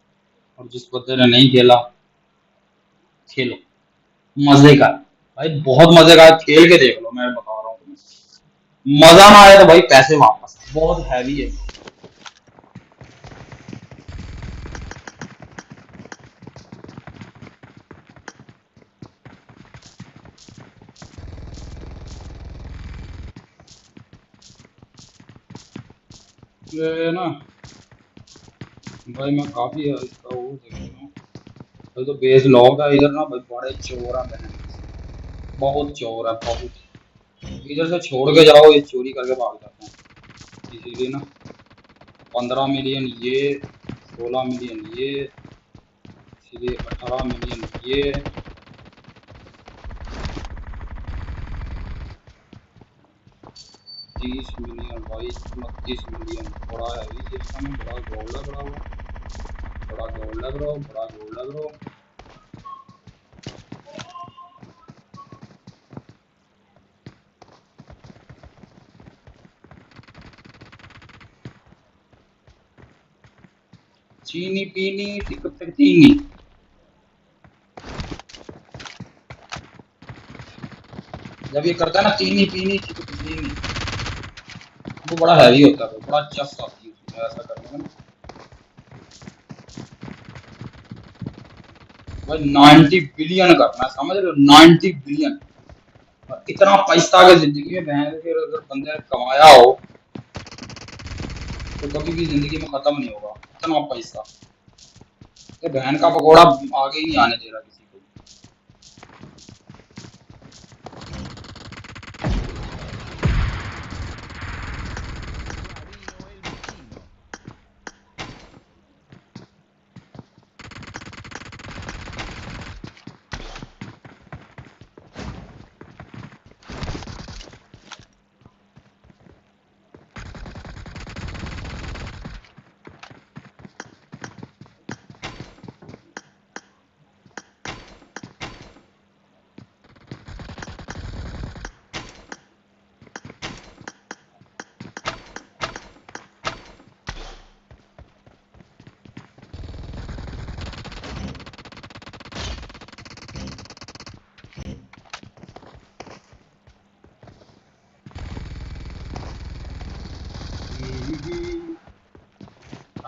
Speaker 10: और जिस बंदे ने नहीं खेला खेलो मजे का भाई, बहुत मजे का। खेल के देख लो, मैं बता रहा हूँ तुम्हें। मजा ना आए तो भाई पैसे वापस। बहुत हैवी है। ये ना भाई मैं काफी इसका वो देख रहा हूँ भाई, तो बेस लॉक है इधर ना भाई। बड़े चोर हैं, बहुत चोर है बहुत। इधर से छोड़ के जाओ, ये चोरी करके भाग जाते हैं। इसीलिए ना 15 मिलियन ये, 16 मिलियन ये, इसीलिए 18 मिलियन ये। 30 मिलियन भाई, 29 मिलियन। बड़ा है सिस्टम में, बड़ा गोल्ड है बड़ा हुआ, बड़ा गोल्ड है ब्रो, बड़ा गोल्ड है ब्रो। चीनी पीनी टिकटनी, जब ये करता है ना चीनी पीनी टिकटनी, वो बड़ा हैवी होता है, बड़ा चस आती है उसमें ऐसा करने में। भाई 90 बिलियन करना है, समझ रहे हो? 90 बिलियन। इतना पैसा के जिंदगी में बहन के अगर बंदे ने कमाया हो तो कभी भी जिंदगी में खत्म नहीं होगा। इतना पैसा ये बहन का पकौड़ा आगे ही नहीं आने दे रहा किसी को।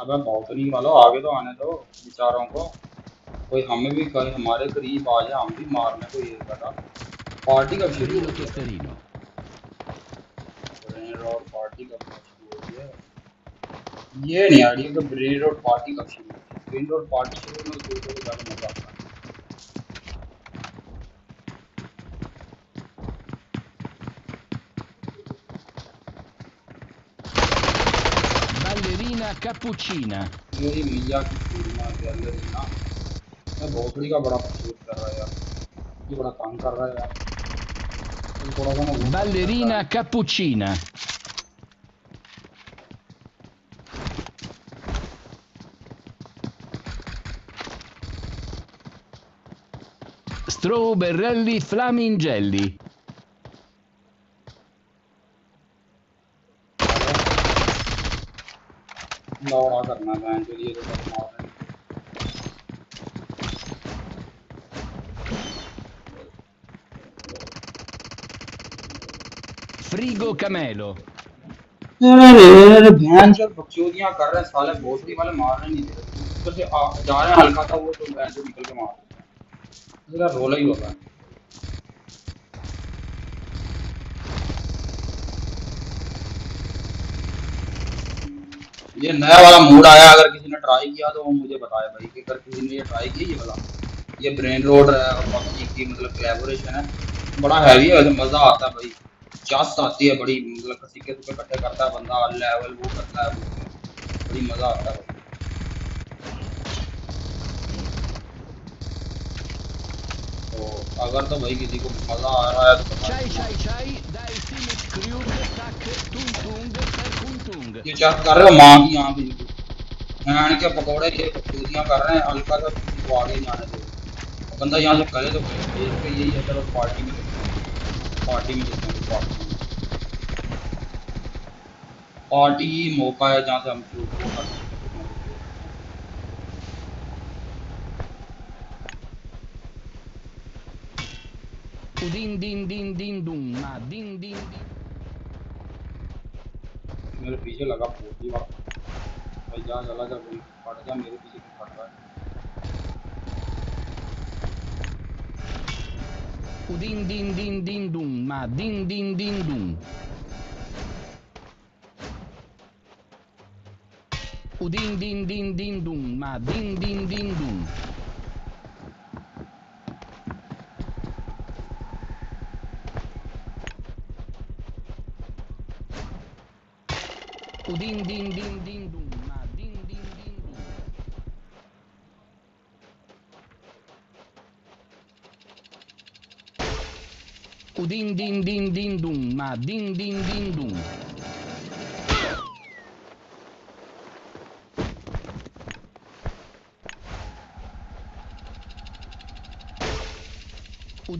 Speaker 10: अबे बालकनी वालों आगे तो आने दो बेचारों को, कोई हमें भी कहीं हमारे करीब आ जाए, हम भी मारने को ये करा। पार्टी कब शुरू होती है? पार्टी कब शुरू होती है? ये नहीं आइडिया कि ब्रेन रोड पार्टी कब शुरू हुई। ब्रेन रोड पार्टी शुरू होने को तो ज़्यादा मजा आता है।
Speaker 18: Ballerina cappuccina.
Speaker 10: मेरी मैया की चूड़ियाँ बैलरीना। मैं भोसड़ी का बड़ा पसंद कर रहा है यार। ये बड़ा तंग कर रहा है यार। थोड़ा सा ना
Speaker 18: Ballerina cappuccina. Strawberry flamingelli.
Speaker 10: लौड़ा करना है जो ये तो सब मार रहे हैं।
Speaker 18: Frigo camelo.
Speaker 10: अरे बहन जब बकचोदियां कर रहे हैं साले भोसड़ी वाले मार रहे नहीं दे रहे। ऊपर से जा रहे हैं हल्का सा वो तो बहन जो निकल के मार रहे हैं। इसका रोला ही होता है। ये नया वाला मूड आया। अगर किसी ने ट्राई किया तो वो मुझे बताए भाई कि अगर किसी ने ये ट्राई किया ये वाला। ये ब्रेन रोड है और पबजी की मतलब कोलैबोरेशन है। बड़ा हैवी है, मजा आता है भाई। चास आती है बड़ी, मतलब किसी के ऊपर इकट्ठे करता है बंदा लेवल वो करता है, बड़ी मजा आता है। तो अगर तो भाई किसी को मजा आ रहा है तो ये चेक कर रहे हो माँ की यहाँ की हैंड के पकौड़े ये चूतियाँ कर रहे हैं। हल्का सा किसी को आगे नहीं आने दे। बंदा यहाँ से करे तो यही है। चलो पार्टी में पार्टी ही मौका है जहाँ से हम शूट कर सकते हैं।
Speaker 18: Din din din din dum ma din din din.
Speaker 10: मेरे पीछे लगा पोती वाला भाई। जा चला जा भाई, पड़ जा मेरे पीछे क्यों पड़ रहा है।
Speaker 18: Din din din din dum ma din din din dum. Din din din din dum ma din din din dum. Din din din din dum ma din din din dum. Din din din din dum ma din din din dum.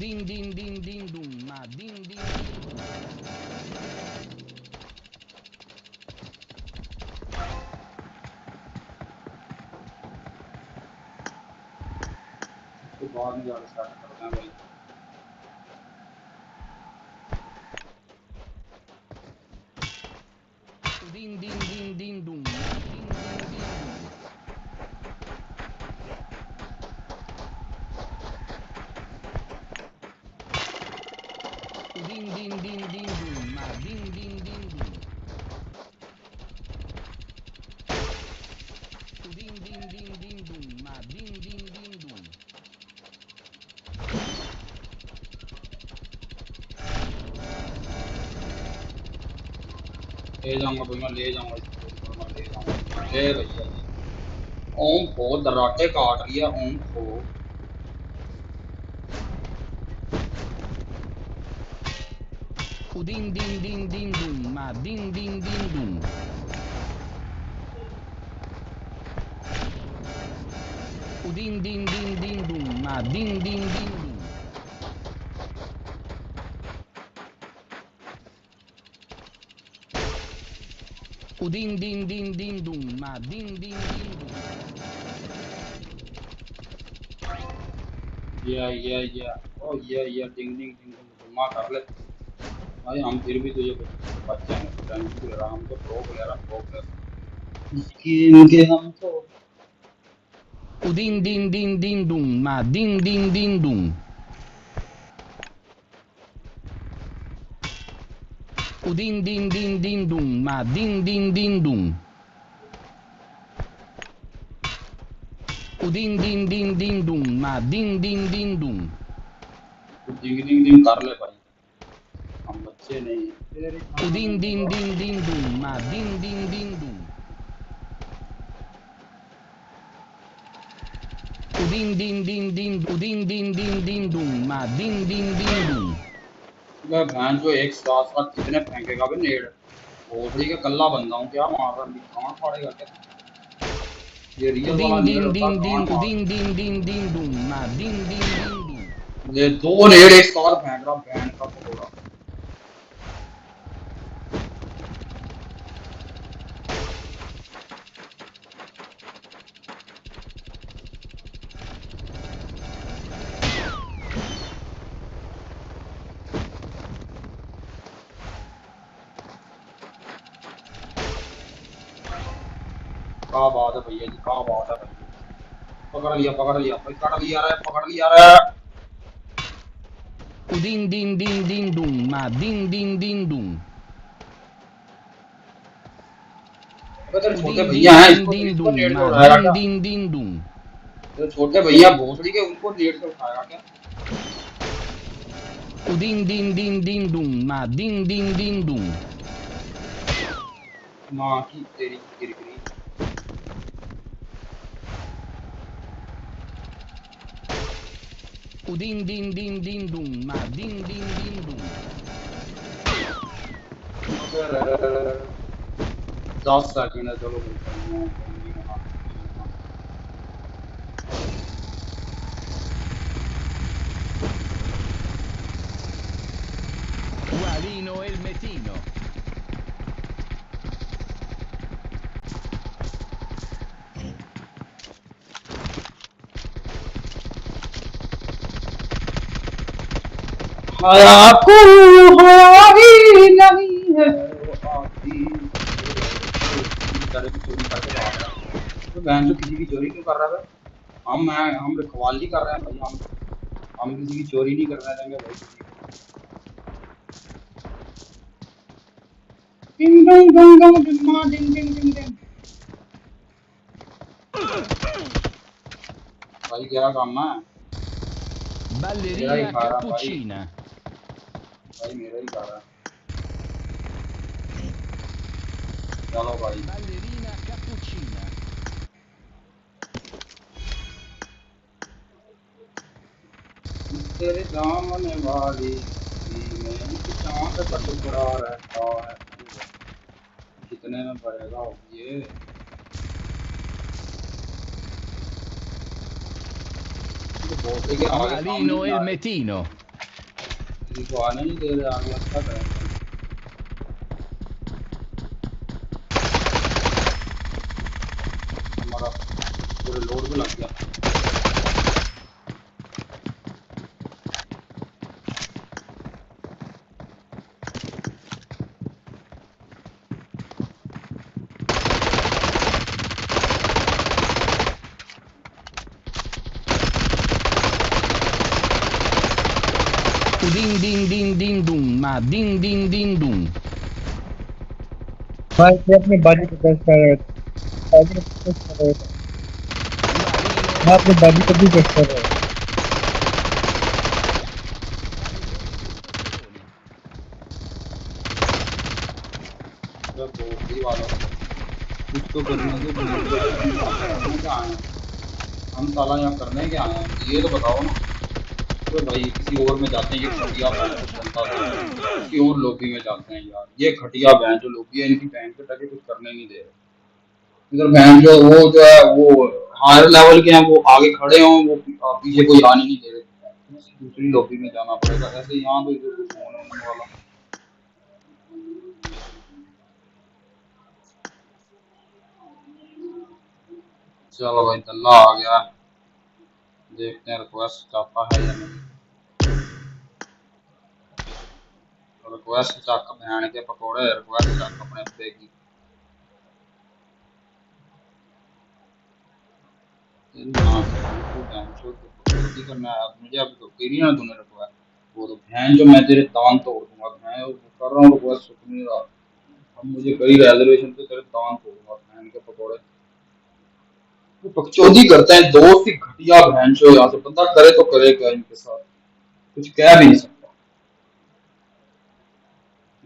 Speaker 18: Din din din din dum ma din din din dum.
Speaker 10: उसके बाद में जाकर start करते हैं भाई।
Speaker 18: Din din din din dum ma din din din dum. Din din din din dum ma din din din dum. Din din din din dum ma din din din dum.
Speaker 10: ले जाऊंगा भाई, मैं ले जाऊंगा इसको, मैं ले जाऊंगा ले भैया जी। ओम को दर्राटे काट रही है ओम को।
Speaker 18: Din din din din dum ma din din din dum. Din din din din dum ma din din din dum. Din din din din dum ma din din din dum.
Speaker 10: या ओ या डिंग डिंग डिंग घुमा कर ले भाई। हम फिर भी तुझे बच जाएंगे, टेंशन ले रहा। हम तो प्रो प्लेयर हैं, प्रो प्लेयर स्किन के हम तो।
Speaker 18: Din din din din dum ma din din din dum. Din din din din dum ma din din din dum. Udin din din din dum ma din din din dum.
Speaker 10: डिंग डिंग डिंग कर ले भाई हम बच्चे नहीं तेरे
Speaker 18: Udin din din din dum ma din din din dum. Udin din din din udin din din din dum ma din din din dum.
Speaker 10: मैं भैंस जो एक साथ साथ कितने फेंकेगा भी नेड़ भोसड़ी का कल्ला बंदा हूँ क्या मार रहा है कहाँ फाड़ेगा क्या ये रियल वाला
Speaker 18: Udin
Speaker 10: नेड़
Speaker 18: din
Speaker 10: होता
Speaker 18: din din
Speaker 10: कहाँ
Speaker 18: udin din din din dum ma din din din dum.
Speaker 10: मार ये दो नेड़ एक साथ फेंक रहा भैंस का पकौड़ा क्या बात है भैया जी क्या बात है भैया पकड़ लिया पकड़ लिया रे
Speaker 18: Udin din din din dum ma din din din dum.
Speaker 10: अबे तेरे छोटे भैया हैं इसको
Speaker 18: Din
Speaker 10: इसको
Speaker 18: dum
Speaker 10: नेड़ से
Speaker 18: ma
Speaker 10: उठाएगा
Speaker 18: din
Speaker 10: क्या
Speaker 18: din din dum.
Speaker 10: तेरे छोटे भैया भोसड़ी के उनको नेड़ से उठाएगा क्या
Speaker 18: Udin din din din dum ma din din din dum.
Speaker 10: माँ की तेरी Girgiri
Speaker 18: Udin din din din dum ma din din din dum.
Speaker 10: 10 second है चलो भाई
Speaker 18: Guarino el metino.
Speaker 10: आपको हमारी नहीं है वो आती बेचारे की चोरी करके भाग रहा है तो बहन जो किसी की चोरी क्यों कर रहा है हम रखवाली कर रहे हैं भाई हम किसी की चोरी नहीं करना चाहेंगे भाई किसी की डिंग डोंग डोंग डोंग डिंग डिंग डिंग डिंग डिंग भाई क्या काम है मेरा ही
Speaker 18: Ballerina
Speaker 10: खा रहा भाई
Speaker 18: cappuccina.
Speaker 10: भाई मेरा ही खा रहा चलो भाई
Speaker 18: Ballerina cappuccina.
Speaker 10: तेरे दामन वाली में चांद का टुकड़ा रहता है कितने में पड़ेगा ये बहुत ही आगे सामने
Speaker 18: Guarino
Speaker 10: नहीं
Speaker 18: el
Speaker 10: आ रहे
Speaker 18: metino.
Speaker 10: किसी को आने नहीं दे रहे आगे अच्छा करें हमारा पूरे लोड पे लग गया
Speaker 18: Udin din din din dum ma din din din dum.
Speaker 1: भाई मैं अपने बाजी को टेस्ट कर रहा था बाजी को टेस्ट कर रहा था मैं अपने बाजी को भी टेस्ट कर रहा हूँ
Speaker 10: बहुत वालों कुछ तो करने दो करने क्या आए हैं हम साला यहाँ करने क्या आए हैं ये तो बताओ ना तो भाई किसी और में जाते हैं ये खटिया बहन कुछ बनता है किसी और लॉबी में जाते हैं यार ये खटिया बहन जो लॉबी है इनकी बहन के टके कुछ करने नहीं दे रहे इधर बहन जो वो जो है वो हायर लेवल के हैं वो आगे खड़े हों वो पीछे कोई आने नहीं दे रहे दूसरी लॉबी में जाना पड़ेगा ऐसे यहाँ तो इधर कुछ होने वाला चलो भाई तल्ला आ गया देखते हैं रिक्वेस्ट आता है या नहीं रिक्वेस्ट चक बहन के पकौड़े रिक्वेस्ट चक अपने पे की जल्दी करना है मुझे अभी तो कह रही ना तूने रिक्वेस्ट वो तो बहन जो मैं तेरे दान तोड़ दूंगा मैं कर रहा हूँ रिक्वेस्ट सुन नहीं रहा अब मुझे कई रिजर्वेशन पे तेरे दान तोड़ दूंगा बहन के पकौड़े बकचोदी करते हैं दोस्त ही घटिया बहन चो यहाँ से बंदा करे तो करे क्या इनके साथ कुछ कह भी नहीं सकता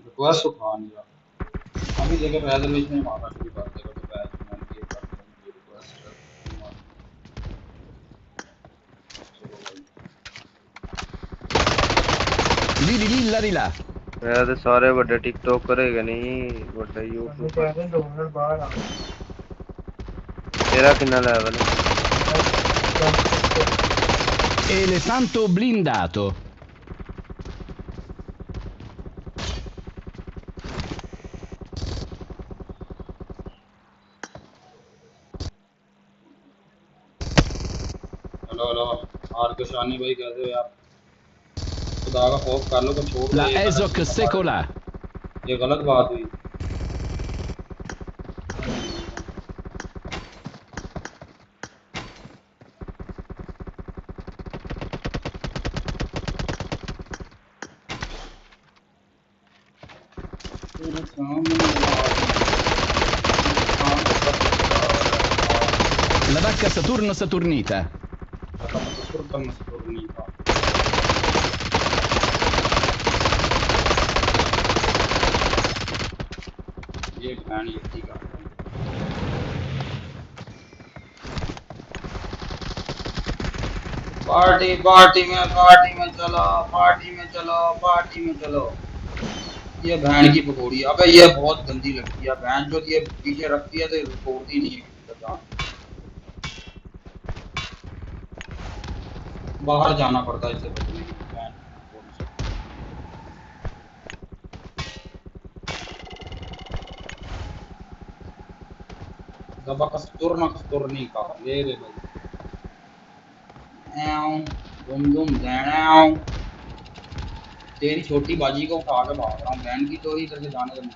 Speaker 10: रिक्वेस्ट उठा नहीं रहा अभी जगह रेजर्वेशन में मारना शुरू कर देगा तो बैच में ये कर ये रिक्वेस्ट
Speaker 18: Lì là.
Speaker 7: ते सारे बड़े टिकटॉक करेगा नहीं बड़े यूट्यूब तेरा कितना लेवल है
Speaker 18: Elefanto blindato.
Speaker 10: हेलो हेलो आर के शानी भाई कैसे हो आप खुदा का खौफ कर लो को छोड़ दो
Speaker 18: La Esoc secola.
Speaker 10: ये गलत बात हुई
Speaker 18: La vacca Saturno Saturnita.
Speaker 10: ये कहानी ठीक है पार्टी पार्टी में चलो पार्टी में चलो पार्टी में चलो ये बहन की पकौड़ी अबे ये बहुत गंदी लगती है बहन जो ये पीछे रखती है तो तोड़ती नहीं है किसी का बाहर जाना पड़ता है इसे बचने के लिए बहन दबा कस्तूरनी का ले ले भाई दुम दुम दैनाओ तेरी छोटी बाजी को उठा के भाग रहा हूँ बहन की तो इधर से जाने देना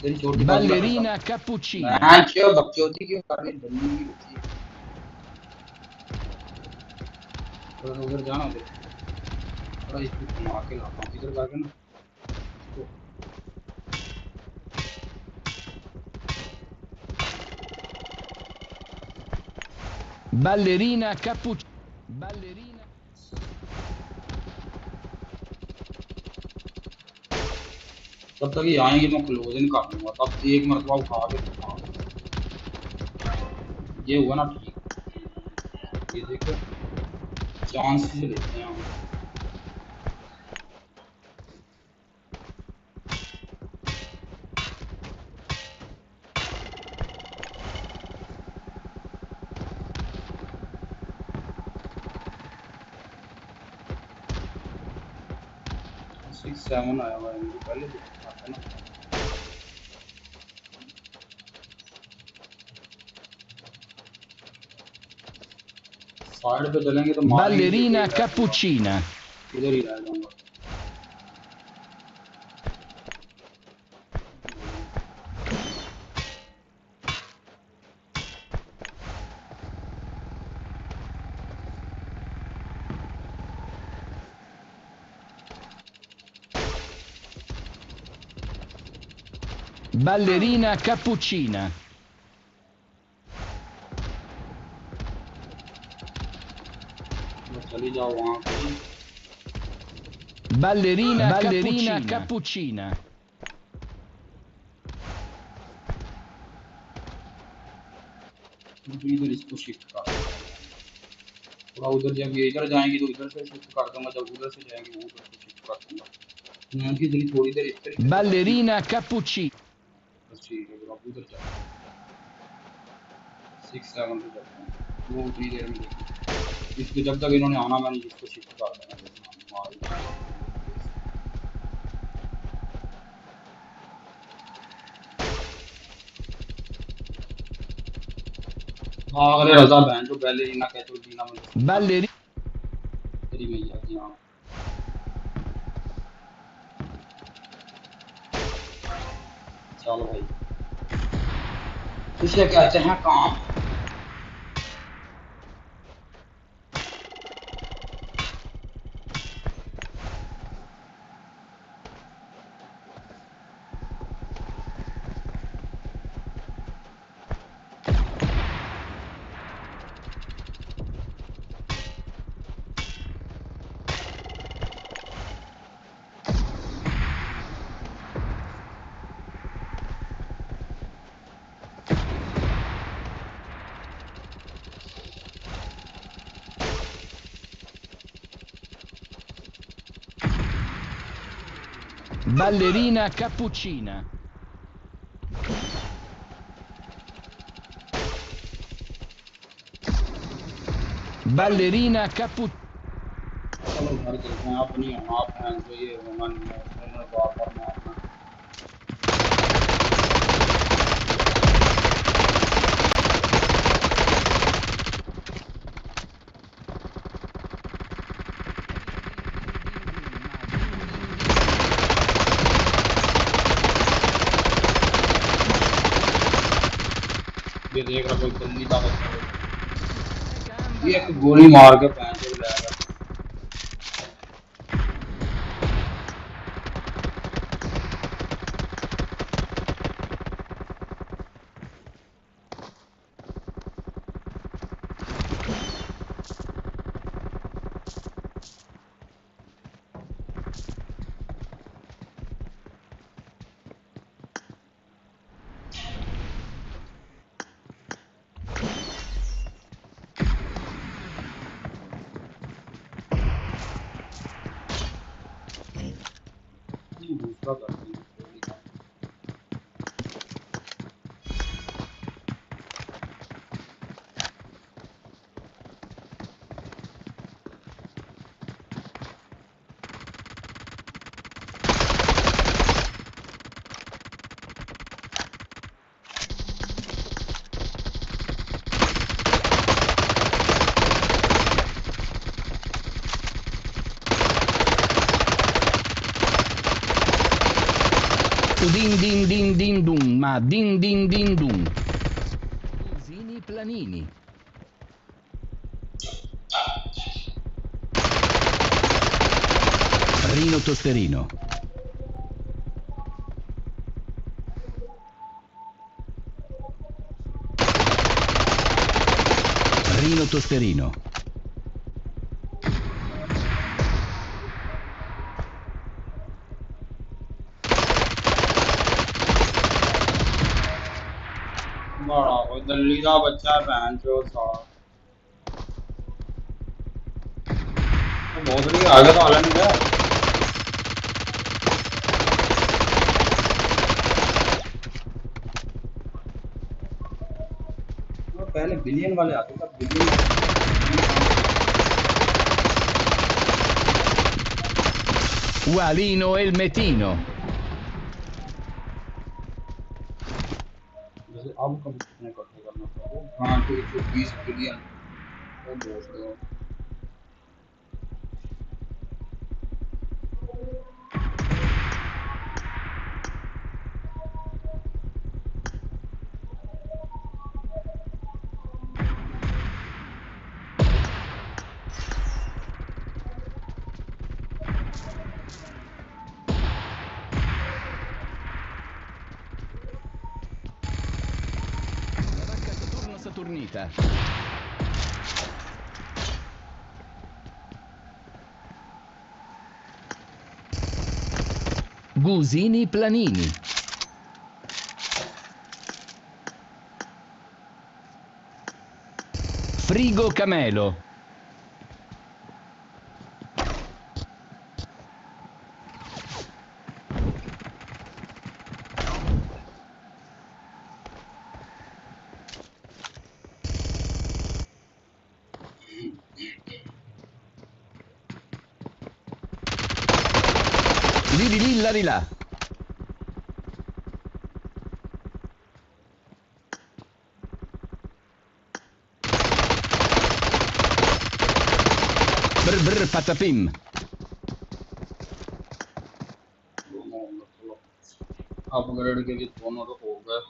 Speaker 10: तेरी छोटी
Speaker 18: Ballerina cappuccina.
Speaker 10: क्यों बकचोदी क्यों कर रही बंदी की बच्ची थोड़ा उधर जाना दे थोड़ा इसको घुमा के लाता हूँ इधर जाके ना
Speaker 18: Ballerina cappuccina. Ballerina.
Speaker 10: तब तक ये आएंगे मैं क्लोजिंग कर दूंगा तब एक मरतबा उठा के ये हुआ ना ठीक ये देखो चांस से लेते हैं हम सिक्स सेवन आया हुआ है मुझे पहले देखा था ना साइड पे चलेंगे तो
Speaker 18: Ballerina cappuccina.
Speaker 10: इधर ही रह जाऊंगा
Speaker 18: Ballerina cappuccina.
Speaker 10: चली जाओ वहां पे
Speaker 18: Ballerina cappuccina.
Speaker 10: इधर इसको शिफ्ट कर थोड़ा उधर जब ये इधर जाएंगे तो इधर से शिफ्ट कर दूंगा जब उधर से जाएंगे वो उधर से शिफ्ट कर दूंगा यहाँ की जल्दी थोड़ी देर इस तरीके
Speaker 18: Ballerina cappuccina.
Speaker 10: बस ठीक है फिर आप उधर जाओ 6-7 पे जाते हैं वो उतनी देर में देखिए इसको जब तक इन्होंने आना मैंने इसको शिफ्ट कर देना अगले रजा बहन जो बैलेरिना कहते हो दीना में
Speaker 18: Ballerina.
Speaker 10: तेरी मैया की हाँ चलो भाई इसे कहते हैं काम
Speaker 18: Ballerina cappuccina. Ballerina cappuccina.
Speaker 10: ये देख रहा कोई दिल्ली का बच्चा ये एक गोली मार के पैंच ले गया दूसरा करती है
Speaker 18: Din din din din dum, ma din din din dum. Cusini planini. Rino tosterino. Rino tosterino.
Speaker 10: बड़ा कोई दिल्ली का बच्चा बहन चो सा बहुत नहीं आगे तो आला नहीं गया पहले बिलियन वाले आते थे बिलियन
Speaker 18: Ualino elmetino.
Speaker 10: अब कब कितने इकट्ठे करना पड़ेगा हाँ तो 120 बिलियन वो बहुत
Speaker 18: Saturnita. Gusini planini. Frigo camelo. Lilla. Brr patapim.
Speaker 10: Upgrade के लिए दोनों तो हो गए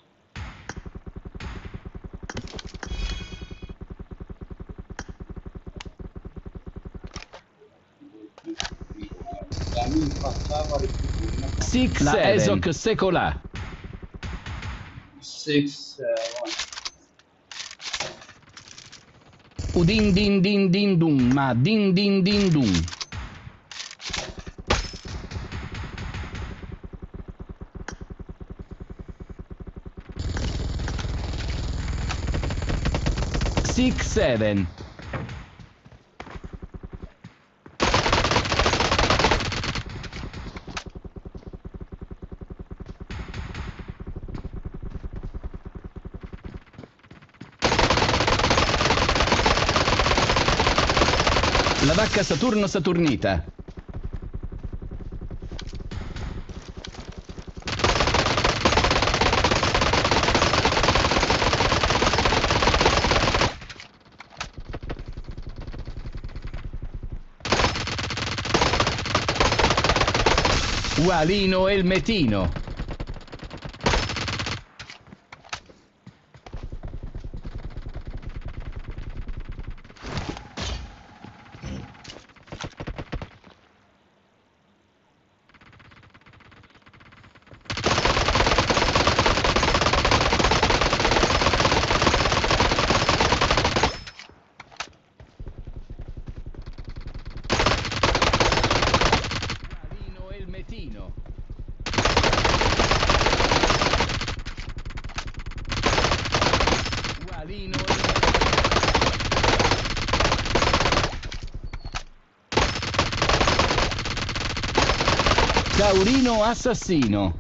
Speaker 18: Six la Ezok Sekola.
Speaker 10: 6
Speaker 18: Udin din din din dum, ma din din din dum. Six seven. La vacca Saturno Saturnita. Ualino Elmetino. Taurino Assassino.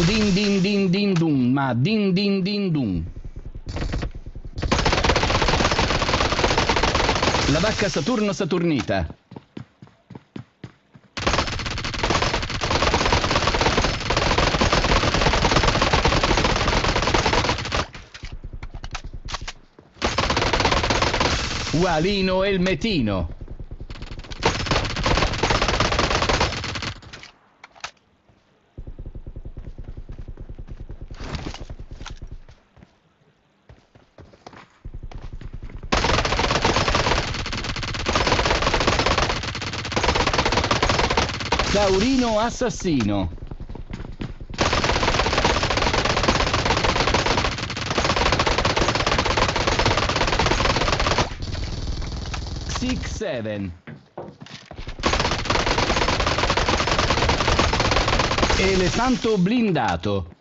Speaker 18: Udin din din din dun, ma din din din dun. La vacca Saturno Saturnita. Ualino Elmetino. Taurino Assassino. Six Seven. Elefanto blindato.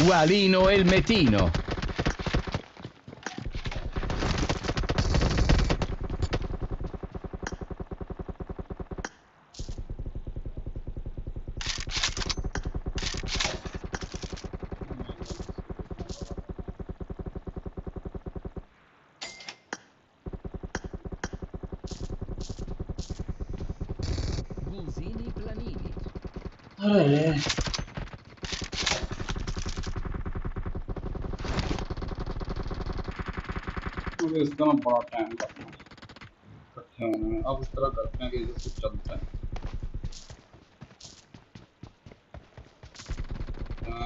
Speaker 18: Ualino Elmetino. Gusini Planini.
Speaker 11: मुझे इसका ना बड़ा time लगना इकट्ठे होने में। अब इस तरह करते हैं कि इधर से चलते हैं।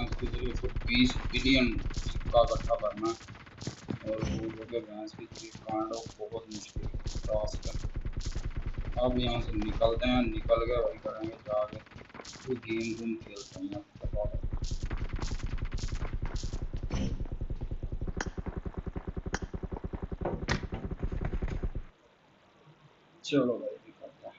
Speaker 11: इसके जरिए 120 बिलियन सिक्का इकट्ठा करना और वो जगह भैंस की जरिए कांड बहुत मुश्किल टास्क है। अब यहाँ से निकलते हैं, निकल के वही करेंगे जाके कोई गेम रूम खेलते हैं। चलो भाई निकलते हैं।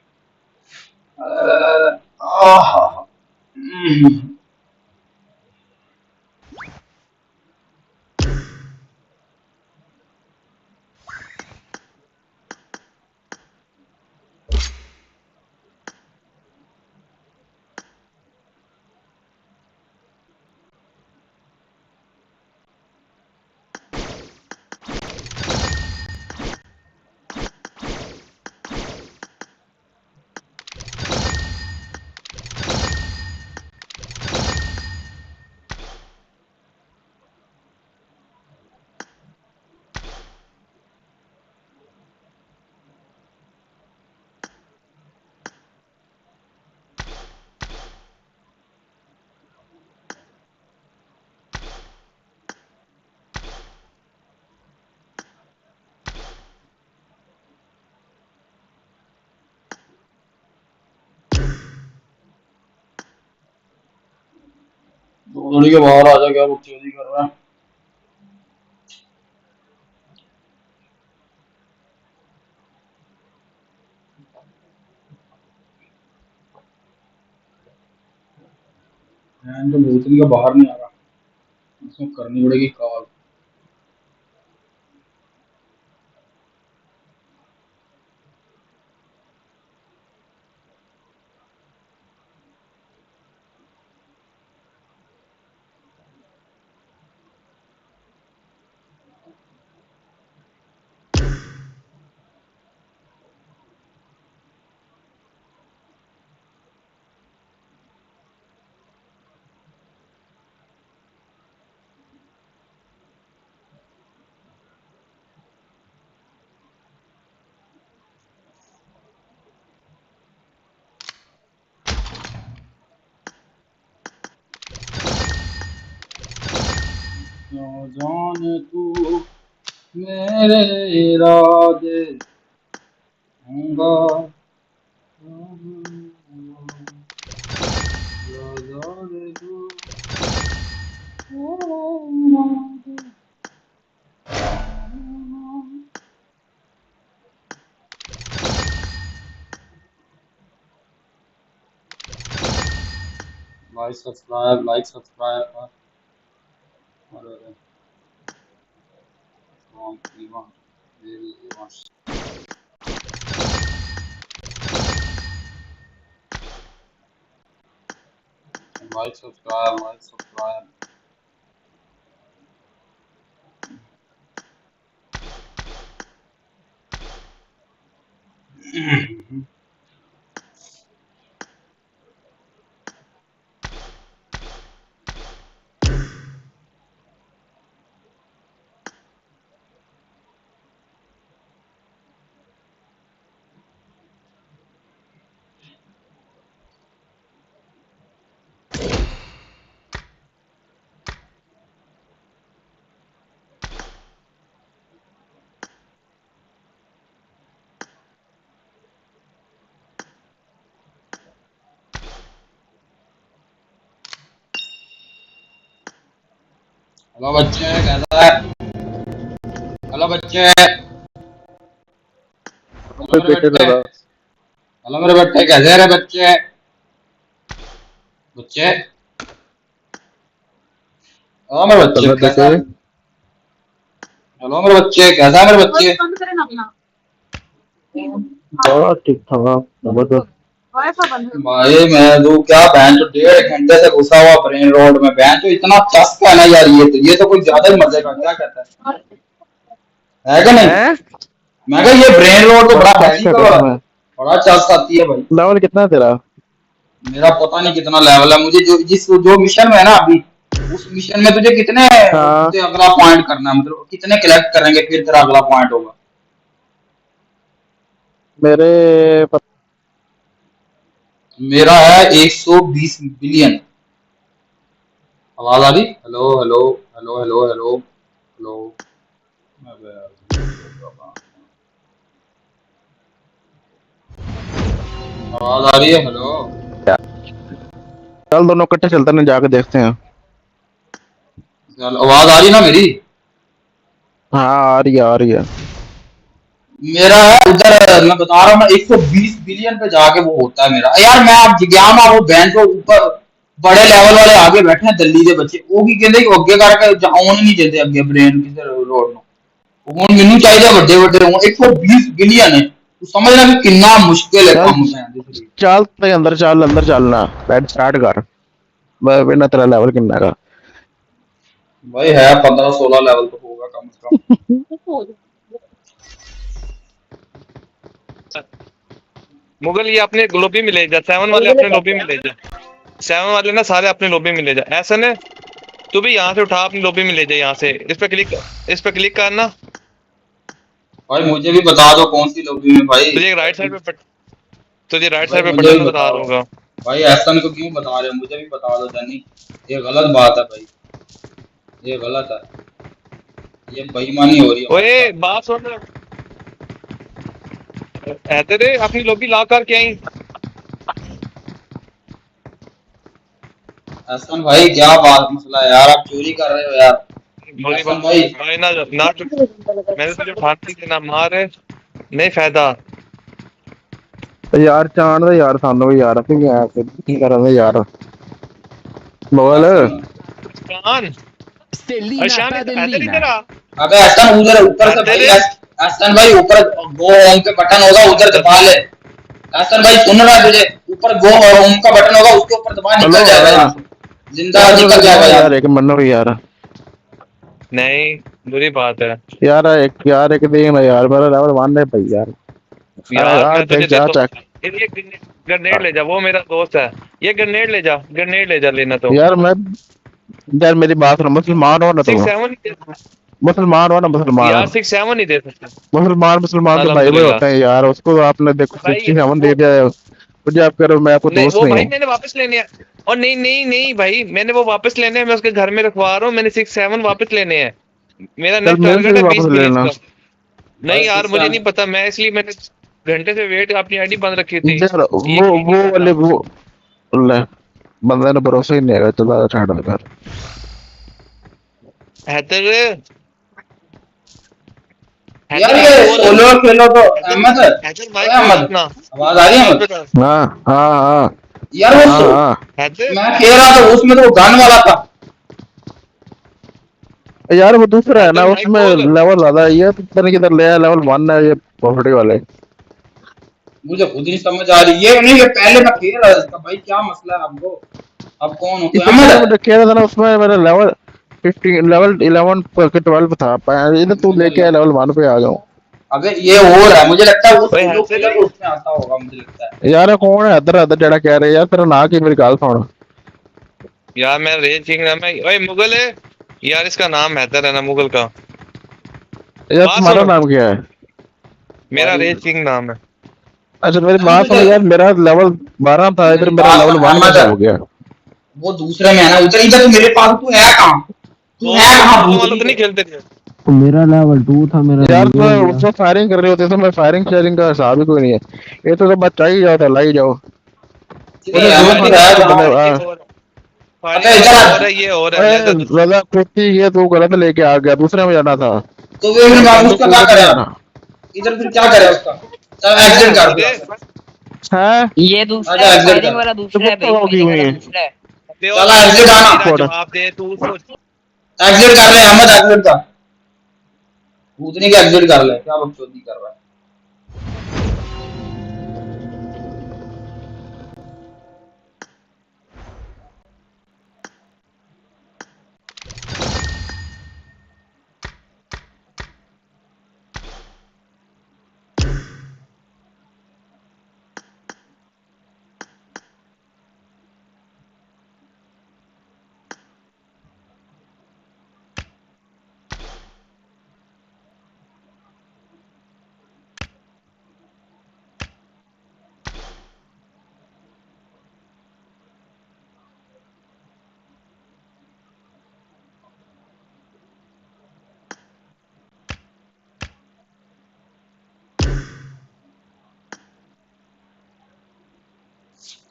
Speaker 10: थोड़ी के बाहर आ जा, क्या बकचोदी कर रहा है। तो भूतनी का बाहर नहीं आ रहा, इसमें करनी पड़ेगी कॉल। जाने तू मेरे इरादे होगा, जाने तू लाइक सब्सक्राइब अरे लाइक सब्सक्राइब हेलो बच्चे, कैसा है? हेलो बच्चे, हेलो मेरे बच्चे, कैसे है बच्चे? बच्चे, हेलो मेरे बच्चे, कैसा है? हेलो मेरे बच्चे, कैसा है मेरे बच्चे?
Speaker 1: ठीक ठाक।
Speaker 10: भाई मैं तो क्या बहन तो 1.5 घंटे से घुसा हुआ ब्रेन रोड में, बहन तो इतना चस्का है ना यार, ये तो कुछ ज्यादा ही मजे का, क्या कहता है कि नहीं? मैं कहा ये ब्रेन रोड तो बड़ा हैवी का, बड़ा चस्क आती है भाई।
Speaker 1: लेवल कितना है तेरा?
Speaker 10: मेरा पता नहीं कितना लेवल है, मुझे जो मिशन में है ना अभी, उस मिशन में तुझे कितने तुझे अगला पॉइंट करना है, मतलब कितने कलेक्ट करेंगे फिर तेरा अगला पॉइंट होगा? मेरा है 120 बिलियन। आवाज आ रही? Hello hello hello hello hello hello, आवाज आ रही है? हेलो,
Speaker 1: चल दोनों इकट्ठे चलते हैं, जाके देखते हैं।
Speaker 10: चल आवाज आ रही ना मेरी?
Speaker 1: हाँ आ रही है, आ रही है।
Speaker 10: मेरा है उधर, मैं बता रहा हूँ ना, 120 बिलियन पे जाके वो होता है मेरा यार। मैं आप गया ना, वो बैंक को ऊपर बड़े लेवल वाले आगे बैठे हैं दिल्ली के बच्चे, वो की कहते अगे करके आउन नहीं देते अगे ब्रेन किसी रोड में, ਹੁਣ ਮੈਨੂੰ ਚਾਹੀਦਾ ਵੱਡੇ ਵੱਡੇ ਹੋਣ। 120 बिलियन है, तू समझना कि कितना मुश्किल है काम है।
Speaker 1: चल ते अंदर चल, अंदर चलना, बैठ स्टार्ट कर। बिना तेरा लेवल कितना का?
Speaker 10: भाई है 15-16 लेवल तो होगा कम से कम।
Speaker 9: मुगल ये अपने लॉबी में ले जा, 7 वाले अपने लॉबी में ले जा, 7 वाले ना सारे अपने लॉबी में ले जा। ऐसा ना तू भी यहाँ से उठा अपनी लॉबी में ले जा, यहाँ से इस पे क्लिक करना।
Speaker 10: भाई मुझे भी बता दो कौन सी लॉबी में भाई।
Speaker 9: तुझे राइट साइड पे बटन बता दूंगा।
Speaker 10: भाई ऐसा को क्यों बता रहे हो, मुझे भी बता दो जानी, ये गलत बात है भाई, ये गलत है, ये बेईमानी हो रही है।
Speaker 9: ओए बात सुन, ऐसे दे अपनी लॉबी लॉक करके आई।
Speaker 10: हसन भाई क्या बात मसला है यार, आप चोरी कर रहे हो यार।
Speaker 9: बुरी
Speaker 10: हसन
Speaker 9: बात
Speaker 10: भाई
Speaker 9: भाई ना ना मैंने तुझे फांसी देना मार है नहीं फायदा।
Speaker 1: यार चांद दे यार सानू भी यार ਅਸੀਂ ਕੀ ਕਰਾਂਗੇ यार मोबाइल
Speaker 9: कान
Speaker 18: Stellina
Speaker 9: हैदर इधर आ
Speaker 10: अबे हसन उधर ऊपर से भाई, हसन भाई ऊपर गो होम पे बटन होगा उधर दबा ले। हसन भाई सुन रहा है तुझे, ऊपर गो होम का बटन होगा उसके ऊपर दबा, निकल जाएगा यहाँ से, जिंदा निकल जाएगा
Speaker 1: यार एक मनो यार
Speaker 9: नहीं बुरी बात है
Speaker 1: यार एक दिन यार मेरा लेवल 1 है भाई यार
Speaker 9: यार मैं तुझे
Speaker 1: जा
Speaker 9: देखो
Speaker 1: चेक
Speaker 9: ये ग्रेनेड ले जा, वो मेरा दोस्त है, ये ग्रेनेड ले जा लेना तो
Speaker 1: यार मैं यार मेरी बात सुनो मुसलमान हो ना तुम
Speaker 9: 6-7
Speaker 1: मुसलमान हो ना मुसलमान
Speaker 9: यार 6-7 नहीं दे सकते
Speaker 1: मुसलमान तो भाई भाई होते हैं यार उसको आपने देखो 67 दे दिया मुझे आप करो मैं आपको
Speaker 9: नहीं
Speaker 1: दोस्त
Speaker 9: वो
Speaker 1: नहीं
Speaker 9: भाई
Speaker 1: हूँ
Speaker 9: मैंने वापस लेने हैं और नहीं नहीं नहीं भाई मैंने वो वापस लेने हैं, मैं उसके घर में रखवा रहा हूँ, मैंने 6-7 वापस लेने हैं, मेरा
Speaker 1: चल
Speaker 9: नेक्स्ट
Speaker 1: मेरे से
Speaker 9: टारगेट
Speaker 1: भी
Speaker 9: है
Speaker 1: वापस
Speaker 9: 20
Speaker 1: ले
Speaker 9: मिनट
Speaker 1: लेना
Speaker 9: का। नहीं यार मुझे नहीं पता, मैं इसलिए मैंने घंटे से वेट अपनी आईडी बंद रखी थी
Speaker 1: यार वो वाले वो ले बंदे ने भरोसा ही नहीं है चला छाड़ दे कर
Speaker 9: हैदर
Speaker 10: यार ये सोलो खेलो तो अहमद अहमद आवाज आ रही है अहमद?
Speaker 1: हाँ
Speaker 10: यार वो मैं खेल रहा था उसमें तो वो गन वाला था
Speaker 1: यार वो दूसरा है ना उसमें लेवल ज्यादा है ये पता नहीं किधर ले आया लेवल 1 है ये प्रॉपर्टी वाले
Speaker 10: मुझे खुद नहीं समझ आ रही ये नहीं, ये पहले मैं खेल रहा था इसका भाई क्या मसला है आपको, अब कौन हो
Speaker 1: इसमें खेल रहा था ना उसमें मेरा लेवल 15 लेवल 11 के 12 था इधर तू लेके आया लेवल 1 पे आ जाऊं
Speaker 10: अबे ये और है मुझे लगता है वो सोलो खेलर तो उसमें आता होगा मुझे लगता है
Speaker 1: यार कौन है इधर इधर जेड़ा कह रहे यार तेरा ना की मेरी गाल सुन
Speaker 9: यार मैं रेज किंग नाम है, ओए मुगल है यार, इसका नाम हैदर है ना मुगल का।
Speaker 1: यार तुम्हारा नाम क्या है?
Speaker 9: मेरा रेज किंग नाम है।
Speaker 1: अच्छा मेरी बात सुनो यार मेरा लेवल 12 था इधर मेरा लेवल 1 कैसे हो गया?
Speaker 10: वो दूसरे में है ना उधर, इधर तो मेरे पास तू है कहां, तू है कहां
Speaker 9: वाला तो नहीं खेलते थे
Speaker 1: तो मेरा लेवल 2 था मेरा यार तो उसमें फायरिंग कर रहे होते तो मैं फायरिंग शेयरिंग का हिसाब ही कोई नहीं है ये तो बस चाहिए जाओ तो लाई जाओ रजा कुत्ती ये तू गलत लेके आ गया दूसरे में जाना था
Speaker 10: तो वे उसका क्या करे इधर फिर क्या करे उसका, चल एग्जिट कर दे
Speaker 1: हैं
Speaker 2: ये दूसरा फायरिंग वाला दूसरा है भाई, फायरिंग वाला दूसरा है।
Speaker 10: चल एग्जिट आना
Speaker 9: जवाब दे तू
Speaker 10: एग्जिट कर ले अहमद, एग्जिट कर उतनी के एग्जिट कर ले, क्या बकचोदी कर रहा है।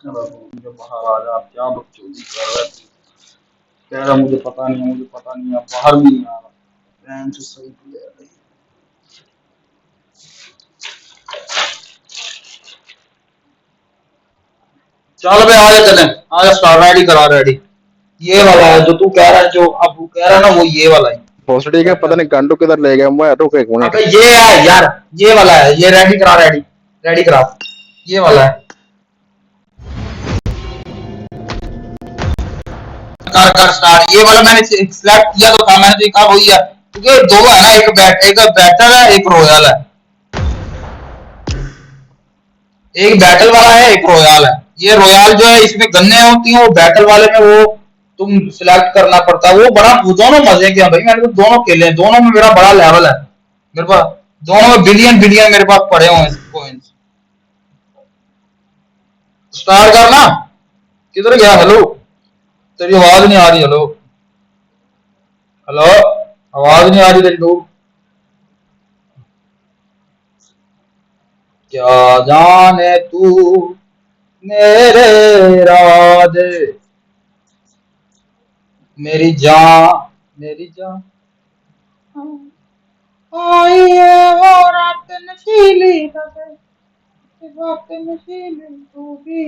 Speaker 10: मुझे बाहर आ जा, आप क्या बकचोदी कर रहे थे, कह रहा मुझे पता नहीं है, बाहर भी नहीं आ रहा रैंक तो सही प्लेयर है। चल बे आ जा, चले आ जा, स्टार रेडी करा, रेडी ये वाला है जो तू कह रहा है, जो अब तू कह रहा है ना वो ये वाला है
Speaker 1: भोसड़ी के पता नहीं गंडू किधर ले गया मैं रुक एक मिनट
Speaker 10: अबे ये है यार, ये वाला है, ये रेडी करा, रेडी करा, ये वाला है कर स्टार्ट, ये वाला मैंने सिलेक्ट किया तो था, मैंने देखा वही है क्योंकि दो है ना, एक बैटल है एक रॉयल है, एक बैटल वाला है एक रॉयल है। ये रॉयल जो है इसमें गन्ने होती हैं, वो बैटल वाले में वो तुम सिलेक्ट करना पड़ता है, वो बड़ा दोनों मजे के हैं भाई, मैंने तो दोनों खेले हैं, दोनों में मेरा बड़ा लेवल है, मेरे पास दोनों में बिलियन मेरे पास पड़े हुए हैं कॉइंस। स्टार्ट करना, किधर गया, हेलो तेरी आवाज नहीं आ रही, हेलो हेलो आवाज नहीं आ रही तेरी, लोग क्या जाने तू मेरे राज
Speaker 11: मेरी जान आई है वो रात नशीली रात नशीली तू भी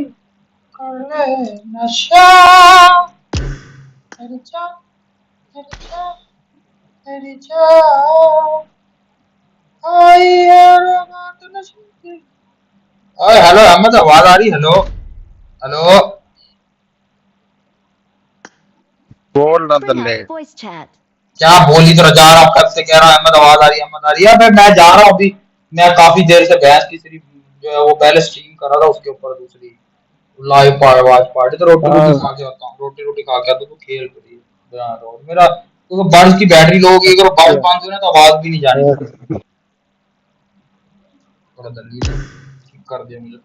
Speaker 11: कर ले नशा मेरी जान मेरी जान मेरी जान आई है वो रात नशीली। ओए हेलो अहमद आवाज आ रही? हेलो हेलो
Speaker 7: बोल ना दल्ले
Speaker 11: क्या बोली तो जा रहा हूँ, कब से कह रहा हूँ अहमद आवाज आ रही है अहमद आ रही है। मैं जा रहा हूँ अभी, मैं काफी देर से भैंस की सिर्फ जो है वो पहले स्ट्रीम कर रहा था, उसके ऊपर दूसरी लाइव आवाज पार्टी तो रोटी रोटी खा के आता हूँ, रोटी रोटी खा के आता हूँ। खेल पड़ी मेरा तो बर्ड्स की बैटरी लो गई, अगर बाउंस बांध ना तो आवाज भी नहीं जानी। थोड़ा जल्दी ठीक कर दिया मुझे।